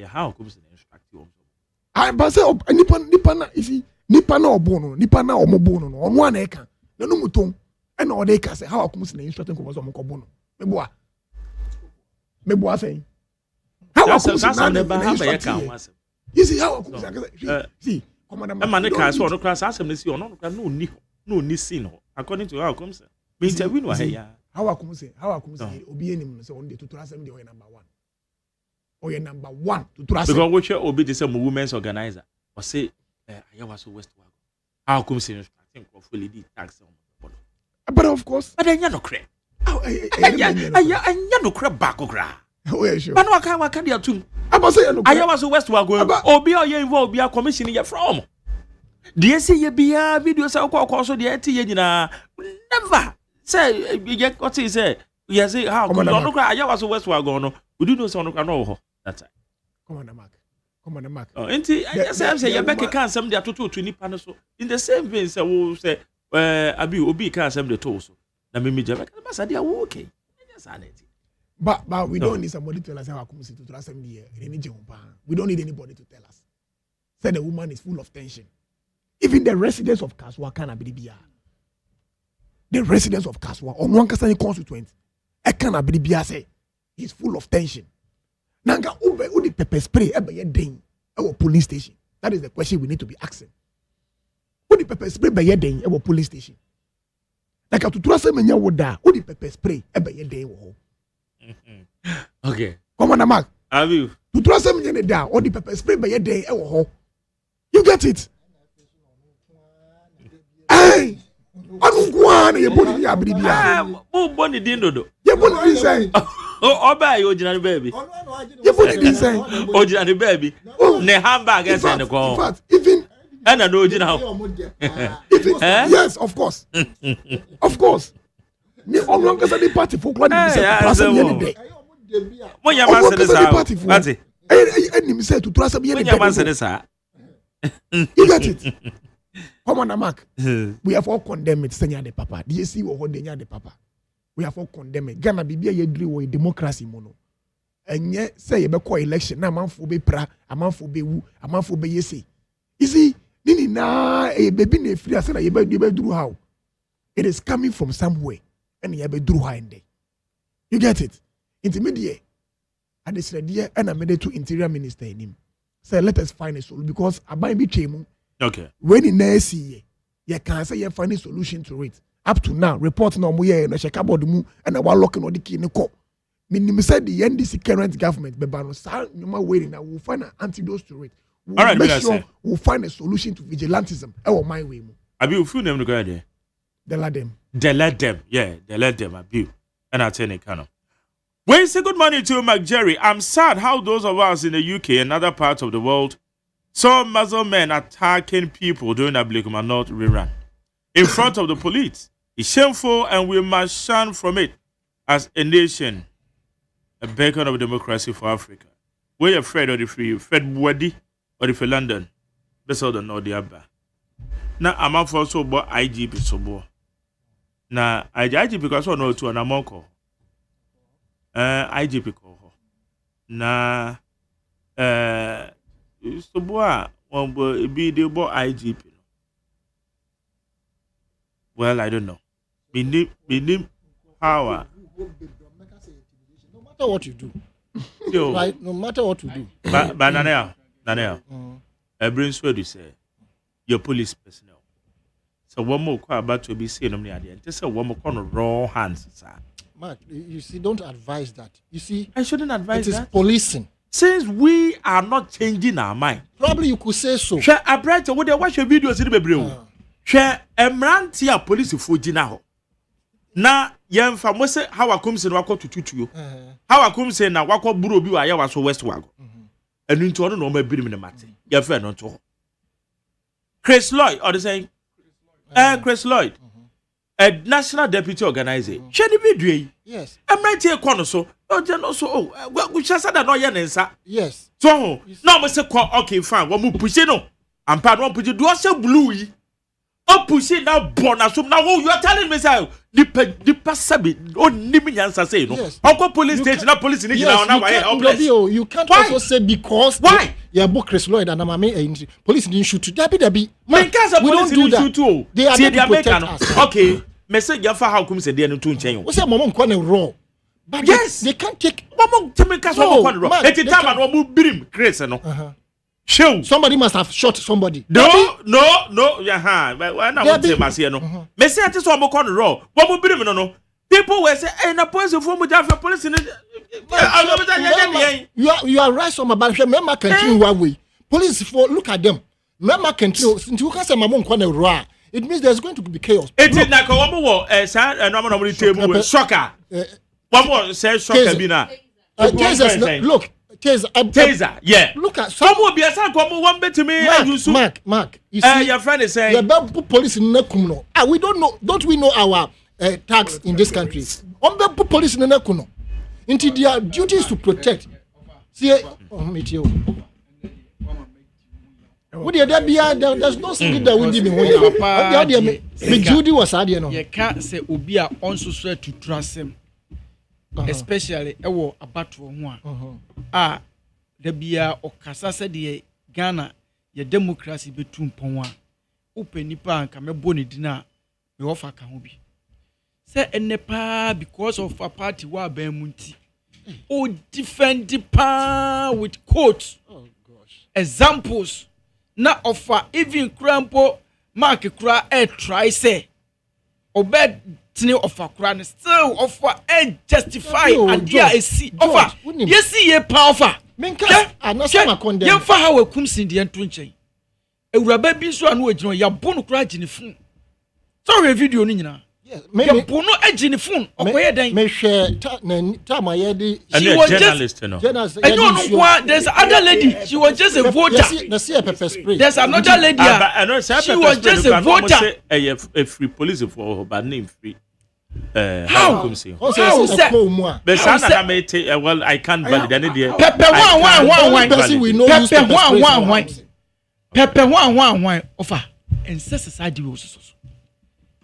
how comes the instruct you? I but say nipa na if nipa na obo no omo no ono na e kan na no muton e na o dey ka say how comes the instructing comes omo kobo no meboa say how comes na be you see how comes see Commander man ka so ono class asem na see ono no ni sin according to how comes me interview no ya how comes obi enim say on the tutu asem dey number 1 or number 1 to trust because we share obi the same women's organizer or say ayawa so west wago how come say think of fully the tax on but of course but then you no cre anya no cre back gra oh yeah sure but no waka dia tum aba say no ayawa so west wago obi o ye involve bia commission ye from the say ye bia video say ko so the eti ye nyina never say ye what say you say how come no cre ayawa so west wago no we do know say no cre no that time. Come on, Mark. Oh, inti I say you back can some dey atoto to nipa no so. In the same vein say we say abi obi can some dey to so. Na me meja back na say dey okay. But we don't need somebody to tell us how come to trust them here. We don't need anybody to tell us. Say the woman is full of tension. Even the residents of Kaswa can be bia. The residents of Kaswa on one Kasani constituent, I can be bia say he's full of tension. Nanga ube pepper spray ebe ye den our police station. That is the question we need to be asking. Udi pepper spray be ye den our police station. Nanga tutura se menya woda udi pepper spray ebe ye den wo. Okay. Commander Mark. Have you? Tutura se menya da udi pepper spray be ye den e wo. You get it? Hey! Anu guana ye boni ya bribia. Mo boni din dodo. Ye boni say. Oh, oba yo original baby. You put it inside. Original baby. Ne hamburger and the in fact, even and an original. Yes, of course. Of course. Me on one the party for one day. When your man said this, what's it? And him said to trust me. When your man said this, you get it. Come on, Mark. We have all condemned it. Senya de papa. Do you see what holding the papa? We have all condemned it. Ghana be ye drew a democracy mono. And yet say you be call election. Na man for be pra, a man for be wu, a man for be yesi. You see, nini na a baby ne free. I said you be drew how. It is coming from somewhere, and you be drew how in there. You get it? Intermediate. And this idea, and I made it to Interior Minister in him. Say let us find a solution because I buy me chemu. Okay. When in next year, you can say you find a solution to it. Up to now, report no more no check about the move and I was looking on the key in the court. Meaning, said the NDC current government, but no more waiting. Now we'll find an antidote to it. We'll all right, make sure we'll find a solution to vigilantism. Or my way. Abi you name to go there? They let them. Yeah, they let them. Abi, and I tell you, kind of. Well, say good morning to Mark Jerry. I'm sad how those of us in the UK and other parts of the world saw Muslim men attacking people during Ablum North rerun in front of the police. It's shameful and we must shun from it as a nation, a beacon of democracy for Africa. We're afraid of the free, Fed Wadi or the free London. That's all the know the Abba. Now, I'm up for so about IGP so bo. Now, IGP because I know to an amonko. IGP call. Now, so boy, one will be the boy IGP. Well, I don't know. We need power. No matter what you do, right? No matter what you do. But Nanel, I bring swear to say, your police personnel. So one more quite about to be seen on the idea. Just say one more corner raw hands, sir. Mark, you see, don't advise that. You see, I shouldn't advise that. It is policing. Since we are not changing our mind. Probably you could say so. Share a bright what they watch your videos in the bedroom. Share a mantia police for now. Na yem fa mo say how akom say na wakọ tututu yo how akom say na wakọ buru obi wa ya waso west wago enu nti ono no ma birim ne mate ya fa no to Chris Lloyd or the saying Chris Lloyd a national deputy organizer. Shady be yes. I'm right here corner so. Oh, we shall say that no yensa. Yes. So no me say okay fine. We move push no. And pardon push do say blue. Oh push now born as now you are telling me say the sabi oh nimi yansa say no. Yes. How police station na police ni now you can't also say because why? Yeah, book Chris Lloyd and Amame police didn't shoot to Debbie. Man, we don't do that. They are there to protect us. Okay. Message yafa how come say they no tun chen. We say mama nkwane raw. But yes, they can't take mama tell cause mama nkwane raw. At the time and we birim Chris no. Show somebody must have shot somebody. No. Yeah, why na we say masia no. Me say ati so mama nkwane raw. We birim no. People were say eh na police for mu jafa police ni. You are right some about remember continue one way. Police for look at them. Remember continue since you can say mama nkwane raw. It means there's going to be chaos. It is like one more no table soccer. One more say soccer bina. Look, taser, yeah. Look at some will be a son one bet to me. Mark, you see, your friend is saying the police in Nekuno. We don't know, don't we know our tax in this country? Police in Nekuno. Into their duties to protect. See, meet you. There's no single that will give me. The Judy was idea no. You can't say Obi a also swear to trust him. Especially ewo abatwo ho a da bia okasa se de Ghana ye democracy betum pon a openipa anka mebo ne dina me ofa ka ho bi. Say enepa because of a party wa ban munti. O defend the pa with quotes. Oh gosh. Examples. Na offer even crampo mark kra try say obed tini offer kra still offer justify and dia see offer yes see ye power menka anasa makonde ye fa ha wakum sin de ento nchen ewuraba bi so anu agino ya bonu kra gini fun so we video ni nyina me bonu agini fun okoye den me hwe ta ma ye di she was journalist no there's another lady she was just a voter there's another lady she was just a voter a free police for her name free how come see how but well I can't validate any there pepper one person we know use pepper one offer and society we so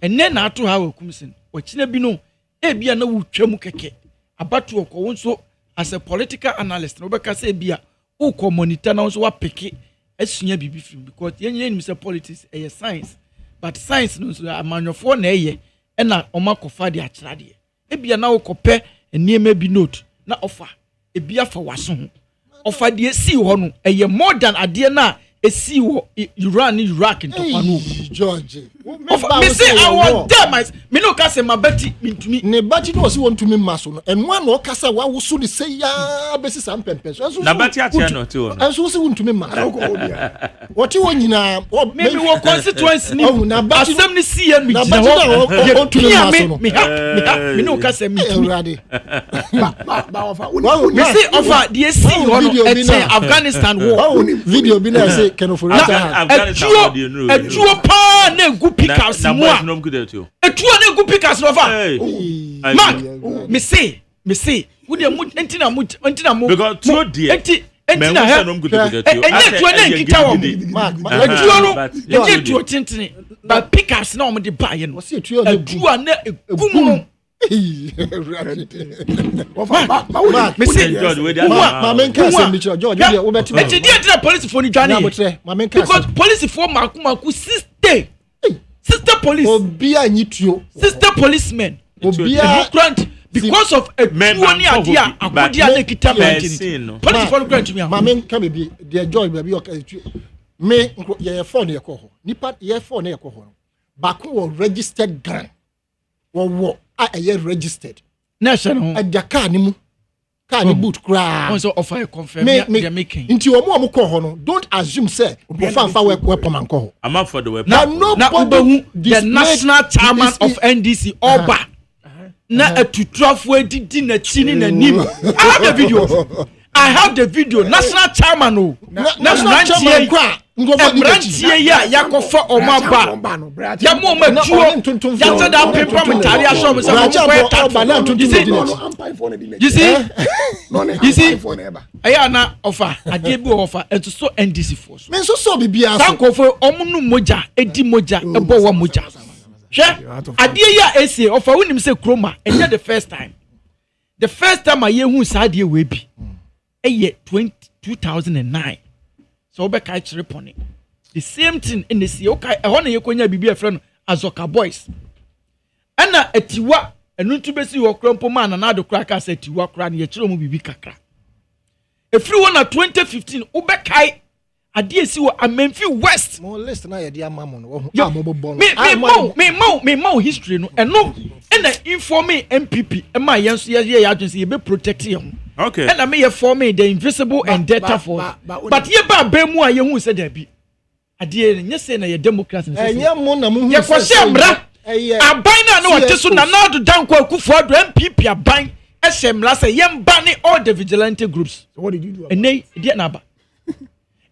and then na to how kumsin ochina bi no e bia na wutwam keke abatu okwo nso as a political analyst no be ka say bia o ko monitor na nso wa peke asunya bibi film because yenye nim say politics e science but science no nso amanyofo na eye e na omakofa de akirade e bia na okope eniema bi note na offer e bia fa waso ho offer de si ho no eye more than ade na esi wo Iran ni Iraq ntopanu George me say I want them me no ka say mabati mintumi ne bati no si wontumi maso no enwa no ka say wa wusu de say ya besi sam pempe so na bati atia no to no so si wontumi maso what you nyina maybe wo constituency ni na bati asem ni see me na bati na wontumi maso no me no ka say mintumi ba me say offer the see one Afghanistan war video bi na say kenofori etuo pa na egu pickers mu a etuo na egu pickers no fa mark me say wo de mu entina mu because tuo de entina ha etuo na nkita wo etuo no etuo tintini but pickers na o de ba ye no etuo na egu mu police for because police for maku sister police sister policemen grant because of a money idea akodia na kita police for grant me mamen ka be the joy be me ye phone ye ko ho nipa ye phone ye ko ho back wo registered gun wo a registered national a car ni mu car ni boot cra also offer confirm they are making nti omo ko ho no don't assume say ofanfa weapon man ko ho I'm up for the weapon now the national chairman of NDC Oba na atutrafo edidi na chini na nim I have the video national chairman national chairman kwa Brantie ya yakofa omaba. Ya mo matuo. Ya said that pimpa mentari aso me say You see? Aya na offer. Ade bi offer. Eto so NDC force. Men so bibia so. Sankofo omunu moja, edi moja, ebo wa moja. She ade ya ese offer wonim say kroma. Enye the first time. The first time I hu sa ade we bi. Eye 2009. So be kai chire pone. The same thing in the see okay e ho na yekonya bibia frɛ no Azoka boys. Ana etiwa enu ntu besi wo krampo ma na ado kra ka sa etiwa kra na ye chire mu bibi kakra. Efiri wo na 2015 wo be kai ade esi wo Amenfi West. Mo list na ye dia mammo no wo amobobo no. Me mau history no eno na informe MPP e ma yenso ye adwense ye be protect him. Okay. And I may for me the invisible and data for. But ye ba bemu a ye hu se da bi. Ade nye se na ye democracy. Enye mo na mo hu. Ye kwose mra. Aban na na wote so na na do danko akufo ado MPP aban e hemla se ye mba ne all the vigilante groups. So what did you do? Ene die na ba.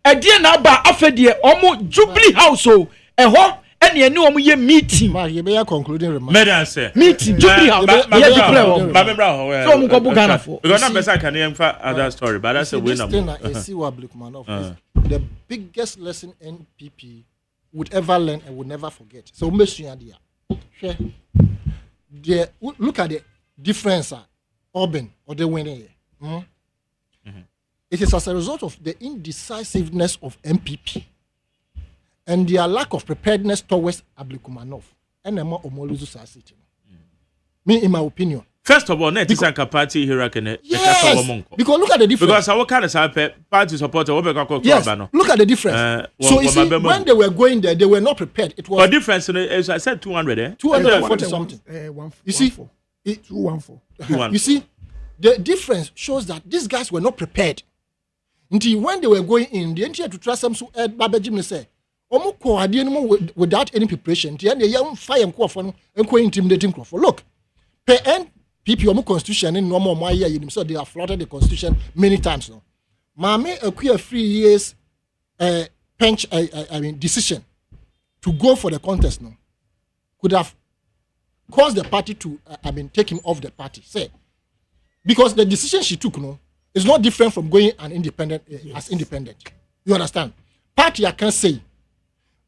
E na ba afedie omo Jubilee House o ho ene ene omo ye meeting. Ma ye be ya concluding remark. Medan say. Meeting Jubilee House. So omo go bu Ghana for. Because na person can hear other story, but that's a way na. The biggest lesson NPP would ever learn and would never forget. So mesua dia. Look at the difference urban or the winning. It is as a result of the indecisiveness of MPP and their lack of preparedness towards Ablum North. Me, in my opinion. First of all, net is a party hierarchy. Yes, because look at the difference. Because our kind of party supporter, yes, look at the difference. So you see, when they were going there, they were not prepared. It was a difference. I said 200. 240 something. You see, 214. You see, the difference shows that these guys were not prepared. Until when they were going in, they didn't to trust them. So Baba Jim say, without any preparation, they young fire and and intimidating. Look, NPP constitution in normal my year, so they have flouted the constitution many times now. Mame acquire 3 years decision to go for the contest now could have caused the party to take him off the party. Say because the decision she took is not different from going an independent as independent. You understand? Party I can say,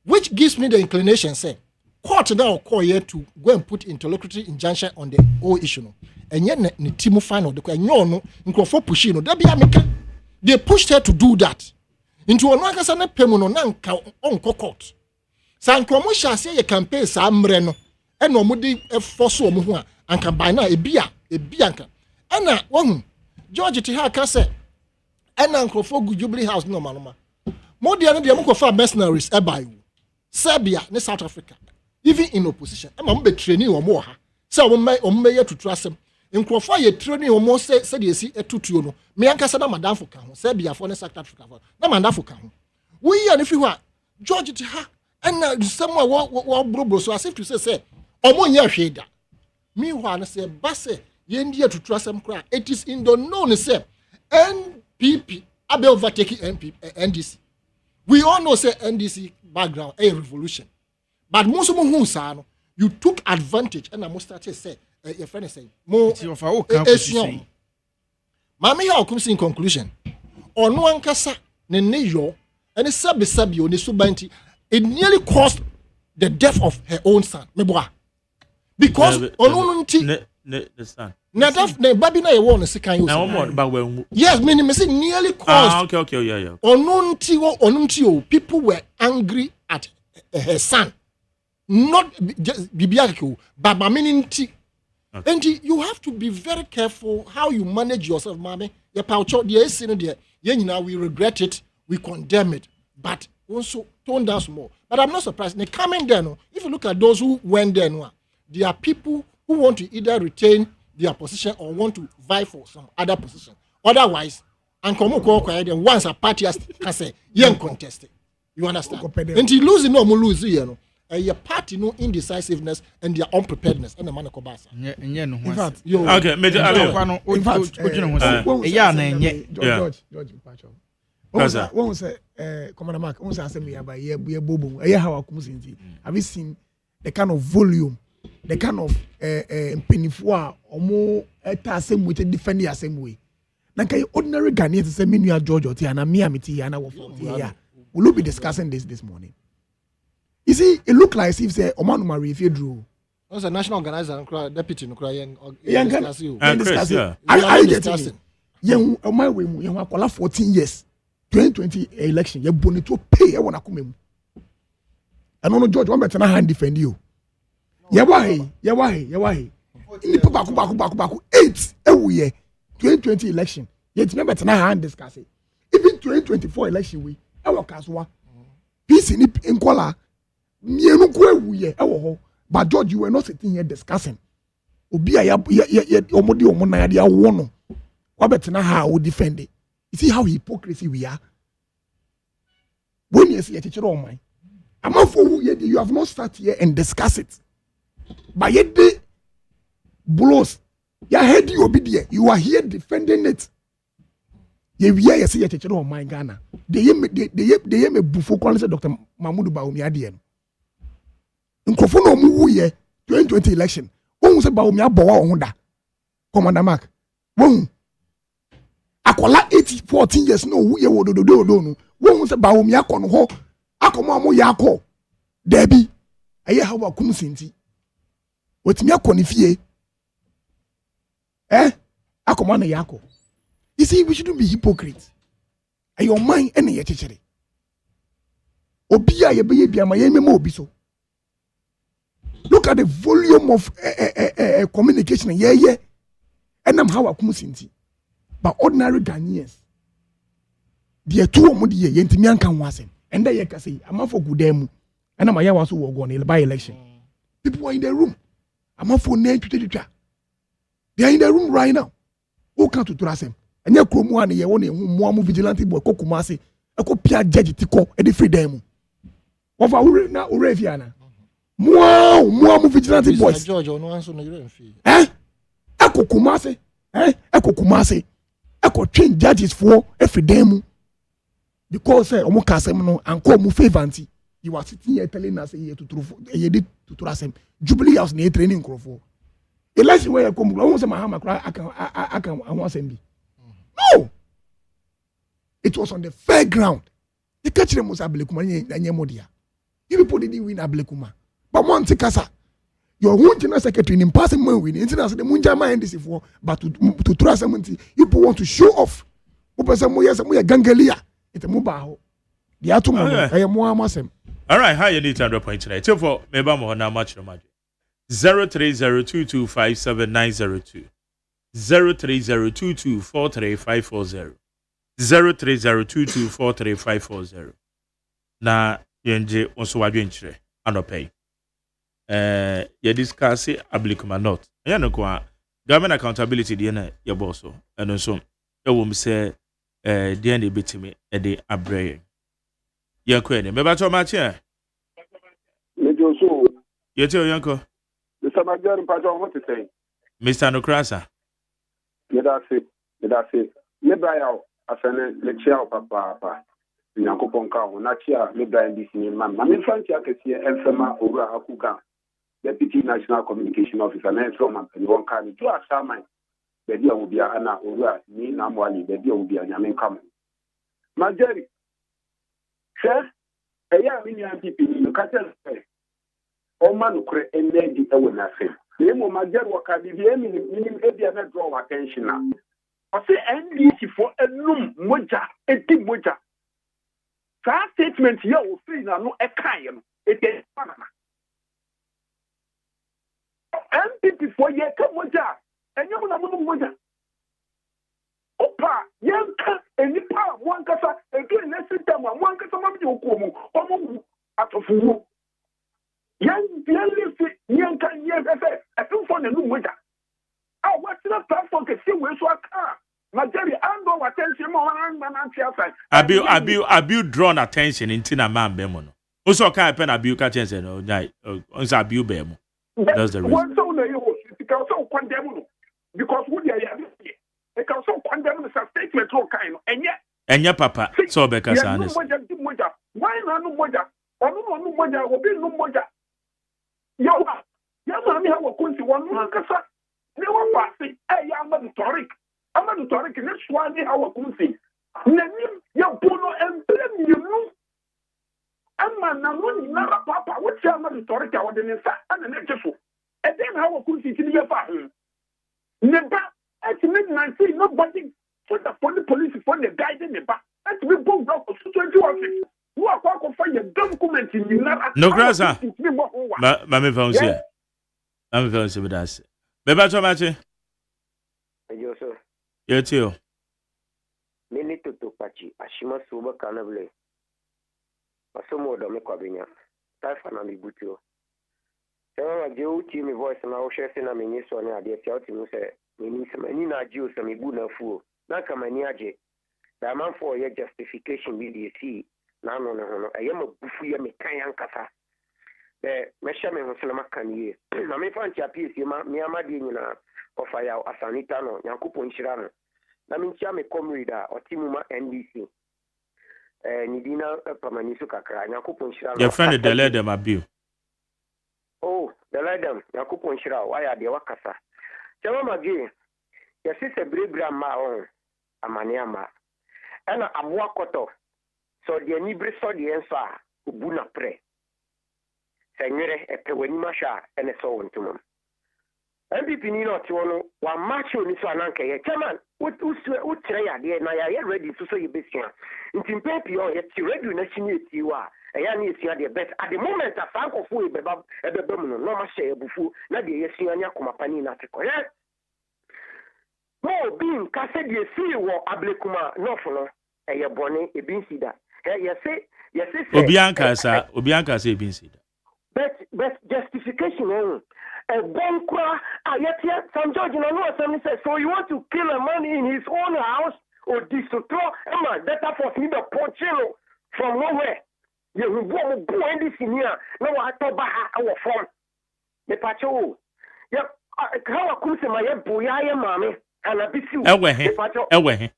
which gives me the inclination say. Court now call here to go and put interlocutory injunction on the whole issue. And yet, the team final the no pushing they pushed her to do that. Into a Nagasana Pemono Nanka on court. San Cromusha say a campaign Samreno and no moody a fossil Mua and can buy now a bianca. Anna, one George Tihaka say, and Uncle Fogu Jubilee House no manoma. More than the Amukofa mercenaries by Serbia, South Africa. Even in opposition, I'm be training or more. So on may to trust him. In Crawford, training or more said you see a tutuno. Me and Cassana Madame for Cajon, Serbia for South Africa. No man for Cajon. We are if you are George Tiha and someone bro, so as if to say, or more year shader. Meanwhile, I say, Basse, Yendia to trust him cry. It is in the known say NPP, Abe overtaking NDC. We all know say NDC background, a revolution. But most of them you took advantage, and I must start to say, your friend is saying, more. Mammy, how comes in conclusion? On one cassa, Nenejo, and a sabio, the subanti, it nearly caused the death of her own son, Meboa. Because on the son. Nadaf, Babina, won a second. Yes, meaning, nearly caused. Okay, yeah. Onuntio, people were angry at her son. Not just Bibiako, but meaning tea. And you have to be very careful how you manage yourself, mommy. Your pouch, the sin there. We regret it, we condemn it, but also tone down some more. But I'm not surprised. They coming there, if you look at those who went there, there are people who want to either retain their position or want to vie for some other position. Otherwise, and come once a party has can say, young contested. You understand? And you lose a party no indecisiveness and their unpreparedness and the man Kobasa. In fact, okay, Major George, One say, Commander Mark, one say, "But yeah, bobo. I how I come sinti. Have you seen the kind of volume, the kind of penifua, or more same with a defending the same way? Like ordinary Ghanaians say, "Me you George or Tiana, me amiti, and I will yeah." We'll be discussing this morning. You see, it look like if say Oman Mari if you drew. As a national organizer, deputy, no crying. I get it. Young, my way, you have 14 years. 2020 election, you bonnet to pay. I want to come. I don't know, George, one better hand defend you. Yawahi. Baku 8 every year. 2020 election. Yet remember to hand discuss it. Even 2024 election, we our Kaswa. Peace in Kola. But George, you were not sitting here discussing. Obia ya omodi omona ya wono. Wabetena how we defend it. You see how hypocrisy we are. When you see a teacher on mine, I'm not for you have not sat here and discuss it. But yet the blows. Your head you be there. You are here defending it. You see a teacher on mine Ghana. They me bufo calling Dr. Mahmoud Baoumi Adien. Nkofo mu wuye 2020 election won se ba omi abowa ohunda Commander Mark won akola 14 years no wuye wododo no won se ba omi akono ho akomo amu yakọ debi aye ha wa kum sinti otimi akoni fie akomo na yakọ. You see, we shouldn't be hypocrites. And your mind any ye chechere obi a ye be bia ma ye memo obi so. Look at the volume of communication. Yeah. And I'm how I come sinti. But ordinary Ghanaians, they are two of the yentimian can wasem. And they can say, I'm for good demo. And I'm a yawas who will go on by election. People are in the room. I'm for name to they are in the room right now. Who can't to trust them? And you're Kromuan, you're only one vigilante boy, Kokumasi, a copia judge Tiko, and the free demo. Of our now, Ureviana. More vigilante boys. George, no answer no you fee. Eko kumase. Eko change judges for every demo. Because omo kasem no anko mu favanti. You are sitting here telling us here to trust him. Jubilee House na training crofo. Election where you come, I want say Mahama cry I want send. No. It was on the fair ground. The catch them was Ablekuma Nyemodia. You people didn't win Ablekuma. But Montie Kasa, your own general secretary in passing man winning. International the Munjama and this for, but to trust them, you want to show off. Open some more gangalia. It's a mobile. The atom. I am more masem. All right, how you need to point tonight? So for maybe more now much no matter. 0302257902 0302243540 0302243540 na yenje onso wadwe nchire anopay ye discuss Ablum North ya no kwa government accountability de na ye boss so eno so e wo mse de na betimi e de abrey ye kwa ne meba to ma che mejo so ye te yanko Mr. Magari Pajon, what to say? Mr. Nokrasa. That's it. Lebaya, I said, let's share papa. Yankopon Cow, Nachia, Lebaya, this man. I mean, Francia, I can see Elfema Ura Akuga, Deputy National Communication Officer, and from and one kind. To our Saman, the deal will be Anna Ura, me, Namwali, the deal will be a Yamin coming. Magari, sir, a young million people in the cattle. Oman kure energy ewe na se. Nemo Magari wakadi the minim ebia na draw attention na. Ose NDC for enum moja eti moja. Sa statement here o free na no ekaye no ete panama. MPP for ye ka moja. Enyo na mo moja. Opa yanka enipa wankasa edu na system wankasa mamdi okomu omo atofu. Young can yes, I think for the new winter. I watch the platform to see where so I can. Majority and go attention more and outside. Abu drawn attention in Tina Man Bemono. Also, can't pen Abu catches and Abu Bemo. That's the reason. One so you can also condemn because would you they can also condemn the statement all kind and yet. Enya papa so be ka sa anes. Why no moja? Onu moja obi no moja. Yawa. Yawa mi hawo kunti wonu kasa. Ne wa pasi ya rhetoric. Rhetoric ne swani hawo kunti. Nanim ya bono emblem you. Ama na no ni na papa what ya rhetoric a wode ne sa ana ne tefo. E den hawo kunti ti ne fa ho. Neba at midnight nobody for the police for the guiding neba. At we go block 21. You are going to find a document in the No grasa. Mame fancy. Mame fancy with us. Beba to machi. Yo sir. Yo too. Mini to pachi ashima suba kanable. Masomo do me kwabinya. Taifa na mibutio. Sewa jeu ti mi voice na o share na mini so ni ade tia oti mu se mini se mani na jiu se mi bu na fu. Na kama ni aje. Da man for your justification bi dey see. Na no I am a bufu ya me kan yankasa me hye me ho so na makanie na me fa ntia piece ma me amade nyina ofa ya asanita no yankopon hira no na me ntia me comrade a otimuma NDC ni dina pamani so kakra yankopon hira no your friend the leader abiu oh the leader yankopon hira wa ya de wakasa chama magi ya sise brebra ma on amane ama ana aboa koto so the nibre so the ensa ubuna pre senwere epewani masha ene so wontumam MPP ni no ti wono wa match oni so ananka ye chairman utre ya de na ya ready so ye besia ntimpepi o ye ti ready na chini eti wa eya na esia de bet at the moment afankofo ebeba mu no ma share ebufu na de yesia nya komapani na teko ye mo bin ka se de si wo ablekuma no fo no eye bone ebin sida yes Obianka sa ebin sida but justification on a bonkwa ayatia San George no no say so you want to kill a man in his own house or destroy man better for me the pochino from nowhere you go bo this in here no wa to ba our from the pacho ya how akumse ma ye boya ye mame ana bisiu ewe he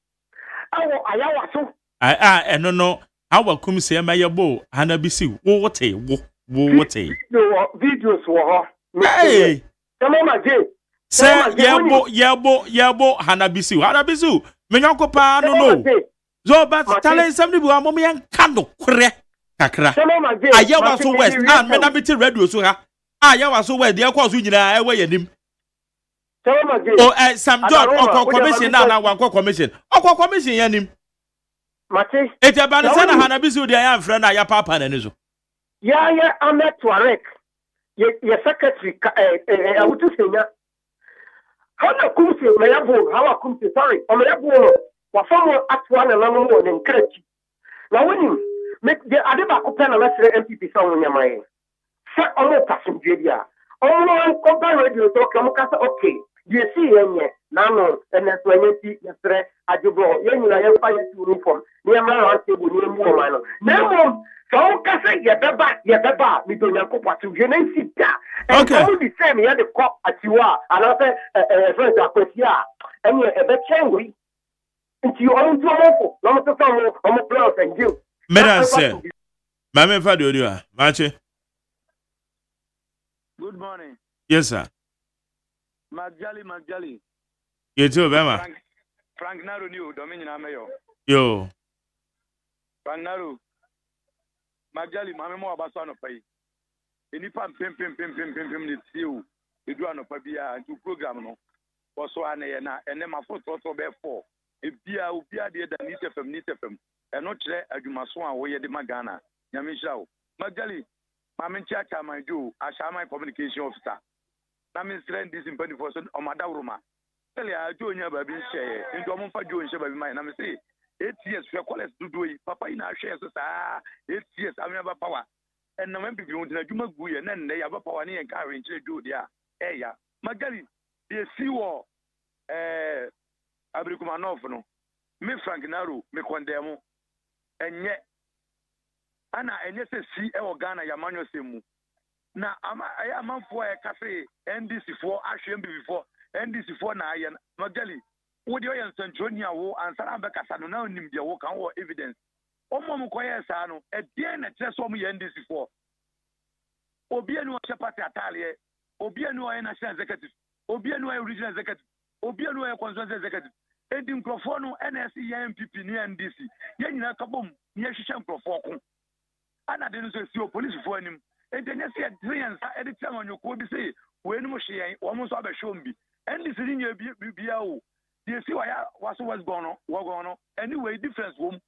ayawa so no awa kumse ma ye bo ana bisiu wo wote videos wo hey Mama J say yebo Hanabisu me nyanko pa no so but talent somebody bu amom yan ka no kre kakra ayawa so west and me na biti radio so ha ayawa so west de kwa so nyina ewe yanim Sam George okwa commission na wankwa commission okwa commission yanim mate etiaba no say na Hanabisu de yan frɛ na ya papa na ni so ya Ahmed Tuareg ye secretary awutu senya hawa kumse mayabo hawa kumse sorry o mayabo wa fomo atwa na namu wo ne nkrachi na woni me de ade ba ko pena na sere MPP sa wonya mai fa o mo pasumdwe dia o mo ko ba radio to ka mo kasa okay ye si yenye na no ene to enye ti ye sere ajubo ye nyina ye fa ye ti uniform ni ma ha tebu ni mu o ma no na mo so kasa ye beba mi do nyanko pasumdwe na sita okay the same here the cop atiwa another friend akosia enye ebe chenwi nti on do mofo no mo to mo o plan and you Madam sir mama fa do odiwa mache good morning yes sir Magjali you too bema Frank Naro ni o domini na mayo yo Frank Naro Magjali mama mo abaso no pai enipa pem ni tiu edu anopa bia ntu program no woso ane na ene mafoto to be 4 ebia de da ni tefem eno kire adwumaso a wo ye de magana nyame hirawo Magali mame ntia cha manju ashaman communication officer na me strand this in 24 o madawroma tele ajo nya ba bi share nto mo fa jo nche ba bi mai na me say 8 years we collect dudu yi papa ina hwe so sa 8 years amia ba power and no MPP won na dwuma gu ye na nne ya ba power ne enka hwe nche do dia ya Magali de si wo Abrikuma North no me Frank Naro me condemn enye ana enye se si e Ghana ya manyo semu na amanfo e kafe NDC4 ahwe MPP4 NDC4 na aye Magali What you and Santonia wo and Sanabaka Sanona Nimbia walk on evidence. Omo Koya Sano, a dear chess on me end this before. Obiano Chapati Atalia, Obiano National Executive, Obiano Regional Executive, Obiano Consultant Executive, Edim Crofono, NSE, MPP, near NDC, Yanina Kabum, near Shisham Crofon. And I didn't see police for him. And then you see a dream at the time on your code say, when Moshe almost have a show me. And this is in your BBO. You see why I was going on. Anyway, difference room.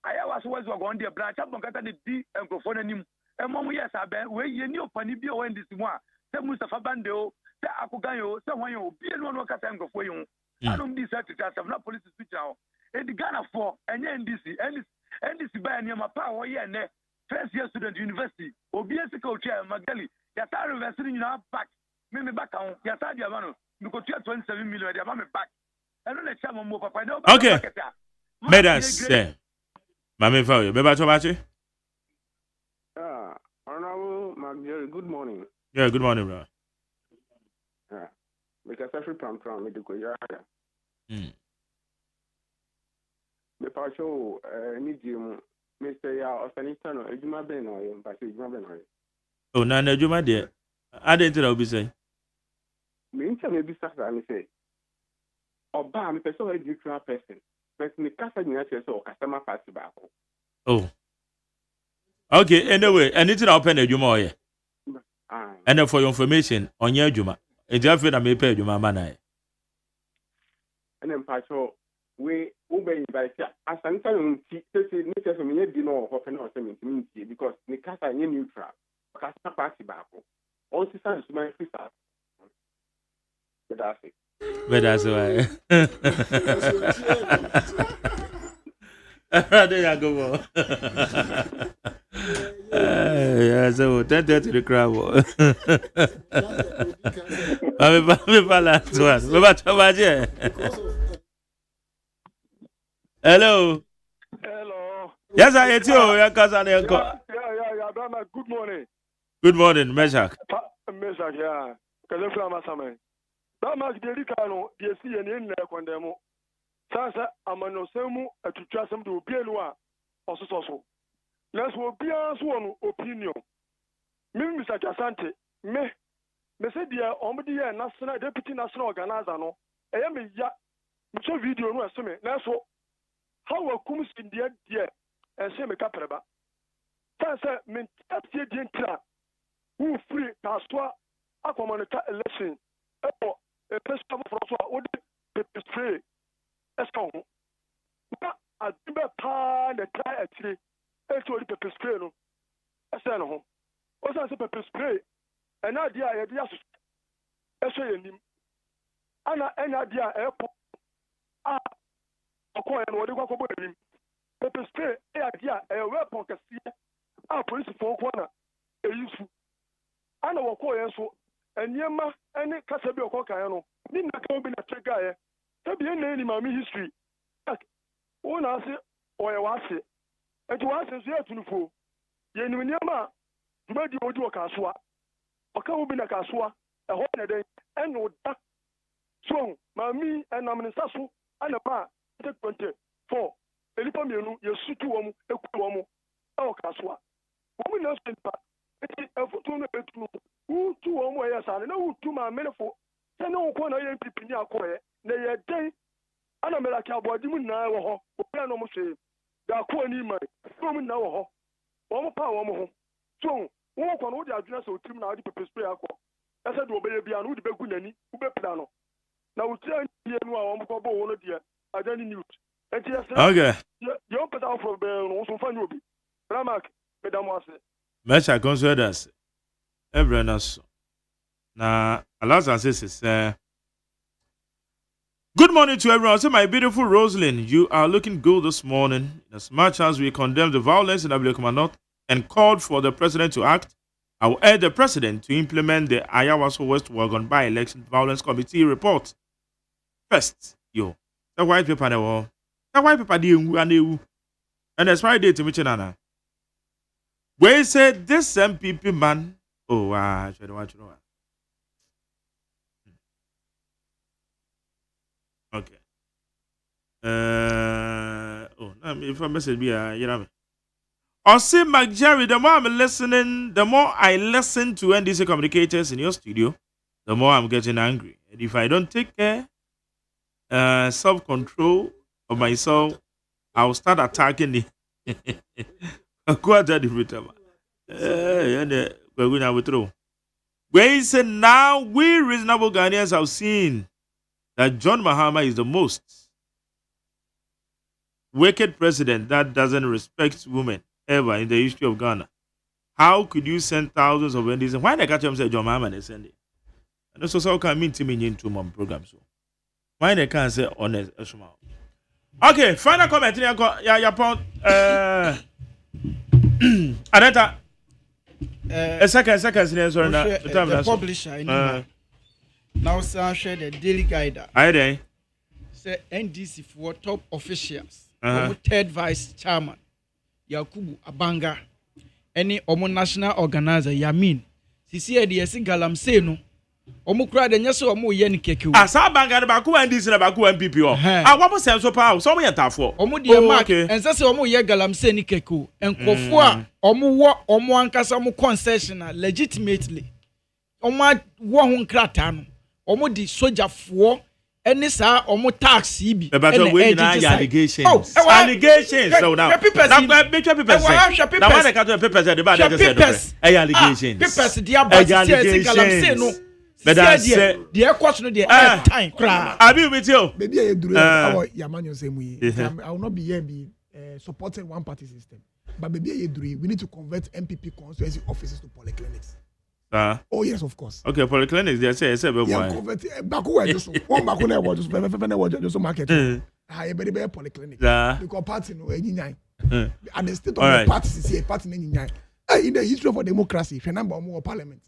I was going to branch up on the D and Crofonim. And Mom, yes, I bet where you knew Panibio and this one. Say Mustafa Bando, say Akugayo, someone you be one work at Tango for you. I don't decide to have not police speech now. And the Ghana for and NDC and this by near my power, yeah, first year student university, OBS co-chair Magali, Yata invested in our back, maybe back on Yata Diamano, because you have 27 million, they have back. I don't let someone move up. Okay. Medas, Mammy Fowler, Bebacho. Honorable McGill, good morning. Yeah, good morning, bro. Yeah, because every time me to go, yeah. The partial, need you, Mr. Ya, Afghanistan, or Juma Benoy, but Juma Benoy. Oh, Nana Juma, dear. I didn't know, be say. Means I may be such as I say. Or bam, person a different person. Person the customer or customer pass back. Oh. Okay, anyway, I need to open a Juma. And then for your information on your Juma, a Jeffrey, I may pay Juma Mana. And then, Pacho, we obey by as I'm telling you, for me, you know, open or something because the casa is neutral. Customer pass back. All systems my sister. But that's it. But that's why. There you go. Yeah, so 10:30 the crowd. Hello. Hello. Yes, I hear you. Yeah, Brahma, good morning. Good morning, Meshach. Meshach, yeah. Kazefla Masame. Brahma, the Ricano, the CNN, Condemo. Sasa, Amanosemu, a to trust him to be also. Let's be one opinion. Me, Mr. Casante, me say dear, Omedia, National Deputy National Organizer, no, I am a ya, Mr. Video, no, assuming, that's what. How will come in the dear and say me capraba? Sasa, mentia dintra, who free Pastua, Aquamanita election, or a person for what the spray. That's all. I do not pan the try at three. It's all the pepper spray. No, I said no. What's that pepper spray? An idea, I just say him. An idea, airport. And what you go for him? Pepper spray, idea, a weapon can see. Police for corner, a useful. I know what call so. And Yama, any Casabi or Cocano, need not come in a trick guy. That be any mammy history. One answer or a was it. And to answer here to the fool. Yenuyama, you might do a casua. Or come in a casua, a whole day, and no duck. So, mammy and I'm in Sasso, and a bar, take 24. Elipamino, your suit to one, a woman, or casua. Woman else in fact, it's a fortune who two or more years, and no two my metaphor. Then no corner MPP near Koya, they are day. And I'm like a body now, or no say. They are calling my woman now. One power home. So, walk on all the address of Tim now, the paper spray. I said, obey beyond who the Begunani, who be plano. Now, we tell you, I'm going to go on dear. I don't need and yes, okay. You're put out from there, also find you. Ramak, Madame was it. Meshach consider us. Everyone else. Now, allows us this good morning to everyone. So, my beautiful Rosalind, you are looking good this morning. As much as we condemn the violence in Ablum North and called for the president to act, I will urge the president to implement the Ayawaso West Wagon by-election violence committee report. First, the white paper, the white paper, and that's why they to Michinana. We said this MPP man. Oh, I should watch it. Okay. If I message me, you know. Or say, McJerry, the more I'm listening, the more I listen to NDC communicators in your studio, the more I'm getting angry. And if I don't take care, self-control of myself, I'll start attacking the quarter different. We're going to withdraw. Where he said, now we reasonable Ghanaians have seen that John Mahama is the most wicked president that doesn't respect women ever in the history of Ghana. How could you send thousands of NDC? Why they catch him say John Mahama they send it? And also so can mean to me into my program so. Why they can't say honest? Okay, final comment. Yeah, point. Aneta. A second. Sorry, the publisher. Now, sir, share the Daily Guide. Aye, there. Say NDC for top officials. Third vice chairman Yakubu Abanga. Any Omo national organizer Yamin. Sisi edi yesi galamse no. Omo kura de nyeso omo ye ni keke. Asa Abanga de baku NDC na baku MPP o. What was sense pa? So omo yentafo. Omo de mark. Ense se omo ye galamse ni keke. Enkofo a omo wo omo ankasa omo concession legitimately. Omo wo ho nkrata no. Omo di sojafoɔ ɛne saa omo tax bi ɛna allegations allegations so now papers now when they cut the papers the bad allegations papers dia ba say galamse no but that say the court no the time cry abi with you baby e duru our yamanyo say mu I will not be here be supporting one party system but baby e duru we need to convert MPP constituency offices to polyclinics. Oh yes, of course. Okay, polyclinics. They say Baku just one Baku na was just market. You better polyclinic. Because party no any and the state of the party is here. Party no in the history of democracy, number more parliament.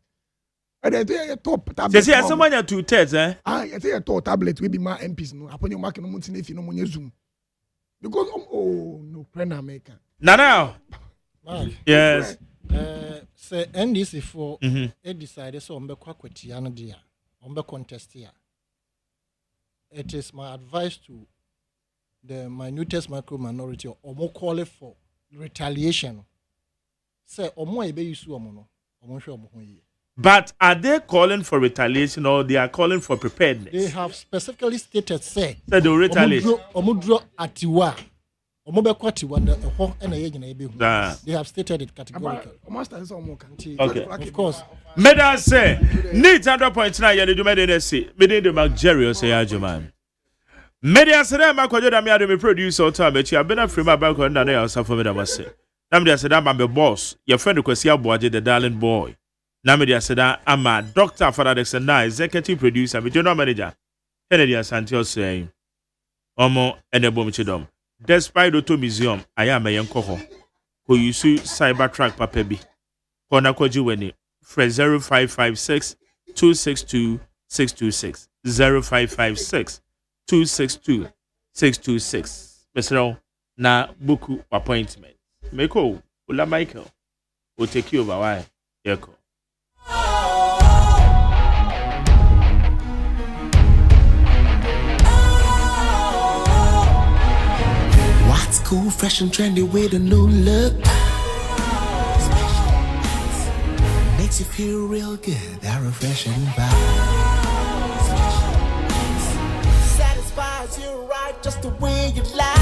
And they top tablet. Say someone ya 2/3, eh? I say a top tablet will be my MPs no. Upon your market no money if you no money Zoom. Because no friend America. Now. Yes. Say NDC for decided so kwakwatia no dia contest here. It is my advice to the minutest micro minority or call it for retaliation. Say omo ebe yusu omo no omo hwe omo ho yi. But are they calling for retaliation or they are calling for preparedness? They have specifically stated say they will retaliate. Omo dro atiwa. They have stated it categorically. Okay. Of course. May I say, need 100.9 year do me say, me the McJerry OSEI AGYEMAN. May I say, my kojo me ado me producer time me I've been a free my back on na ya for me da say. Na me say that I'm the boss. Your friend Kwesi Aboaje the darling boy. Na me say that I'm a doctor for that executive producer, me general manager. Kennedy Asante say, Omo enebo me chidom. Despite Auto Museum, I am a young coho. Who you see Cybertruck Papa B. Kona Koji Weni. Fred 0556 262 626. 0556 262 626. Mr. Na Buku appointment. Meko, Ula Michael. Will take you over. Why? Yeko. Cool, fresh and trendy with a new look. Makes you feel real good, that refreshing vibe. Satisfies you right just the way you like.